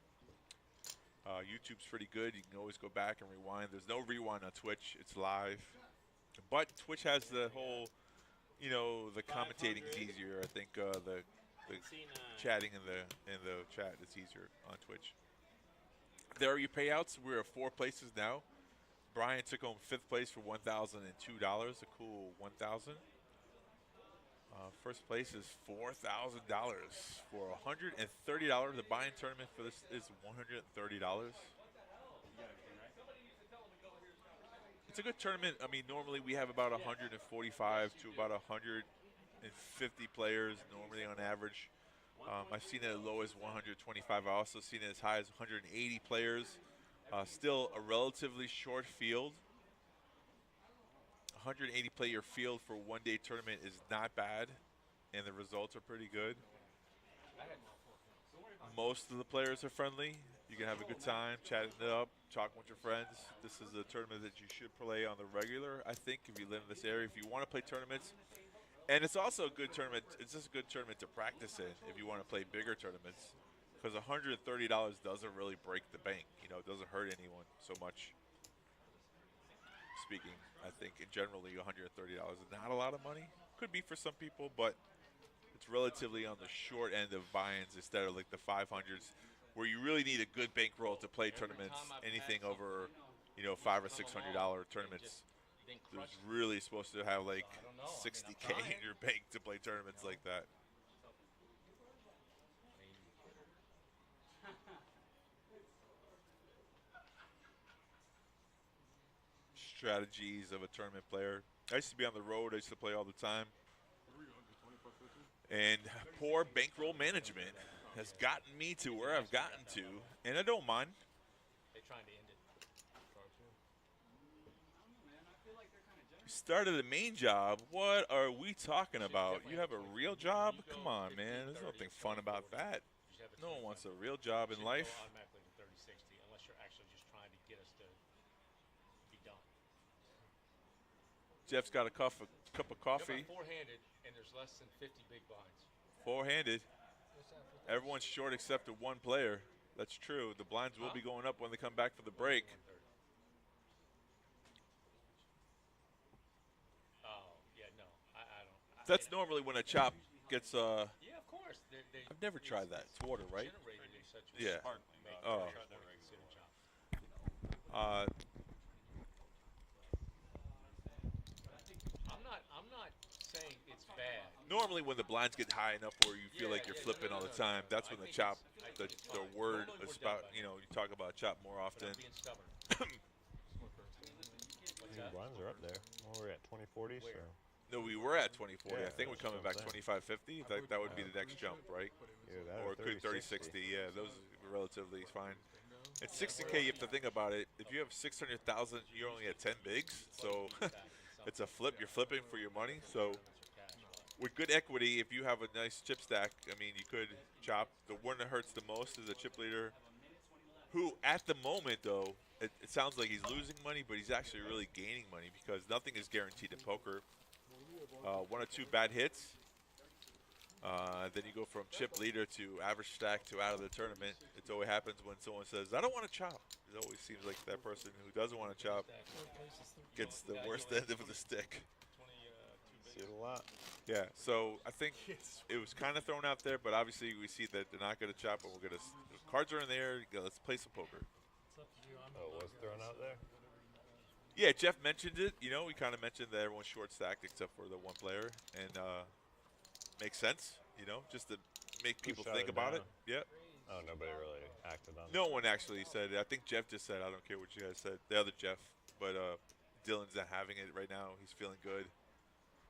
YouTube's pretty good. You can always go back and rewind. There's no rewind on Twitch. It's live. But Twitch has the whole, you know, the commentating is easier. I think the chatting in the chat is easier on Twitch. There are your payouts. We're at 4 places now. Brian took home 5th place for $1,002, a cool $1,000. First place is $4,000 for $130. The buy-in tournament for this is $130. It's a good tournament. I mean, normally we have about 145 to about 150 players normally on average. I've seen it as low as 125. I've also seen it as high as 180 players. Still a relatively short field. 180 player field for a one-day tournament is not bad, and the results are pretty good. Most of the players are friendly. You can have a good time, chatting it up, talking with your friends. This is a tournament that you should play on the regular, I think, if you live in this area. If you want to play tournaments, and it's also a good tournament. It's just a good tournament to practice in if you want to play bigger tournaments. because $130 doesn't really break the bank. You know, it doesn't hurt anyone so much. Speaking, I think in generally $130 is not a lot of money. Could be for some people, but it's relatively on the short end of buy-ins instead of like the 500s, where you really need a good bankroll to play tournaments. Anything over, you know, $500 or $600 tournaments, there's really supposed to have like 60K in your bank to play tournaments like that. Strategies of a tournament player. I used to be on the road. I used to play all the time. And poor bankroll management has gotten me to where I've gotten to, and I don't mind. They're trying to end it. You started a main job. What are we talking about? You have a real job? Come on, man. There's nothing fun about that. No one wants a real job in life. Automatically to 30-60 unless you're actually just trying to get us to be done. Jeff's got a cup of coffee. Four-handed, and there's less than 50 big blinds. Four-handed. Everyone's short except for one player. That's true. The blinds will be going up when they come back for the break. Oh, yeah, no. I don't. That's normally when a chop gets yeah, of course. I've never tried that. It's water, right? Generated in such a Yeah. Oh. I'm not saying it's bad. Normally when the blinds get high enough where you feel like you're flipping all the time, that's when the chop, the word is about, you know, you talk about chop more often. Blinds are up there. Well, we're at 2040s. So. No, we were at 2040. Yeah, I think we're coming back 2550. That would be the next jump, right? Yeah, or it could 3060. Yeah, those are relatively fine. At 60K, you have to think about it. If you have 600,000, you're only at 10 bigs. So it's a flip. You're flipping for your money. So with good equity, if you have a nice chip stack, I mean, you could chop. The one that hurts the most is a chip leader who, at the moment, though, it sounds like he's losing money, but he's actually really gaining money because nothing is guaranteed in poker. One or two bad hits. Then you go from chip leader to average stack to out of the tournament. It always happens when someone says, I don't want to chop. It always seems like that person who doesn't want to chop gets the worst end of the stick. See it a lot. Yeah, so I think it was kind of thrown out there, but obviously we see that they're not going to chop, and we're going to – cards are in there. Let's play some poker. Oh, it was thrown out there? Yeah, Jeff mentioned it. You know, we kind of mentioned that everyone's short stacked except for the one player, and makes sense, you know, just to make people think about it. Yeah. Oh, nobody really acted on it. No one actually said it. I think Jeff just said, I don't care what you guys said. The other Jeff, but Dylan's not having it right now. He's feeling good.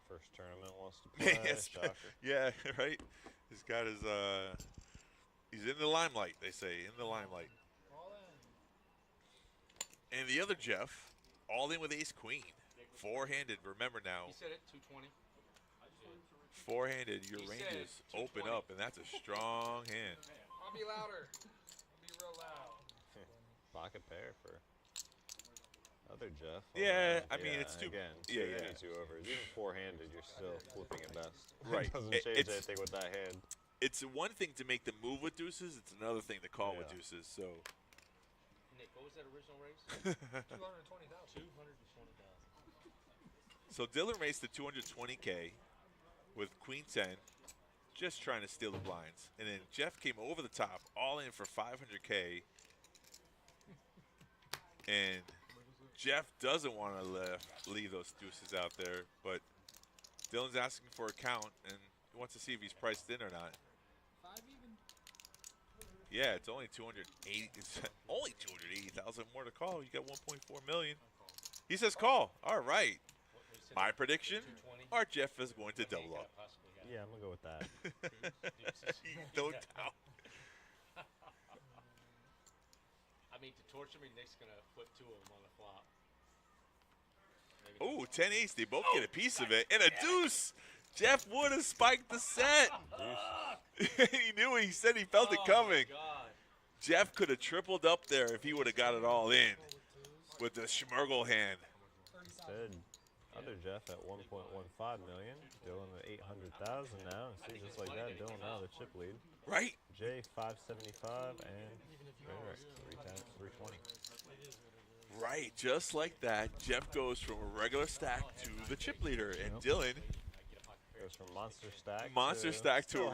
First tournament wants to play. Yes. Shocker. Yeah, right. He's got his he's in the limelight, they say, in the limelight. And the other Jeff, all in with ace queen. Four-handed, remember now. He said it, 220. Four-handed, your ranges open up, and that's a strong hand. I'll be louder. I'll be real loud. Pocket pair for other Jeff. Yeah, I mean, it's too. Again, Yeah. two overs. Even four-handed, you're still flipping at best. Right. It doesn't change anything with that hand. It's one thing to make the move with deuces. It's another thing to call with deuces. So. Nick, what was that original raise? 220,000. 220,000. So Dylan raised the 220K with queen 10, just trying to steal the blinds. And then Jeff came over the top, all in for 500K. And Jeff doesn't want to leave those deuces out there, but Dylan's asking for a count, and he wants to see if he's priced in or not. Yeah, it's only 280. It's only 280,000 more to call. You got 1.4 million. He says call. All right. My prediction: our Jeff is going to double up. Yeah, I'm gonna go with that. No doubt. I mean, to torture me, Nick's gonna flip two of them on the flop. Oh, 10 ace. They both get a piece of it. And a deuce. Jeff would have spiked the set. He knew it. He said he felt it coming. Jeff could have tripled up there if he would have got it all in with the Schmergel hand. Good. Other Jeff at 1.15 million. Dylan at 800,000 now. And see, just like that, Dylan now the chip lead. Right. Jay 575 and Eric 320. Right, just like that, Jeff goes from a regular stack to the chip leader, and Dylan goes from monster stack to a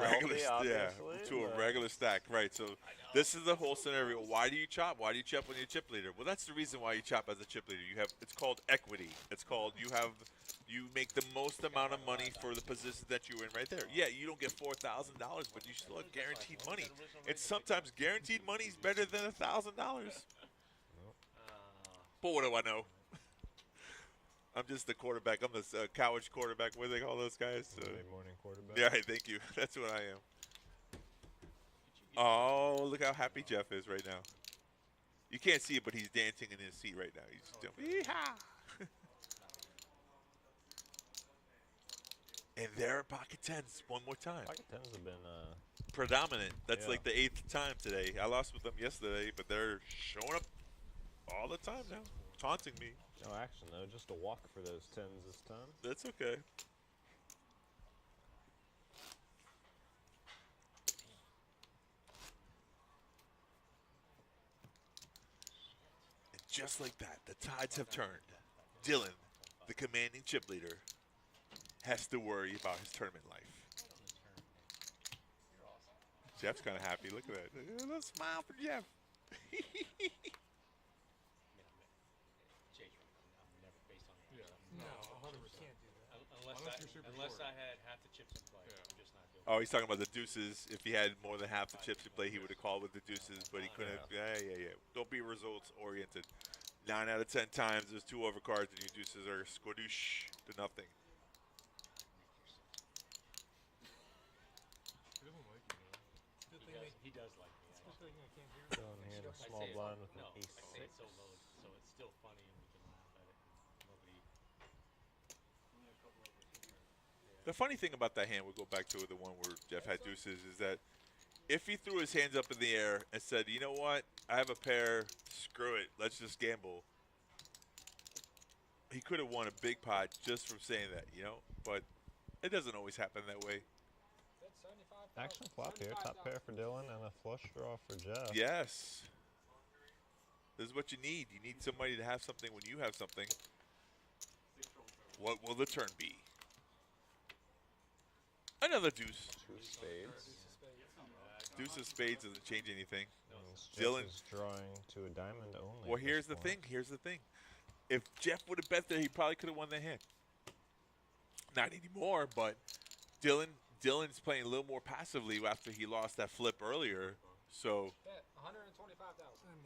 regular stack. Right. So this is the whole scenario. Why do you chop? Why do you chop when you're a chip leader? Well, that's the reason why you chop as a chip leader. It's called equity. It's called you make the most amount of money for the position that you're in right there. Yeah, you don't get $4,000, but you still have guaranteed money. And sometimes guaranteed money is better than $1,000. But what do I know? I'm just the quarterback. I'm the couch quarterback. What do they call those guys? Morning quarterback. Yeah, thank you. That's what I am. Oh, look how happy Jeff is right now. You can't see it, but he's dancing in his seat right now. He's jumping. Yeehaw! And there are pocket tens one more time. Pocket tens have been predominant. That's like the 8th time today. I lost with them yesterday, but they're showing up all the time now, taunting me. No action though, just a walk for those tens this time. That's okay. And just like that, the tides have turned. Dylan, the commanding chip leader, has to worry about his tournament life. Jeff's kind of happy. Look at that. A little smile for Jeff. Unless I had half the chips in play, I'm just not doing it. Oh, he's talking about the deuces. If he had more than half the chips in play, he would have called with the deuces, but he couldn't. Yeah. Don't be results oriented. 9 out of 10 times, there's 2 overcards, and your deuces are squadoosh to nothing. He does like me. Dylan here, a small blind with an ace 6. I say it's so low, so it's still funny, and we can laugh at it. Nobody. The funny thing about that hand, we'll go back to the one where Jeff had deuces, is that if he threw his hands up in the air and said, you know what, I have a pair, screw it, let's just gamble, he could have won a big pot just from saying that, but it doesn't always happen that way. Action flop here, top pair for Dylan and a flush draw for Jeff. Yes. This is what you need. You need somebody to have something when you have something. What will the turn be? Another deuce. 2 spades. Deuce of spades doesn't change anything. Dylan's drawing to a diamond only. Well, here's the thing. If Jeff would have bet there, he probably could have won the hand. Not anymore, but Dylan's playing a little more passively after he lost that flip earlier. So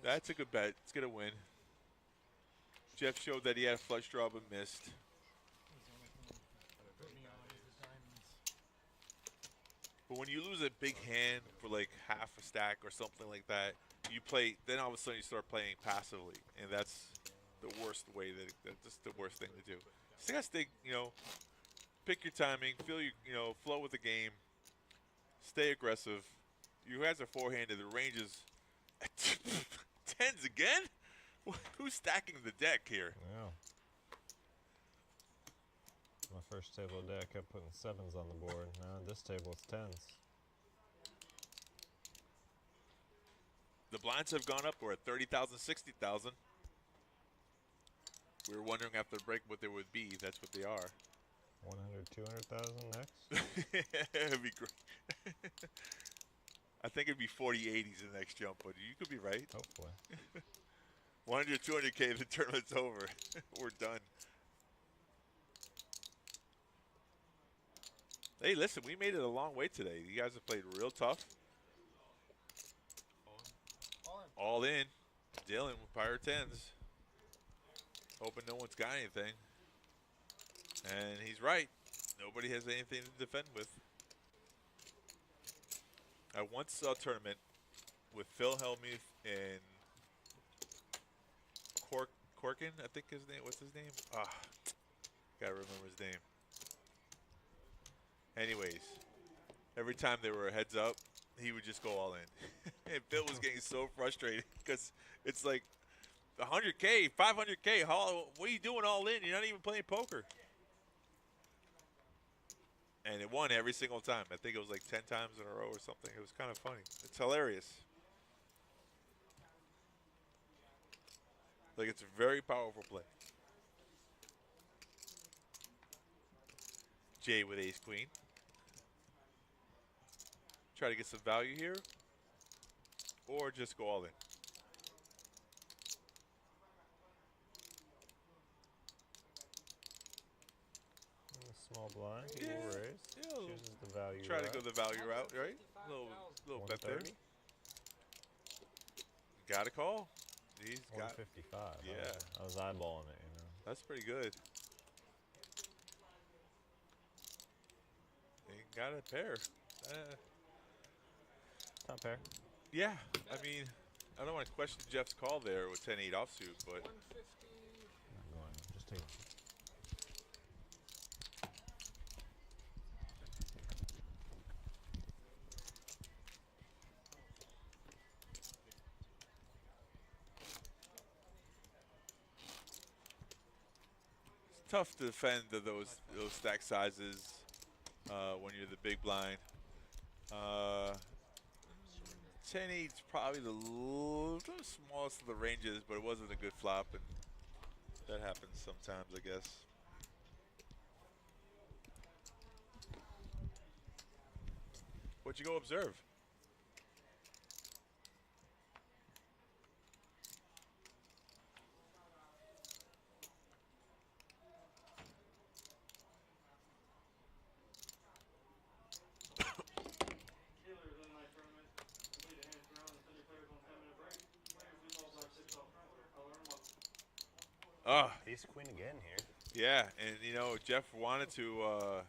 that's a good bet. It's going to win. Jeff showed that he had a flush draw but missed. But when you lose a big hand for like half a stack or something like that, then all of a sudden you start playing passively. And that's the worst way, that's just the worst thing to do. So you got to stay, pick your timing, feel flow with the game, stay aggressive. You guys are forehanded. The range is tens again. Who's stacking the deck here? Yeah. My first table today, I kept putting 7s on the board. Now on this table, it's 10s. The blinds have gone up. We're at 30,000, 60,000. We were wondering after the break what they would be. That's what they are. 100, 200,000 next? It'd be great. I think it'd be 40, 80s the next jump, but you could be right. Hopefully. 100, 200K, the tournament's over. We're done. Hey, listen, we made it a long way today. You guys have played real tough. All in. Dylan with Pirate 10s. Hoping no one's got anything. And he's right. Nobody has anything to defend with. I once saw a tournament with Phil Hellmuth and Corkin, I think his name. What's his name? Gotta remember his name. Anyways, every time they were heads up, he would just go all in. And Phil was getting so frustrated because it's like 100K, 500K. What are you doing all in? You're not even playing poker. And it won every single time. I think it was like 10 times in a row or something. It was kind of funny. It's hilarious. Like, it's a very powerful play. Jay with ace queen. Try to get some value here. Or just go all in. Small blind. He will raise. Yeah, chooses the value. Try to go the value route, right? Little bet there. Got a call. He's got 155. Yeah, I was eyeballing it. You know. That's pretty good. He got a pair. Top pair. Yeah, I mean, I don't want to question Jeff's call there with 10-8 offsuit, but Not going. Just take it. it's tough to defend those stack sizes when you're the big blind. 10-8's probably the smallest of the ranges, but it wasn't a good flop, and that happens sometimes, I guess. What'd you go observe? Ace queen again here. Yeah, and you know, Jeff wanted to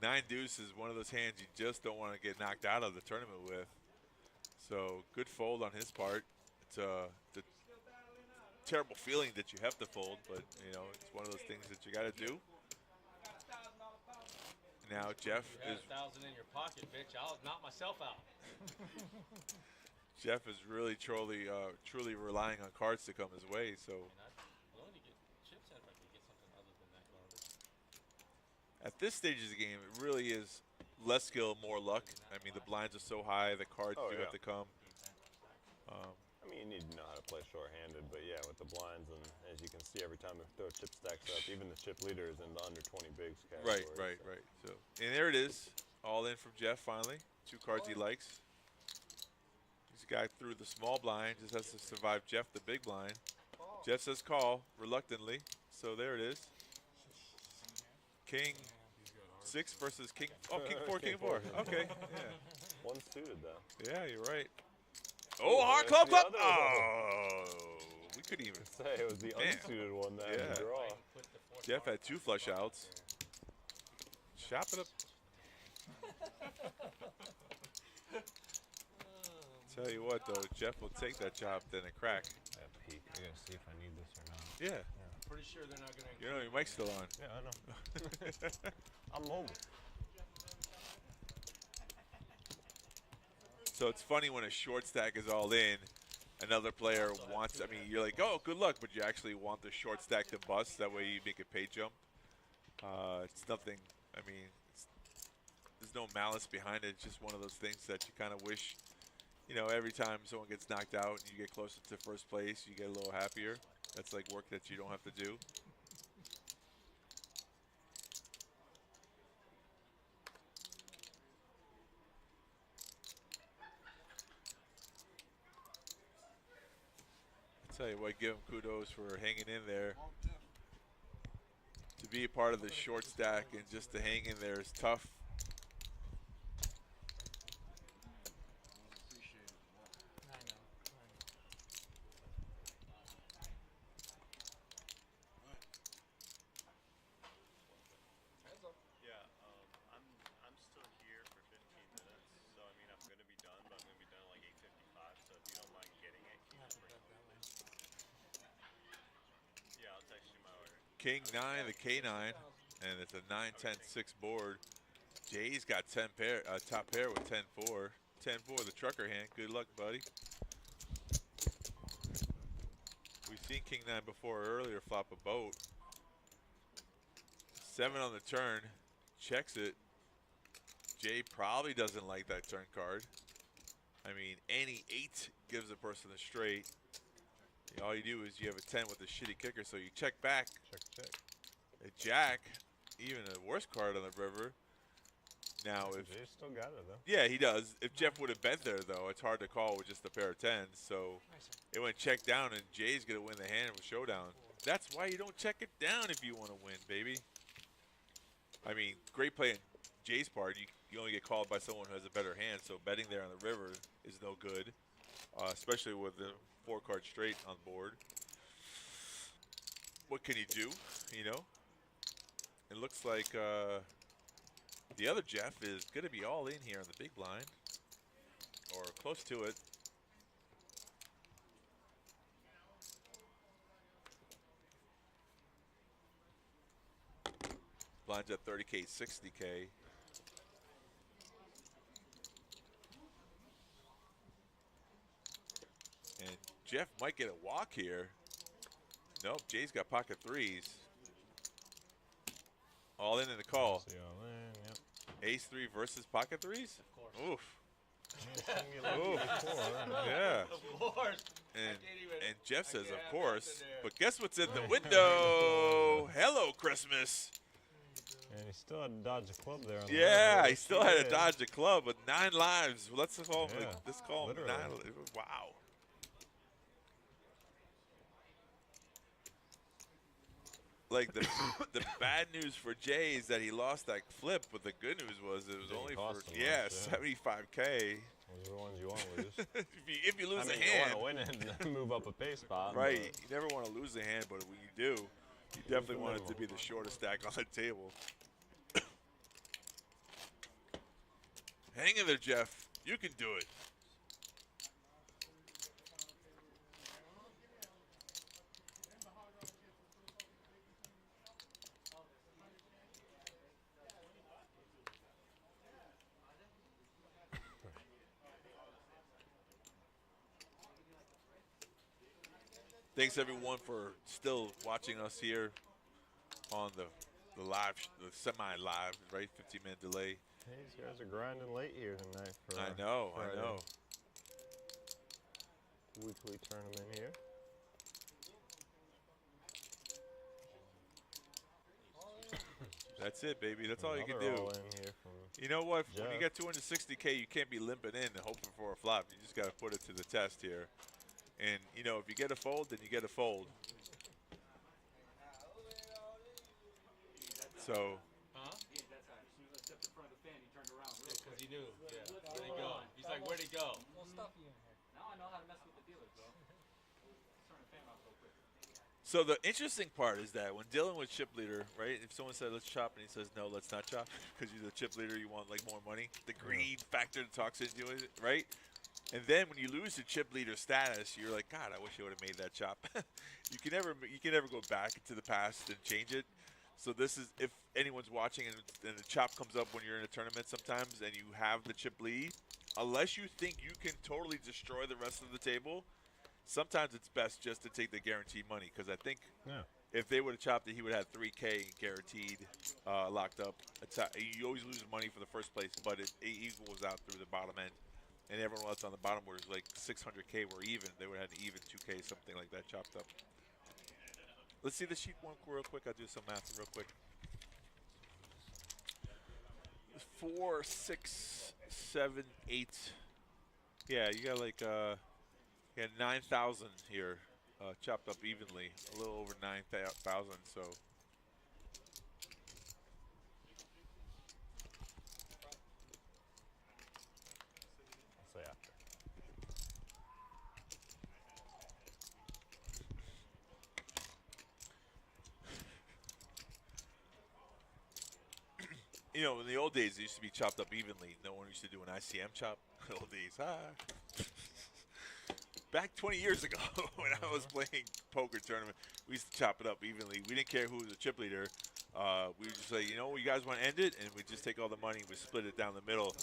9 deuce is one of those hands you just don't want to get knocked out of the tournament with. So good fold on his part. It's the terrible feeling that you have to fold, but you know, it's one of those things that you got to do. Now Jeff You is had 1,000 in your pocket, bitch. I'll knock myself out. Jeff is really truly relying on cards to come his way. So I'm willing to get chips in if I can get something other than that garbage. at this stage of the game, it really is less skill, more luck. I mean, the blinds are so high, the cards do have to come. I mean, you need to know how to play short-handed, but yeah, with the blinds, and as you can see, every time we throw chip stacks up, even the chip leader is in the under 20 bigs category. Right. So, and there it is, all in from Jeff finally. 2 cards he likes. This guy threw the small blind, just has to survive Jeff the big blind. Jeff says call reluctantly, so there it is. King 6 versus King. Oh, King 4, King 4. Okay, yeah. One's suited though. Yeah, you're right. Oh, hard club. Oh, we could even say it was the unsuited one that had to draw. Jeff had 2 flush outs. Chop it up. Tell you what, though, Jeff will take that chop than a crack. I gotta see if I need this or not. Yeah. Pretty sure they're not going to. You know, your mic's still on. Yeah, I know. I'm mobile. So it's funny when a short stack is all in, another player wants, I mean, you're like, oh, good luck, but you actually want the short stack to bust. That way you make a pay jump. It's nothing, I mean, there's no malice behind it. It's just one of those things that you kind of wish, you know, every time someone gets knocked out and you get closer to first place, you get a little happier. That's like work that you don't have to do. Tell you what, give him kudos for hanging in there. To be a part of the short stack and just to hang in there is tough. Yeah, I'm still here for 15 minutes, so I mean I'm gonna be done, but I'm gonna be done at like 8:55. So if you don't mind getting it, can you just bring it with me? Yeah, I'll text you my order. King 9, the K9, and it's a 9-10-6 board. Jay's got 10 pair, top pair with 10-4. 10-4, the trucker hand. Good luck, buddy. We've seen King 9 before earlier flop a boat. 7 on the turn, checks it, Jay probably doesn't like that turn card. I mean, any 8 gives a person a straight. All you do is you have a 10 with a shitty kicker, so you check back. Check. A jack, even a worse card on the river. Now, if Jay still got it though. yeah, he does. If Jeff would have been there, though, it's hard to call with just a pair of 10s. So it went check down, and Jay's gonna win the hand with showdown. That's why you don't check it down if you want to win, baby. I mean, great play on Jay's part. You only get called by someone who has a better hand, so betting there on the river is no good, especially with the 4-card straight on board. What can you do, you know? It looks like the other Jeff is going to be all in here on the big blind, or close to it. Blinds at 30K, 60K. And Jeff might get a walk here. Nope, Jay's got pocket 3s. All in the call. All in, yep. Ace 3 versus pocket 3s? Of course. Oof. Oof. Yeah. Of course. And Jeff says, of course. But guess what's in the window? Hello, Christmas. And he still had to dodge a club there. On the Yeah, river. he still had to dodge a club with 9 lives. Let's call him, Yeah, let's call him literally. 9 lives. Wow. Like the bad news for Jay is that he lost that flip, but the good news was it was Didn't only cost for him much, 75K. Those are the ones you want to lose. if you lose I mean, a hand, you want to win it and move up a pay spot. right? You never want to lose a hand, but when you do, you definitely want it to be the shortest stack on the table. Hang in there, Jeff. You can do it. Thanks everyone for still watching us here on the live, the semi-live, right? 15-minute delay. Hey, these guys are grinding late here tonight. For I know. Weekly tournament here. That's it, baby. That's all you can Another do. all in here from You know what? When you Jeff. get 260K, you can't be limping in and hoping for a flop. You just got to put it to the test here. And, you know, if you get a fold, then you get a fold. So, Huh? That's how. As soon as I stepped in front of the fan, he turned around. Because he knew. Yeah. Where'd he go? He's like, where'd he go? We'll stop you in here. Now I know how to mess with the dealers, bro. Let's turn the fan off real quick. so the interesting part is that when dealing with chip leader, right? If someone said let's chop and he says no, let's not chop because you're the chip leader, you want like more money. The greed factor talks into it, right? And then when you lose the chip leader status, you're like, God, I wish I would have made that chop. you can never go back into the past and change it. So this is, if anyone's watching and the chop comes up when you're in a tournament sometimes and you have the chip lead, unless you think you can totally destroy the rest of the table, sometimes it's best just to take the guaranteed money. Because I think if they would have chopped it, he would have had 3K guaranteed locked up. You always lose money for the first place, but it equals out through the bottom end. And everyone else on the bottom was like 600K were even. They would have had even 2K, something like that chopped up. Let's see the sheet one real quick. I'll do some math real quick. 4, 6, 7, 8. Yeah, you got like 9,000 here, chopped up evenly. A little over 9,000. So. I'll say after. You know, in the old days, it used to be chopped up evenly. No one used to do an ICM chop. Old days. Back 20 years ago, when I was playing poker tournament, we used to chop it up evenly. We didn't care who was the chip leader. We would just say, you know, you guys want to end it? And we just take all the money and we split it down the middle.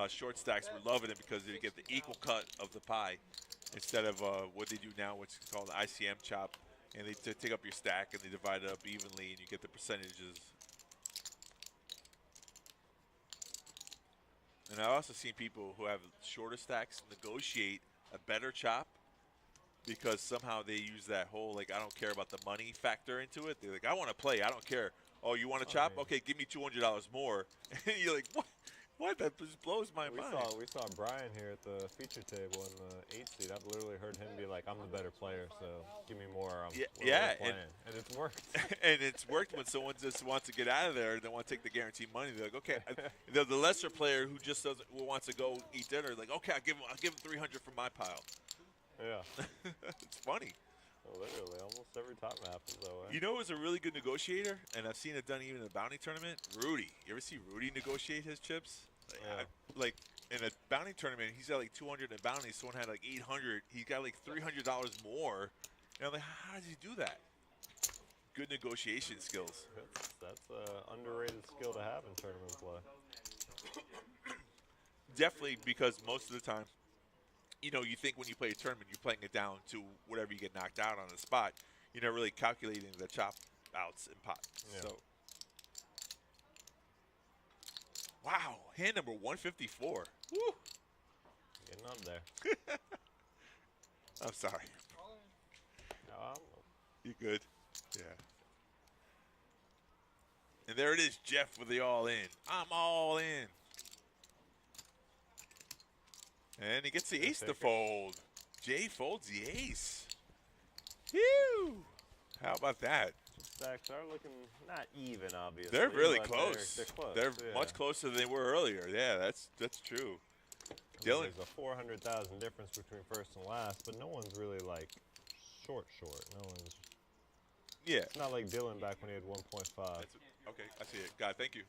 Short stacks were loving it because they get the equal cut of the pie instead of what they do now, which is called the ICM chop. And they take up your stack and they divide it up evenly and you get the percentages. And I've also seen people who have shorter stacks negotiate a better chop because somehow they use that whole, like, I don't care about the money factor into it. They're like, I want to play. I don't care. Oh, you want to chop? Okay, give me $200 more. And you're like, what? What? That just blows my mind. We saw Brian here at the feature table in the 8 seed. I've literally heard him be like, I'm the better player, so give me more. And it's worked. And it's worked when someone just wants to get out of there and they want to take the guaranteed money. They're like, okay. The lesser player who just doesn't wants to go eat dinner, like, okay, I'll give him $300 for my pile. Yeah. It's funny. Well, literally, almost every time it happens that way. You know who's a really good negotiator, and I've seen it done even in a bounty tournament? Rudy. You ever see Rudy negotiate his chips? Like in a bounty tournament, he's got like 200 in bounty. Someone had like 800. He got like $300 more. And I'm like, how does he do that? Good negotiation skills. That's an underrated skill to have in tournament play. Definitely, because most of the time, you know, you think when you play a tournament, you're playing it down to whatever you get knocked out on the spot. You're not really calculating the chop outs and pot. Yeah. So, wow, hand number 154. Woo! Getting up there. I'm sorry. No, You good? Yeah. And there it is, Jeff with the all in. I'm all in. And he gets the ace to fold. Jay folds the ace. Phew! How about that? Stacks are looking not even, obviously. They're really but close. They're close. They're yeah. much closer than they were earlier. Yeah, that's true. I mean, Dylan. there's a 400,000 difference between first and last, but no one's really like short. No one's. Yeah. It's not like Dylan back when he had 1.5. Okay, I see it. God, thank you.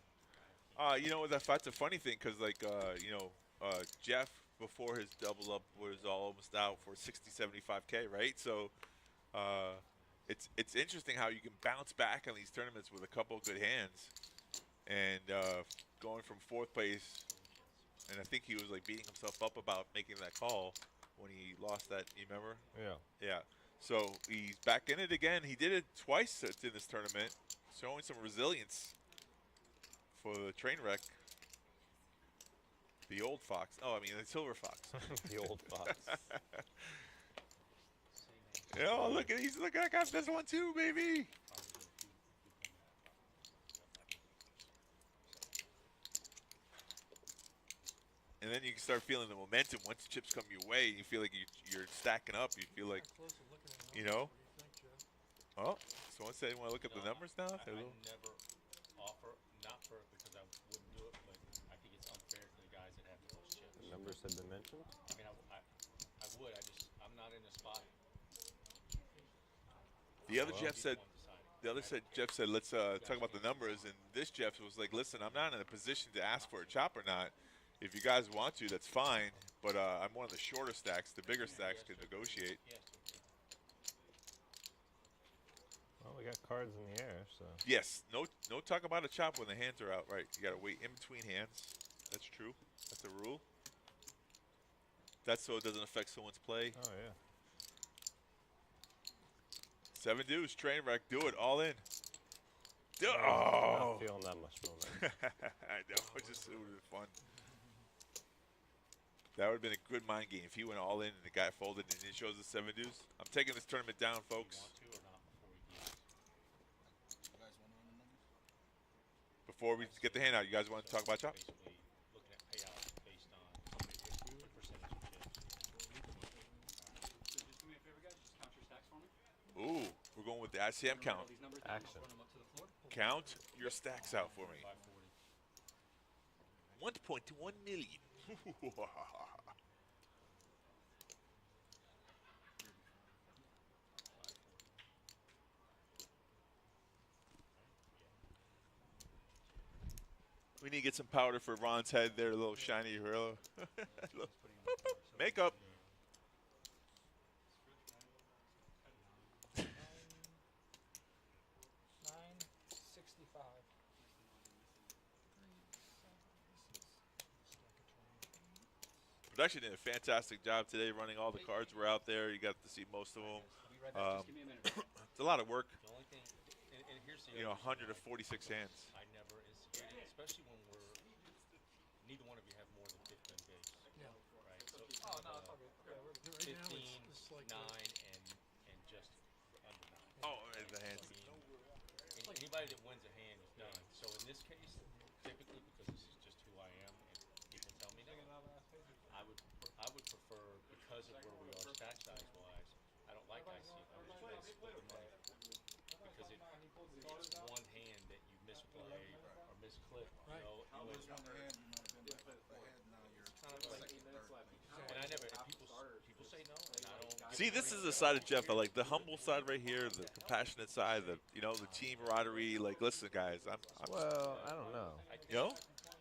You know, that's a funny thing because, like, Jeff, before his double up, was almost out for 60, 75K, right? So it's interesting how you can bounce back on these tournaments with a couple of good hands. And going from fourth place, and I think he was, like, beating himself up about making that call when he lost that, you remember? Yeah. Yeah. So he's back in it again. He did it twice in this tournament, showing some resilience for the train wreck. The old fox. Oh, I mean the silver fox. The old fox. Oh, look at I got this one too, baby. And then you can start feeling the momentum once the chips come your way. You feel like you're stacking up. You feel like, you know. Oh, someone said you want to look at the numbers now? I never offer, not for because I wouldn't do it, but I think it's unfair to the guys that have the most chips. The numbers have been mentioned? I mean, I would. I'm not in a spot. The other Jeff said, Jeff said, let's talk about the numbers. And this Jeff was like, listen, I'm not in a position to ask for a chop or not. If you guys want to, that's fine. But I'm one of the shorter stacks. The bigger stacks can negotiate. Well, we got cards in the air, so. Yes. No talk about a chop when the hands are out. Right. You got to wait in between hands. That's true. That's a rule. That's so it doesn't affect someone's play. Oh, yeah. 7 deuce, train wreck, do it, all in. I'm not feeling that much moment. I know, it would have been fun. That would have been a good mind game if he went all in and the guy folded and he shows the 7 deuce. I'm taking this tournament down, folks. Before we get the hand out, you guys want to talk about chop? Looking at payouts based on the percentage of chips. So just do me a favor, guys. Just count your stacks for me. Ooh, we're going with the ICM count. Action. Count your stacks out for me. 1.1 million. We need to get some powder for Ron's head there, a little shiny hero. Makeup. Production did a fantastic job today running all the cards were out there. You got to see most of them. It's a lot of work. The only thing, and here's the 146 hands. I never instigated, especially when neither one of you have more than right now 15, it's like 9, and just under 9. Oh, and the hands. Anybody that wins a hand is done. So in this case, typically, because this is just who I am, and people tell me that, I would prefer, because of where we are stat size wise, I don't like IC. I would try to split the money because it's one hand that you misplay or misclick. Right. You know, How much on the hand you might have been ahead now you're second, third. and I never. And people say no, and I don't. See, this is the side of Jeff. I like the humble side right here, the compassionate side, the the team camaraderie. Like, listen, guys, I'm Well, I don't know. you know,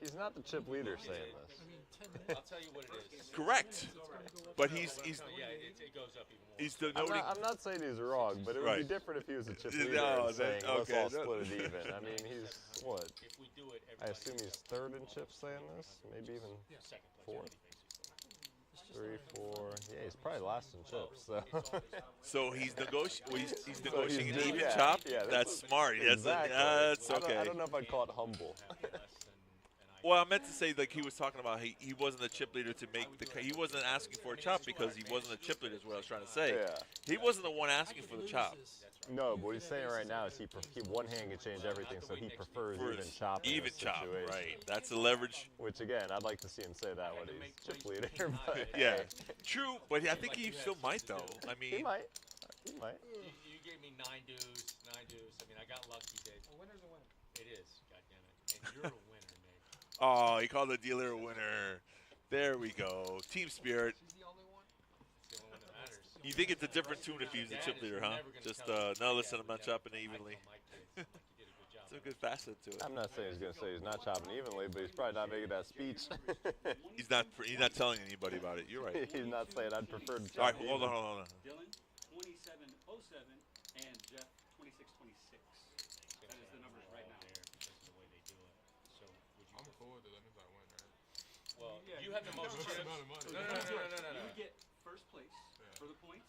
He's not the chip leader saying this. I mean, 10 minutes. I'll tell you what it is. correct. But he's No, yeah, it goes up even more. he's denoting. I'm not saying he's wrong, but it would Right. be different if he was a chip leader No, and saying, let's okay, all no. split it even. I mean, he's, what? If we do it, I assume he's third in chips saying this? Maybe even second place. fourth? It's just 3, like- 4. Yeah, he's probably last in chips. So. So he's he's So negotiating an doing- even yeah, chop. yeah, That's smart. Exactly. That's I okay. don't know if I'd call it humble. Well, I meant to say, like, he was talking about he wasn't a chip leader to make he wasn't asking for a chop because he wasn't a chip leader is what I was trying to say. Yeah. He wasn't the one I asking could for the lose chop. this. No, but what he's saying right now is he one hand can change everything, so he prefers For even chop. in even this chop, situation. right. That's the leverage. Which, again, I'd like to see him say that when he's chip leader. But Yeah, true, but I think he still might, though. I he mean, might. He might. You gave me 9 dues, 9 dues. I mean, I got lucky that A winner's a winner. it is. God damn it, and you're a winner, Nick. oh, he called the dealer a winner. There we go. Team spirit. She's the only one. It's the only one that matters. You think it's a different tune if he was a chip leader, huh? Just, no, listen, I'm not chopping it evenly. It's a good facet to it. I'm not saying he's going to say he's not chopping evenly, but he's probably not making that speech. He's not telling anybody about it. You're right. He's not saying I'd prefer to All right, chop hold on, even." hold on. Dylan, 2707, and Jeff, 2626. That is the numbers right now. Because of the way they do it. So would you? I'm cool with it. That means I win, right? Well, Yeah, you have the most That's chips. the amount of money. No, no, no, no, no, no. You would get first place Yeah. for the points,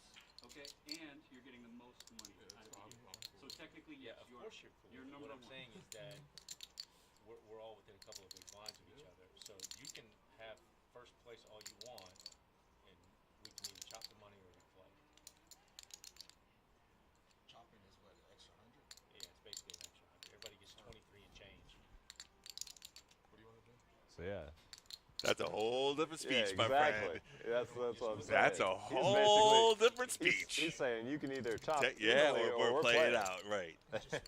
okay, and you're getting the most money Yeah, out of so the I'm game. cool. So technically, Yeah, yes, of course you're cool. you're number What I'm one. saying is that we're all within a couple of big lines of each other. So you can have first place all you want, and we can either chop the money or we play. Chopping is what, an extra 100? Yeah, it's basically an extra 100. Everybody gets 23 and change. What do you want to do? So, yeah. That's a whole different speech, yeah, my exactly. friend. That's what I'm saying. That's a He's whole basically- different speech. He's saying you can either chop Yeah, evenly or we're play it playing. out, right. Just split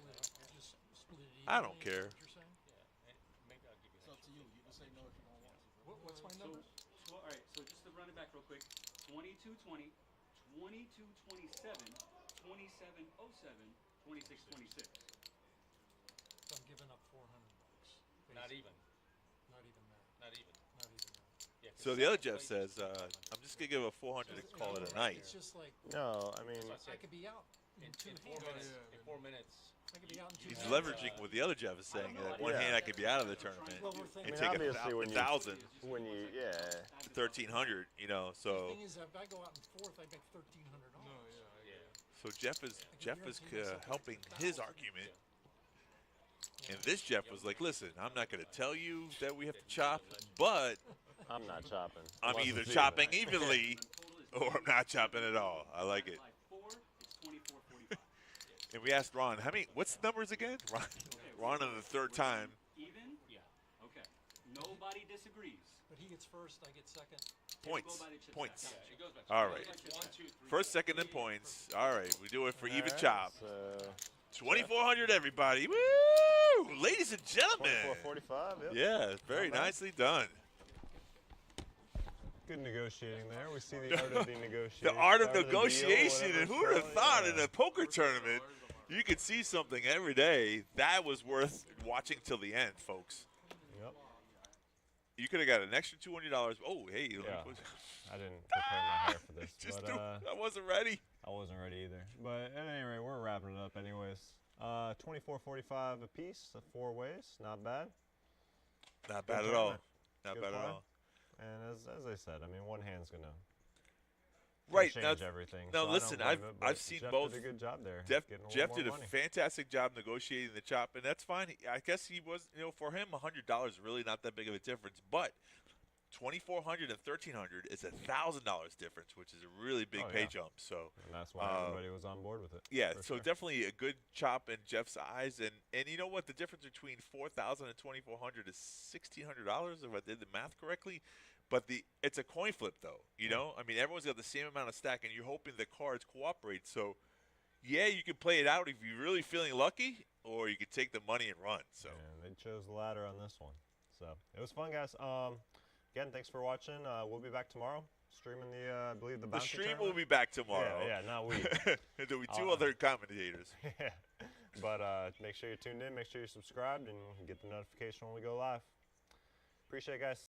it I don't evenly, is care. what you're saying? Yeah, and maybe I'll give you It's an up to you. You can say no if you don't want to. What's my So, number? all right, so just to run it back real quick, 2220, 2227, 2707, 2626. So I'm giving up $400. Not basically. even. Not even that. Not even. Not even that. Yeah, 'cause So the other second Jeff place says, is I'm just going to give a 400 to call it a night. It's just like No, I mean, That's what I could be out in 2 in 4 hands. minutes. Yeah, In 4 minutes. I could be out in 2 He's hands. leveraging what the other Jeff is saying. That one Yeah. hand I could be out of the tournament Well, we're and thinking. I take mean, obviously when you- 1,000, when you, yeah. 1,300, The so thing is, if I go out in fourth, I make $1,300. No, yeah, I Yeah. so Jeff is guarantee myself helping like his 1,000. argument. And this Jeff was like, listen, I'm not going to tell you that we have to chop, but I'm not chopping. I'm Unless either it's chopping even. evenly or I'm not chopping at all. I like it. By 4, it's 2445. And we asked Ron, what's the numbers again? Ron on the third time. Even? Yeah. Okay. Nobody disagrees. But he gets first, I get second. Points. Go by the chip Points. stack. Yeah, it goes back. All right. It's 1, 2, 3. First, second, and points. All right, we do it for even Alright, chop. So 2,400, everybody. Woo! Ladies and gentlemen. 24.45. Yep. Yeah, very Not bad. nicely done. Good negotiating there. We see the art of the negotiation. The art of deal, negotiation, whatever and who would have it's thought called, in a poker tournament you could see something every day that was worth watching till the end, folks. Yep. You could have got an extra $200. Oh, hey, Yeah. I didn't prepare my hair for this, just but I wasn't ready. I wasn't ready either. But at any rate, we're wrapping it up anyways. 24.45 a piece, 4 ways. Not bad. Not Good bad at all. tournament. Not Good bad at play. all. And as I said, I mean, one hand's gonna Right change now, everything. now so I don't listen, blame I've it, I've but seen Jeff both. did a good job there. Jeff getting a little Jeff more did a money. fantastic job negotiating the chop, and that's fine. I guess he was, for him, $100 is really not that big of a difference. But $2,400 and $1,300 is $1,000 difference, which is a really big Oh, pay yeah. jump. So And that's why everybody was on board with it. yeah, for so sure. definitely a good chop in Jeff's eyes, and you know what? The difference between $4,000 and $2,400 is $1,600 if I did the math correctly. But it's a coin flip though, you know. I mean, everyone's got the same amount of stack, and you're hoping the cards cooperate. So yeah, you can play it out if you're really feeling lucky, or you could take the money and run. So And they chose the latter on this one. So it was fun, guys. Again, thanks for watching. We'll be back tomorrow, streaming I believe the bounty stream will tournament. be back tomorrow. Yeah, not we. There'll be two other commentators. Yeah. But make sure you're tuned in, make sure you're subscribed, and get the notification when we go live. Appreciate it, guys.